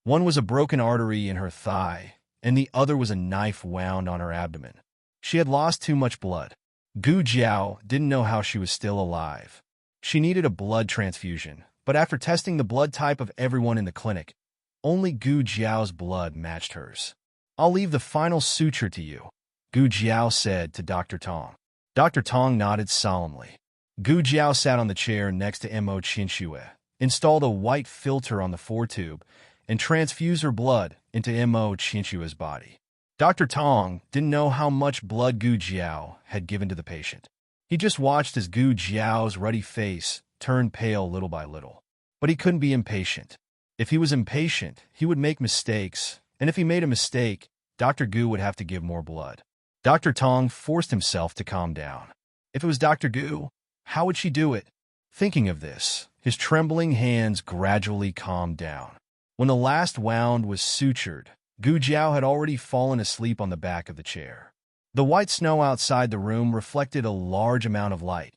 One was a broken artery in her thigh, and the other was a knife wound on her abdomen. She had lost too much blood. Gu Jiao didn't know how she was still alive. She needed a blood transfusion, but after testing the blood type of everyone in the clinic, only Gu Jiao's blood matched hers. "I'll leave the final suture to you," Gu Jiao said to Dr. Tong. Dr. Tong nodded solemnly. Gu Jiao sat on the chair next to Mo Qinxue, installed a white filter on the foretube, and transfused her blood into Mo Qinxue's body. Dr. Tong didn't know how much blood Gu Jiao had given to the patient. He just watched as Gu Jiao's ruddy face turned pale little by little. But he couldn't be impatient. If he was impatient, he would make mistakes, and if he made a mistake, Dr. Gu would have to give more blood. Dr. Tong forced himself to calm down. If it was Dr. Gu, how would she do it? Thinking of this, his trembling hands gradually calmed down. When the last wound was sutured, Gu Jiao had already fallen asleep on the back of the chair. The white snow outside the room reflected a large amount of light,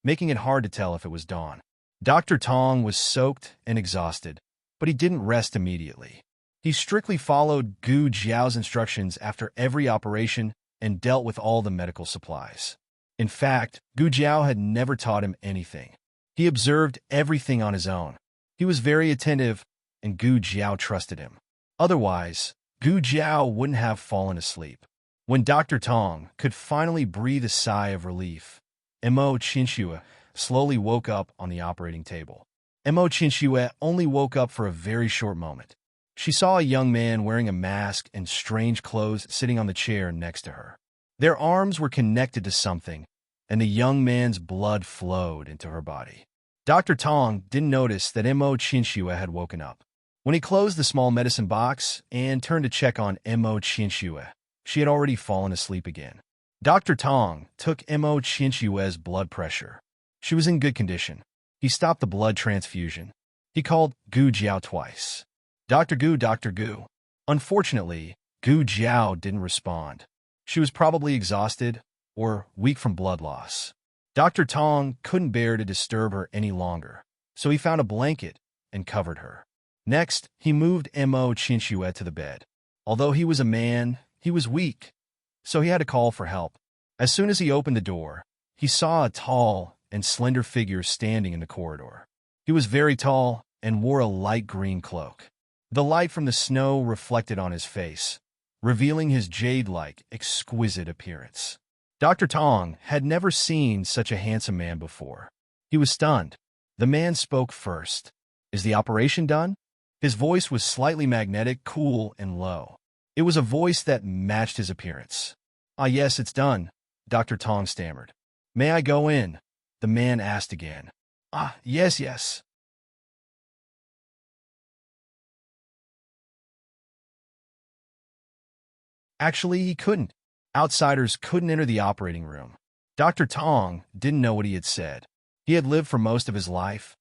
making it hard to tell if it was dawn. Dr. Tong was soaked and exhausted, but he didn't rest immediately. He strictly followed Gu Jiao's instructions after every operation and dealt with all the medical supplies. In fact, Gu Jiao had never taught him anything. He observed everything on his own. He was very attentive, and Gu Jiao trusted him. Otherwise, Gu Jiao wouldn't have fallen asleep. When Dr. Tong could finally breathe a sigh of relief, Mo Qinxue slowly woke up on the operating table. Mo Qinxue only woke up for a very short moment. She saw a young man wearing a mask and strange clothes sitting on the chair next to her. Their arms were connected to something, and the young man's blood flowed into her body. Dr. Tong didn't notice that Mo Qinxue had woken up. When he closed the small medicine box and turned to check on Mo Qinxue, she had already fallen asleep again. Dr. Tong took Mo Qinxue's blood pressure. She was in good condition. He stopped the blood transfusion. He called Gu Jiao twice. Dr. Gu, Dr. Gu. Unfortunately, Gu Jiao didn't respond. She was probably exhausted or weak from blood loss. Dr. Tong couldn't bear to disturb her any longer, so he found a blanket and covered her. Next, he moved Mo Qinxue to the bed. Although he was a man, he was weak, so he had to call for help. As soon as he opened the door, he saw a tall and slender figure standing in the corridor. He was very tall and wore a light green cloak. The light from the snow reflected on his face, revealing his jade-like, exquisite appearance. Dr. Tong had never seen such a handsome man before. He was stunned. The man spoke first. "Is the operation done?" His voice was slightly magnetic, cool, and low. It was a voice that matched his appearance. "Ah, yes, it's done," Dr. Tong stammered. "May I go in?" the man asked again. "Ah, yes, yes." Actually, he couldn't. Outsiders couldn't enter the operating room. Dr. Tong didn't know what he had said. He had lived for most of his life,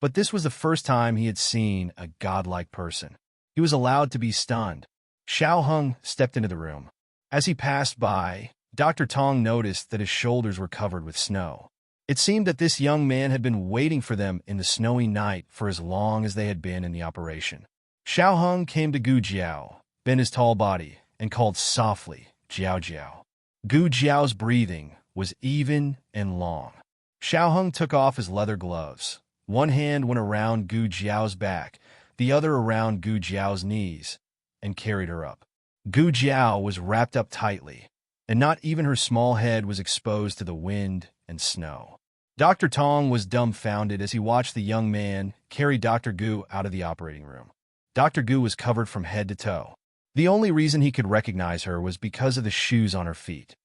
but this was the first time he had seen a godlike person. He was allowed to be stunned. Xiao Heng stepped into the room. As he passed by, Dr. Tong noticed that his shoulders were covered with snow. It seemed that this young man had been waiting for them in the snowy night for as long as they had been in the operation. Xiao Heng came to Gu Jiao, bent his tall body, and called softly, "Jiao Jiao." Gu Jiao's breathing was even and long. Xiao Heng took off his leather gloves. One hand went around Gu Jiao's back, the other around Gu Jiao's knees, and carried her up. Gu Jiao was wrapped up tightly, and not even her small head was exposed to the wind and snow. Dr. Tong was dumbfounded as he watched the young man carry Dr. Gu out of the operating room. Dr. Gu was covered from head to toe. The only reason he could recognize her was because of the shoes on her feet.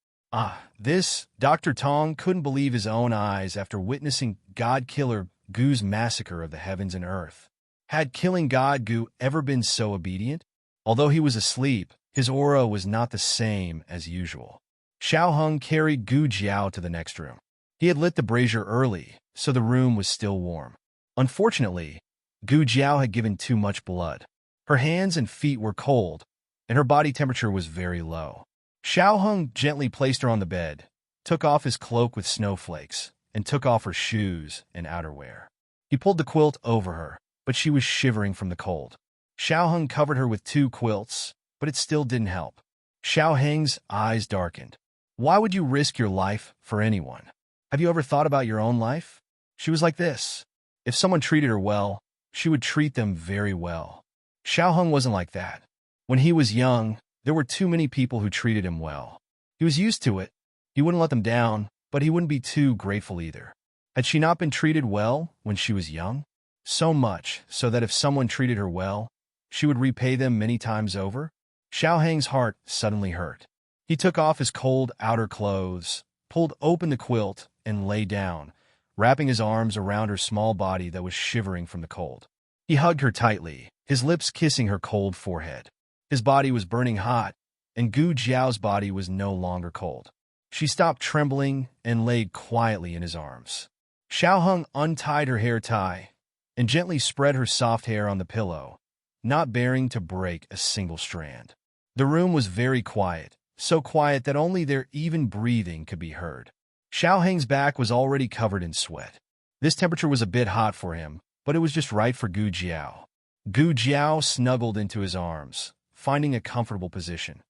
This, Dr. Tong couldn't believe his own eyes after witnessing God-Killer Gu's massacre of the heavens and earth. Had killing God Gu ever been so obedient? Although he was asleep, his aura was not the same as usual. Xiao Heng carried Gu Jiao to the next room. He had lit the brazier early, so the room was still warm. Unfortunately, Gu Jiao had given too much blood. Her hands and feet were cold, and her body temperature was very low. Xiao Heng gently placed her on the bed, took off his cloak with snowflakes, and took off her shoes and outerwear. He pulled the quilt over her, but she was shivering from the cold. Xiao Heng covered her with 2 quilts, but it still didn't help. Xiao Heng's eyes darkened. "Why would you risk your life for anyone? Have you ever thought about your own life?" She was like this. If someone treated her well, she would treat them very well. Xiao Heng wasn't like that. When he was young, there were too many people who treated him well. He was used to it. He wouldn't let them down, but he wouldn't be too grateful either. Had she not been treated well when she was young? So much so that if someone treated her well, she would repay them many times over? Xiao Heng's heart suddenly hurt. He took off his cold outer clothes, pulled open the quilt, and lay down, wrapping his arms around her small body that was shivering from the cold. He hugged her tightly, his lips kissing her cold forehead. His body was burning hot, and Gu Jiao's body was no longer cold. She stopped trembling and lay quietly in his arms. Xiao Heng untied her hair tie and gently spread her soft hair on the pillow, not bearing to break a single strand. The room was very quiet, so quiet that only their even breathing could be heard. Xiao Heng's back was already covered in sweat. This temperature was a bit hot for him, but it was just right for Gu Jiao. Gu Jiao snuggled into his arms, finding a comfortable position.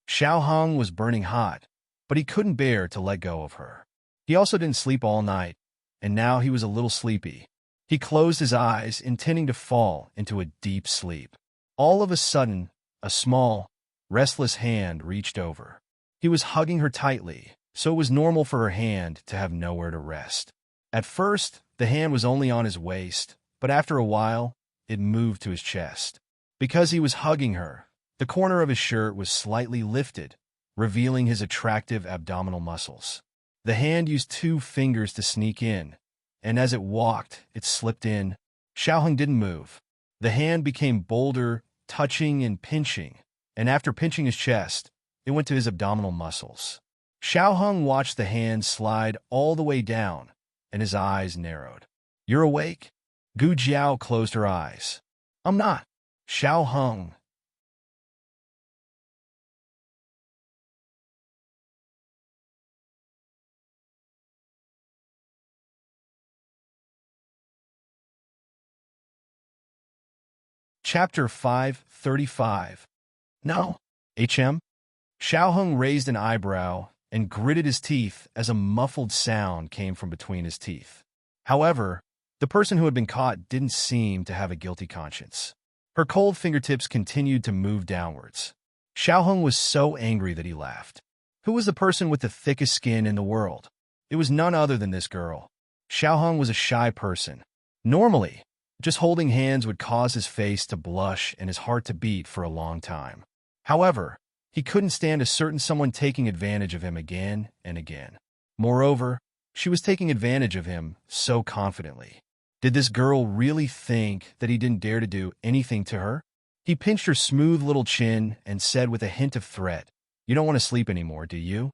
Xiao Heng was burning hot, but he couldn't bear to let go of her. He also didn't sleep all night, and now he was a little sleepy. He closed his eyes, intending to fall into a deep sleep. All of a sudden, a small, restless hand reached over. He was hugging her tightly, so it was normal for her hand to have nowhere to rest. At first, the hand was only on his waist, but after a while, it moved to his chest. Because he was hugging her, the corner of his shirt was slightly lifted, revealing his attractive abdominal muscles. The hand used 2 fingers to sneak in, and as it walked, it slipped in. Xiao Heng didn't move. The hand became bolder, touching and pinching, and after pinching his chest, it went to his abdominal muscles. Xiao Heng watched the hand slide all the way down, and his eyes narrowed. "You're awake?" Gu Jiao closed her eyes. "I'm not." Xiao Heng. Chapter 535. No. HM? Xiao Heng raised an eyebrow and gritted his teeth as a muffled sound came from between his teeth. However, the person who had been caught didn't seem to have a guilty conscience. Her cold fingertips continued to move downwards. Xiao Heng was so angry that he laughed. Who was the person with the thickest skin in the world? It was none other than this girl. Xiao Heng was a shy person. Normally, just holding hands would cause his face to blush and his heart to beat for a long time. However, he couldn't stand a certain someone taking advantage of him again and again. Moreover, she was taking advantage of him so confidently. Did this girl really think that he didn't dare to do anything to her? He pinched her smooth little chin and said with a hint of threat, "You don't want to sleep anymore, do you?"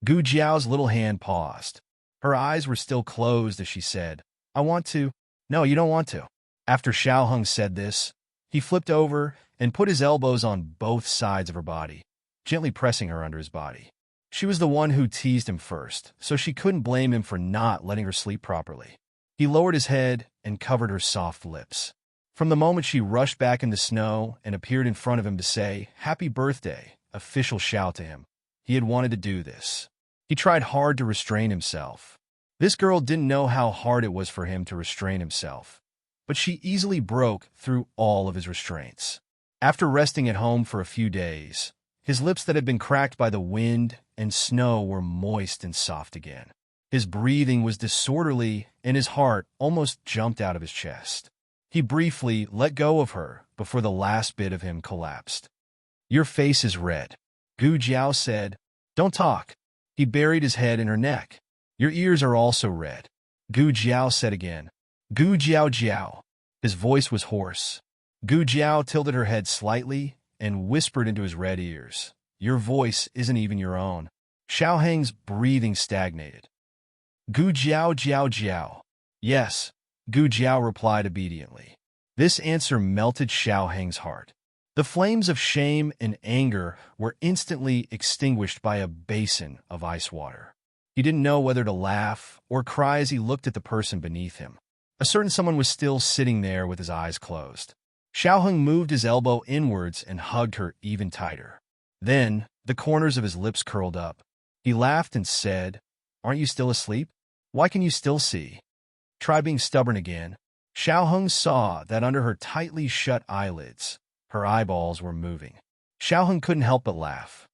Gu Jiao's little hand paused. Her eyes were still closed as she said, "I want to." "No, you don't want to." After Xiao Heng said this, he flipped over and put his elbows on both sides of her body, gently pressing her under his body. She was the one who teased him first, so she couldn't blame him for not letting her sleep properly. He lowered his head and covered her soft lips. From the moment she rushed back in the snow and appeared in front of him to say, "Happy birthday," official shout to him, he had wanted to do this. He tried hard to restrain himself. This girl didn't know how hard it was for him to restrain himself, but she easily broke through all of his restraints. After resting at home for a few days, his lips that had been cracked by the wind and snow were moist and soft again. His breathing was disorderly, and his heart almost jumped out of his chest. He briefly let go of her before the last bit of him collapsed. "Your face is red," Gu Jiao said. "Don't talk." He buried his head in her neck. "Your ears are also red," Gu Jiao said again. "Gu Jiao Jiao." His voice was hoarse. Gu Jiao tilted her head slightly and whispered into his red ears, "Your voice isn't even your own." Xiao Heng's breathing stagnated. "Gu Jiao Jiao Jiao." "Yes," Gu Jiao replied obediently. This answer melted Xiao Heng's heart. The flames of shame and anger were instantly extinguished by a basin of ice water. He didn't know whether to laugh or cry as he looked at the person beneath him. A certain someone was still sitting there with his eyes closed. Xiao Heng moved his elbow inwards and hugged her even tighter. Then, the corners of his lips curled up. He laughed and said, "Aren't you still asleep?" Why can you still see? Try being stubborn again. Xiao Heng saw that under her tightly shut eyelids, her eyeballs were moving. Xiao Heng couldn't help but laugh.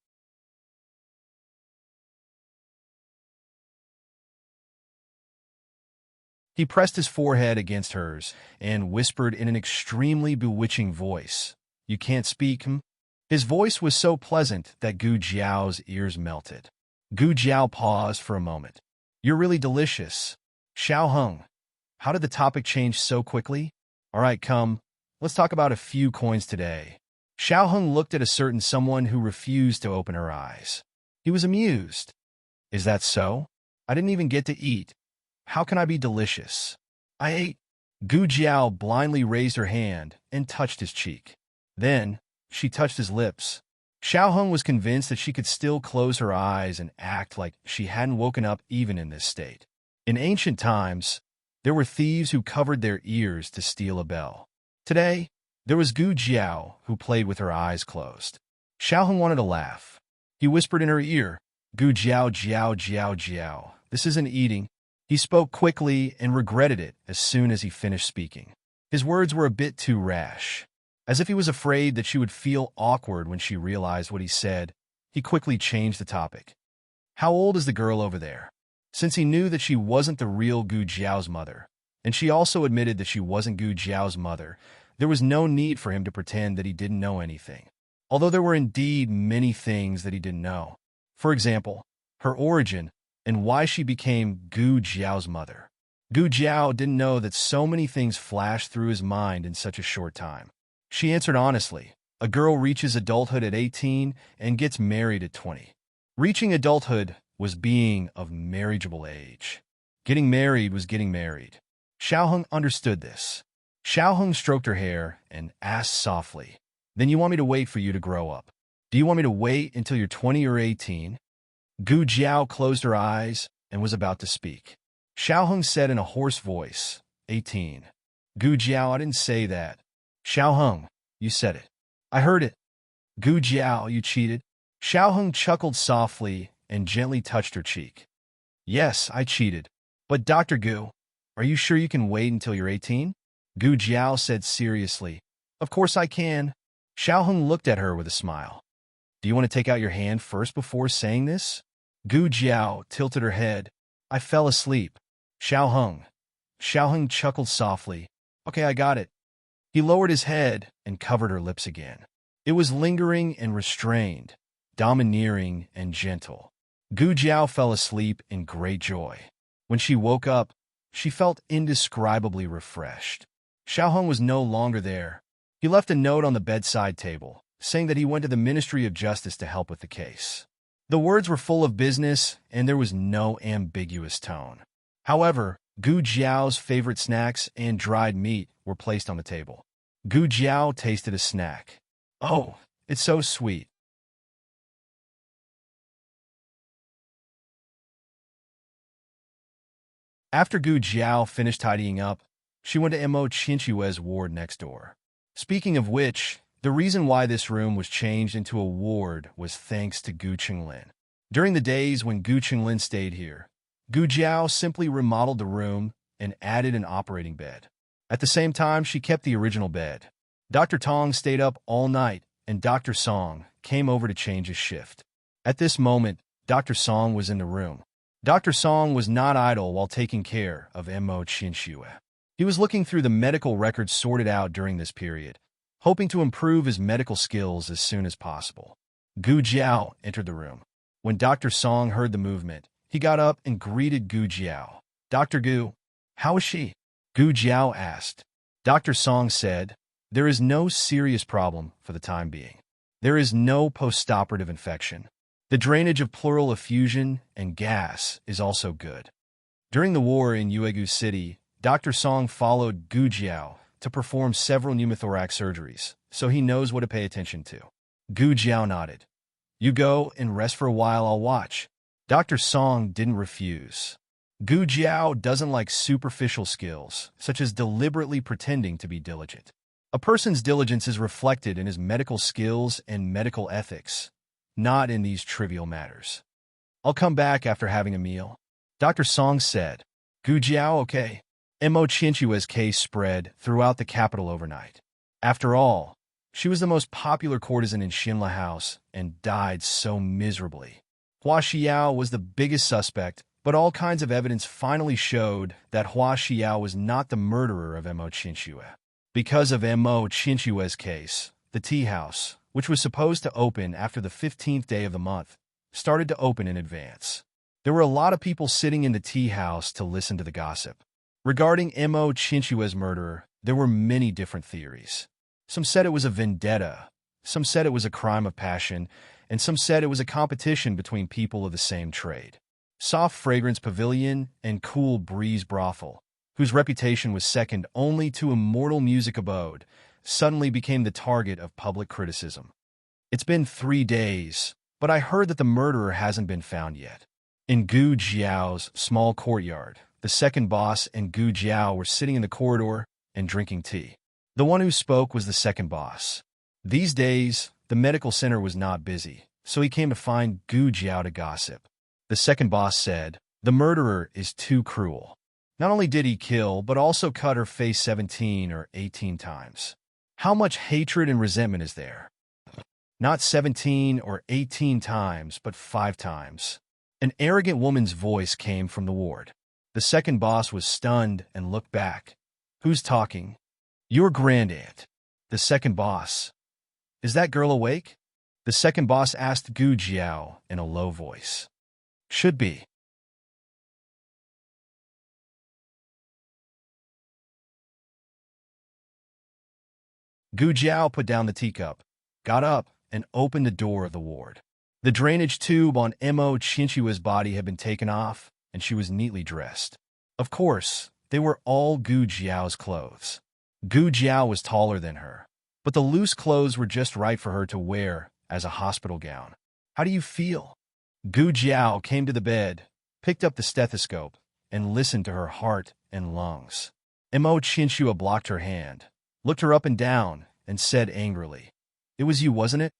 He pressed his forehead against hers and whispered in an extremely bewitching voice, "You can't speak, hmm?" His voice was so pleasant that Gu Jiao's ears melted. Gu Jiao paused for a moment. "You're really delicious." Xiao Heng, how did the topic change so quickly? All right, come, let's talk about a few coins today. Xiao Heng looked at a certain someone who refused to open her eyes. He was amused. Is that so? I didn't even get to eat. How can I be delicious? I ate. Gu Jiao blindly raised her hand and touched his cheek. Then, she touched his lips. Xiao Heng was convinced that she could still close her eyes and act like she hadn't woken up even in this state. In ancient times, there were thieves who covered their ears to steal a bell. Today, there was Gu Jiao who played with her eyes closed. Xiao Heng wanted to laugh. He whispered in her ear, "Gu Jiao Jiao Jiao Jiao, this isn't eating." He spoke quickly and regretted it as soon as he finished speaking. His words were a bit too rash. As if he was afraid that she would feel awkward when she realized what he said, he quickly changed the topic. How old is the girl over there? Since he knew that she wasn't the real Gu Jiao's mother, and she also admitted that she wasn't Gu Jiao's mother, there was no need for him to pretend that he didn't know anything. Although there were indeed many things that he didn't know. For example, her origin, and why she became Gu Jiao's mother. Gu Jiao didn't know that so many things flashed through his mind in such a short time. She answered honestly, a girl reaches adulthood at 18 and gets married at 20. Reaching adulthood was being of marriageable age. Getting married was getting married. Xiao Heng understood this. Xiao Heng stroked her hair and asked softly, "Then you want me to wait for you to grow up? Do you want me to wait until you're 20 or 18? Gu Jiao closed her eyes and was about to speak. Xiao Heng said in a hoarse voice, 18. Gu Jiao, I didn't say that. Xiao Heng, you said it. I heard it. Gu Jiao, you cheated. Xiao Heng chuckled softly and gently touched her cheek. Yes, I cheated. But Dr. Gu, are you sure you can wait until you're 18? Gu Jiao said seriously. Of course I can. Xiao Heng looked at her with a smile. Do you want to take out your hand first before saying this? Gu Jiao tilted her head. I fell asleep. Xiao Heng chuckled softly. Okay, I got it. He lowered his head and covered her lips again. It was lingering and restrained, domineering and gentle. Gu Jiao fell asleep in great joy. When she woke up, she felt indescribably refreshed. Xiao Heng was no longer there. He left a note on the bedside table, saying that he went to the Ministry of Justice to help with the case. The words were full of business, and there was no ambiguous tone. However, Gu Jiao's favorite snacks and dried meat were placed on the table. Gu Jiao tasted a snack. Oh, it's so sweet. After Gu Jiao finished tidying up, she went to Mo Qinshue's ward next door. Speaking of which, the reason why this room was changed into a ward was thanks to Gu Qinglin. During the days when Gu Qinglin stayed here, Gu Jiao simply remodeled the room and added an operating bed. At the same time, she kept the original bed. Dr. Tong stayed up all night, and Dr. Song came over to change his shift. At this moment, Dr. Song was in the room. Dr. Song was not idle while taking care of Mo Qinshui. He was looking through the medical records sorted out during this period, hoping to improve his medical skills as soon as possible. Gu Jiao entered the room. When Dr. Song heard the movement, he got up and greeted Gu Jiao. Dr. Gu, how is she? Gu Jiao asked. Dr. Song said, there is no serious problem for the time being. There is no postoperative infection. The drainage of pleural effusion and gas is also good. During the war in Yuegu City, Dr. Song followed Gu Jiao to perform several pneumothorax surgeries, so he knows what to pay attention to. Gu Jiao nodded. You go and rest for a while, I'll watch. Dr. Song didn't refuse. Gu Jiao doesn't like superficial skills, such as deliberately pretending to be diligent. A person's diligence is reflected in his medical skills and medical ethics, not in these trivial matters. I'll come back after having a meal. Dr. Song said. Gu Jiao, okay. Mo Chinchua's case spread throughout the capital overnight. After all, she was the most popular courtesan in Xinla House and died so miserably. Hua Xiao was the biggest suspect, but all kinds of evidence finally showed that Hua Xiao was not the murderer of Mo Chinchua. Because of Mo Chinchua's case, the tea house, which was supposed to open after the 15th day of the month, started to open in advance. There were a lot of people sitting in the tea house to listen to the gossip. Regarding Mo Chinchua's murder, there were many different theories. Some said it was a vendetta, some said it was a crime of passion, and some said it was a competition between people of the same trade. Soft Fragrance Pavilion and Cool Breeze Brothel, whose reputation was second only to Immortal Music Abode, suddenly became the target of public criticism. It's been 3 days, but I heard that the murderer hasn't been found yet. In Gu Jiao's small courtyard, the second boss and Gu Jiao were sitting in the corridor and drinking tea. The one who spoke was the second boss. These days, the medical center was not busy, so he came to find Gu Jiao to gossip. The second boss said, "The murderer is too cruel. Not only did he kill, but also cut her face 17 or 18 times. How much hatred and resentment is there? Not 17 or 18 times, but 5 times." An arrogant woman's voice came from the ward. The second boss was stunned and looked back. "Who's talking?" "Your grandaunt." The second boss. "Is that girl awake?" The second boss asked Gu Jiao in a low voice. "Should be." Gu Jiao put down the teacup, got up, and opened the door of the ward. The drainage tube on Mo Chinchua's body had been taken off, and she was neatly dressed. Of course, they were all Gu Jiao's clothes. Gu Jiao was taller than her, but the loose clothes were just right for her to wear as a hospital gown. "How do you feel?" Gu Jiao came to the bed, picked up the stethoscope, and listened to her heart and lungs. Mo Chinchua blocked her hand, looked her up and down, and said angrily, "It was you, wasn't it?"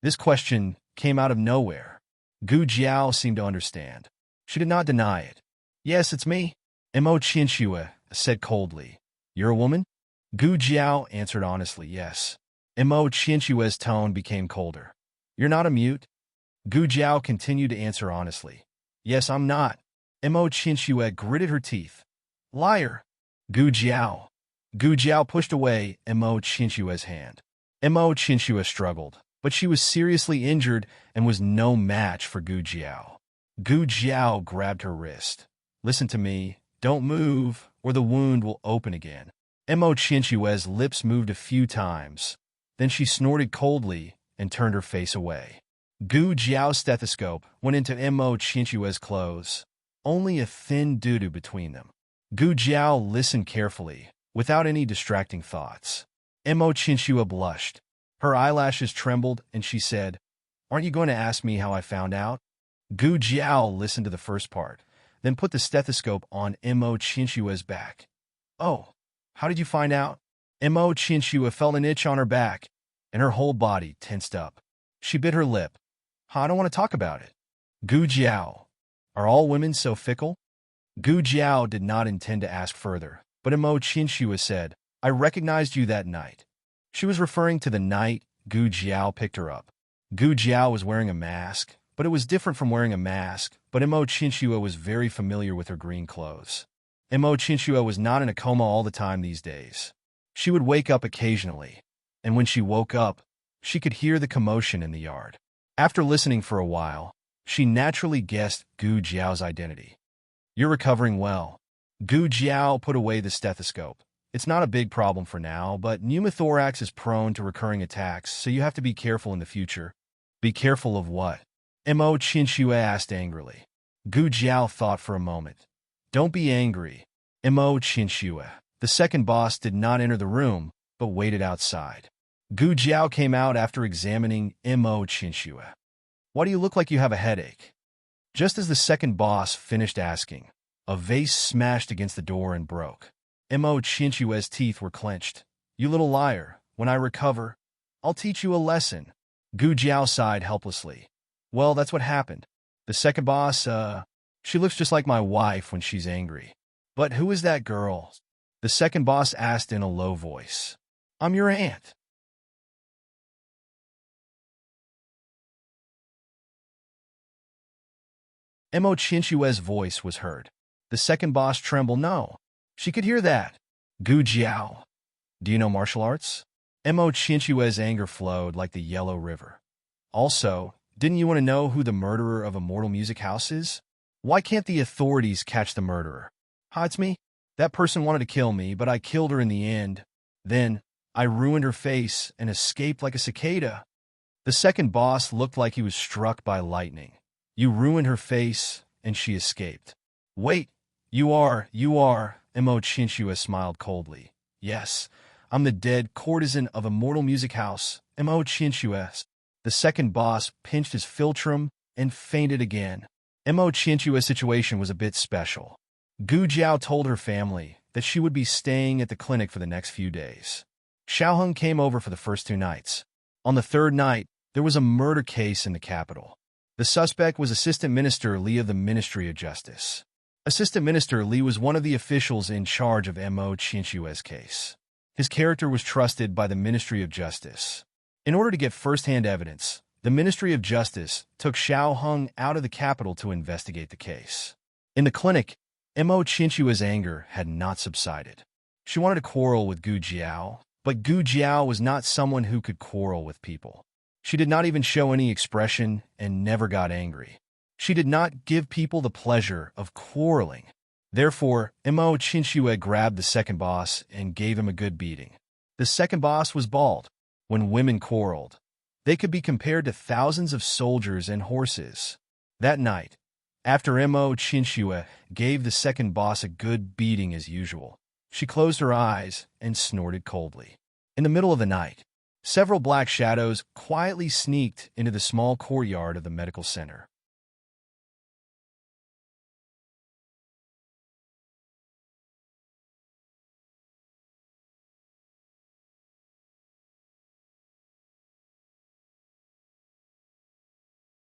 This question came out of nowhere. Gu Jiao seemed to understand. She did not deny it. "Yes, it's me," Mo Chinchua said coldly. "You're a woman?" Gu Jiao answered honestly, "Yes." Mo Chinchua's tone became colder. "You're not a mute?" Gu Jiao continued to answer honestly. "Yes, I'm not." Mo Chinchua gritted her teeth. "Liar." Gu Jiao. Gu Jiao pushed away Mo Chinchua's hand. Mo Chinchua struggled, but she was seriously injured and was no match for Gu Jiao. Gu Jiao grabbed her wrist. "Listen to me. Don't move, or the wound will open again." Mo Chinchua's lips moved a few times. Then she snorted coldly and turned her face away. Gu Jiao's stethoscope went into Mo Chinchua's clothes. Only a thin doo-doo between them. Gu Jiao listened carefully, without any distracting thoughts. Mo Chinchua blushed. Her eyelashes trembled, and she said, "Aren't you going to ask me how I found out?" Gu Jiao listened to the first part, then put the stethoscope on Mo Chinchua's back. "Oh, how did you find out?" Mo Chinchua felt an itch on her back, and her whole body tensed up. She bit her lip. "I don't want to talk about it." Gu Jiao. Are all women so fickle? Gu Jiao did not intend to ask further, but Mo Chinchua said, "I recognized you that night." She was referring to the night Gu Jiao picked her up. Gu Jiao was wearing a mask, but it was different from wearing a mask, but Mo Chinchua was very familiar with her green clothes. Mo Chinchua was not in a coma all the time these days. She would wake up occasionally, and when she woke up, she could hear the commotion in the yard. After listening for a while, she naturally guessed Gu Jiao's identity. "You're recovering well." Gu Jiao put away the stethoscope. "It's not a big problem for now, but pneumothorax is prone to recurring attacks, so you have to be careful in the future." "Be careful of what?" Mo Chinchua asked angrily. Gu Jiao thought for a moment. "Don't be angry." Mo Chinchua. The second boss did not enter the room, but waited outside. Gu Jiao came out after examining Mo Chinchua. "Why do you look like you have a headache?" Just as the second boss finished asking, a vase smashed against the door and broke. Mo Chinchua's teeth were clenched. "You little liar, when I recover, I'll teach you a lesson." Gu Jiao sighed helplessly. "Well, that's what happened. The second boss, She looks just like my wife when she's angry. But who is that girl? The second boss asked in a low voice. I'm your aunt. Mo Chinchue's voice was heard. The second boss trembled. No. She could hear that. Gu Jiao. Do you know martial arts? Mo Chinchue's anger flowed like the Yellow River. Also, didn't you want to know who the murderer of Immortal Music House is? Why can't the authorities catch the murderer? It's me. That person wanted to kill me, but I killed her in the end. Then, I ruined her face and escaped like a cicada. The second boss looked like he was struck by lightning. You ruined her face, and she escaped. Wait, you are, Mo Chinchua smiled coldly. Yes, I'm the dead courtesan of Immortal Music House, Mo Chinchua. The second boss pinched his philtrum and fainted again. Mo Chinchua's situation was a bit special. Gu Jiao told her family that she would be staying at the clinic for the next few days. Xiaoheng came over for the first 2 nights. On the 3rd night, there was a murder case in the capital. The suspect was Assistant Minister Li of the Ministry of Justice. Assistant Minister Li was one of the officials in charge of Mo Chinchue's case. His character was trusted by the Ministry of Justice. In order to get first-hand evidence, the Ministry of Justice took Xiaoheng out of the capital to investigate the case. In the clinic, Mo Chinchue's anger had not subsided. She wanted to quarrel with Gu Jiao, but Gu Jiao was not someone who could quarrel with people. She did not even show any expression and never got angry. She did not give people the pleasure of quarreling. Therefore, Mo Chinchua grabbed the second boss and gave him a good beating. The second boss was bald. When women quarreled, they could be compared to thousands of soldiers and horses. That night, after Mo Chinchua gave the second boss a good beating as usual, she closed her eyes and snorted coldly. In the middle of the night, several black shadows quietly sneaked into the small courtyard of the medical center.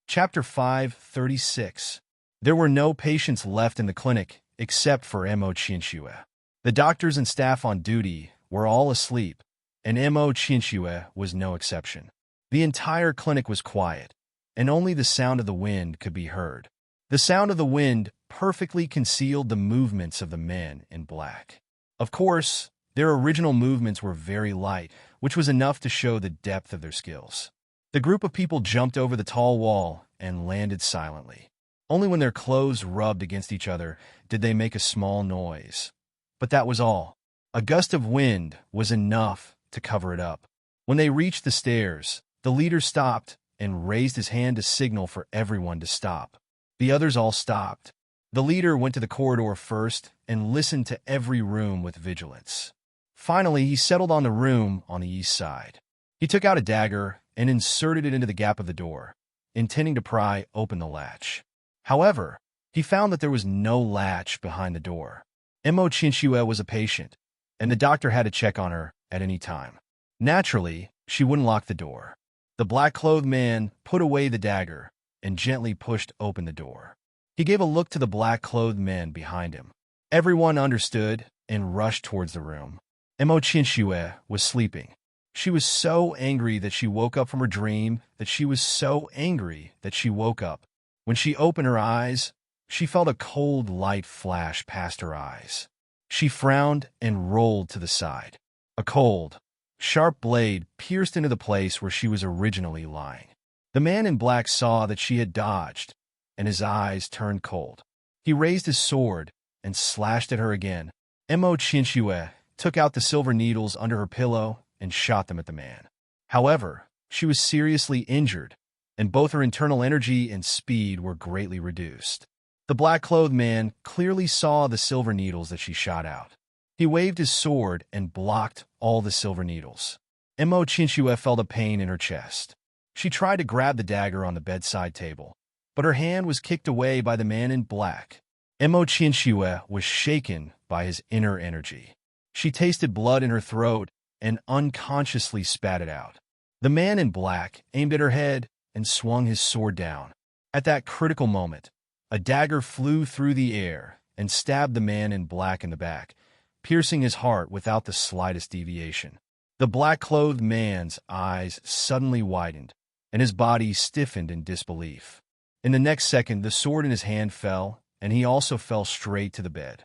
Chapter 536. There were no patients left in the clinic except for Mo Chinchua. The doctors and staff on duty were all asleep, and Mo Chinchua was no exception. The entire clinic was quiet, and only the sound of the wind could be heard. The sound of the wind perfectly concealed the movements of the men in black. Of course, their original movements were very light, which was enough to show the depth of their skills. The group of people jumped over the tall wall and landed silently. Only when their clothes rubbed against each other did they make a small noise. But that was all. A gust of wind was enough to cover it up. When they reached the stairs, the leader stopped and raised his hand to signal for everyone to stop. The others all stopped. The leader went to the corridor first and listened to every room with vigilance. Finally, he settled on the room on the east side. He took out a dagger and inserted it into the gap of the door, intending to pry open the latch. However, he found that there was no latch behind the door. Mo Chinchua was a patient, and the doctor had to check on her at any time. Naturally, she wouldn't lock the door. The black-clothed man put away the dagger and gently pushed open the door. He gave a look to the black-clothed men behind him. Everyone understood and rushed towards the room. Mo Chinchua was sleeping. She was so angry that she woke up from her dream, that she was so angry that she woke up. When she opened her eyes, she felt a cold light flash past her eyes. She frowned and rolled to the side. A cold, sharp blade pierced into the place where she was originally lying. The man in black saw that she had dodged, and his eyes turned cold. He raised his sword and slashed at her again. Mo Chinchua took out the silver needles under her pillow and shot them at the man. However, she was seriously injured, and both her internal energy and speed were greatly reduced. The black-clothed man clearly saw the silver needles that she shot out. He waved his sword and blocked all the silver needles. Mo Chinchua felt a pain in her chest. She tried to grab the dagger on the bedside table, but her hand was kicked away by the man in black. Mo Chinchua was shaken by his inner energy. She tasted blood in her throat and unconsciously spat it out. The man in black aimed at her head and swung his sword down. At that critical moment, A dagger flew through the air and stabbed the man in black in the back, piercing his heart without the slightest deviation. The black-clothed man's eyes suddenly widened, and his body stiffened in disbelief. In the next second, the sword in his hand fell, and he also fell straight to the bed.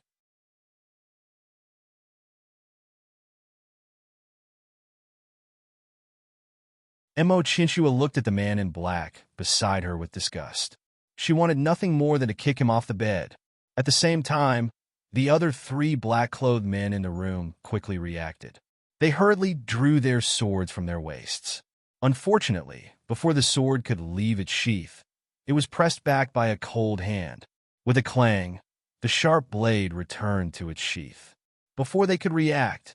Chinchua looked at the man in black beside her with disgust. She wanted nothing more than to kick him off the bed. At the same time, the other 3 black-clothed men in the room quickly reacted. They hurriedly drew their swords from their waists. Unfortunately, before the sword could leave its sheath, it was pressed back by a cold hand. With a clang, the sharp blade returned to its sheath. Before they could react,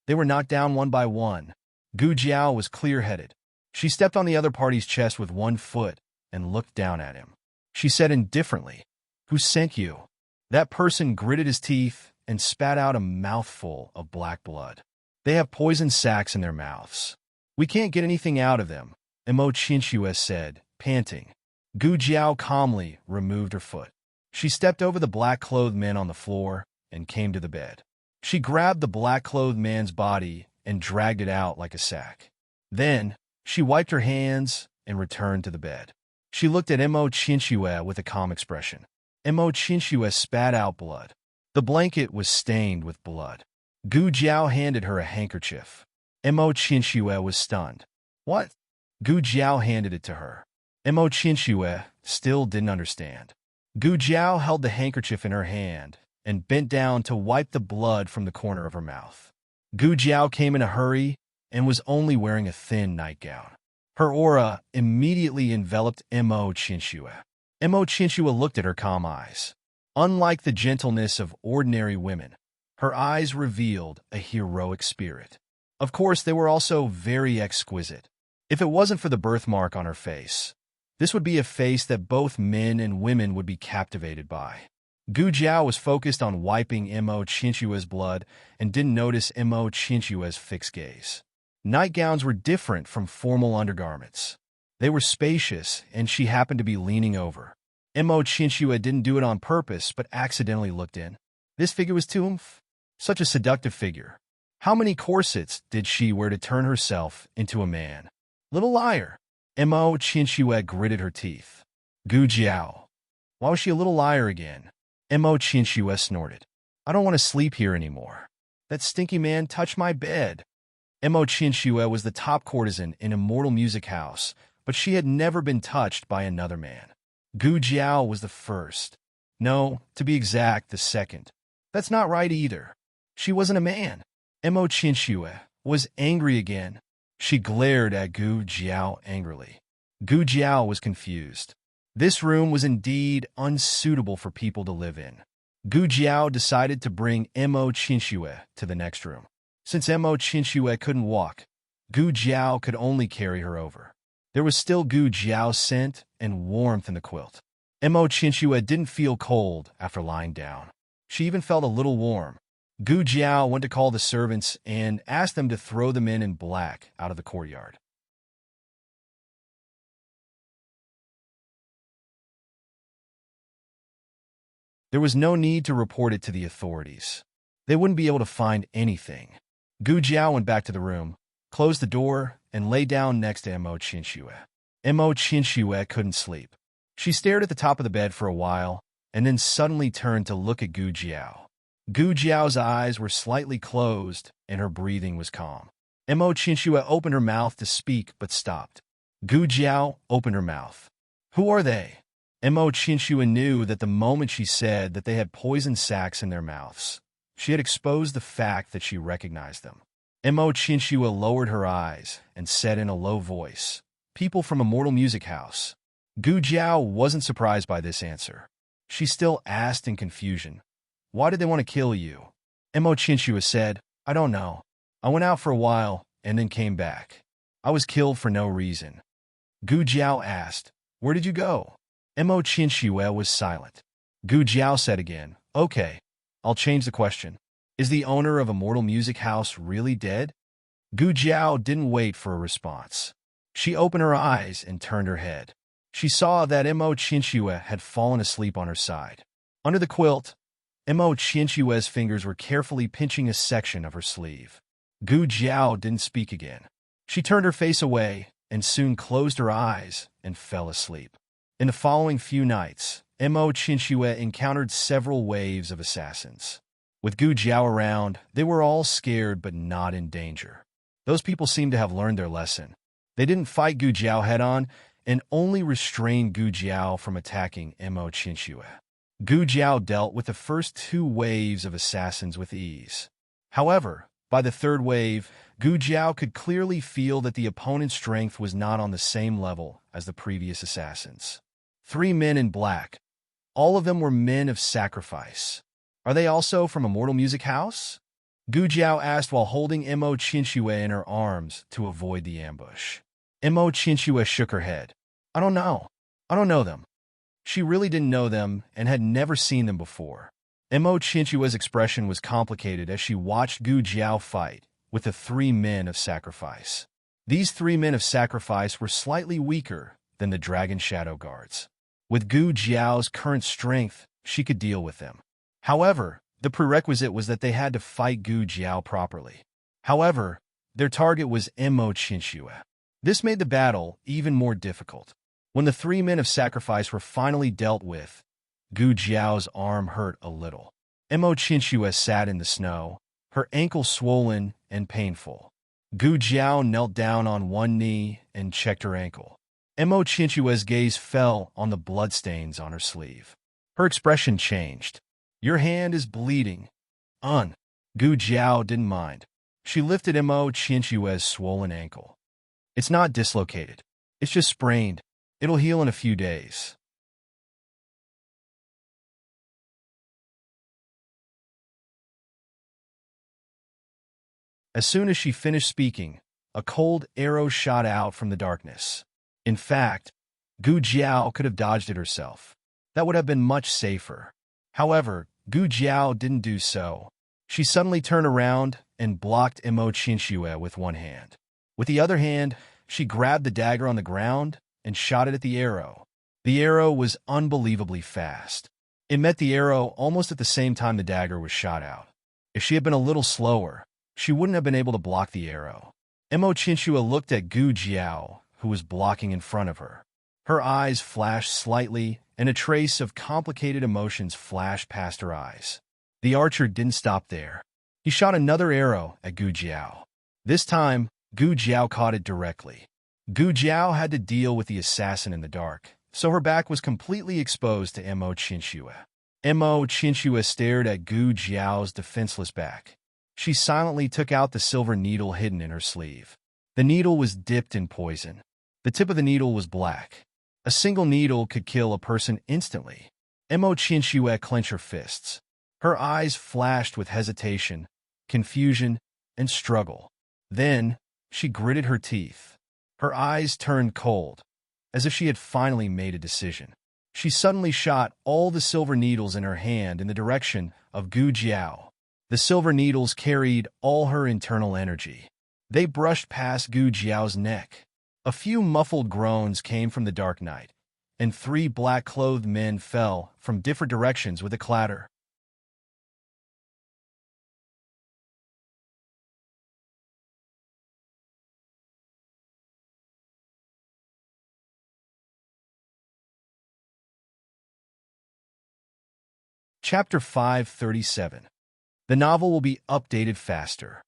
they were knocked down one by one. Gu Jiao was clear-headed. She stepped on the other party's chest with one foot and looked down at him. She said indifferently, "Who sent you?" That person gritted his teeth and spat out a mouthful of black blood. "They have poison sacs in their mouths. We can't get anything out of them," Chinchua said, panting. Gu Jiao calmly removed her foot. She stepped over the black-clothed men on the floor and came to the bed. She grabbed the black-clothed man's body and dragged it out like a sack. Then, she wiped her hands and returned to the bed. She looked at Chinchua with a calm expression. Chinchua spat out blood. The blanket was stained with blood. Gu Jiao handed her a handkerchief. Chinchua was stunned. "What?" Gu Jiao handed it to her. Chinchua still didn't understand. Gu Jiao held the handkerchief in her hand and bent down to wipe the blood from the corner of her mouth. Gu Jiao came in a hurry and was only wearing a thin nightgown. Her aura immediately enveloped Chinchua. Chinchua looked at her calm eyes. Unlike the gentleness of ordinary women, her eyes revealed a heroic spirit. Of course, they were also very exquisite. If it wasn't for the birthmark on her face, this would be a face that both men and women would be captivated by. Gu Jiao was focused on wiping Chinchua's blood and didn't notice Chinchua's fixed gaze. Nightgowns were different from formal undergarments. They were spacious, and she happened to be leaning over. Chinchua didn't do it on purpose, but accidentally looked in. This figure was such a seductive figure. How many corsets did she wear to turn herself into a man? Little liar. Chinchua gritted her teeth. Gu Jiao. Why was she a little liar again? Chinchua snorted. "I don't want to sleep here anymore. That stinky man touched my bed." Chinchua was the top courtesan in Immortal Music House, but she had never been touched by another man. Gu Jiao was the first. No, to be exact, the second. That's not right either. She wasn't a man. Chinchua was angry again. She glared at Gu Jiao angrily. Gu Jiao was confused. This room was indeed unsuitable for people to live in. Gu Jiao decided to bring Chinchua to the next room. Since Chinchua couldn't walk, Gu Jiao could only carry her over. There was still Gu Jiao's scent and warmth in the quilt. Chinchua didn't feel cold after lying down. She even felt a little warm. Gu Jiao went to call the servants and asked them to throw the men in black out of the courtyard. There was no need to report it to the authorities. They wouldn't be able to find anything. Gu Jiao went back to the room, closed the door, and lay down next to Chinchua. Chinchua couldn't sleep. She stared at the top of the bed for a while, and then suddenly turned to look at Gu Jiao. Gu Jiao's eyes were slightly closed, and her breathing was calm. Chinchua opened her mouth to speak, but stopped. Gu Jiao opened her mouth. "Who are they?" Chinchua knew that the moment she said that they had poison sacs in their mouths, she had exposed the fact that she recognized them. Chinchua lowered her eyes and said in a low voice, "People from Immortal Music House." Gu Jiao wasn't surprised by this answer. She still asked in confusion, "Why did they want to kill you?" Chinchua said, "I don't know. I went out for a while and then came back. I was killed for no reason." Gu Jiao asked, "Where did you go?" Chinchua was silent. Gu Jiao said again, "Okay, I'll change the question. Is the owner of Immortal Music House really dead?" Gu Jiao didn't wait for a response. She opened her eyes and turned her head. She saw that Mo Chinchue had fallen asleep on her side. Under the quilt, Mo Chinchue's fingers were carefully pinching a section of her sleeve. Gu Jiao didn't speak again. She turned her face away and soon closed her eyes and fell asleep. In the following few nights, Mo Chinchue encountered several waves of assassins. With Gu Jiao around, they were all scared but not in danger. Those people seemed to have learned their lesson. They didn't fight Gu Jiao head-on and only restrained Gu Jiao from attacking Mo Chinchue. Gu Jiao dealt with the first two waves of assassins with ease. However, by the third wave, Gu Jiao could clearly feel that the opponent's strength was not on the same level as the previous assassins. 3 men in black. All of them were men of sacrifice. Are they also from Immortal Music House? Gu Jiao asked while holding Mo Chinchue in her arms to avoid the ambush. Mo Chinchue shook her head. I don't know. I don't know them. She really didn't know them and had never seen them before. Mo Chinchue's expression was complicated as she watched Gu Jiao fight with the 3 men of sacrifice. These 3 men of sacrifice were slightly weaker than the Dragon Shadow Guards. With Gu Jiao's current strength, she could deal with them. However, the prerequisite was that they had to fight Gu Jiao properly. However, their target was Mo Chinchue. This made the battle even more difficult. When the 3 men of sacrifice were finally dealt with, Gu Jiao's arm hurt a little. Mo Chinchue sat in the snow, her ankle swollen and painful. Gu Jiao knelt down on one knee and checked her ankle. Mo Chinchue's gaze fell on the bloodstains on her sleeve. Her expression changed. Your hand is bleeding. Gu Jiao didn't mind. She lifted Mo Chinchue's swollen ankle. It's not dislocated. It's just sprained. It'll heal in a few days. As soon as she finished speaking, a cold arrow shot out from the darkness. In fact, Gu Jiao could have dodged it herself. That would have been much safer. However, Gu Jiao didn't do so. She suddenly turned around and blocked Mo Chinchue with one hand. With the other hand, she grabbed the dagger on the ground and shot it at the arrow. The arrow was unbelievably fast. It met the arrow almost at the same time the dagger was shot out. If she had been a little slower, she wouldn't have been able to block the arrow. Mo Chinchue looked at Gu Jiao, who was blocking in front of her. Her eyes flashed slightly, and a trace of complicated emotions flashed past her eyes. The archer didn't stop there. He shot another arrow at Gu Jiao. This time, Gu Jiao caught it directly. Gu Jiao had to deal with the assassin in the dark, so her back was completely exposed to Mo Chinchue. Mo Chinchue stared at Gu Jiao's defenseless back. She silently took out the silver needle hidden in her sleeve. The needle was dipped in poison. The tip of the needle was black. A single needle could kill a person instantly. Mo Chinchue clenched her fists. Her eyes flashed with hesitation, confusion, and struggle. Then, she gritted her teeth. Her eyes turned cold, as if she had finally made a decision. She suddenly shot all the silver needles in her hand in the direction of Gu Jiao. The silver needles carried all her internal energy. They brushed past Gu Jiao's neck. A few muffled groans came from the dark night, and 3 black-clothed men fell from different directions with a clatter. Chapter 537. The novel will be updated faster.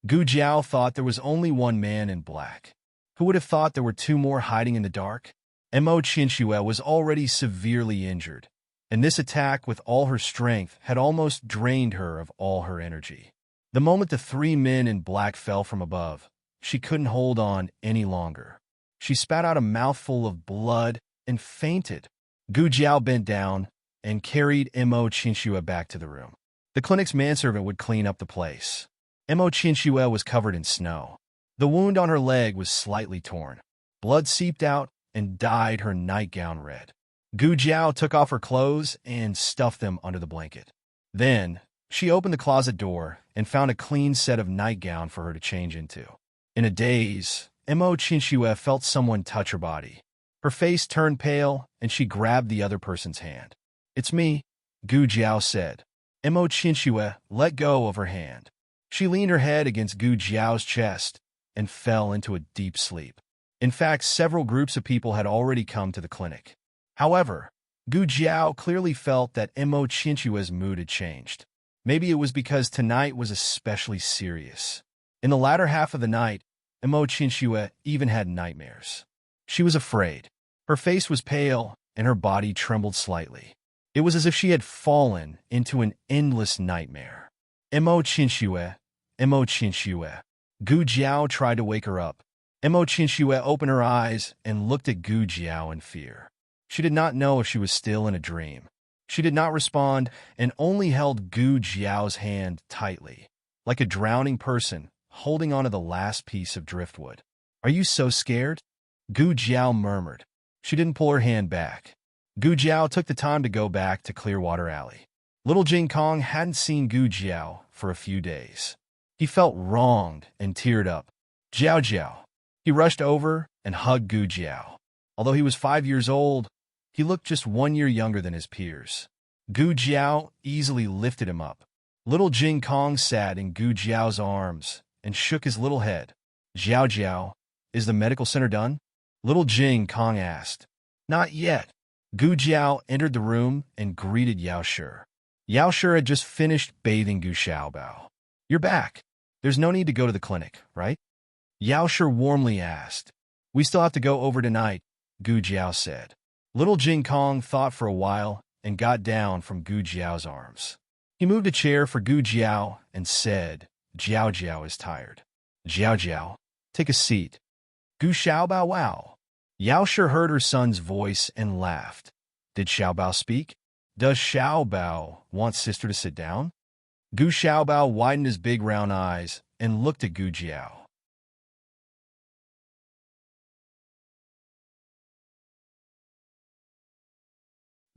Gu Jiao thought there was only one man in black. Who would have thought there were 2 more hiding in the dark? Mo Chinchue was already severely injured, and this attack with all her strength had almost drained her of all her energy. The moment the 3 men in black fell from above, she couldn't hold on any longer. She spat out a mouthful of blood and fainted. Gu Jiao bent down and carried Mo Chinchue back to the room. The clinic's manservant would clean up the place. Mo Chinchue was covered in snow. The wound on her leg was slightly torn. Blood seeped out and dyed her nightgown red. Gu Jiao took off her clothes and stuffed them under the blanket. Then, she opened the closet door and found a clean set of nightgown for her to change into. In a daze, Mo Chinchue felt someone touch her body. Her face turned pale, and she grabbed the other person's hand. "It's me," Gu Jiao said. Mo Qinxue let go of her hand. She leaned her head against Gu Jiao's chest and fell into a deep sleep. In fact, several groups of people had already come to the clinic. However, Gu Jiao clearly felt that Mo Qinxue's mood had changed. Maybe it was because tonight was especially serious. In the latter half of the night, Mo Qinxue even had nightmares. She was afraid. Her face was pale, and her body trembled slightly. It was as if she had fallen into an endless nightmare. Mo Qinxue, Mo Qinxue. Gu Jiao tried to wake her up. Mo Qinxue opened her eyes and looked at Gu Jiao in fear. She did not know if she was still in a dream. She did not respond and only held Gu Jiao's hand tightly, like a drowning person holding onto the last piece of driftwood. "Are you so scared?" Gu Jiao murmured. She didn't pull her hand back. Gu Jiao took the time to go back to Clearwater Alley. Little Jing Kong hadn't seen Gu Jiao for a few days. He felt wronged and teared up. "Jiao Jiao." He rushed over and hugged Gu Jiao. Although he was 5 years old, he looked just 1 year younger than his peers. Gu Jiao easily lifted him up. Little Jing Kong sat in Gu Jiao's arms and shook his little head. "Jiao Jiao, is the medical center done?" Little Jing Kong asked. "Not yet." Gu Jiao entered the room and greeted Yao Shi. Yao Shi had just finished bathing Gu Xiaobao. "You're back. There's no need to go to the clinic, right?" Yao Shi warmly asked. "We still have to go over tonight," Gu Jiao said. Little Jing Kong thought for a while and got down from Gu Jiao's arms. He moved a chair for Gu Jiao and said, "Jiao Jiao is tired. Jiao Jiao, take a seat." Gu Xiaobao wow. Yao Shi heard her son's voice and laughed. Did Xiaobao speak? Does Xiaobao want sister to sit down? Gu Xiaobao widened his big round eyes and looked at Gu Jiao.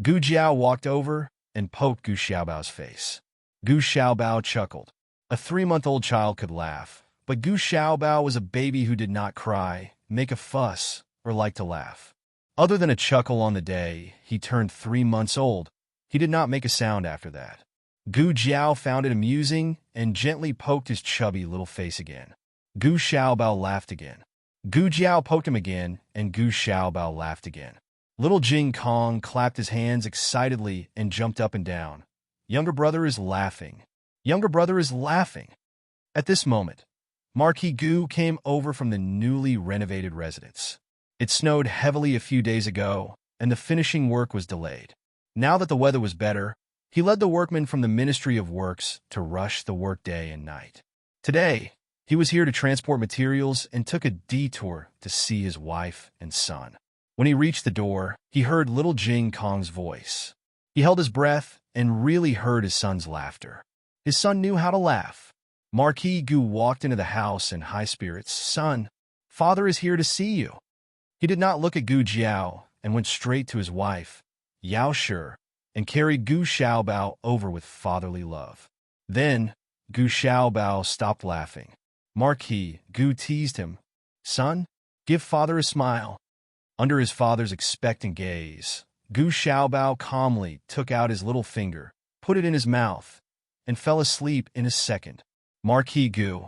Gu Jiao walked over and poked Gu Xiaobao's face. Gu Xiaobao chuckled. A 3-month-old child could laugh, but Gu Xiaobao was a baby who did not cry, make a fuss, or like to laugh. Other than a chuckle on the day he turned 3 months old, he did not make a sound after that. Gu Jiao found it amusing and gently poked his chubby little face again. Gu Xiaobao laughed again. Gu Jiao poked him again, and Gu Xiaobao laughed again. Little Jing Kong clapped his hands excitedly and jumped up and down. Younger brother is laughing. Younger brother is laughing. At this moment, Marquis Gu came over from the newly renovated residence. It snowed heavily a few days ago, and the finishing work was delayed. Now that the weather was better, he led the workmen from the Ministry of Works to rush the work day and night. Today, he was here to transport materials and took a detour to see his wife and son. When he reached the door, he heard little Jing Kong's voice. He held his breath and really heard his son's laughter. His son knew how to laugh. Marquis Gu walked into the house in high spirits. "Son, father is here to see you." He did not look at Gu Jiao and went straight to his wife, Yao Shi, and carried Gu Xiaobao over with fatherly love. Then, Gu Xiaobao stopped laughing. Marquis Gu teased him. "Son, give father a smile." Under his father's expectant gaze, Gu Xiaobao calmly took out his little finger, put it in his mouth, and fell asleep in a second. Marquis Gu.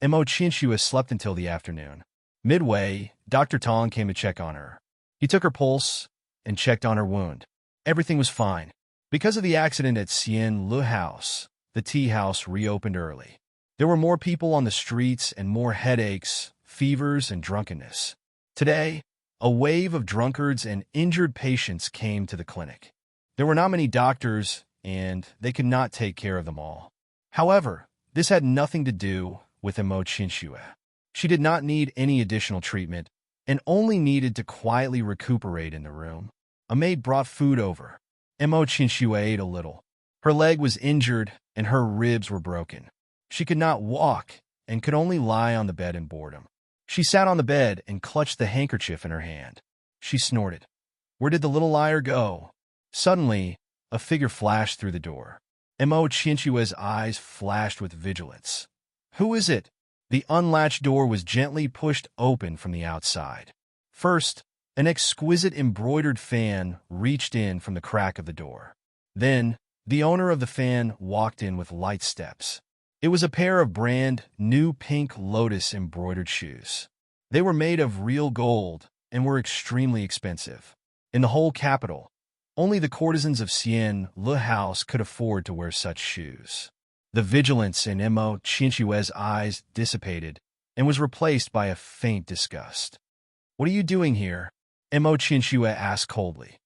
Mo Qinxue slept until the afternoon. Midway, Dr. Tong came to check on her. He took her pulse and checked on her wound. Everything was fine. Because of the accident at Xian Lu House, the tea house reopened early. There were more people on the streets and more headaches, fevers, and drunkenness. Today, a wave of drunkards and injured patients came to the clinic. There were not many doctors, and they could not take care of them all. However, this had nothing to do with Mo Qinxue. She did not need any additional treatment and only needed to quietly recuperate in the room. A maid brought food over. Mo Qinxue ate a little. Her leg was injured and her ribs were broken. She could not walk and could only lie on the bed in boredom. She sat on the bed and clutched the handkerchief in her hand. She snorted. Where did the little liar go? Suddenly, a figure flashed through the door. Mo Qinxue's eyes flashed with vigilance. Who is it? The unlatched door was gently pushed open from the outside. First, An exquisite embroidered fan reached in from the crack of the door. Then, the owner of the fan walked in with light steps. It was a pair of brand new pink lotus embroidered shoes. They were made of real gold and were extremely expensive. In the whole capital, only the courtesans of Sien Le House could afford to wear such shoes. The vigilance in Mo Chinchue's eyes dissipated and was replaced by a faint disgust. "What are you doing here?" Mo Chinchue asked coldly.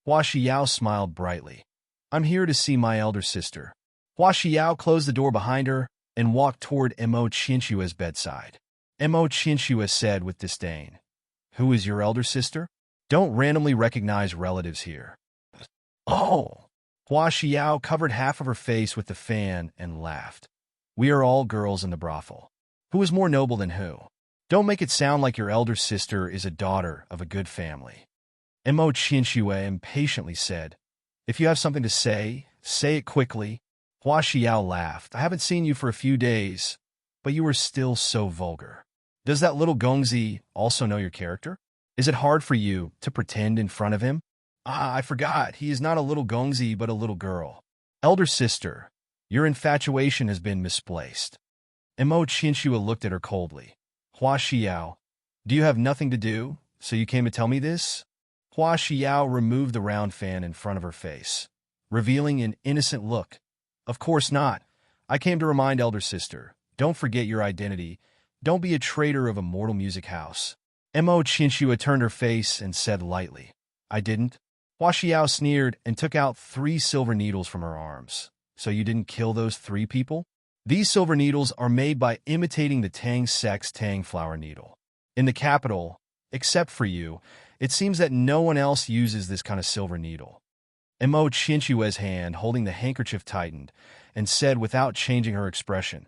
Hua Xiao smiled brightly. "I'm here to see my elder sister." Hua Xiao closed the door behind her and walked toward Mo Chinchue's bedside. Mo Chinchue said with disdain, "Who is your elder sister? Don't randomly recognize relatives here." "Oh!" Hua Xiao covered half of her face with the fan and laughed. "We are all girls in the brothel. Who is more noble than who? Don't make it sound like your elder sister is a daughter of a good family." Mo Chinchue impatiently said, "If you have something to say, say it quickly." Hua Xiao laughed. "I haven't seen you for a few days, but you are still so vulgar. Does that little Gongzi also know your character? Is it hard for you to pretend in front of him?" "Ah, I forgot. He is not a little Gongzi, but a little girl." "Elder sister, your infatuation has been misplaced." Mo Chinchua looked at her coldly. "Hua Xiao, do you have nothing to do, so you came to tell me this?" Hua Xiao removed the round fan in front of her face, revealing an innocent look. "Of course not. I came to remind elder sister, don't forget your identity. Don't be a traitor of a mortal music house." Mo Chinchua turned her face and said lightly, "I didn't." Hua Xiao sneered and took out 3 silver needles from her arms. "So you didn't kill those 3 people?" "These silver needles are made by imitating the Tang sex Tang flower needle. In the capital, except for you, it seems that no one else uses this kind of silver needle." Mo Chinchue's hand holding the handkerchief tightened and said without changing her expression,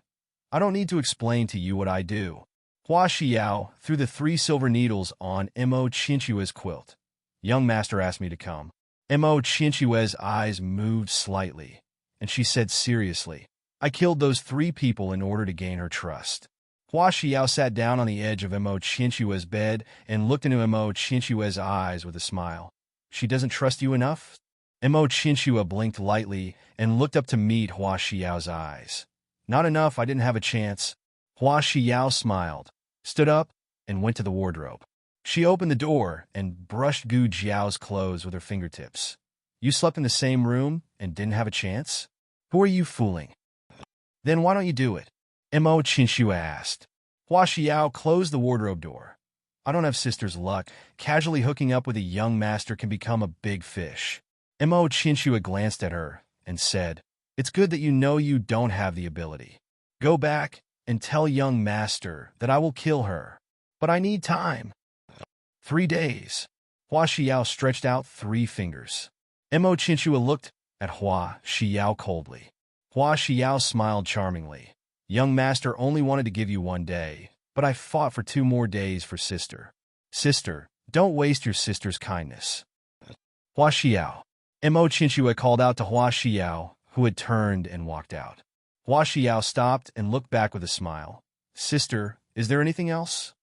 "I don't need to explain to you what I do." Hua Xiao threw the 3 silver needles on Mo Chinchue's quilt. "Young master asked me to come." Mo Chinchue's eyes moved slightly, and she said seriously, "I killed those 3 people in order to gain her trust." Hua Xiao sat down on the edge of Mo Chinchue's bed and looked into Mo Chinchue's eyes with a smile. "She doesn't trust you enough?" Mo Chinchua blinked lightly and looked up to meet Hua Xiao's eyes. "Not enough, I didn't have a chance." Hua Xiao smiled, stood up, and went to the wardrobe. She opened the door and brushed Gu Jiao's clothes with her fingertips. "You slept in the same room and didn't have a chance? Who are you fooling?" "Then why don't you do it?" Mo Chinchua asked. Hua Xiao closed the wardrobe door. "I don't have sister's luck. Casually hooking up with a young master can become a big fish." Mo Chinchua glanced at her and said, "It's good that you know you don't have the ability. Go back and tell young master that I will kill her. But I need time." 3 days. Hua Xiao stretched out 3 fingers. Mo Chinchua looked at Hua Xiao coldly. Hua Xiao smiled charmingly. "Young master only wanted to give you 1 day, but I fought for 2 more days for sister." "Sister, don't waste your sister's kindness." Hua Xiao. Mo Chinchua called out to Hua Xiao, who had turned and walked out. Hua Xiao stopped and looked back with a smile. "Sister, is there anything else?"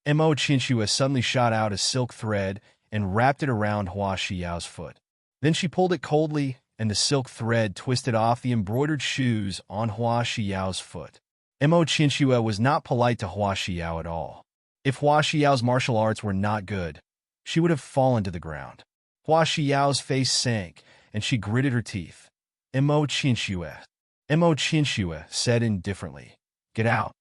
Mo Chinchua suddenly shot out a silk thread and wrapped it around Hua Xiao's foot. Then she pulled it coldly, and the silk thread twisted off the embroidered shoes on Hua Xiao's foot. Mo Chinchua was not polite to Hua Xiao at all. If Hua Xiao's martial arts were not good, she would have fallen to the ground. Hua Xiao's face sank, and she gritted her teeth. Mo Chinchua. Mo Chinchua said indifferently, "Get out."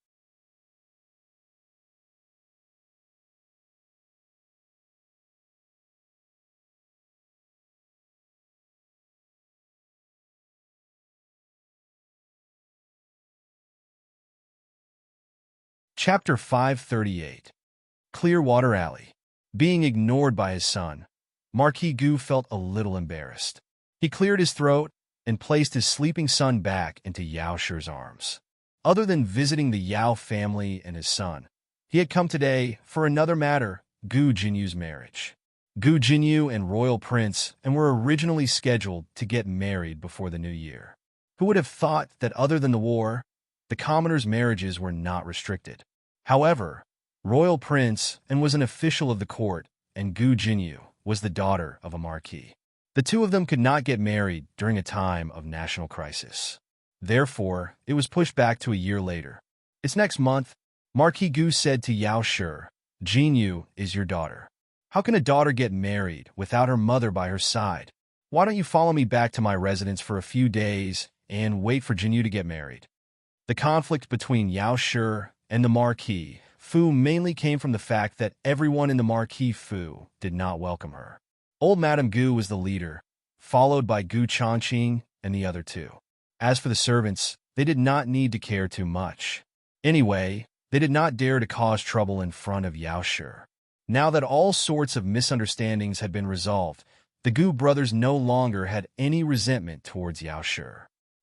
Chapter 538. Clearwater Alley. Being ignored by his son, Marquis Gu felt a little embarrassed. He cleared his throat and placed his sleeping son back into Yao Shi's arms. Other than visiting the Yao family and his son, he had come today for another matter Gu Jinyu's marriage. Gu Jinyu and Royal Prince and were originally scheduled to get married before the new year. Who would have thought that other than the war, the commoners' marriages were not restricted? However, Royal Prince and was an official of the court, and Gu Jinyu was the daughter of a marquis. The two of them could not get married during a time of national crisis. Therefore, it was pushed back to a year later. It's next month, Marquis Gu said to Yao Shi, Jinyu is your daughter. How can a daughter get married without her mother by her side? Why don't you follow me back to my residence for a few days and wait for Jinyu to get married? The conflict between Yao Shi and the Marquis Fu mainly came from the fact that everyone in the Marquis Fu did not welcome her. Old Madame Gu was the leader, followed by Gu Changqing and the other two. As for the servants, they did not need to care too much. Anyway, they did not dare to cause trouble in front of Yao Shi. Now that all sorts of misunderstandings had been resolved, the Gu brothers no longer had any resentment towards Yao Shi.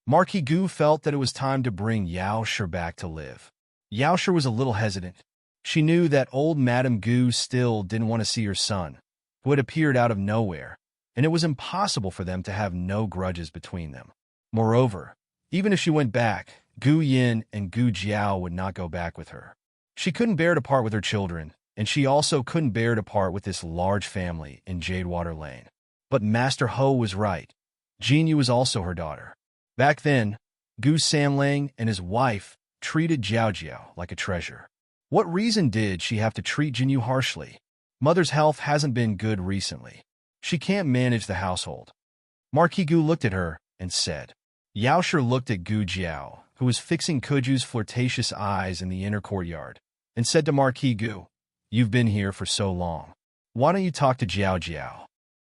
Marquis Gu felt that it was time to bring Yao Shi back to live. Yao Shi was a little hesitant. She knew that old Madame Gu still didn't want to see her son, who had appeared out of nowhere, and it was impossible for them to have no grudges between them. Moreover, even if she went back, Gu Yin and Gu Jiao would not go back with her. She couldn't bear to part with her children, and she also couldn't bear to part with this large family in Jadewater Lane. But Master Ho was right. Jinyu was also her daughter. Back then, Gu Sanlang and his wife treated Jiao Jiao like a treasure. What reason did she have to treat Jinyu harshly? Mother's health hasn't been good recently. She can't manage the household. Marquis Gu looked at her and said. Yao Shi looked at Gu Jiao, who was fixing Kuju's flirtatious eyes in the inner courtyard, and said to Marquis Gu, You've been here for so long. Why don't you talk to Jiao Jiao?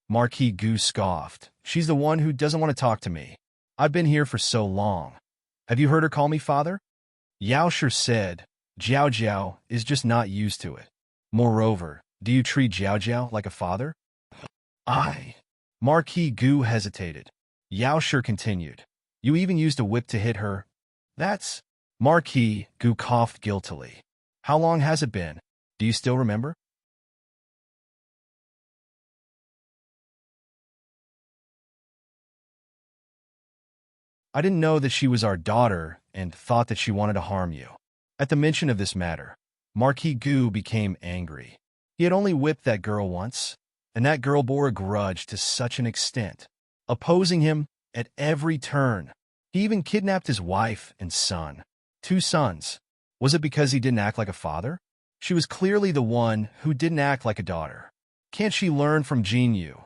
Marquis Gu scoffed. She's the one who doesn't want to talk to me. I've been here for so long. Have you heard her call me father? Yao Shi said, Jiao Jiao is just not used to it. Moreover, do you treat Jiao Jiao like a father? Marquis Gu hesitated. Yao Shi continued. You even used a whip to hit her? That's... Marquis Gu coughed guiltily. How long has it been? Do you still remember? I didn't know that she was our daughter and thought that she wanted to harm you. At the mention of this matter, Marquis Gu became angry. He had only whipped that girl once, and that girl bore a grudge to such an extent, opposing him at every turn. He even kidnapped his wife and son. 2 sons. Was it because he didn't act like a father? She was clearly the one who didn't act like a daughter. Can't she learn from Jinyu?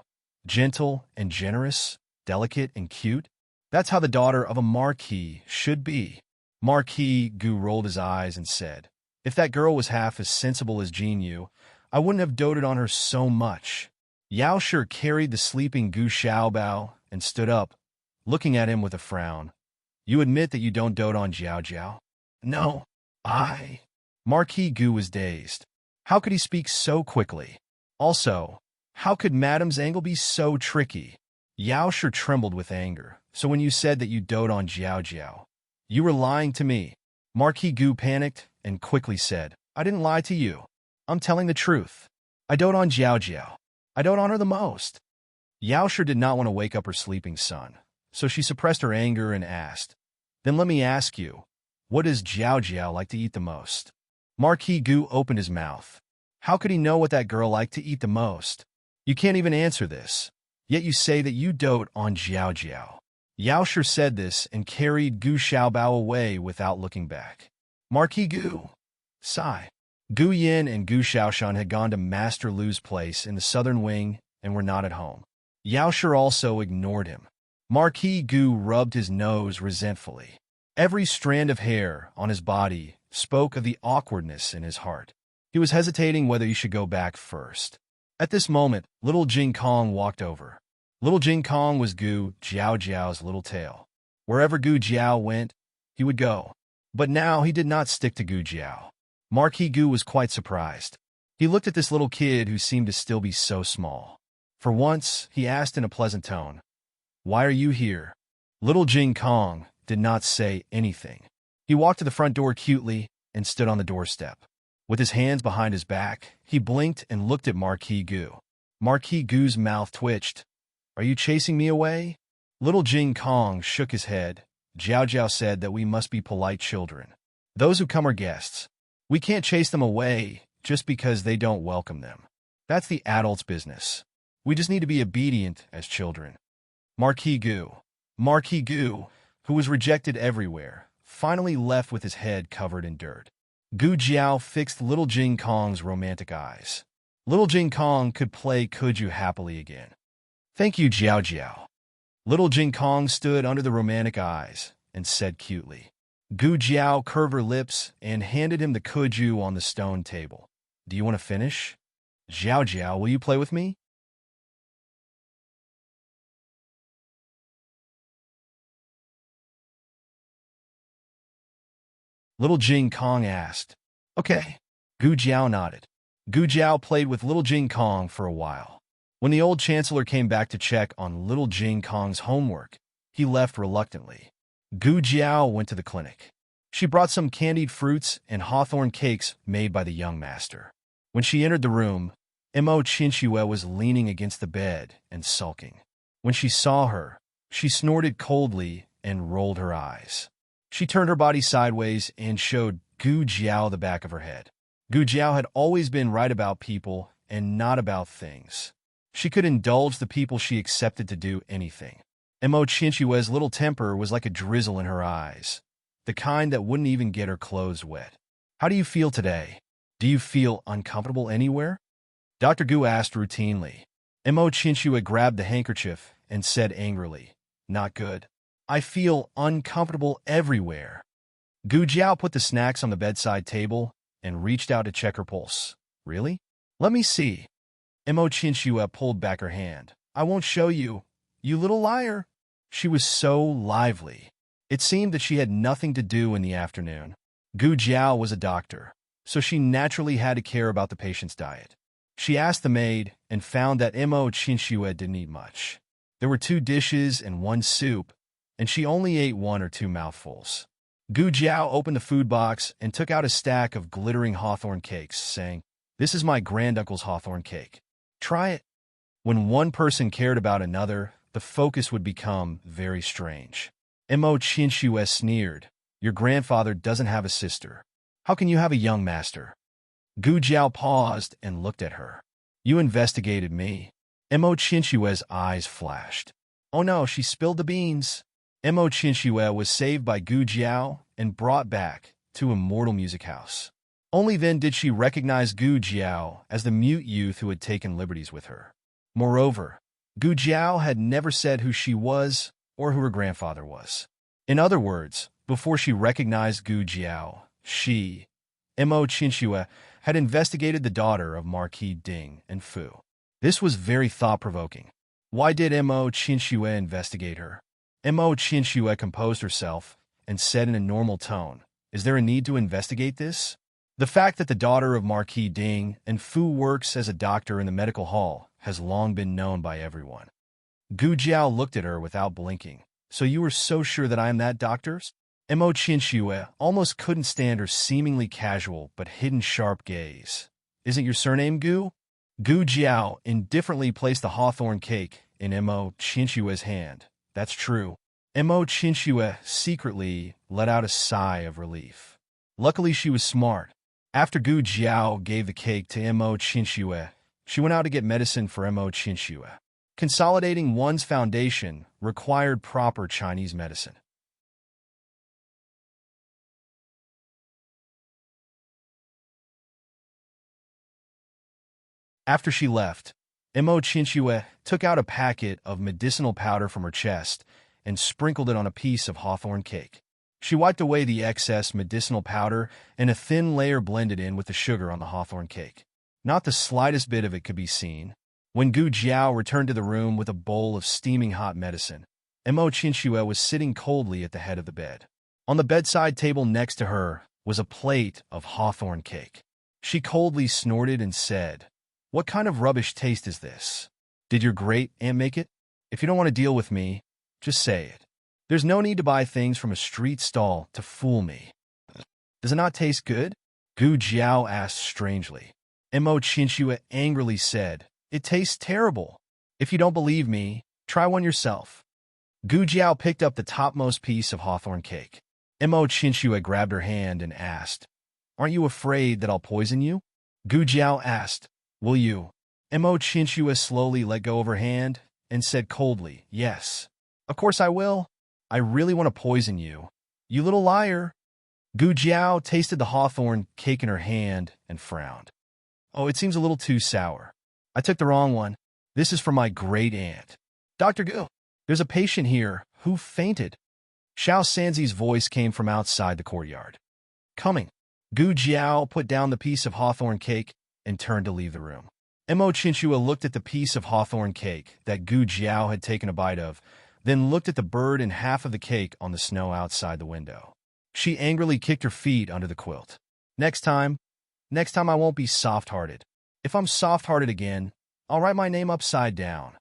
Gentle and generous, delicate and cute? That's how the daughter of a marquis should be. Marquis Gu rolled his eyes and said, If that girl was half as sensible as Jinyu, I wouldn't have doted on her so much. Yao Shi carried the sleeping Gu Xiaobao and stood up, looking at him with a frown. You admit that you don't dote on Jiao Jiao? No, Marquis Gu was dazed. How could he speak so quickly? Also, how could Madame's angle be so tricky? Yao Shi trembled with anger. So when you said that you dote on Jiao Jiao, you were lying to me. Marquis Gu panicked and quickly said, I didn't lie to you. I'm telling the truth. I dote on Jiao Jiao. I dote on her the most. Yao Shi did not want to wake up her sleeping son, so she suppressed her anger and asked, Then let me ask you, what does Jiao Jiao like to eat the most? Marquis Gu opened his mouth. How could he know what that girl liked to eat the most? You can't even answer this, yet you say that you dote on Jiao Jiao. Yao Shi said this and carried Gu Xiaobao away without looking back. Marquis Gu. Sigh. Gu Yin and Gu Xiaoshan had gone to Master Lu's place in the southern wing and were not at home. Yao Shi also ignored him. Marquis Gu rubbed his nose resentfully. Every strand of hair on his body spoke of the awkwardness in his heart. He was hesitating whether he should go back first. At this moment, little Jing Kong walked over. Little Jing Kong was Gu Jiao Jiao's little tail. Wherever Gu Jiao went, he would go. But now he did not stick to Gu Jiao. Marquis Gu was quite surprised. He looked at this little kid who seemed to still be so small. For once, he asked in a pleasant tone, Why are you here? Little Jing Kong did not say anything. He walked to the front door cutely and stood on the doorstep. With his hands behind his back, he blinked and looked at Marquis Gu. Marquis Gu's mouth twitched. "Are you chasing me away?" Little Jing Kong shook his head. Jiao Jiao said that we must be polite children. Those who come are guests. We can't chase them away just because they don't welcome them. That's the adults' business. We just need to be obedient as children. Marquis Gu, who was rejected everywhere, finally left with his head covered in dirt. Gu Jiao fixed Little Jing Kong's romantic eyes. Little Jing Kong could play Could You happily again. "Thank you, Jiao Jiao." Little Jing Kong stood under the romantic eyes and said cutely. Gu Jiao curved her lips and handed him the Could You on the stone table. "Do you want to finish? Jiao Jiao, will you play with me?" Little Jing Kong asked. "Okay." Gu Jiao nodded. Gu Jiao played with Little Jing Kong for a while. When the old chancellor came back to check on Little Jing Kong's homework, he left reluctantly. Gu Jiao went to the clinic. She brought some candied fruits and hawthorn cakes made by the young master. When she entered the room, Mo Qinxue was leaning against the bed and sulking. When she saw her, she snorted coldly and rolled her eyes. She turned her body sideways and showed Gu Jiao the back of her head. Gu Jiao had always been right about people and not about things. She could indulge the people she accepted to do anything. Mo Qinxue's little temper was like a drizzle in her eyes, the kind that wouldn't even get her clothes wet. "How do you feel today? Do you feel uncomfortable anywhere?" Dr. Gu asked routinely. Mo Qinxue grabbed the handkerchief and said angrily, "Not good. I feel uncomfortable everywhere." Gu Jiao put the snacks on the bedside table and reached out to check her pulse. "Really? Let me see." Mo Qinxue pulled back her hand. "I won't show you, you little liar." She was so lively. It seemed that she had nothing to do in the afternoon. Gu Jiao was a doctor, so she naturally had to care about the patient's diet. She asked the maid and found that Mo Qinxue didn't eat much. There were 2 dishes and 1 soup, and she only ate 1 or 2 mouthfuls. Gu Jiao opened the food box and took out a stack of glittering hawthorn cakes, saying, "This is my granduncle's hawthorn cake. Try it." When one person cared about another, the focus would become very strange. Mo Qinxue sneered, "Your grandfather doesn't have a sister. How can you have a young master?" Gu Jiao paused and looked at her. "You investigated me." Mo Qinxue's eyes flashed. "Oh no, she spilled the beans." Mo Qinxue was saved by Gu Jiao and brought back to Immortal Music House. Only then did she recognize Gu Jiao as the mute youth who had taken liberties with her. Moreover, Gu Jiao had never said who she was or who her grandfather was. In other words, before she recognized Gu Jiao, she, Mo Qinxue, had investigated the daughter of Marquis Ding and Fu. This was very thought-provoking. Why did Mo Qinxue investigate her? Mo Qinxue composed herself and said in a normal tone, "Is there a need to investigate this?" The fact that the daughter of Marquis Ding and Fu works as a doctor in the medical hall has long been known by everyone. Gu Jiao looked at her without blinking. "So you were so sure that I am that doctor?" Mo Qinxue almost couldn't stand her seemingly casual but hidden sharp gaze. "Isn't your surname Gu?" Gu Jiao indifferently placed the hawthorn cake in Mo Qinxue's hand. "That's true." Mo Qinxue secretly let out a sigh of relief. Luckily, she was smart. After Gu Jiao gave the cake to Mo Qinxue, she went out to get medicine for Mo Qinxue. Consolidating one's foundation required proper Chinese medicine. After she left, Mo Qinxue took out a packet of medicinal powder from her chest and sprinkled it on a piece of hawthorn cake. She wiped away the excess medicinal powder, and a thin layer blended in with the sugar on the hawthorn cake. Not the slightest bit of it could be seen. When Gu Jiao returned to the room with a bowl of steaming hot medicine, Mo Qinxue was sitting coldly at the head of the bed. On the bedside table next to her was a plate of hawthorn cake. She coldly snorted and said, "What kind of rubbish taste is this? Did your great-aunt make it? If you don't want to deal with me, just say it. There's no need to buy things from a street stall to fool me. Does it not taste good?" Gu Jiao asked strangely. Mo Chinchua angrily said, "It tastes terrible. If you don't believe me, try one yourself." Gu Jiao picked up the topmost piece of hawthorn cake. Mo Chinchua grabbed her hand and asked, "Aren't you afraid that I'll poison you?" Gu Jiao asked, "Will you?" Mo Chinchua slowly let go of her hand and said coldly, "Yes. Of course I will. I really want to poison you. You little liar." Gu Jiao tasted the hawthorn cake in her hand and frowned. "Oh, it seems a little too sour. I took the wrong one. This is for my great aunt. Dr. Gu, there's a patient here who fainted." Xiao Sanzi's voice came from outside the courtyard. "Coming." Gu Jiao put down the piece of hawthorn cake and turned to leave the room. Mo Chinchua looked at the piece of hawthorn cake that Gu Jiao had taken a bite of, then looked at the bird and half of the cake on the snow outside the window. She angrily kicked her feet under the quilt. Next time I won't be soft-hearted. If I'm soft-hearted again, I'll write my name upside down."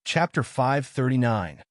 Chapter 539.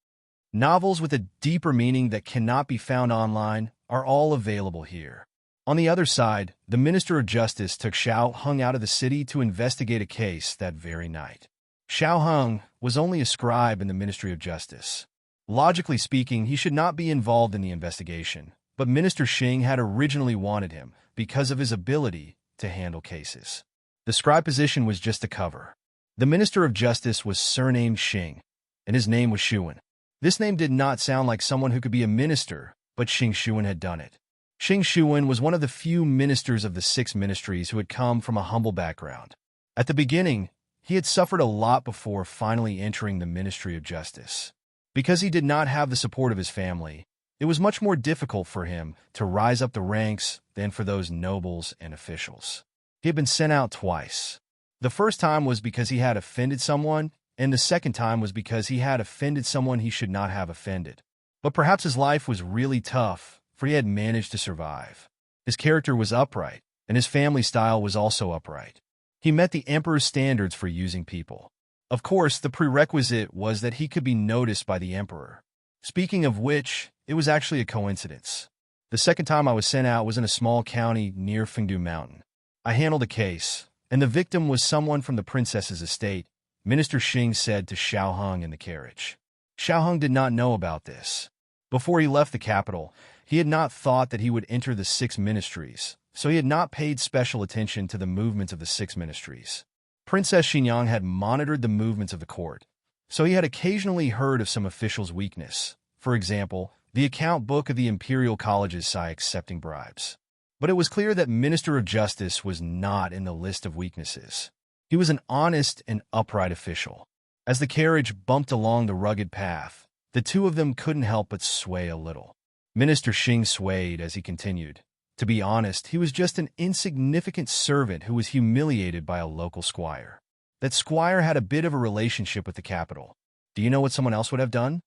Novels with a deeper meaning that cannot be found online are all available here. On the other side, the Minister of Justice took Xiao Hung out of the city to investigate a case that very night. Xiao Hung was only a scribe in the Ministry of Justice. Logically speaking, he should not be involved in the investigation, but Minister Xing had originally wanted him because of his ability to handle cases. The scribe position was just a cover. The Minister of Justice was surnamed Xing, and his name was Shuan. This name did not sound like someone who could be a minister, but Xing Shuan had done it. Xing Shuan was one of the few ministers of the 6 ministries who had come from a humble background. At the beginning, he had suffered a lot before finally entering the Ministry of Justice. Because he did not have the support of his family, it was much more difficult for him to rise up the ranks than for those nobles and officials. He had been sent out twice. The first time was because he had offended someone, and the second time was because he had offended someone he should not have offended. But perhaps his life was really tough, for he had managed to survive. His character was upright, and his family style was also upright. He met the emperor's standards for using people. Of course, the prerequisite was that he could be noticed by the emperor. Speaking of which, it was actually a coincidence. The second time I was sent out was in a small county near Fengdu Mountain. I handled a case, and the victim was someone from the princess's estate, Minister Xing said to Xiao Hung in the carriage. Xiao Hung did not know about this. Before he left the capital, he had not thought that he would enter the 6 ministries, so he had not paid special attention to the movements of the 6 ministries. Princess Xinyang had monitored the movements of the court, so he had occasionally heard of some officials' weakness. For example, the account book of the imperial colleges saw accepting bribes. But it was clear that Minister of Justice was not in the list of weaknesses. He was an honest and upright official. As the carriage bumped along the rugged path, the two of them couldn't help but sway a little. Minister Xing swayed as he continued. To be honest, he was just an insignificant servant who was humiliated by a local squire. That squire had a bit of a relationship with the capital. Do you know what someone else would have done?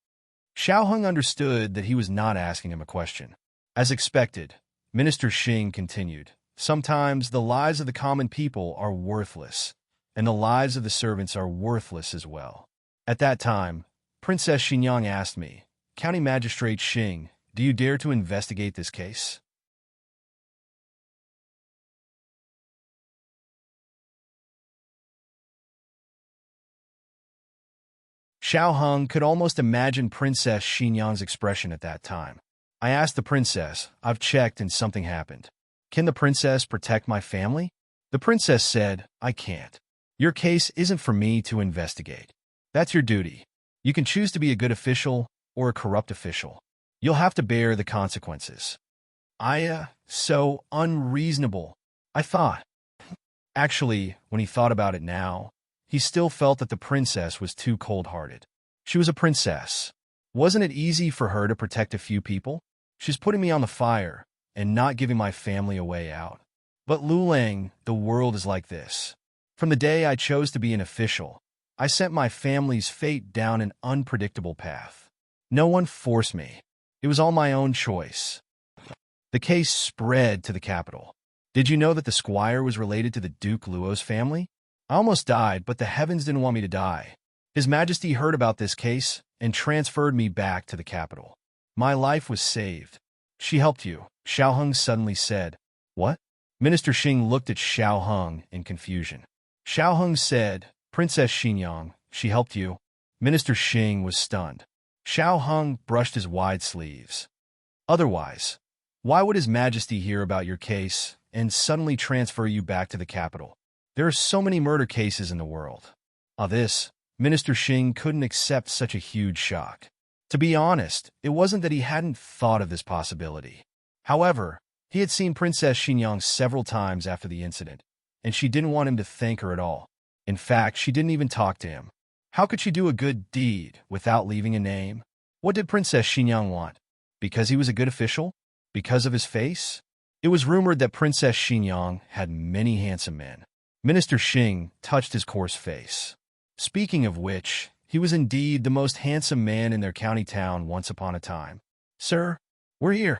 Xiao Hung understood that he was not asking him a question. As expected, Minister Xing continued, "Sometimes the lives of the common people are worthless, and the lives of the servants are worthless as well." At that time, Princess Xinyang asked me, "County Magistrate Xing, do you dare to investigate this case?" Xiao Hung could almost imagine Princess Xinyang's expression at that time. I asked the princess, "I've checked and something happened. Can the princess protect my family?" The princess said, "I can't. Your case isn't for me to investigate. That's your duty. You can choose to be a good official or a corrupt official. You'll have to bear the consequences." So unreasonable, I thought. Actually, when he thought about it now, he still felt that the princess was too cold-hearted. She was a princess. Wasn't it easy for her to protect a few people? She's putting me on the fire and not giving my family a way out. But Lulang, the world is like this. From the day I chose to be an official, I sent my family's fate down an unpredictable path. No one forced me. It was all my own choice. The case spread to the capital. Did you know that the squire was related to the Duke Luo's family? I almost died, but the heavens didn't want me to die. His Majesty heard about this case and transferred me back to the capital. My life was saved. She helped you, Xiao Heng suddenly said. What? Minister Xing looked at Xiao Heng in confusion. Xiao Heng said, Princess Xinyang, she helped you. Minister Xing was stunned. Xiao Heng brushed his wide sleeves. Otherwise, why would His Majesty hear about your case and suddenly transfer you back to the capital? There are so many murder cases in the world. Minister Xing couldn't accept such a huge shock. To be honest, it wasn't that he hadn't thought of this possibility. However, he had seen Princess Xinyang several times after the incident, and she didn't want him to thank her at all. In fact, she didn't even talk to him. How could she do a good deed without leaving a name? What did Princess Xinyang want? Because he was a good official? Because of his face? It was rumored that Princess Xinyang had many handsome men. Minister Xing touched his coarse face. Speaking of which, he was indeed the most handsome man in their county town once upon a time. Sir, we're here.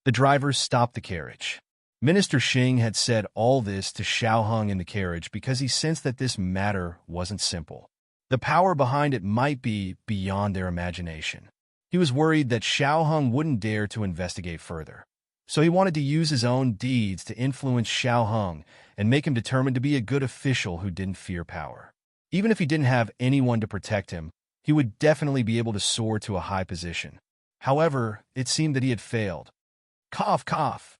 The drivers stopped the carriage. Minister Xing had said all this to Xiao Heng in the carriage because he sensed that this matter wasn't simple. The power behind it might be beyond their imagination. He was worried that Xiao Heng wouldn't dare to investigate further. So he wanted to use his own deeds to influence Xiao Heng and make him determined to be a good official who didn't fear power. Even if he didn't have anyone to protect him, he would definitely be able to soar to a high position. However, it seemed that he had failed. Cough, cough.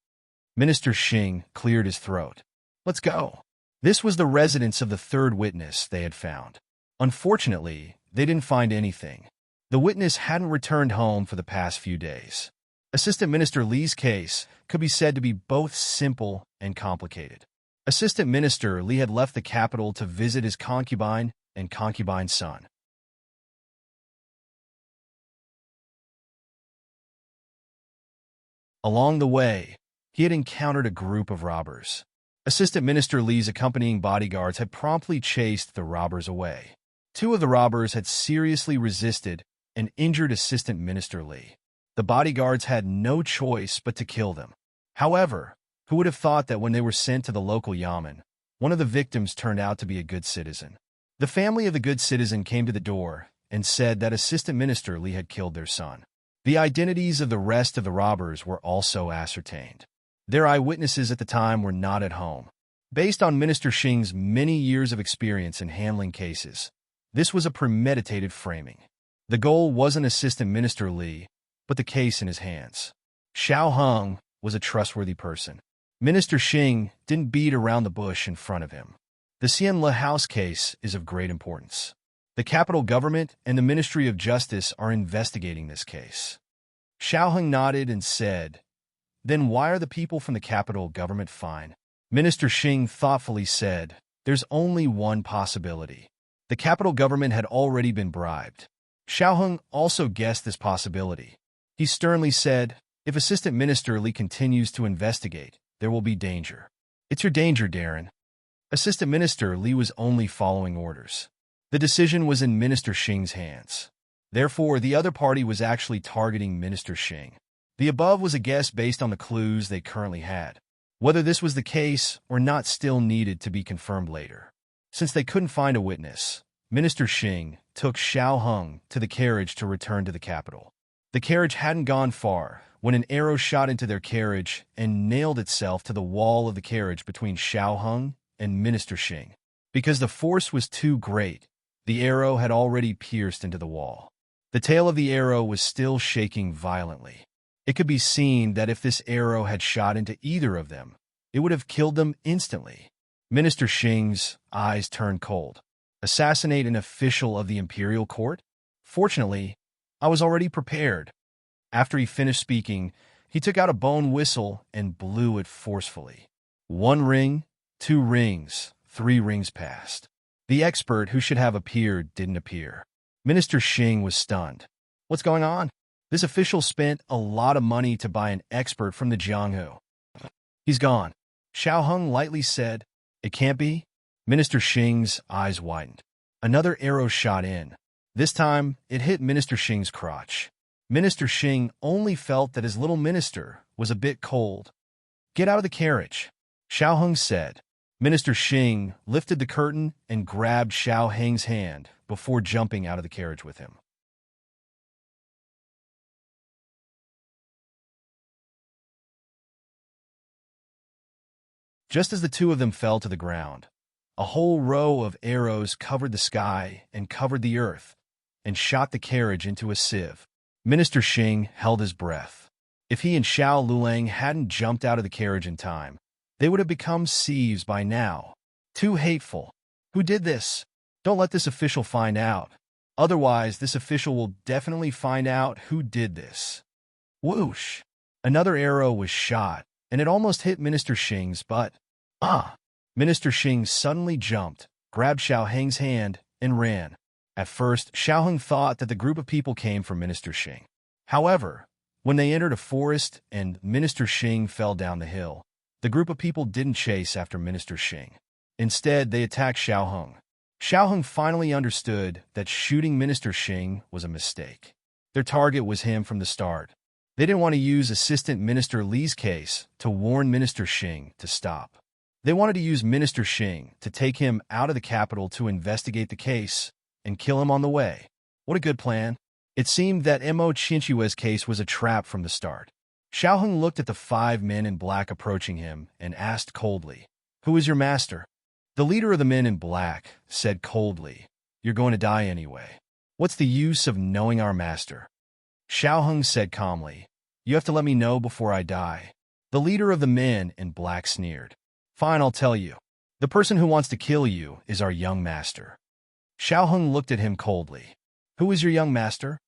Minister Xing cleared his throat. Let's go. This was the residence of the third witness they had found. Unfortunately, they didn't find anything. The witness hadn't returned home for the past few days. Assistant Minister Li's case could be said to be both simple and complicated. Assistant Minister Li had left the capital to visit his concubine and concubine's son. Along the way, he had encountered a group of robbers. Assistant Minister Li's accompanying bodyguards had promptly chased the robbers away. Two of the robbers had seriously resisted and injured Assistant Minister Li. The bodyguards had no choice but to kill them. However, who would have thought that when they were sent to the local yamen, one of the victims turned out to be a good citizen? The family of the good citizen came to the door and said that Assistant Minister Li had killed their son. The identities of the rest of the robbers were also ascertained. Their eyewitnesses at the time were not at home. Based on Minister Xing's many years of experience in handling cases, this was a premeditated framing. The goal wasn't Assistant Minister Li, but the case in his hands. Xiao Heng was a trustworthy person. Minister Xing didn't beat around the bush in front of him. The Xian Le House case is of great importance. The capital government and the Ministry of Justice are investigating this case. Xiao Heng nodded and said, Then why are the people from the capital government fine? Minister Xing thoughtfully said, There's only one possibility. The capital government had already been bribed. Xiao Heng also guessed this possibility. He sternly said, If Assistant Minister Li continues to investigate, there will be danger. It's your danger, Darren. Assistant Minister Li was only following orders. The decision was in Minister Xing's hands. Therefore, the other party was actually targeting Minister Xing. The above was a guess based on the clues they currently had. Whether this was the case or not still needed to be confirmed later. Since they couldn't find a witness, Minister Xing took Xiao Heng to the carriage to return to the capital. The carriage hadn't gone far when an arrow shot into their carriage and nailed itself to the wall of the carriage between Xiao Heng and Minister Xing. Because the force was too great, the arrow had already pierced into the wall. The tail of the arrow was still shaking violently. It could be seen that if this arrow had shot into either of them, it would have killed them instantly. Minister Xing's eyes turned cold. Assassinate an official of the imperial court? Fortunately, I was already prepared. After he finished speaking, he took out a bone whistle and blew it forcefully. 1 ring, 2 rings, 3 rings passed. The expert who should have appeared didn't appear. Minister Xing was stunned. What's going on? This official spent a lot of money to buy an expert from the Jianghu. He's gone. Xiao Heng lightly said, It can't be. Minister Xing's eyes widened. Another arrow shot in. This time, it hit Minister Xing's crotch. Minister Xing only felt that his little minister was a bit cold. "Get out of the carriage," Xiao Heng said. Minister Xing lifted the curtain and grabbed Xiao Heng's hand before jumping out of the carriage with him. Just as the two of them fell to the ground, a whole row of arrows covered the sky and covered the earth, and shot the carriage into a sieve. Minister Xing held his breath. If he and Xiao Lulang hadn't jumped out of the carriage in time, they would have become sieves by now. Too hateful. Who did this? Don't let this official find out. Otherwise, this official will definitely find out who did this. Whoosh! Another arrow was shot, and it almost hit Minister Xing's butt. Minister Xing suddenly jumped, grabbed Xiao Heng's hand, and ran. At first, Xiao Heng thought that the group of people came from Minister Xing. However, when they entered a forest and Minister Xing fell down the hill, the group of people didn't chase after Minister Xing. Instead, they attacked Xiao Heng. Xiao Heng finally understood that shooting Minister Xing was a mistake. Their target was him from the start. They didn't want to use Assistant Minister Li's case to warn Minister Xing to stop. They wanted to use Minister Xing to take him out of the capital to investigate the case and kill him on the way. What a good plan. It seemed that Mo Chinchua's case was a trap from the start. Xiao Heng looked at the 5 men in black approaching him and asked coldly, "Who is your master?" The leader of the men in black said coldly, "You're going to die anyway. What's the use of knowing our master?" Xiao Heng said calmly, "You have to let me know before I die." The leader of the men in black sneered. "Fine, I'll tell you. The person who wants to kill you is our young master." Xiao Heng looked at him coldly. "Who is your young master?"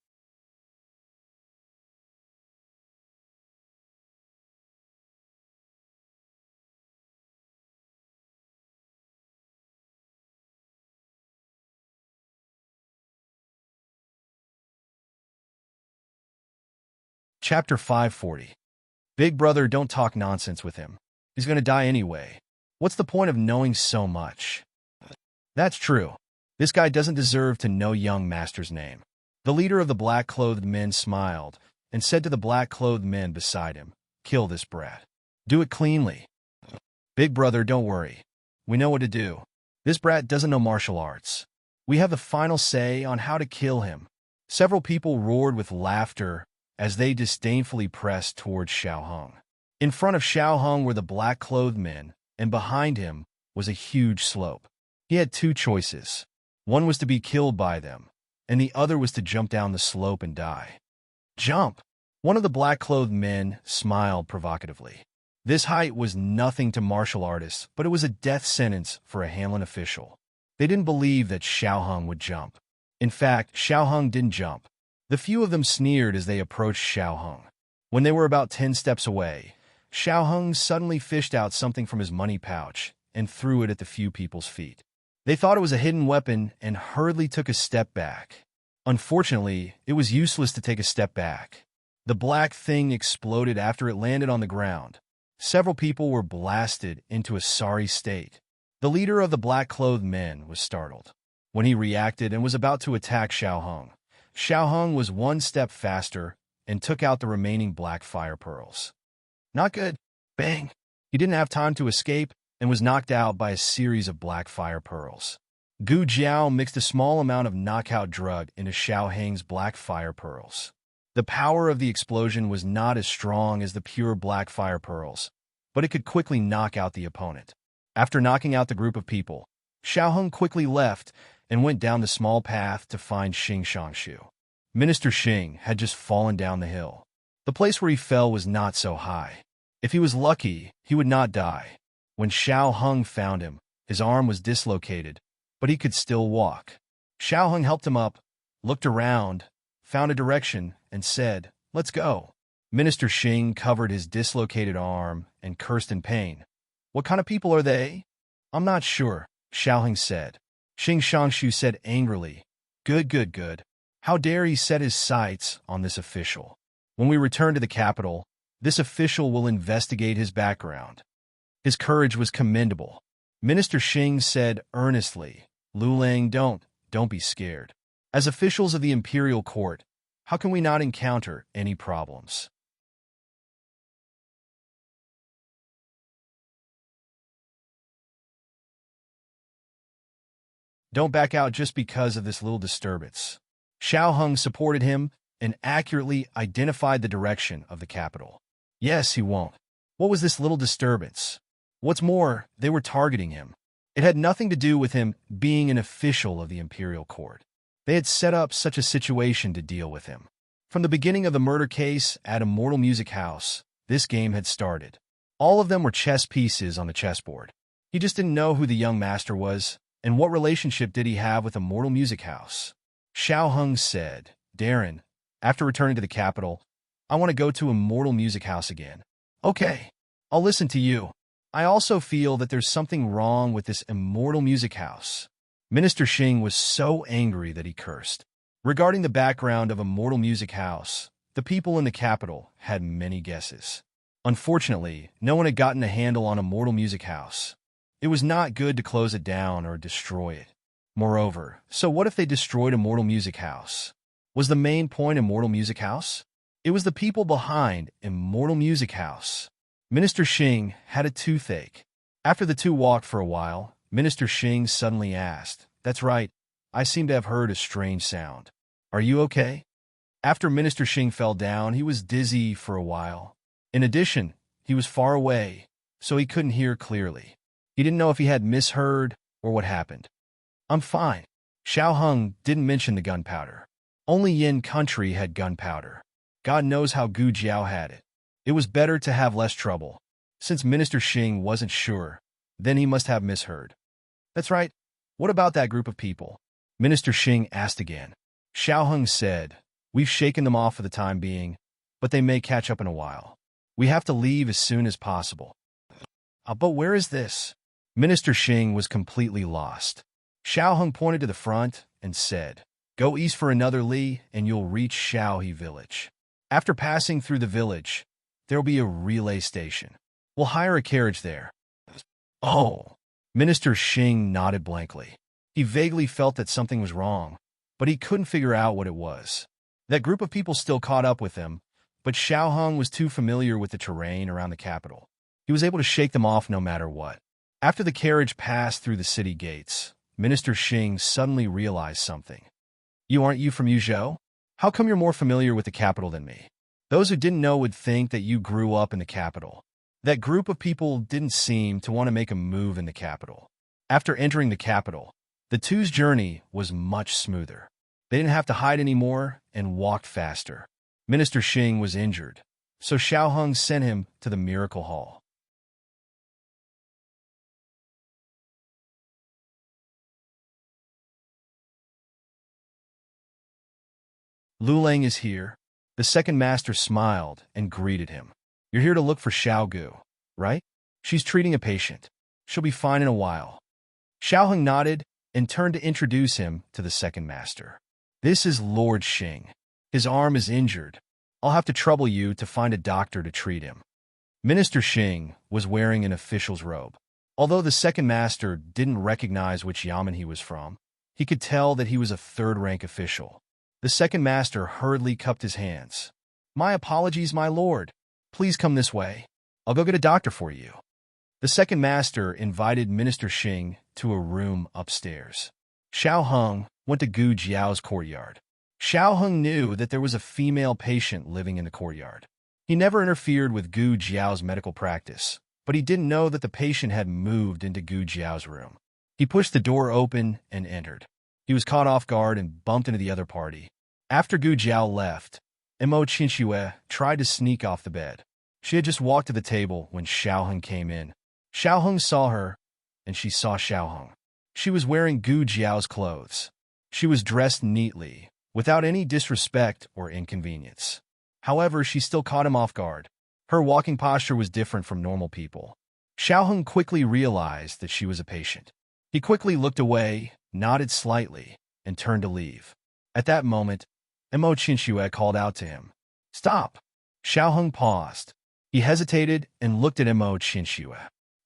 Chapter 540. Big brother, don't talk nonsense with him. He's going to die anyway. What's the point of knowing so much? That's true. This guy doesn't deserve to know young master's name. The leader of the black-clothed men smiled and said to the black-clothed men beside him, "Kill this brat. Do it cleanly." "Big brother, don't worry. We know what to do. This brat doesn't know martial arts. We have the final say on how to kill him." Several people roared with laughter as they disdainfully pressed towards Xiao Heng. In front of Xiao Heng were the black-clothed men, and behind him was a huge slope. He had 2 choices. One was to be killed by them, and the other was to jump down the slope and die. "Jump!" One of the black-clothed men smiled provocatively. This height was nothing to martial artists, but it was a death sentence for a Hanlin official. They didn't believe that Xiao Heng would jump. In fact, Xiao Heng didn't jump. The few of them sneered as they approached Xiao Heng. When they were about 10 steps away, Xiao Heng suddenly fished out something from his money pouch and threw it at the few people's feet. They thought it was a hidden weapon and hurriedly took a step back. Unfortunately, it was useless to take a step back. The black thing exploded after it landed on the ground. Several people were blasted into a sorry state. The leader of the black-clothed men was startled. When he reacted and was about to attack Xiao Heng was 1 step faster and took out the remaining black fire pearls. Not good. Bang! He didn't have time to escape and was knocked out by a series of black fire pearls. Gu Jiao mixed a small amount of knockout drug into Xiao Heng's black fire pearls. The power of the explosion was not as strong as the pure black fire pearls, but it could quickly knock out the opponent. After knocking out the group of people, Xiao Heng quickly left and went down the small path to find Xing Shangshu. Minister Xing had just fallen down the hill. The place where he fell was not so high. If he was lucky, he would not die. When Xiao Heng found him, his arm was dislocated, but he could still walk. Xiao Heng helped him up, looked around, found a direction, and said, "Let's go." Minister Xing covered his dislocated arm and cursed in pain. "What kind of people are they?" "I'm not sure," Xiao Heng said. Xing Shangshu said angrily, Good. How dare he set his sights on this official? When we return to the capital, this official will investigate his background." His courage was commendable. Minister Xing said earnestly, "Lulang, don't be scared. As officials of the imperial court, How can we not encounter any problems? Don't back out just because of this little disturbance. Xiao Hung supported him and accurately identified the direction of the capital. Yes, he won't. What was this little disturbance? What's more, they were targeting him. It had nothing to do with him being an official of the imperial court. They had set up such a situation to deal with him. From the beginning of the murder case at Immortal Music House, this game had started. All of them were chess pieces on the chessboard. He just didn't know who the young master was, and what relationship did he have with Immortal Music House. Xiao Hung said, Darren, after returning to the capital, I want to go to Immortal Music House again. Okay, I'll listen to you. I also feel that there's something wrong with this Immortal Music House. Minister Xing was so angry that he cursed. Regarding the background of Immortal Music House, the people in the capital had many guesses. Unfortunately, no one had gotten a handle on Immortal Music House. It was not good to close it down or destroy it. Moreover, so what if they destroyed Immortal Music House? Was the main point Immortal Music House? It was the people behind Immortal Music House. Minister Xing had a toothache. After the two walked for a while, Minister Xing suddenly asked, That's right, I seem to have heard a strange sound. Are you okay? After Minister Xing fell down, he was dizzy for a while. In addition, he was far away, so he couldn't hear clearly. He didn't know if he had misheard or what happened. I'm fine. Xiao Hung didn't mention the gunpowder. Only Yin country had gunpowder. God knows how Gu Jiao had it. It was better to have less trouble. Since Minister Xing wasn't sure, then he must have misheard. That's right. What about that group of people? Minister Xing asked again. Xiao Hung said, We've shaken them off for the time being, but they may catch up in a while. We have to leave as soon as possible. But where is this? Minister Xing was completely lost. Xiao Hung pointed to the front and said, Go east for another li and you'll reach Xiaohe village. After passing through the village, there'll be a relay station. We'll hire a carriage there. Oh. Minister Xing nodded blankly. He vaguely felt that something was wrong, but he couldn't figure out what it was. That group of people still caught up with him, but Xiao Hung was too familiar with the terrain around the capital. He was able to shake them off no matter what. After the carriage passed through the city gates, Minister Xing suddenly realized something. Aren't you from Yuzhou? How come you're more familiar with the capital than me? Those who didn't know would think that you grew up in the capital. That group of people didn't seem to want to make a move in the capital. After entering the capital, the two's journey was much smoother. They didn't have to hide anymore and walked faster. Minister Xing was injured, so Xiao Hung sent him to the Miracle Hall. Lu Lang is here. The second master smiled and greeted him. You're here to look for Xiao Gu, right? She's treating a patient. She'll be fine in a while. Xiao Hung nodded and turned to introduce him to the second master. This is Lord Xing. His arm is injured. I'll have to trouble you to find a doctor to treat him. Minister Xing was wearing an official's robe. Although the second master didn't recognize which yamen he was from, he could tell that he was a third-rank official. The second master hurriedly cupped his hands. My apologies, my lord. Please come this way. I'll go get a doctor for you. The second master invited Minister Xing to a room upstairs. Xiao Hung went to Gu Jiao's courtyard. Xiao Hung knew that there was a female patient living in the courtyard. He never interfered with Gu Jiao's medical practice, but he didn't know that the patient had moved into Gu Jiao's room. He pushed the door open and entered. He was caught off guard and bumped into the other party. After Gu Jiao left, Mo Qinxue tried to sneak off the bed. She had just walked to the table when Xiao Hung came in. Xiao Hung saw her, and she saw Xiao Hung. She was wearing Gu Jiao's clothes. She was dressed neatly, without any disrespect or inconvenience. However, she still caught him off guard. Her walking posture was different from normal people. Xiao Hung quickly realized that she was a patient. He quickly looked away, nodded slightly, and turned to leave. At that moment, Mo Qinxue called out to him. Stop! Xiao Hung paused. He hesitated and looked at Mo Qinxue.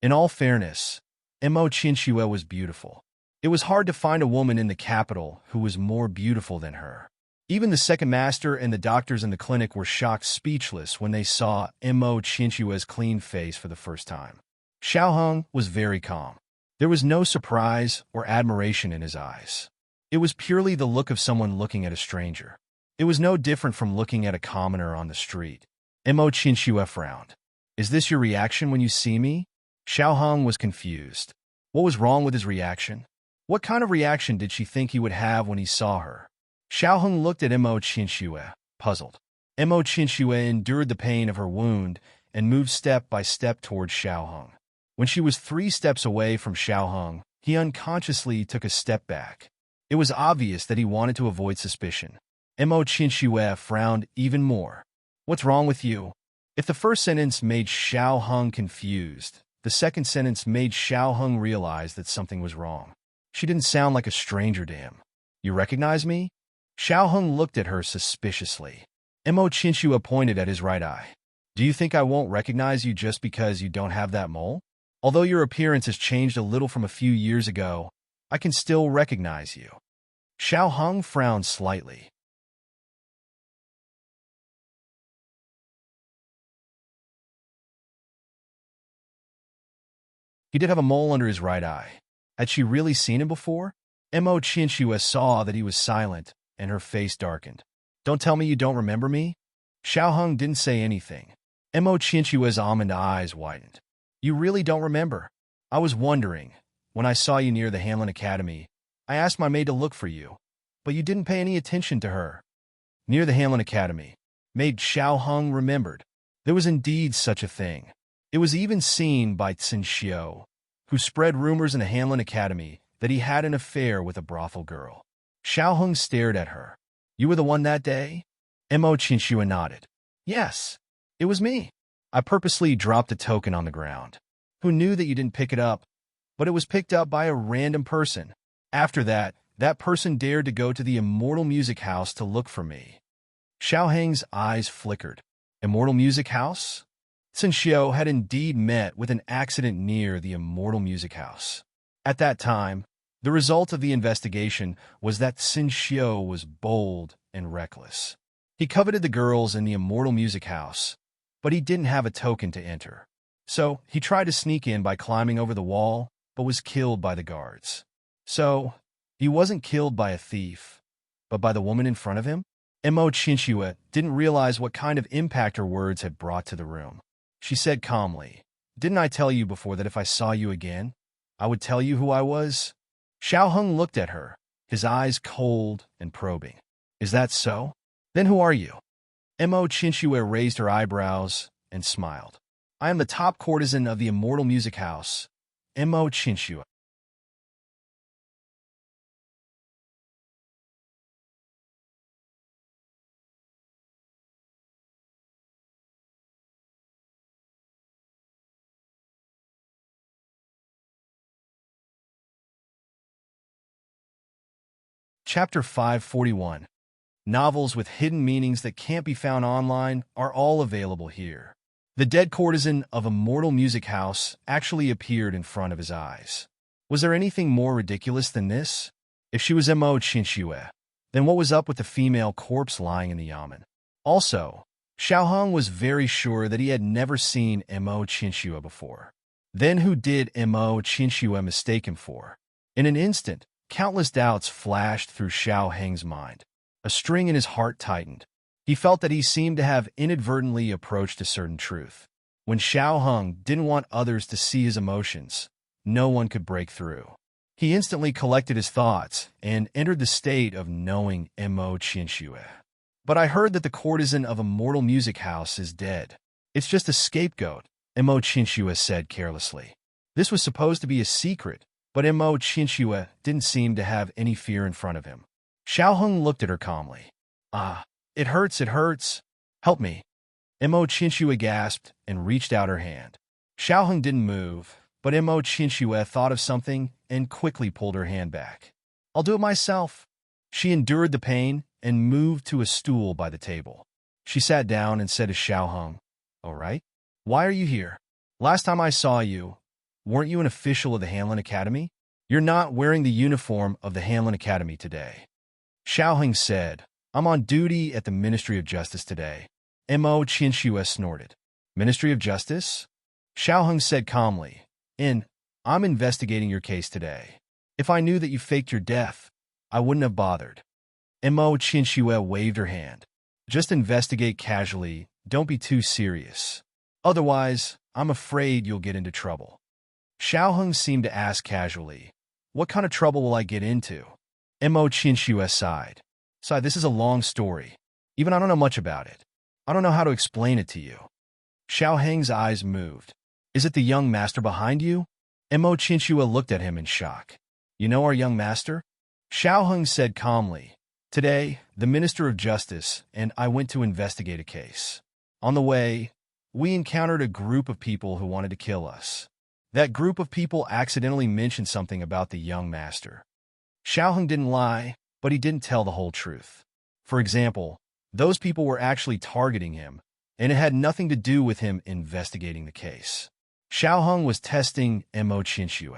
In all fairness, Mo Qinxue was beautiful. It was hard to find a woman in the capital who was more beautiful than her. Even the second master and the doctors in the clinic were shocked speechless when they saw Mo Chinchua's clean face for the first time. Xiao Heng was very calm. There was no surprise or admiration in his eyes. It was purely the look of someone looking at a stranger. It was no different from looking at a commoner on the street. Mo Chinchua frowned. "Is this your reaction when you see me?" Xiao Heng was confused. What was wrong with his reaction? What kind of reaction did she think he would have when he saw her? Xiao Heng looked at Mo Chinchua, puzzled. Mo Chinchua endured the pain of her wound and moved step by step towards Xiao Heng. When she was 3 steps away from Xiao Heng, he unconsciously took a step back. It was obvious that he wanted to avoid suspicion. Mo Chinchua frowned even more. "What's wrong with you?" If the first sentence made Xiao Heng confused, the second sentence made Xiao Heng realize that something was wrong. She didn't sound like a stranger to him. "You recognize me?" Xiao Heng looked at her suspiciously. Mo Chinchua pointed at his right eye. "Do you think I won't recognize you just because you don't have that mole? Although your appearance has changed a little from a few years ago, I can still recognize you." Xiao Heng frowned slightly. He did have a mole under his right eye. Had she really seen him before? Mo Chinchua saw that he was silent, and her face darkened. "Don't tell me you don't remember me?" Xiao Heng didn't say anything. Mo Chinchua's almond eyes widened. "You really don't remember? I was wondering. When I saw you near the Hanlon Academy, I asked my maid to look for you, but you didn't pay any attention to her." Near the Hanlon Academy. Maid Xiao Heng remembered. There was indeed such a thing. It was even seen by Tsin Xiu, who spread rumors in the Hanlon Academy that he had an affair with a brothel girl. Xiao Heng stared at her. "You were the one that day?" Mo Chinchua nodded. "Yes, it was me. I purposely dropped a token on the ground. Who knew that you didn't pick it up? But it was picked up by a random person. After that, that person dared to go to the Immortal Music House to look for me." Xiao Heng's eyes flickered. Immortal Music House? Tsin Xiu had indeed met with an accident near the Immortal Music House. At that time, the result of the investigation was that Tsin Xiu was bold and reckless. He coveted the girls in the Immortal Music House, but he didn't have a token to enter. So he tried to sneak in by climbing over the wall, but was killed by the guards. So he wasn't killed by a thief, but by the woman in front of him? Mo Chinchua didn't realize what kind of impact her words had brought to the room. She said calmly, "Didn't I tell you before that if I saw you again, I would tell you who I was?" Xiao Heng looked at her, his eyes cold and probing. "Is that so? Then who are you?" Mo Chinchua raised her eyebrows and smiled. "I am the top courtesan of the Immortal Music House, Mo Chinchua." Chapter 541. Novels with hidden meanings that can't be found online are all available here. The dead courtesan of Immortal Music House actually appeared in front of his eyes. Was there anything more ridiculous than this? If she was Mo Chinchua, then what was up with the female corpse lying in the yamen? Also, Xiao Heng was very sure that he had never seen Mo Chinchua before. Then who did Mo Chinchua mistake him for? In an instant, countless doubts flashed through Xiao Heng's mind. A string in his heart tightened. He felt that he seemed to have inadvertently approached a certain truth. When Xiao Heng didn't want others to see his emotions, no one could break through. He instantly collected his thoughts and entered the state of knowing Mo Chinchua. "But I heard that the courtesan of Immortal Music House is dead. It's just a scapegoat," Mo Chinchua said carelessly. This was supposed to be a secret, but Mo Chinchua didn't seem to have any fear in front of him. Xiao Heng looked at her calmly. "Ah, it hurts, it hurts. Help me." Mo Chinchua gasped and reached out her hand. Xiao Heng didn't move, but Mo Chinchua thought of something and quickly pulled her hand back. "I'll do it myself." She endured the pain and moved to a stool by the table. She sat down and said to Xiao Heng, "All right, why are you here? Last time I saw you, weren't you an official of the Hanlon Academy? You're not wearing the uniform of the Hanlon Academy today." Xiao Heng said, I'm on duty at the Ministry of Justice today. Mo Chinshue snorted. Ministry of Justice? Xiaoheng said calmly. I'm investigating your case today. If I knew that you faked your death, I wouldn't have bothered. Mo Chinshue waved her hand. Just investigate casually, don't be too serious. Otherwise, I'm afraid you'll get into trouble. Xiaoheng seemed to ask casually, what kind of trouble will I get into? Mo Chinshue sighed. This is a long story. Even I don't know much about it. I don't know how to explain it to you. Xiaoheng's eyes moved. Is it the young master behind you? Mo Chinshue looked at him in shock. You know our young master? Xiaoheng said calmly. Today, the Minister of Justice and I went to investigate a case. On the way, we encountered a group of people who wanted to kill us. That group of people accidentally mentioned something about the young master. Xiaoheng didn't lie, but he didn't tell the whole truth. For example, those people were actually targeting him, and it had nothing to do with him investigating the case. Xiaoheng was testing Mo Chinshue.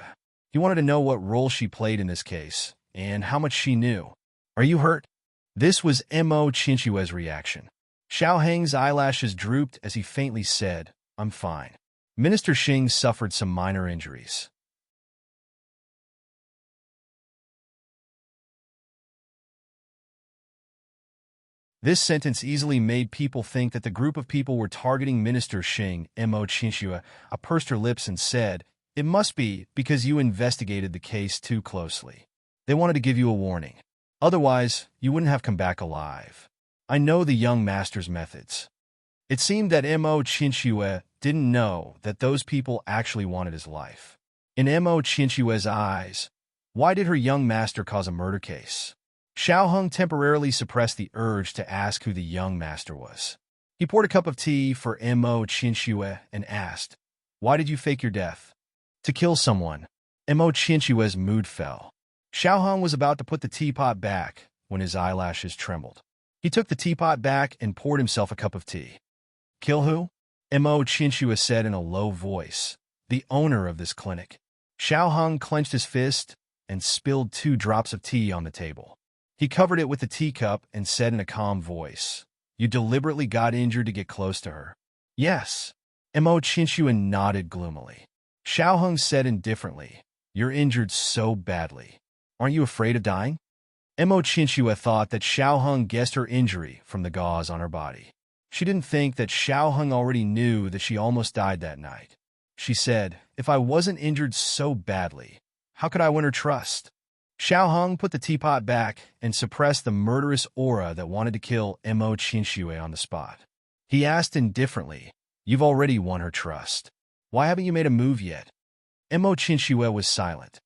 He wanted to know what role she played in this case, and how much she knew. Are you hurt? This was Mo Chinshue's reaction. Xiaoheng's eyelashes drooped as he faintly said, I'm fine. Minister Xing suffered some minor injuries. This sentence easily made people think that the group of people were targeting Minister Xing. Mo Chinshue pursed her lips and said, It must be because you investigated the case too closely. They wanted to give you a warning. Otherwise, you wouldn't have come back alive. I know the young master's methods. It seemed that Mo Chinshue didn't know that those people actually wanted his life. In Mo Chinshue's eyes, why did her young master cause a murder case? Xiaoheng temporarily suppressed the urge to ask who the young master was. He poured a cup of tea for Mo Chinshue and asked, Why did you fake your death? To kill someone. Mo Chinshue's mood fell. Xiaoheng was about to put the teapot back when his eyelashes trembled. He took the teapot back and poured himself a cup of tea. Kill who? Mo Chinshue said in a low voice. The owner of this clinic. Xiaoheng clenched his fist and spilled 2 drops of tea on the table. He covered it with the teacup and said in a calm voice, You deliberately got injured to get close to her. Yes. Mo Chinshue nodded gloomily. Xiaoheng said indifferently, You're injured so badly. Aren't you afraid of dying? Mo Chinshue thought that Xiaoheng guessed her injury from the gauze on her body. She didn't think that Xiaoheng already knew that she almost died that night. She said, If I wasn't injured so badly, how could I win her trust? Xiaoheng put the teapot back and suppressed the murderous aura that wanted to kill Mo Chinshue on the spot. He asked indifferently, You've already won her trust. Why haven't you made a move yet? Mo Chinshue was silent.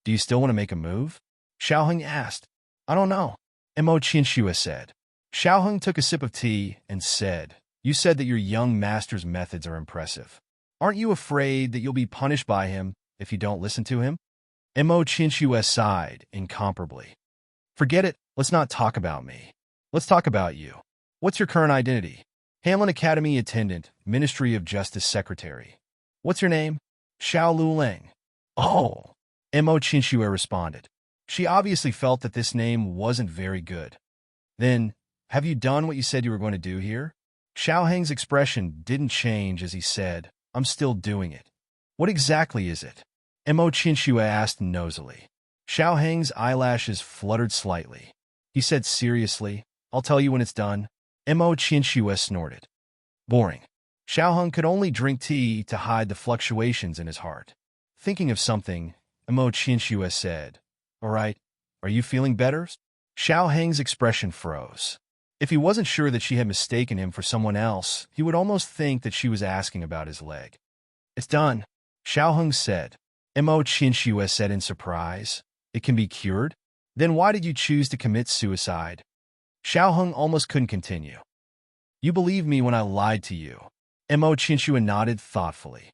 Do you still want to make a move? Xiaoheng asked. I don't know. Mo Chinshue said. Xiaoheng took a sip of tea and said, You said that your young master's methods are impressive. Aren't you afraid that you'll be punished by him if you don't listen to him? Mo Chinshue sighed incomparably. Forget it, let's not talk about me. Let's talk about you. What's your current identity? Hamlin Academy attendant, Ministry of Justice secretary. What's your name? Xiao Luleng. Oh, Mo Chinshue responded. She obviously felt that this name wasn't very good. Then, have you done what you said you were going to do here? Xiaoheng's expression didn't change as he said, I'm still doing it. What exactly is it? Mo Chinshue asked nosily. Xiaoheng's eyelashes fluttered slightly. He said seriously, I'll tell you when it's done. Mo Chinshue snorted. Boring. Xiaoheng could only drink tea to hide the fluctuations in his heart. Thinking of something, Mo Chinshue said, All right, are you feeling better? Xiaoheng's expression froze. If he wasn't sure that she had mistaken him for someone else, he would almost think that she was asking about his leg. It's done, Xiaoheng said. Mo Chinshue said in surprise. It can be cured? Then why did you choose to commit suicide? Xiaoheng almost couldn't continue. You believed me when I lied to you. Mo Chinshue nodded thoughtfully.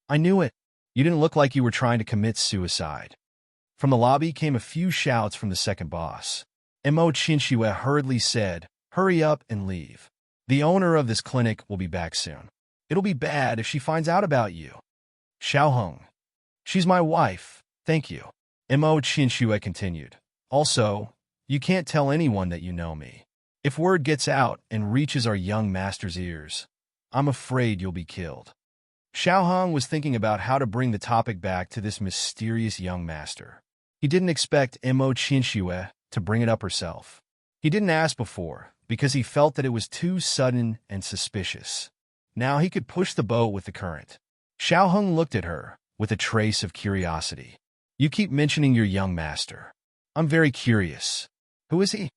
I knew it. You didn't look like you were trying to commit suicide. From the lobby came a few shouts from the second boss. Mo Chinshue hurriedly said, Hurry up and leave. The owner of this clinic will be back soon. It'll be bad if she finds out about you. Xiaoheng. She's my wife. Thank you. Mo Qinxue continued. Also, you can't tell anyone that you know me. If word gets out and reaches our young master's ears, I'm afraid you'll be killed. Xiaoheng was thinking about how to bring the topic back to this mysterious young master. He didn't expect Mo Qinxue to bring it up herself. He didn't ask before because he felt that it was too sudden and suspicious. Now he could push the boat with the current. Xiaoheng looked at her with a trace of curiosity. You keep mentioning your young master. I'm very curious. Who is he?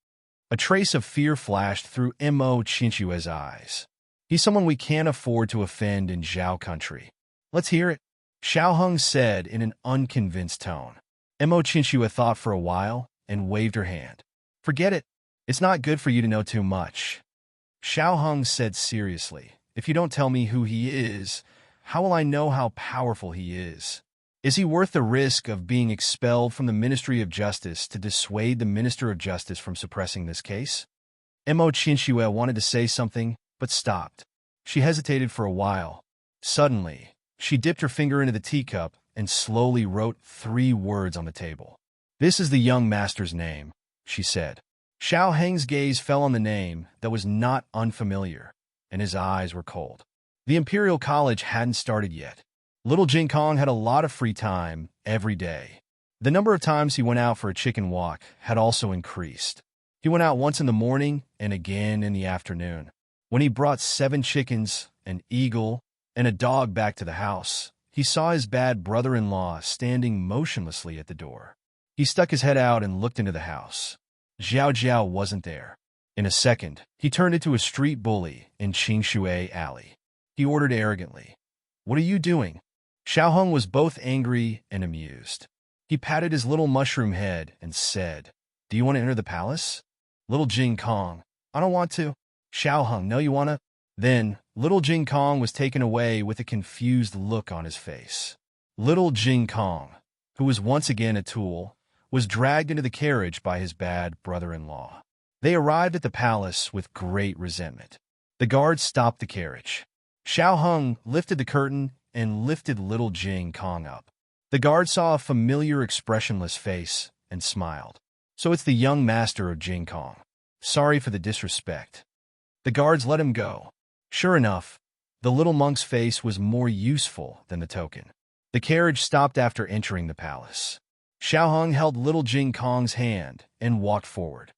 A trace of fear flashed through Mo Qinxue's eyes. He's someone we can't afford to offend in Zhao country. Let's hear it, Xiaoheng said in an unconvinced tone. Mo Qinxue thought for a while and waved her hand. Forget it. It's not good for you to know too much. Xiaoheng said seriously. If you don't tell me who he is, how will I know how powerful he is? Is he worth the risk of being expelled from the Ministry of Justice to dissuade the Minister of Justice from suppressing this case? Mo Qinxue wanted to say something, but stopped. She hesitated for a while. Suddenly, she dipped her finger into the teacup and slowly wrote 3 words on the table. This is the young master's name, she said. Xiaoheng's gaze fell on the name that was not unfamiliar, and his eyes were cold. The Imperial College hadn't started yet. Little Jing Kong had a lot of free time every day. The number of times he went out for a chicken walk had also increased. He went out once in the morning and again in the afternoon. When he brought 7 chickens, an eagle, and a dog back to the house, he saw his bad brother-in-law standing motionlessly at the door. He stuck his head out and looked into the house. Zhao Jiao wasn't there. In a second, he turned into a street bully in Qingshui Alley. He ordered arrogantly, "What are you doing?" Xiaoheng was both angry and amused. He patted his little mushroom head and said, "Do you want to enter the palace?" Little Jing Kong, "I don't want to." Xiaoheng, "No, you want to?" Then, little Jing Kong was taken away with a confused look on his face. Little Jing Kong, who was once again a tool, was dragged into the carriage by his bad brother-in-law. They arrived at the palace with great resentment. The guards stopped the carriage. Xiaoheng lifted the curtain and lifted little Jing Kong up. The guard saw a familiar expressionless face and smiled. So it's the young master of Jing Kong. Sorry for the disrespect. The guards let him go. Sure enough, the little monk's face was more useful than the token. The carriage stopped after entering the palace. Xiaoheng held little Jing Kong's hand and walked forward.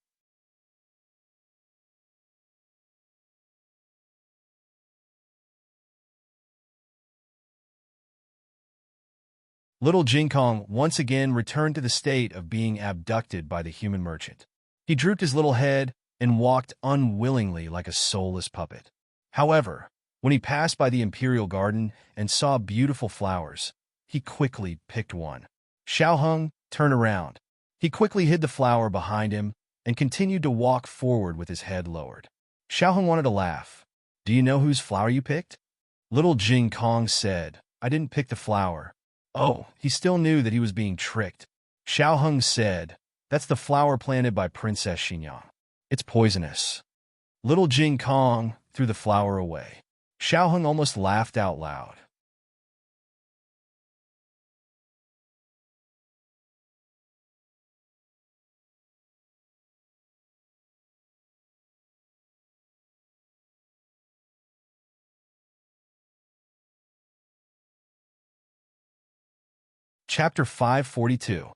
Little Jing Kong once again returned to the state of being abducted by the human merchant. He drooped his little head and walked unwillingly like a soulless puppet. However, when he passed by the Imperial Garden and saw beautiful flowers, he quickly picked one. Xiaoheng turned around. He quickly hid the flower behind him and continued to walk forward with his head lowered. Xiaoheng wanted to laugh. "Do you know whose flower you picked?" Little Jing Kong said, "I didn't pick the flower." Oh, he still knew that he was being tricked. Xiaoheng said, "That's the flower planted by Princess Xinyang. It's poisonous." Little Jing Kong threw the flower away. Xiaoheng almost laughed out loud. Chapter 542.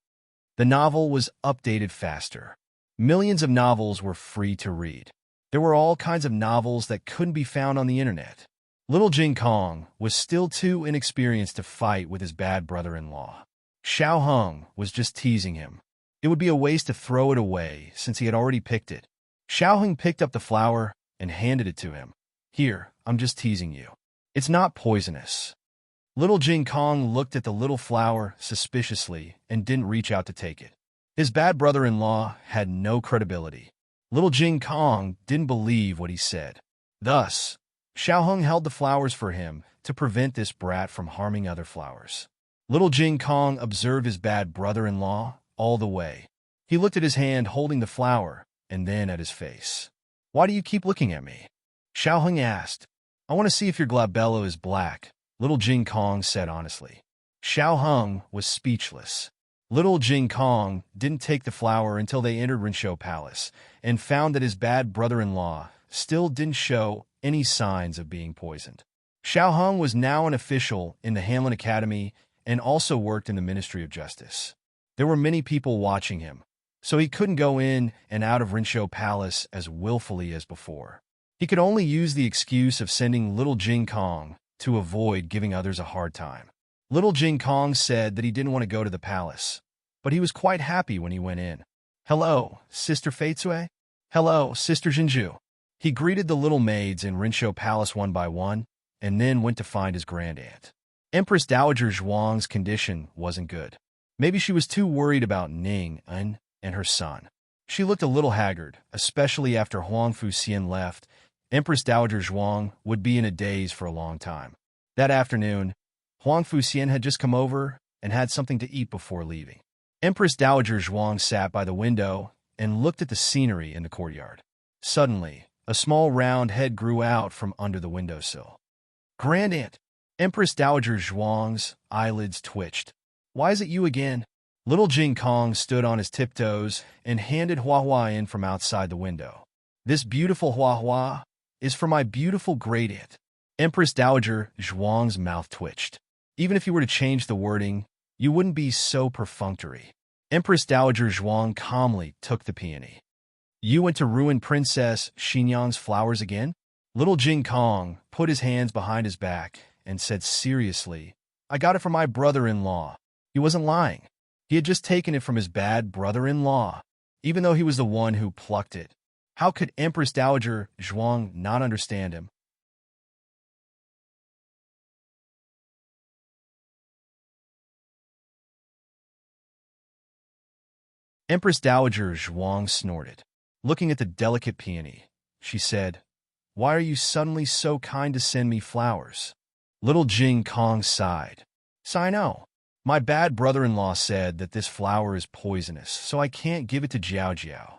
The novel was updated faster. Millions of novels were free to read. There were all kinds of novels that couldn't be found on the internet. Little Jing Kong was still too inexperienced to fight with his bad brother-in-law. Xiaoheng was just teasing him. It would be a waste to throw it away since he had already picked it. Xiaoheng picked up the flower and handed it to him. "Here, I'm just teasing you. It's not poisonous." Little Jing Kong looked at the little flower suspiciously and didn't reach out to take it. His bad brother-in-law had no credibility. Little Jing Kong didn't believe what he said. Thus, Xiaoheng held the flowers for him to prevent this brat from harming other flowers. Little Jing Kong observed his bad brother-in-law all the way. He looked at his hand holding the flower and then at his face. "Why do you keep looking at me?" Xiaoheng asked. I want to see if your glabello is black, little Jing Kong said honestly. Xiao Hung was speechless. Little Jing Kong didn't take the flower until they entered Rinshou Palace and found that his bad brother-in-law still didn't show any signs of being poisoned. Xiao Hung was now an official in the Hanlin Academy and also worked in the Ministry of Justice. There were many people watching him, so he couldn't go in and out of Rinshou Palace as willfully as before. He could only use the excuse of sending little Jing Kong to avoid giving others a hard time. Little Jing Kong said that he didn't want to go to the palace, but he was quite happy when he went in. Hello, Sister Feitsue. Hello, Sister Jinju. He greeted the little maids in Rinshou Palace one by one, and then went to find his grandaunt. Empress Dowager Zhuang's condition wasn't good. Maybe she was too worried about Ning and her son. She looked a little haggard, especially after Huang Fuxian left. Empress Dowager Zhuang would be in a daze for a long time. That afternoon, Huang Fuxian had just come over and had something to eat before leaving. Empress Dowager Zhuang sat by the window and looked at the scenery in the courtyard. Suddenly, a small round head grew out from under the windowsill. Grandaunt! Empress Dowager Zhuang's eyelids twitched. Why is it you again? Little Jing Kong stood on his tiptoes and handed Hua Hua in from outside the window. This beautiful Hua Hua is for my beautiful great-aunt. Empress Dowager Zhuang's mouth twitched. Even if you were to change the wording, you wouldn't be so perfunctory. Empress Dowager Zhuang calmly took the peony. You went to ruin Princess Xinyang's flowers again? Little Jing Kong put his hands behind his back and said seriously, I got it from my brother-in-law. He wasn't lying. He had just taken it from his bad brother-in-law, even though he was the one who plucked it. How could Empress Dowager Zhuang not understand him? Empress Dowager Zhuang snorted. Looking at the delicate peony, she said, Why are you suddenly so kind to send me flowers? Little Jing Kong sighed. I know. My bad brother-in-law said that this flower is poisonous, so I can't give it to Jiao Jiao.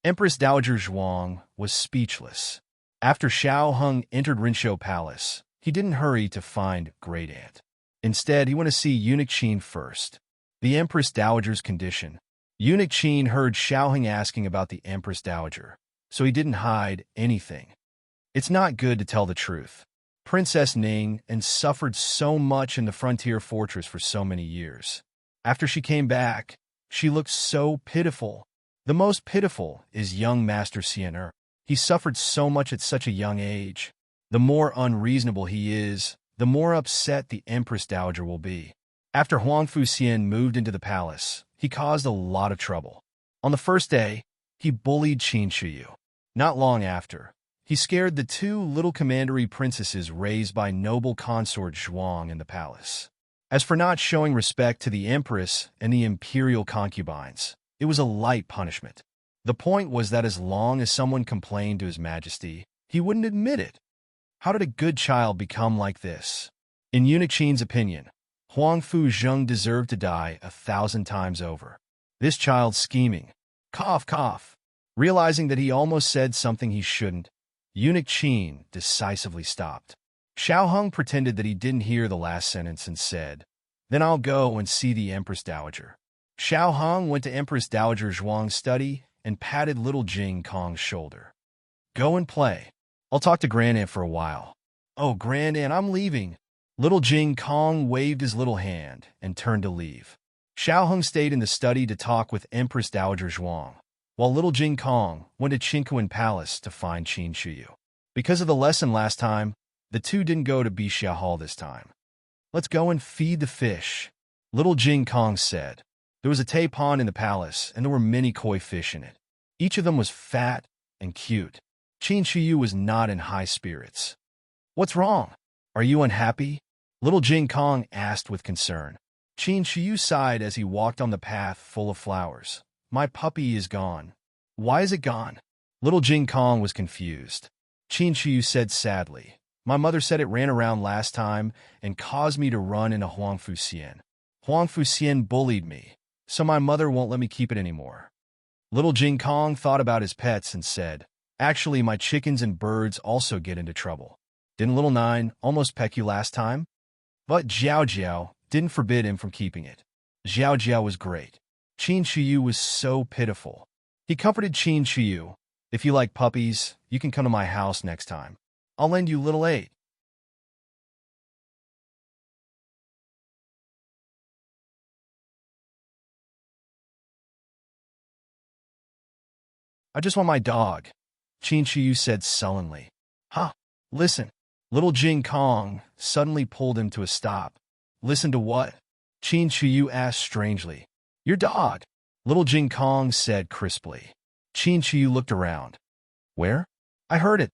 Empress Dowager Zhuang was speechless. After Xiao Hung entered Rinshou Palace, he didn't hurry to find great-aunt. Instead, he went to see Eunuch Qin first. The Empress Dowager's condition. Eunuch Qin heard Xiao Hung asking about the Empress Dowager, so he didn't hide anything. It's not good to tell the truth. Princess Ning and suffered so much in the frontier fortress for so many years. After she came back, she looked so pitiful. The most pitiful is young Master Xian'er. He suffered so much at such a young age. The more unreasonable he is, the more upset the Empress Dowager will be. After Huang Fuxian moved into the palace, he caused a lot of trouble. On the first day, he bullied Qin Shiyu. Not long after, he scared the two little commandery princesses raised by noble consort Zhuang in the palace. As for not showing respect to the empress and the imperial concubines, it was a light punishment. The point was that as long as someone complained to His Majesty, he wouldn't admit it. How did a good child become like this? In Eunuch Qin's opinion, Huang Fuzheng deserved to die 1,000 times over. This child's scheming. Cough, cough. Realizing that he almost said something he shouldn't, Eunuch Qin decisively stopped. Xiao Hung pretended that he didn't hear the last sentence and said, Then I'll go and see the Empress Dowager. Xiao Hung went to Empress Dowager Zhuang's study and patted little Jing Kong's shoulder. Go and play. I'll talk to Grandaunt for a while. Oh, Grandaunt, I'm leaving. Little Jing Kong waved his little hand and turned to leave. Xiao Hung stayed in the study to talk with Empress Dowager Zhuang, while little Jing Kong went to Qinkuan Palace to find Qin Shiyu. Because of the lesson last time, the two didn't go to Bixia Hall this time. Let's go and feed the fish, little Jing Kong said. There was a tay pond in the palace, and there were many koi fish in it. Each of them was fat and cute. Qin Shiyu was not in high spirits. What's wrong? Are you unhappy? Little Jing Kong asked with concern. Qin Shiyu sighed as he walked on the path full of flowers. My puppy is gone. Why is it gone? Little Jing Kong was confused. Qin Shiyu said sadly, My mother said it ran around last time and caused me to run into Huang Fuxian. Huang Fuxian bullied me, so my mother won't let me keep it anymore. Little Jing Kong thought about his pets and said, Actually, my chickens and birds also get into trouble. Didn't little Nine almost peck you last time? But Jiao Jiao didn't forbid him from keeping it. Jiao Jiao was great. Qin Shiyu was so pitiful. He comforted Qin Shiyu. If you like puppies, you can come to my house next time. I'll lend you little 8. I just want my dog, Qin Shiyu said sullenly. Huh, listen. Little Jing Kong suddenly pulled him to a stop. Listen to what? Qin Shiyu asked strangely. Your dog, Little Jing Kong said crisply. Qin Shiyu looked around. Where? I heard it.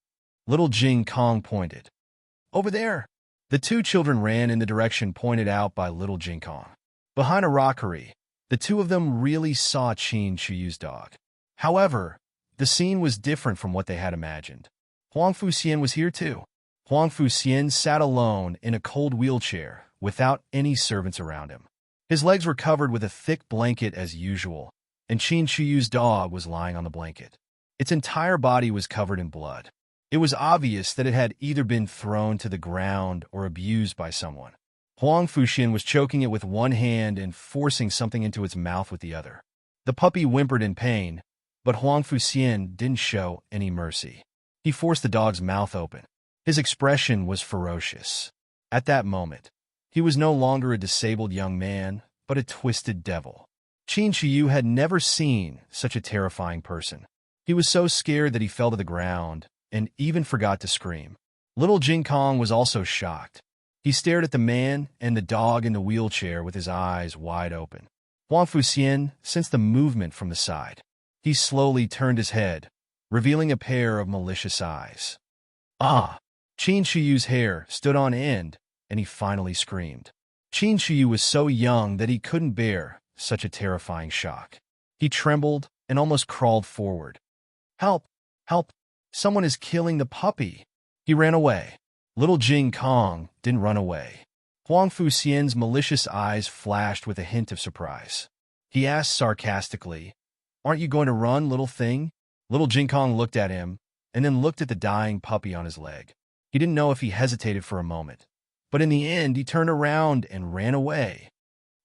Little Jing Kong pointed. Over there. The two children ran in the direction pointed out by Little Jing Kong. Behind a rockery, the two of them really saw Qin Shiyu's dog. However, the scene was different from what they had imagined. Huang Fuxian was here too. Huang Fuxian sat alone in a cold wheelchair without any servants around him. His legs were covered with a thick blanket as usual, and Qin Shiyu's dog was lying on the blanket. Its entire body was covered in blood. It was obvious that it had either been thrown to the ground or abused by someone. Huang Fuxian was choking it with one hand and forcing something into its mouth with the other. The puppy whimpered in pain, but Huang Fuxian didn't show any mercy. He forced the dog's mouth open. His expression was ferocious. At that moment, he was no longer a disabled young man, but a twisted devil. Qin Shiyu had never seen such a terrifying person. He was so scared that he fell to the ground and even forgot to scream. Little Jing Kong was also shocked. He stared at the man and the dog in the wheelchair with his eyes wide open. Huang Fuxian sensed the movement from the side. He slowly turned his head, revealing a pair of malicious eyes. Ah! Qin Shiyu's hair stood on end, and he finally screamed. Qin Shiyu was so young that he couldn't bear such a terrifying shock. He trembled and almost crawled forward. Help! Help! Someone is killing the puppy! He ran away. Little Jing Kong didn't run away. Huang Fuxian's malicious eyes flashed with a hint of surprise. He asked sarcastically, Aren't you going to run, little thing? Little Jing Kong looked at him, and then looked at the dying puppy on his leg. He didn't know if he hesitated for a moment, but in the end he turned around and ran away.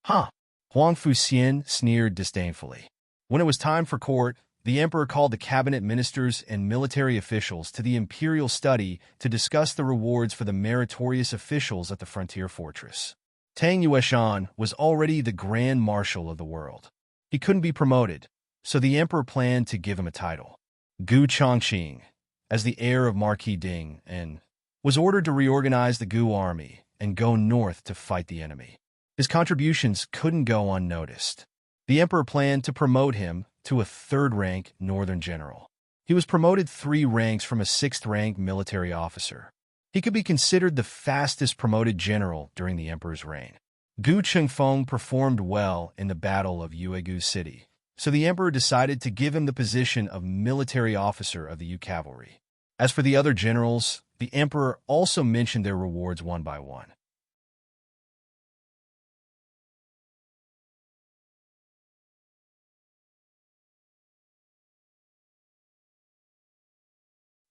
Huh! Huang Fuxian sneered disdainfully. When it was time for court, the emperor called the cabinet ministers and military officials to the imperial study to discuss the rewards for the meritorious officials at the frontier fortress. Tang Yueshan was already the grand marshal of the world. He couldn't be promoted, so the emperor planned to give him a title. Gu Chongqing, as the heir of Marquis Ding, and was ordered to reorganize the Gu army and go north to fight the enemy. His contributions couldn't go unnoticed. The emperor planned to promote him to a 3rd-rank northern general. He was promoted 3 ranks from a 6th-rank military officer. He could be considered the fastest promoted general during the emperor's reign. Gu Chengfeng performed well in the Battle of Yuegu City, so the emperor decided to give him the position of military officer of the Yu cavalry. As for the other generals, the emperor also mentioned their rewards one by one.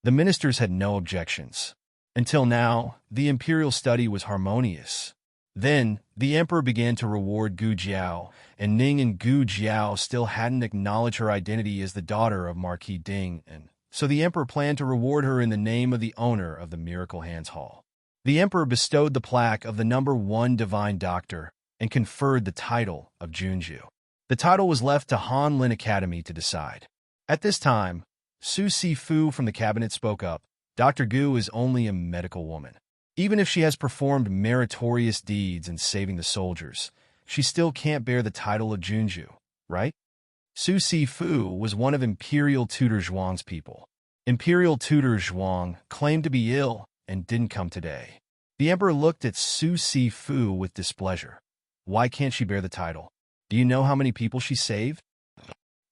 The ministers had no objections. Until now, the imperial study was harmonious. Then, the emperor began to reward Gu Jiao, and Ning and Gu Jiao still hadn't acknowledged her identity as the daughter of Marquis Ding, and so the emperor planned to reward her in the name of the owner of the Miracle Hands Hall. The emperor bestowed the plaque of the number 1 divine doctor and conferred the title of Junju. The title was left to Han Lin Academy to decide. At this time, Su Sifu from the cabinet spoke up. Dr. Gu is only a medical woman. Even if she has performed meritorious deeds in saving the soldiers, she still can't bear the title of Junju, right? Su Sifu was one of Imperial Tutor Zhuang's people. Imperial Tutor Zhuang claimed to be ill and didn't come today. The emperor looked at Su Sifu with displeasure. Why can't she bear the title? Do you know how many people she saved?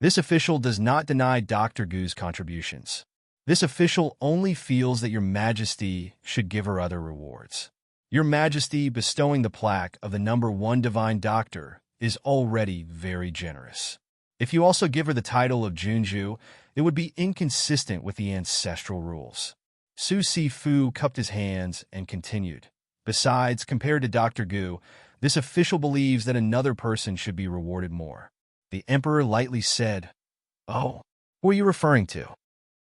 This official does not deny Dr. Gu's contributions. This official only feels that Your Majesty should give her other rewards. Your Majesty bestowing the plaque of the number 1 divine doctor is already very generous. If you also give her the title of Junju, it would be inconsistent with the ancestral rules. Su Si-fu cupped his hands and continued. Besides, compared to Dr. Gu, this official believes that another person should be rewarded more. The emperor lightly said, "Oh, who are you referring to?"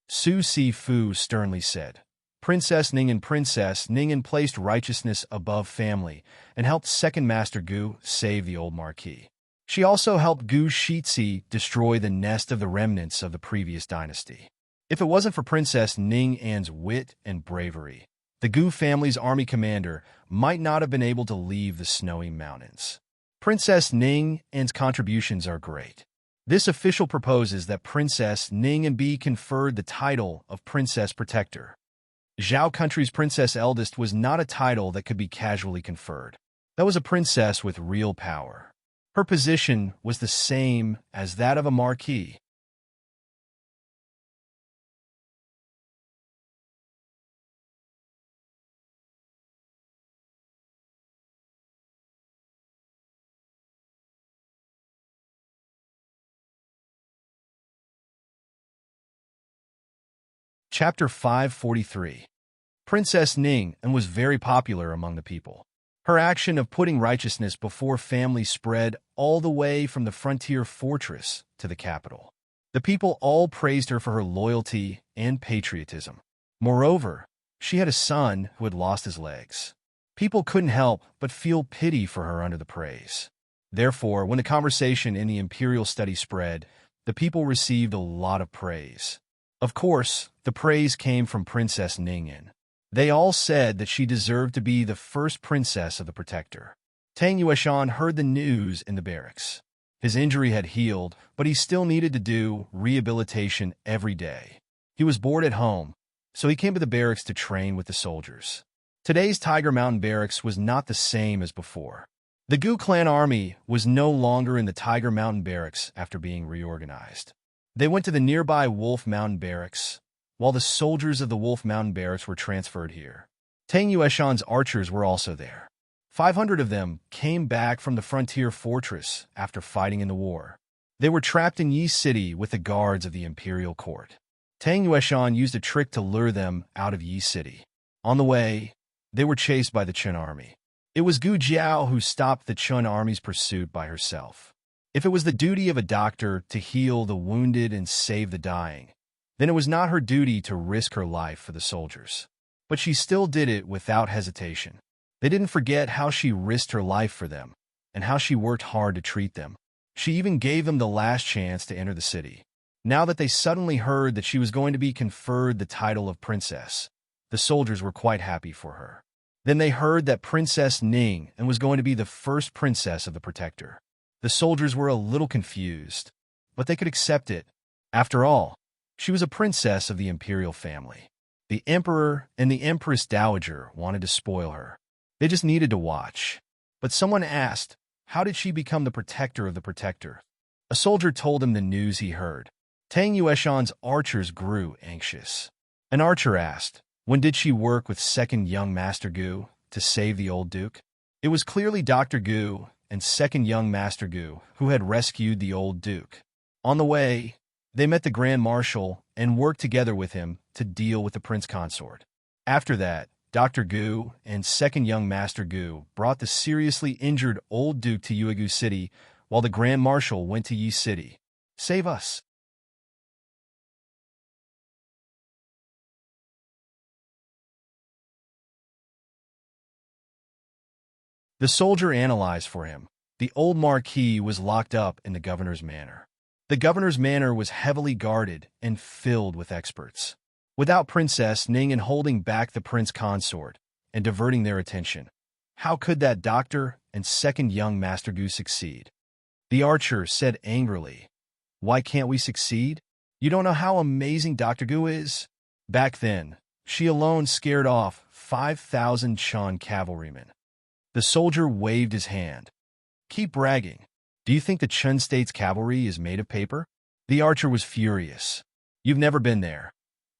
Su Si-fu sternly said, "Princess Ning and Princess Ningen placed righteousness above family and helped Second Master Gu save the old marquis. She also helped Gu Shitzi destroy the nest of the remnants of the previous dynasty. If it wasn't for Princess Ning An's wit and bravery, the Gu family's army commander might not have been able to leave the snowy mountains. Princess Ning An's contributions are great. This official proposes that Princess Ning and be conferred the title of Princess Protector. Zhao Country's Princess Eldest was not a title that could be casually conferred. That was a princess with real power. Her position was the same as that of a marquis. Chapter 543. Princess Ning and was very popular among the people. Her action of putting righteousness before family spread all the way from the frontier fortress to the capital. The people all praised her for her loyalty and patriotism. Moreover, she had a son who had lost his legs. People couldn't help but feel pity for her under the praise. Therefore, when the conversation in the imperial study spread, the people received a lot of praise. Of course, the praise came from Princess Ningen. They all said that she deserved to be the first princess of the Protector. Tang Yueshan heard the news in the barracks. His injury had healed, but he still needed to do rehabilitation every day. He was bored at home, so he came to the barracks to train with the soldiers. Today's Tiger Mountain Barracks was not the same as before. The Gu clan army was no longer in the Tiger Mountain Barracks after being reorganized. They went to the nearby Wolf Mountain Barracks, while the soldiers of the Wolf Mountain Barracks were transferred here. Tang Yueshan's archers were also there. 500 of them came back from the frontier fortress after fighting in the war. They were trapped in Yi City with the guards of the imperial court. Tang Yueshan used a trick to lure them out of Yi City. On the way, they were chased by the Chun army. It was Gu Jiao who stopped the Chun army's pursuit by herself. If it was the duty of a doctor to heal the wounded and save the dying, then it was not her duty to risk her life for the soldiers. But she still did it without hesitation. They didn't forget how she risked her life for them, and how she worked hard to treat them. She even gave them the last chance to enter the city. Now that they suddenly heard that she was going to be conferred the title of princess, the soldiers were quite happy for her. Then they heard that Princess Ning and was going to be the first princess of the Protector. The soldiers were a little confused, but they could accept it. After all, she was a princess of the imperial family. The emperor and the empress dowager wanted to spoil her. They just needed to watch. But someone asked, how did she become the protector of the Protector? A soldier told him the news he heard. Tang Yueshan's archers grew anxious. An archer asked, when did she work with Second Young Master Gu to save the old duke? It was clearly Dr. Gu and Second Young Master Gu who had rescued the old duke. On the way, they met the Grand Marshal and worked together with him to deal with the Prince Consort. After that, Dr. Gu and Second Young Master Gu brought the seriously injured old duke to Yuegu City, while the Grand Marshal went to Yi City. Save us. The soldier analyzed for him. The old marquis was locked up in the governor's manor. The governor's manor was heavily guarded and filled with experts. Without Princess Ningen holding back the prince consort and diverting their attention, how could that doctor and Second Young Master Gu succeed? The archer said angrily, "Why can't we succeed? You don't know how amazing Dr. Gu is?" Back then, she alone scared off 5,000 Chun cavalrymen. The soldier waved his hand. "Keep bragging. Do you think the Chun State's cavalry is made of paper?" The archer was furious. "You've never been there.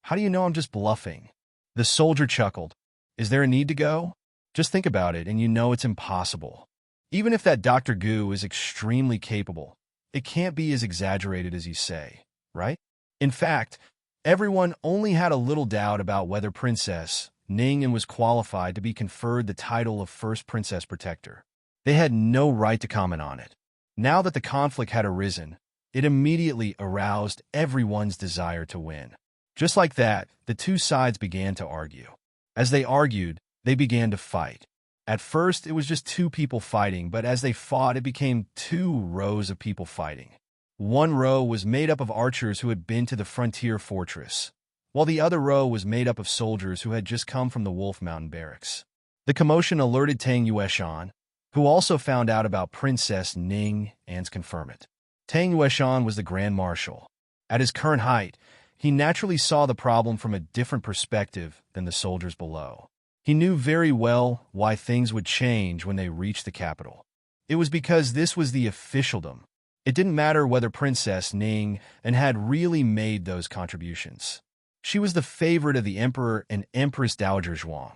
How do you know I'm just bluffing?" The soldier chuckled. "Is there a need to go? Just think about it and you know it's impossible. Even if that Dr. Gu is extremely capable, it can't be as exaggerated as you say, right? In fact, Everyone only had a little doubt about whether Princess Ning was qualified to be conferred the title of First Princess Protector. They had no right to comment on it. Now that the conflict had arisen, it immediately aroused everyone's desire to win. Just like that, the two sides began to argue. As they argued, they began to fight. At first, it was just two people fighting, but as they fought, it became two rows of people fighting. One row was made up of archers who had been to the frontier fortress, while the other row was made up of soldiers who had just come from the Wolf Mountain barracks. The commotion alerted Tang Yueshan, who also found out about Princess Ning An's conferment. Tang Yueshan was the Grand Marshal. At his current height, he naturally saw the problem from a different perspective than the soldiers below. He knew very well why things would change when they reached the capital. It was because this was the officialdom. It didn't matter whether Princess Ning An had really made those contributions. She was the favorite of the Emperor and Empress Dowager Zhuang,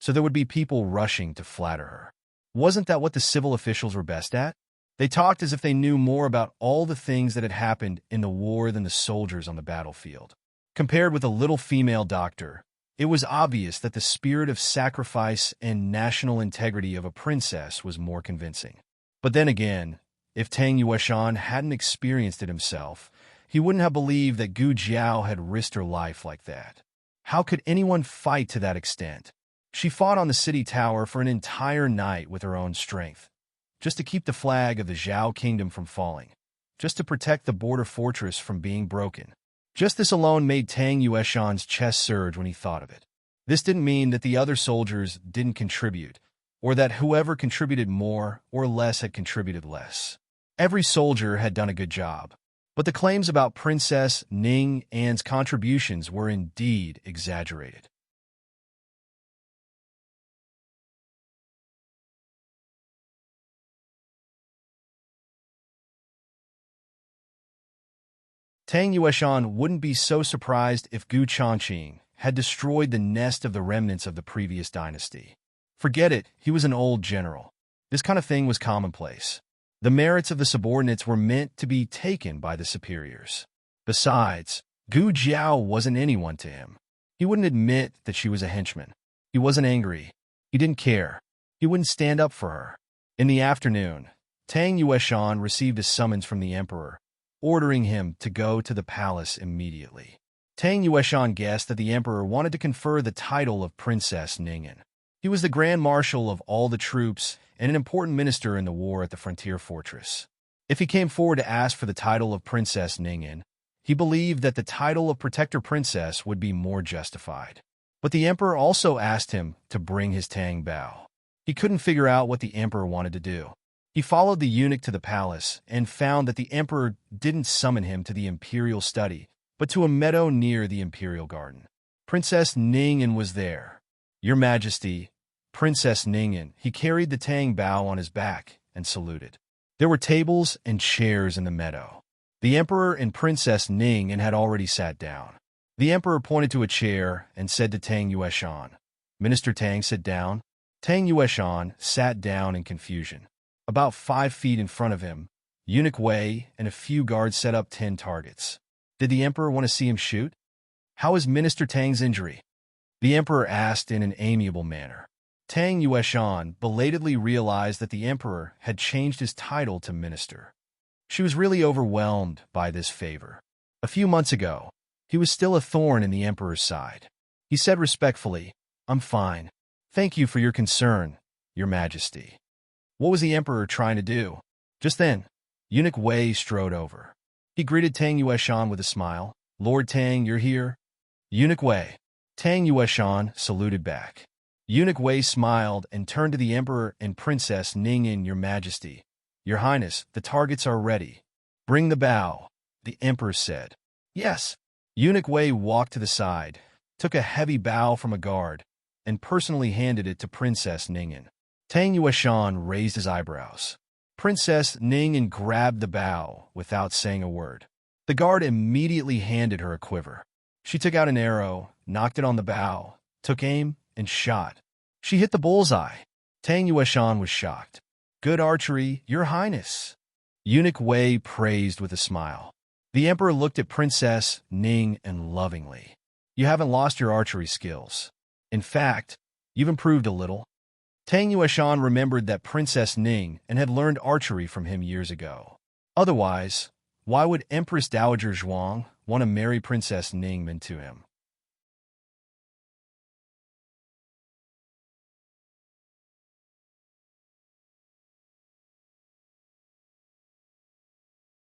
so there would be people rushing to flatter her. Wasn't that what the civil officials were best at? They talked as if they knew more about all the things that had happened in the war than the soldiers on the battlefield. Compared with a little female doctor, it was obvious that the spirit of sacrifice and national integrity of a princess was more convincing. But then again, if Tang Yueshan hadn't experienced it himself, he wouldn't have believed that Gu Jiao had risked her life like that. How could anyone fight to that extent? She fought on the city tower for an entire night with her own strength, just to keep the flag of the Zhao kingdom from falling, just to protect the border fortress from being broken. Just this alone made Tang Yueshan's chest surge when he thought of it. This didn't mean that the other soldiers didn't contribute, or that whoever contributed more or less had contributed less. Every soldier had done a good job, but the claims about Princess Ning An's contributions were indeed exaggerated. Tang Yueshan wouldn't be so surprised if Gu Chongqing had destroyed the nest of the remnants of the previous dynasty. Forget it, he was an old general. This kind of thing was commonplace. The merits of the subordinates were meant to be taken by the superiors. Besides, Gu Jiao wasn't anyone to him. He wouldn't admit that she was a henchman. He wasn't angry. He didn't care. He wouldn't stand up for her. In the afternoon, Tang Yueshan received a summons from the emperor, ordering him to go to the palace immediately. Tang Yueshan guessed that the emperor wanted to confer the title of Princess Ning An. He was the Grand Marshal of all the troops and an important minister in the war at the frontier fortress. If he came forward to ask for the title of Princess Ning An, he believed that the title of Protector Princess would be more justified. But the emperor also asked him to bring his Tang Bao. He couldn't figure out what the emperor wanted to do. He followed the eunuch to the palace and found that the emperor didn't summon him to the imperial study, but to a meadow near the imperial garden. Princess Ning An was there. "Your Majesty, Princess Ning An." He carried the Tang Bao on his back and saluted. There were tables and chairs in the meadow. The emperor and Princess Ning An had already sat down. The emperor pointed to a chair and said to Tang Yueshan, "Minister Tang, sit down." Tang Yueshan sat down in confusion. About 5 feet in front of him, Eunuch Wei and a few guards set up 10 targets. Did the emperor want to see him shoot? "How is Minister Tang's injury?" the emperor asked in an amiable manner. Tang Yueshan belatedly realized that the emperor had changed his title to minister. She was really overwhelmed by this favor. A few months ago, he was still a thorn in the emperor's side. He said respectfully, "I'm fine. Thank you for your concern, Your Majesty." What was the emperor trying to do? Just then, Eunuch Wei strode over. He greeted Tang Yueshan with a smile. "Lord Tang, you're here?" "Eunuch Wei." Tang Yueshan saluted back. Eunuch Wei smiled and turned to the emperor and Princess Ning An. "Your Majesty, Your Highness, the targets are ready." "Bring the bow," the emperor said. "Yes." Eunuch Wei walked to the side, took a heavy bow from a guard, and personally handed it to Princess Ning An. Tang Yueshan raised his eyebrows. Princess Ning An grabbed the bow without saying a word. The guard immediately handed her a quiver. She took out an arrow, knocked it on the bow, took aim, and shot. She hit the bullseye. Tang Yueshan was shocked. "Good archery, Your Highness." Eunuch Wei praised with a smile. The emperor looked at Princess Ning and lovingly. You haven't lost your archery skills. In fact, you've improved a little. Tang Yueshan remembered that Princess Ning and had learned archery from him years ago. Otherwise, why would Empress Dowager Zhuang want to marry Princess Ning to him?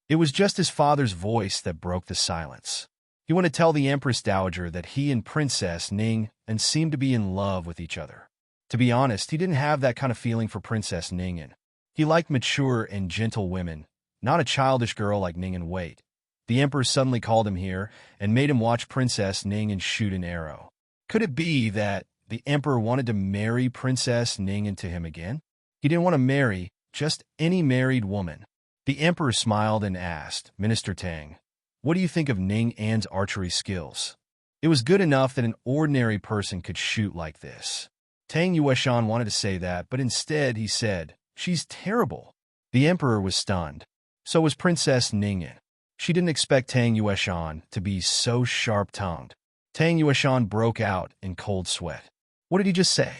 It was just his father's voice that broke the silence. He wanted to tell the Empress Dowager that he and Princess Ning and seemed to be in love with each other. To be honest, he didn't have that kind of feeling for Princess Ningen. He liked mature and gentle women, not a childish girl like Ningen Wait. The Emperor suddenly called him here and made him watch Princess Ningen shoot an arrow. Could it be that the Emperor wanted to marry Princess Ningen to him again? He didn't want to marry just any married woman. The Emperor smiled and asked, Minister Tang, what do you think of Ning An's archery skills? It was good enough that an ordinary person could shoot like this. Tang Yueshan wanted to say that, but instead he said, she's terrible. The Emperor was stunned. So was Princess Ningen. She didn't expect Tang Yueshan to be so sharp-tongued. Tang Yueshan broke out in cold sweat. What did he just say?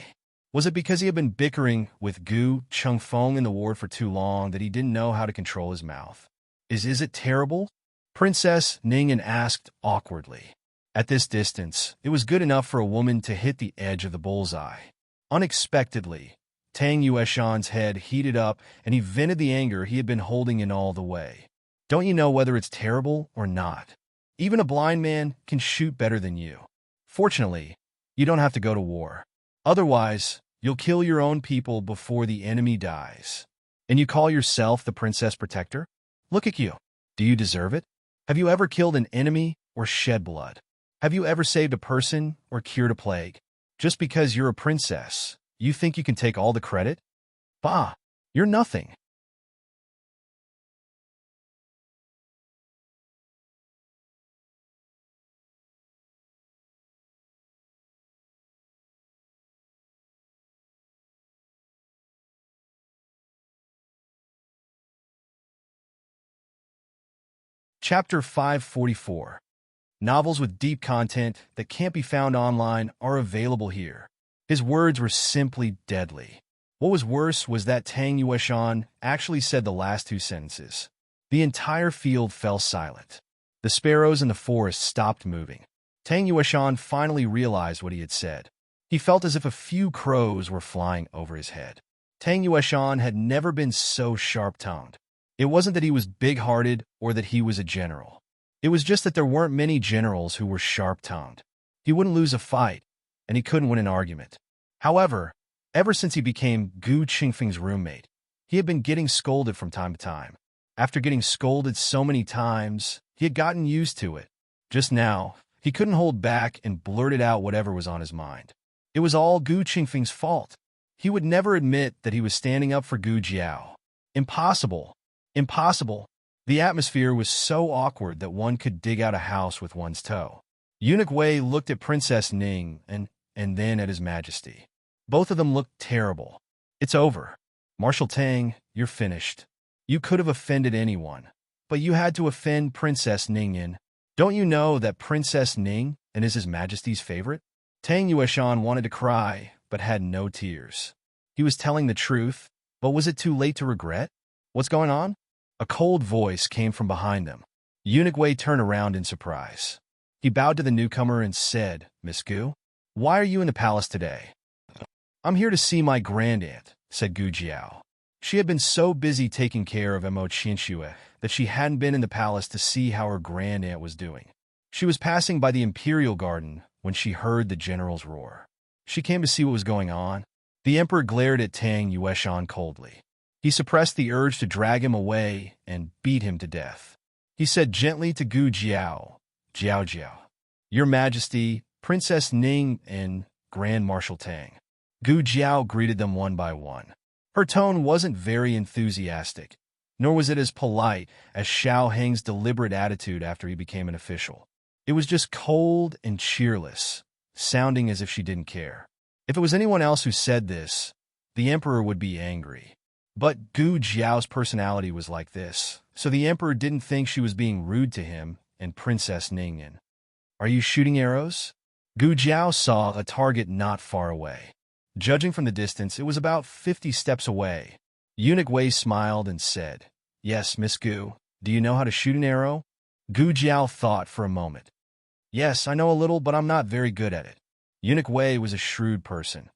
Was it because he had been bickering with Gu Chengfeng in the ward for too long that he didn't know how to control his mouth? Is it terrible? Princess Ningen asked awkwardly. At this distance, it was good enough for a woman to hit the edge of the bullseye. Unexpectedly, Tang Yueshan's head heated up and he vented the anger he had been holding in all the way. Don't you know whether it's terrible or not? Even a blind man can shoot better than you. Fortunately, you don't have to go to war. Otherwise, you'll kill your own people before the enemy dies. And you call yourself the Princess Protector? Look at you. Do you deserve it? Have you ever killed an enemy or shed blood? Have you ever saved a person or cured a plague? Just because you're a princess, you think you can take all the credit? Bah, you're nothing. Chapter 544. Novels with deep content that can't be found online are available here. His words were simply deadly. What was worse was that Tang Yueshan actually said the last two sentences. The entire field fell silent. The sparrows in the forest stopped moving. Tang Yueshan finally realized what he had said. He felt as if a few crows were flying over his head. Tang Yueshan had never been so sharp-tongued. It wasn't that he was big-hearted or that he was a general. It was just that there weren't many generals who were sharp-tongued. He wouldn't lose a fight, and he couldn't win an argument. However, ever since he became Gu Qingfeng's roommate, he had been getting scolded from time to time. After getting scolded so many times, he had gotten used to it. Just now, he couldn't hold back and blurted out whatever was on his mind. It was all Gu Qingfeng's fault. He would never admit that he was standing up for Gu Jiao. Impossible. Impossible. The atmosphere was so awkward that one could dig out a house with one's toe. Eunuch Wei looked at Princess Ning and then at His Majesty. Both of them looked terrible. It's over. Marshal Tang, you're finished. You could have offended anyone, but you had to offend Princess Ningyan. Don't you know that Princess Ning is His Majesty's favorite? Tang Yueshan wanted to cry, but had no tears. He was telling the truth, but was it too late to regret? What's going on? A cold voice came from behind them. Eunuch Wei turned around in surprise. He bowed to the newcomer and said, Miss Gu, why are you in the palace today? I'm here to see my grandaunt, said Gu Jiao. She had been so busy taking care of Mo Qianxue that she hadn't been in the palace to see how her grandaunt was doing. She was passing by the imperial garden when she heard the general's roar. She came to see what was going on. The emperor glared at Tang Yueshan coldly. He suppressed the urge to drag him away and beat him to death. He said gently to Gu Jiao, Jiao Jiao, Your Majesty, Princess Ning and Grand Marshal Tang. Gu Jiao greeted them one by one. Her tone wasn't very enthusiastic, nor was it as polite as Xiao Heng's deliberate attitude after he became an official. It was just cold and cheerless, sounding as if she didn't care. If it was anyone else who said this, the emperor would be angry. But Gu Jiao's personality was like this, so the emperor didn't think she was being rude to him and Princess Ningyan. Are you shooting arrows? Gu Jiao saw a target not far away. Judging from the distance, it was about 50 steps away. Eunuch Wei smiled and said, Yes, Miss Gu, do you know how to shoot an arrow? Gu Jiao thought for a moment. Yes, I know a little, but I'm not very good at it. Eunuch Wei was a shrewd person.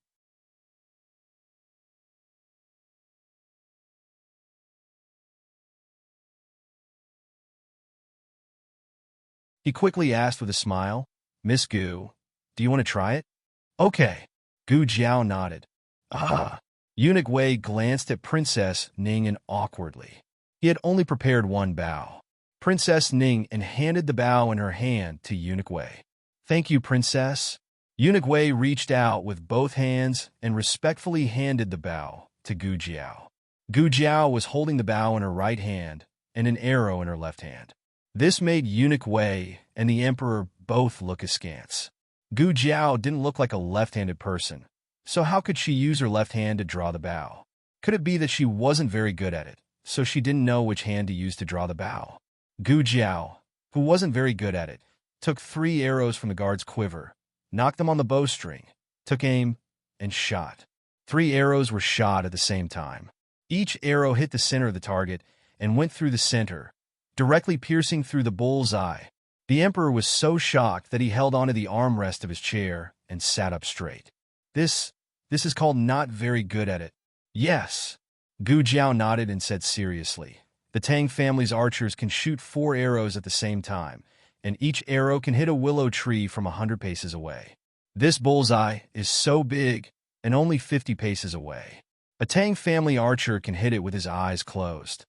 He quickly asked with a smile, Miss Gu, do you want to try it? Okay. Gu Jiao nodded. Ah. Eunuch Wei glanced at Princess Ningyan awkwardly. He had only prepared one bow. Princess Ningyan handed the bow in her hand to Eunuch Wei. Thank you, Princess. Eunuch Wei reached out with both hands and respectfully handed the bow to Gu Jiao. Gu Jiao was holding the bow in her right hand and an arrow in her left hand. This made Eunuch Wei and the emperor both look askance. Gu Jiao didn't look like a left-handed person, so how could she use her left hand to draw the bow? Could it be that she wasn't very good at it, so she didn't know which hand to use to draw the bow? Gu Jiao, who wasn't very good at it, took 3 arrows from the guard's quiver, knocked them on the bowstring, took aim, and shot. 3 arrows were shot at the same time. Each arrow hit the center of the target and went through the center, directly piercing through the bull's eye. The emperor was so shocked that he held onto the armrest of his chair and sat up straight. This is called not very good at it. Yes. Gu Jiao nodded and said seriously. The Tang family's archers can shoot 4 arrows at the same time, and each arrow can hit a willow tree from 100 paces away. This bullseye is so big and only 50 paces away. A Tang family archer can hit it with his eyes closed.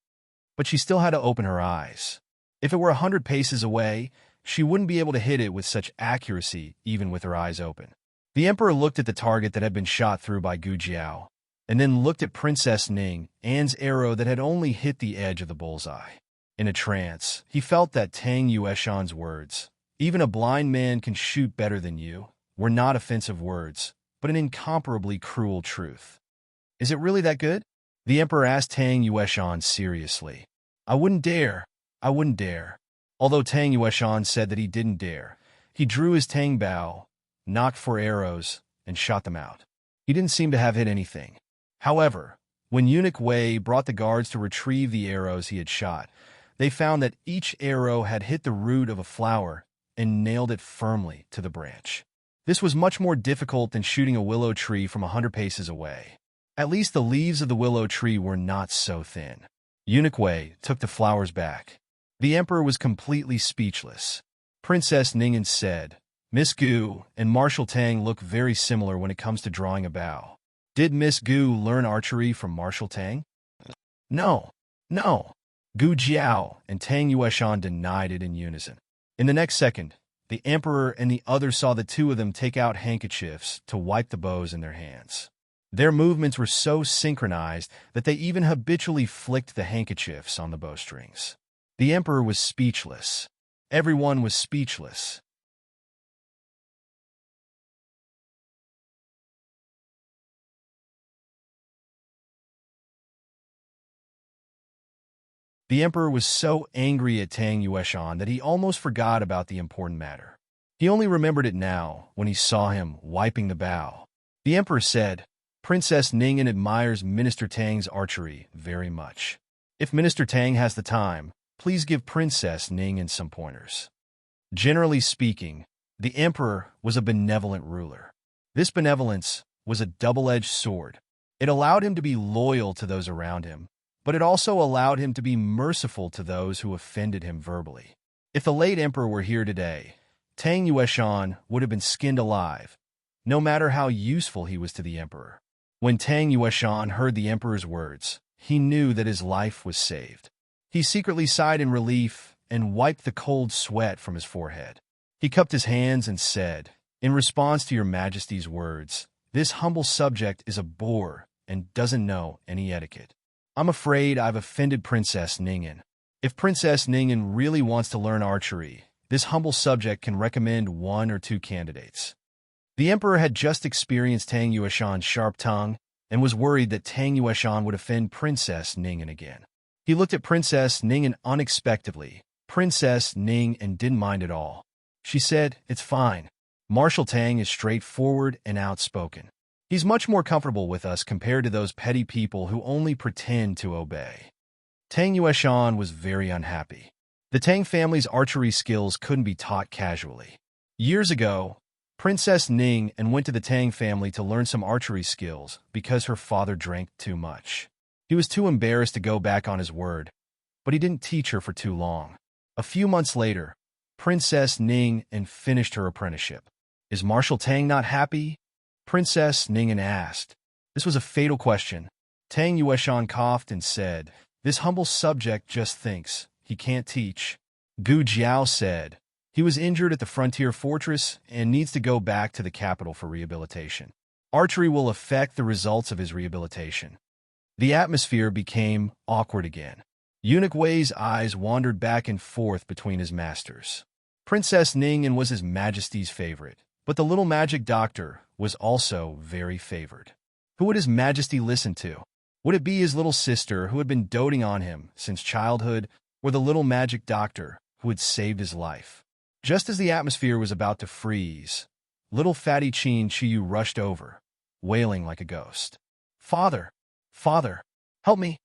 But she still had to open her eyes. If it were 100 paces away, she wouldn't be able to hit it with such accuracy even with her eyes open. The emperor looked at the target that had been shot through by Gu Jiao, and then looked at Princess Ningyan's arrow that had only hit the edge of the bullseye. In a trance, he felt that Tang Yueshan's words, "Even a blind man can shoot better than you," were not offensive words, but an incomparably cruel truth. Is it really that good? The emperor asked Tang Yueshan seriously. I wouldn't dare. Although Tang Yueshan said that he didn't dare, he drew his Tang bow, knocked 4 arrows, and shot them out. He didn't seem to have hit anything. However, when Eunuch Wei brought the guards to retrieve the arrows he had shot, they found that each arrow had hit the root of a flower and nailed it firmly to the branch. This was much more difficult than shooting a willow tree from 100 paces away. At least the leaves of the willow tree were not so thin. Eunuch Wei took the flowers back. The emperor was completely speechless. Princess Ningyan said, Miss Gu and Marshal Tang look very similar when it comes to drawing a bow. Did Miss Gu learn archery from Marshal Tang? No. Gu Jiao and Tang Yueshan denied it in unison. In the next second, the emperor and the others saw the two of them take out handkerchiefs to wipe the bows in their hands. Their movements were so synchronized that they even habitually flicked the handkerchiefs on the bowstrings. The emperor was speechless. Everyone was speechless. The emperor was so angry at Tang Yueshan that he almost forgot about the important matter. He only remembered it now when he saw him wiping the bow. The emperor said, Princess Ningyan admires Minister Tang's archery very much. If Minister Tang has the time, please give Princess Ningyan some pointers. Generally speaking, the emperor was a benevolent ruler. This benevolence was a double-edged sword. It allowed him to be loyal to those around him, but it also allowed him to be merciful to those who offended him verbally. If the late emperor were here today, Tang Yueshan would have been skinned alive, no matter how useful he was to the emperor. When Tang Yueshan heard the emperor's words, he knew that his life was saved. He secretly sighed in relief and wiped the cold sweat from his forehead. He cupped his hands and said, In response to your majesty's words, this humble subject is a boor and doesn't know any etiquette. I'm afraid I've offended Princess Ningyan. If Princess Ningyan really wants to learn archery, this humble subject can recommend 1 or 2 candidates. The emperor had just experienced Tang Yueshan's sharp tongue and was worried that Tang Yueshan would offend Princess Ning'an again. He looked at Princess Ning'an unexpectedly. Princess Ning'an didn't mind at all. She said, "It's fine. Marshal Tang is straightforward and outspoken. He's much more comfortable with us compared to those petty people who only pretend to obey." Tang Yueshan was very unhappy. The Tang family's archery skills couldn't be taught casually. Years ago, Princess Ning'an went to the Tang family to learn some archery skills because her father drank too much. He was too embarrassed to go back on his word, but he didn't teach her for too long. A few months later, Princess Ning'an finished her apprenticeship. "Is Marshal Tang not happy?" Princess Ning'an asked. This was a fatal question. Tang Yueshan coughed and said, "This humble subject just thinks. He can't teach." Gu Jiao said, "He was injured at the frontier fortress and needs to go back to the capital for rehabilitation. Archery will affect the results of his rehabilitation." The atmosphere became awkward again. Eunuch Wei's eyes wandered back and forth between his masters. Princess Ning'an was His Majesty's favorite, but the little magic doctor was also very favored. Who would His Majesty listen to? Would it be his little sister who had been doting on him since childhood, or the little magic doctor who had saved his life? Just as the atmosphere was about to freeze, little fatty Qin Chiyu rushed over, wailing like a ghost. "Father! Father! Help me!"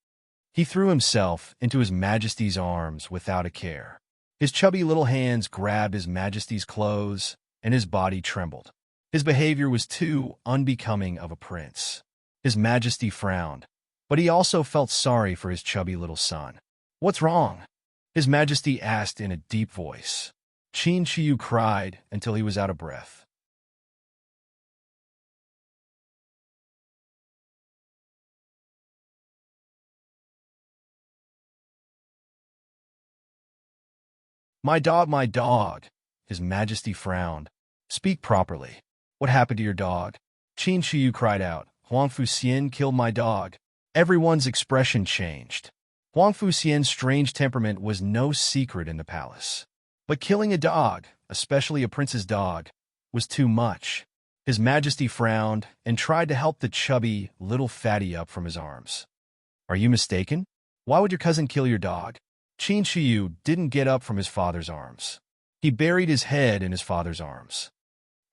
He threw himself into His Majesty's arms without a care. His chubby little hands grabbed His Majesty's clothes, and his body trembled. His behavior was too unbecoming of a prince. His Majesty frowned, but he also felt sorry for his chubby little son. "What's wrong?" His Majesty asked in a deep voice. Qin Chiyu cried until he was out of breath. My dog," His Majesty frowned. "Speak properly. What happened to your dog?" Qin Chiyu cried out. "Huang Fuxian killed my dog." Everyone's expression changed. Huang Fuxian's strange temperament was no secret in the palace. But killing a dog, especially a prince's dog, was too much. His Majesty frowned and tried to help the chubby little fatty up from his arms. "Are you mistaken? Why would your cousin kill your dog?" Qin Chiyu didn't get up from his father's arms. He buried his head in his father's arms.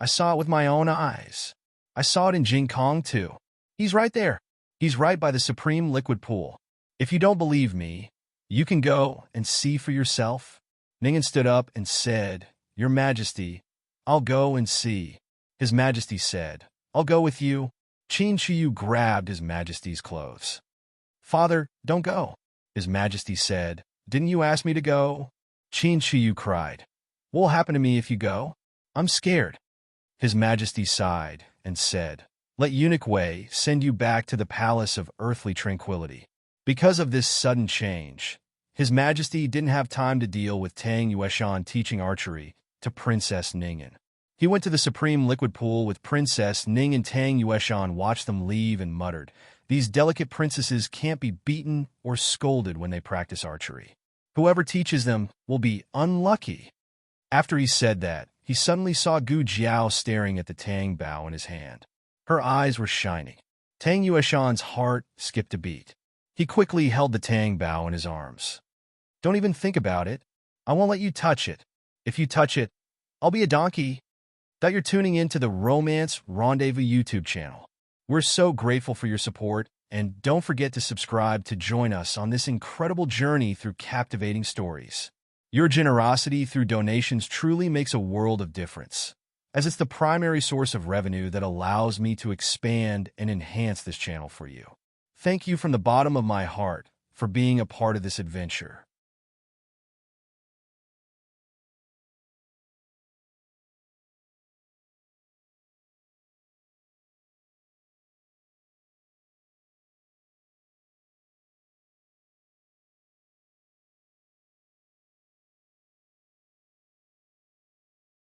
"I saw it with my own eyes. I saw it in Jing Kong too. He's right there. He's right by the supreme liquid pool. If you don't believe me, you can go and see for yourself." Ning'an stood up and said, "Your Majesty, I'll go and see." His Majesty said, "I'll go with you." Qin Chiyu grabbed His Majesty's clothes. "Father, don't go," His Majesty said. "Didn't you ask me to go?" Qin Chiyu cried. "What will happen to me if you go? I'm scared." His Majesty sighed and said, "Let Eunuch Wei send you back to the palace of earthly tranquility." Because of this sudden change, His Majesty didn't have time to deal with Tang Yueshan teaching archery to Princess Ning'an. He went to the supreme liquid pool with Princess Ning'an. Tang Yueshan watched them leave and muttered, "These delicate princesses can't be beaten or scolded when they practice archery. Whoever teaches them will be unlucky." After he said that, he suddenly saw Gu Jiao staring at the Tang bow in his hand. Her eyes were shining. Tang Yueshan's heart skipped a beat. He quickly held the Tang bow in his arms. "Don't even think about it. I won't let you touch it. If you touch it, I'll be a donkey." That you're tuning into the Romance Rendezvous YouTube channel. We're so grateful for your support, and don't forget to subscribe to join us on this incredible journey through captivating stories. Your generosity through donations truly makes a world of difference, as it's the primary source of revenue that allows me to expand and enhance this channel for you. Thank you from the bottom of my heart for being a part of this adventure.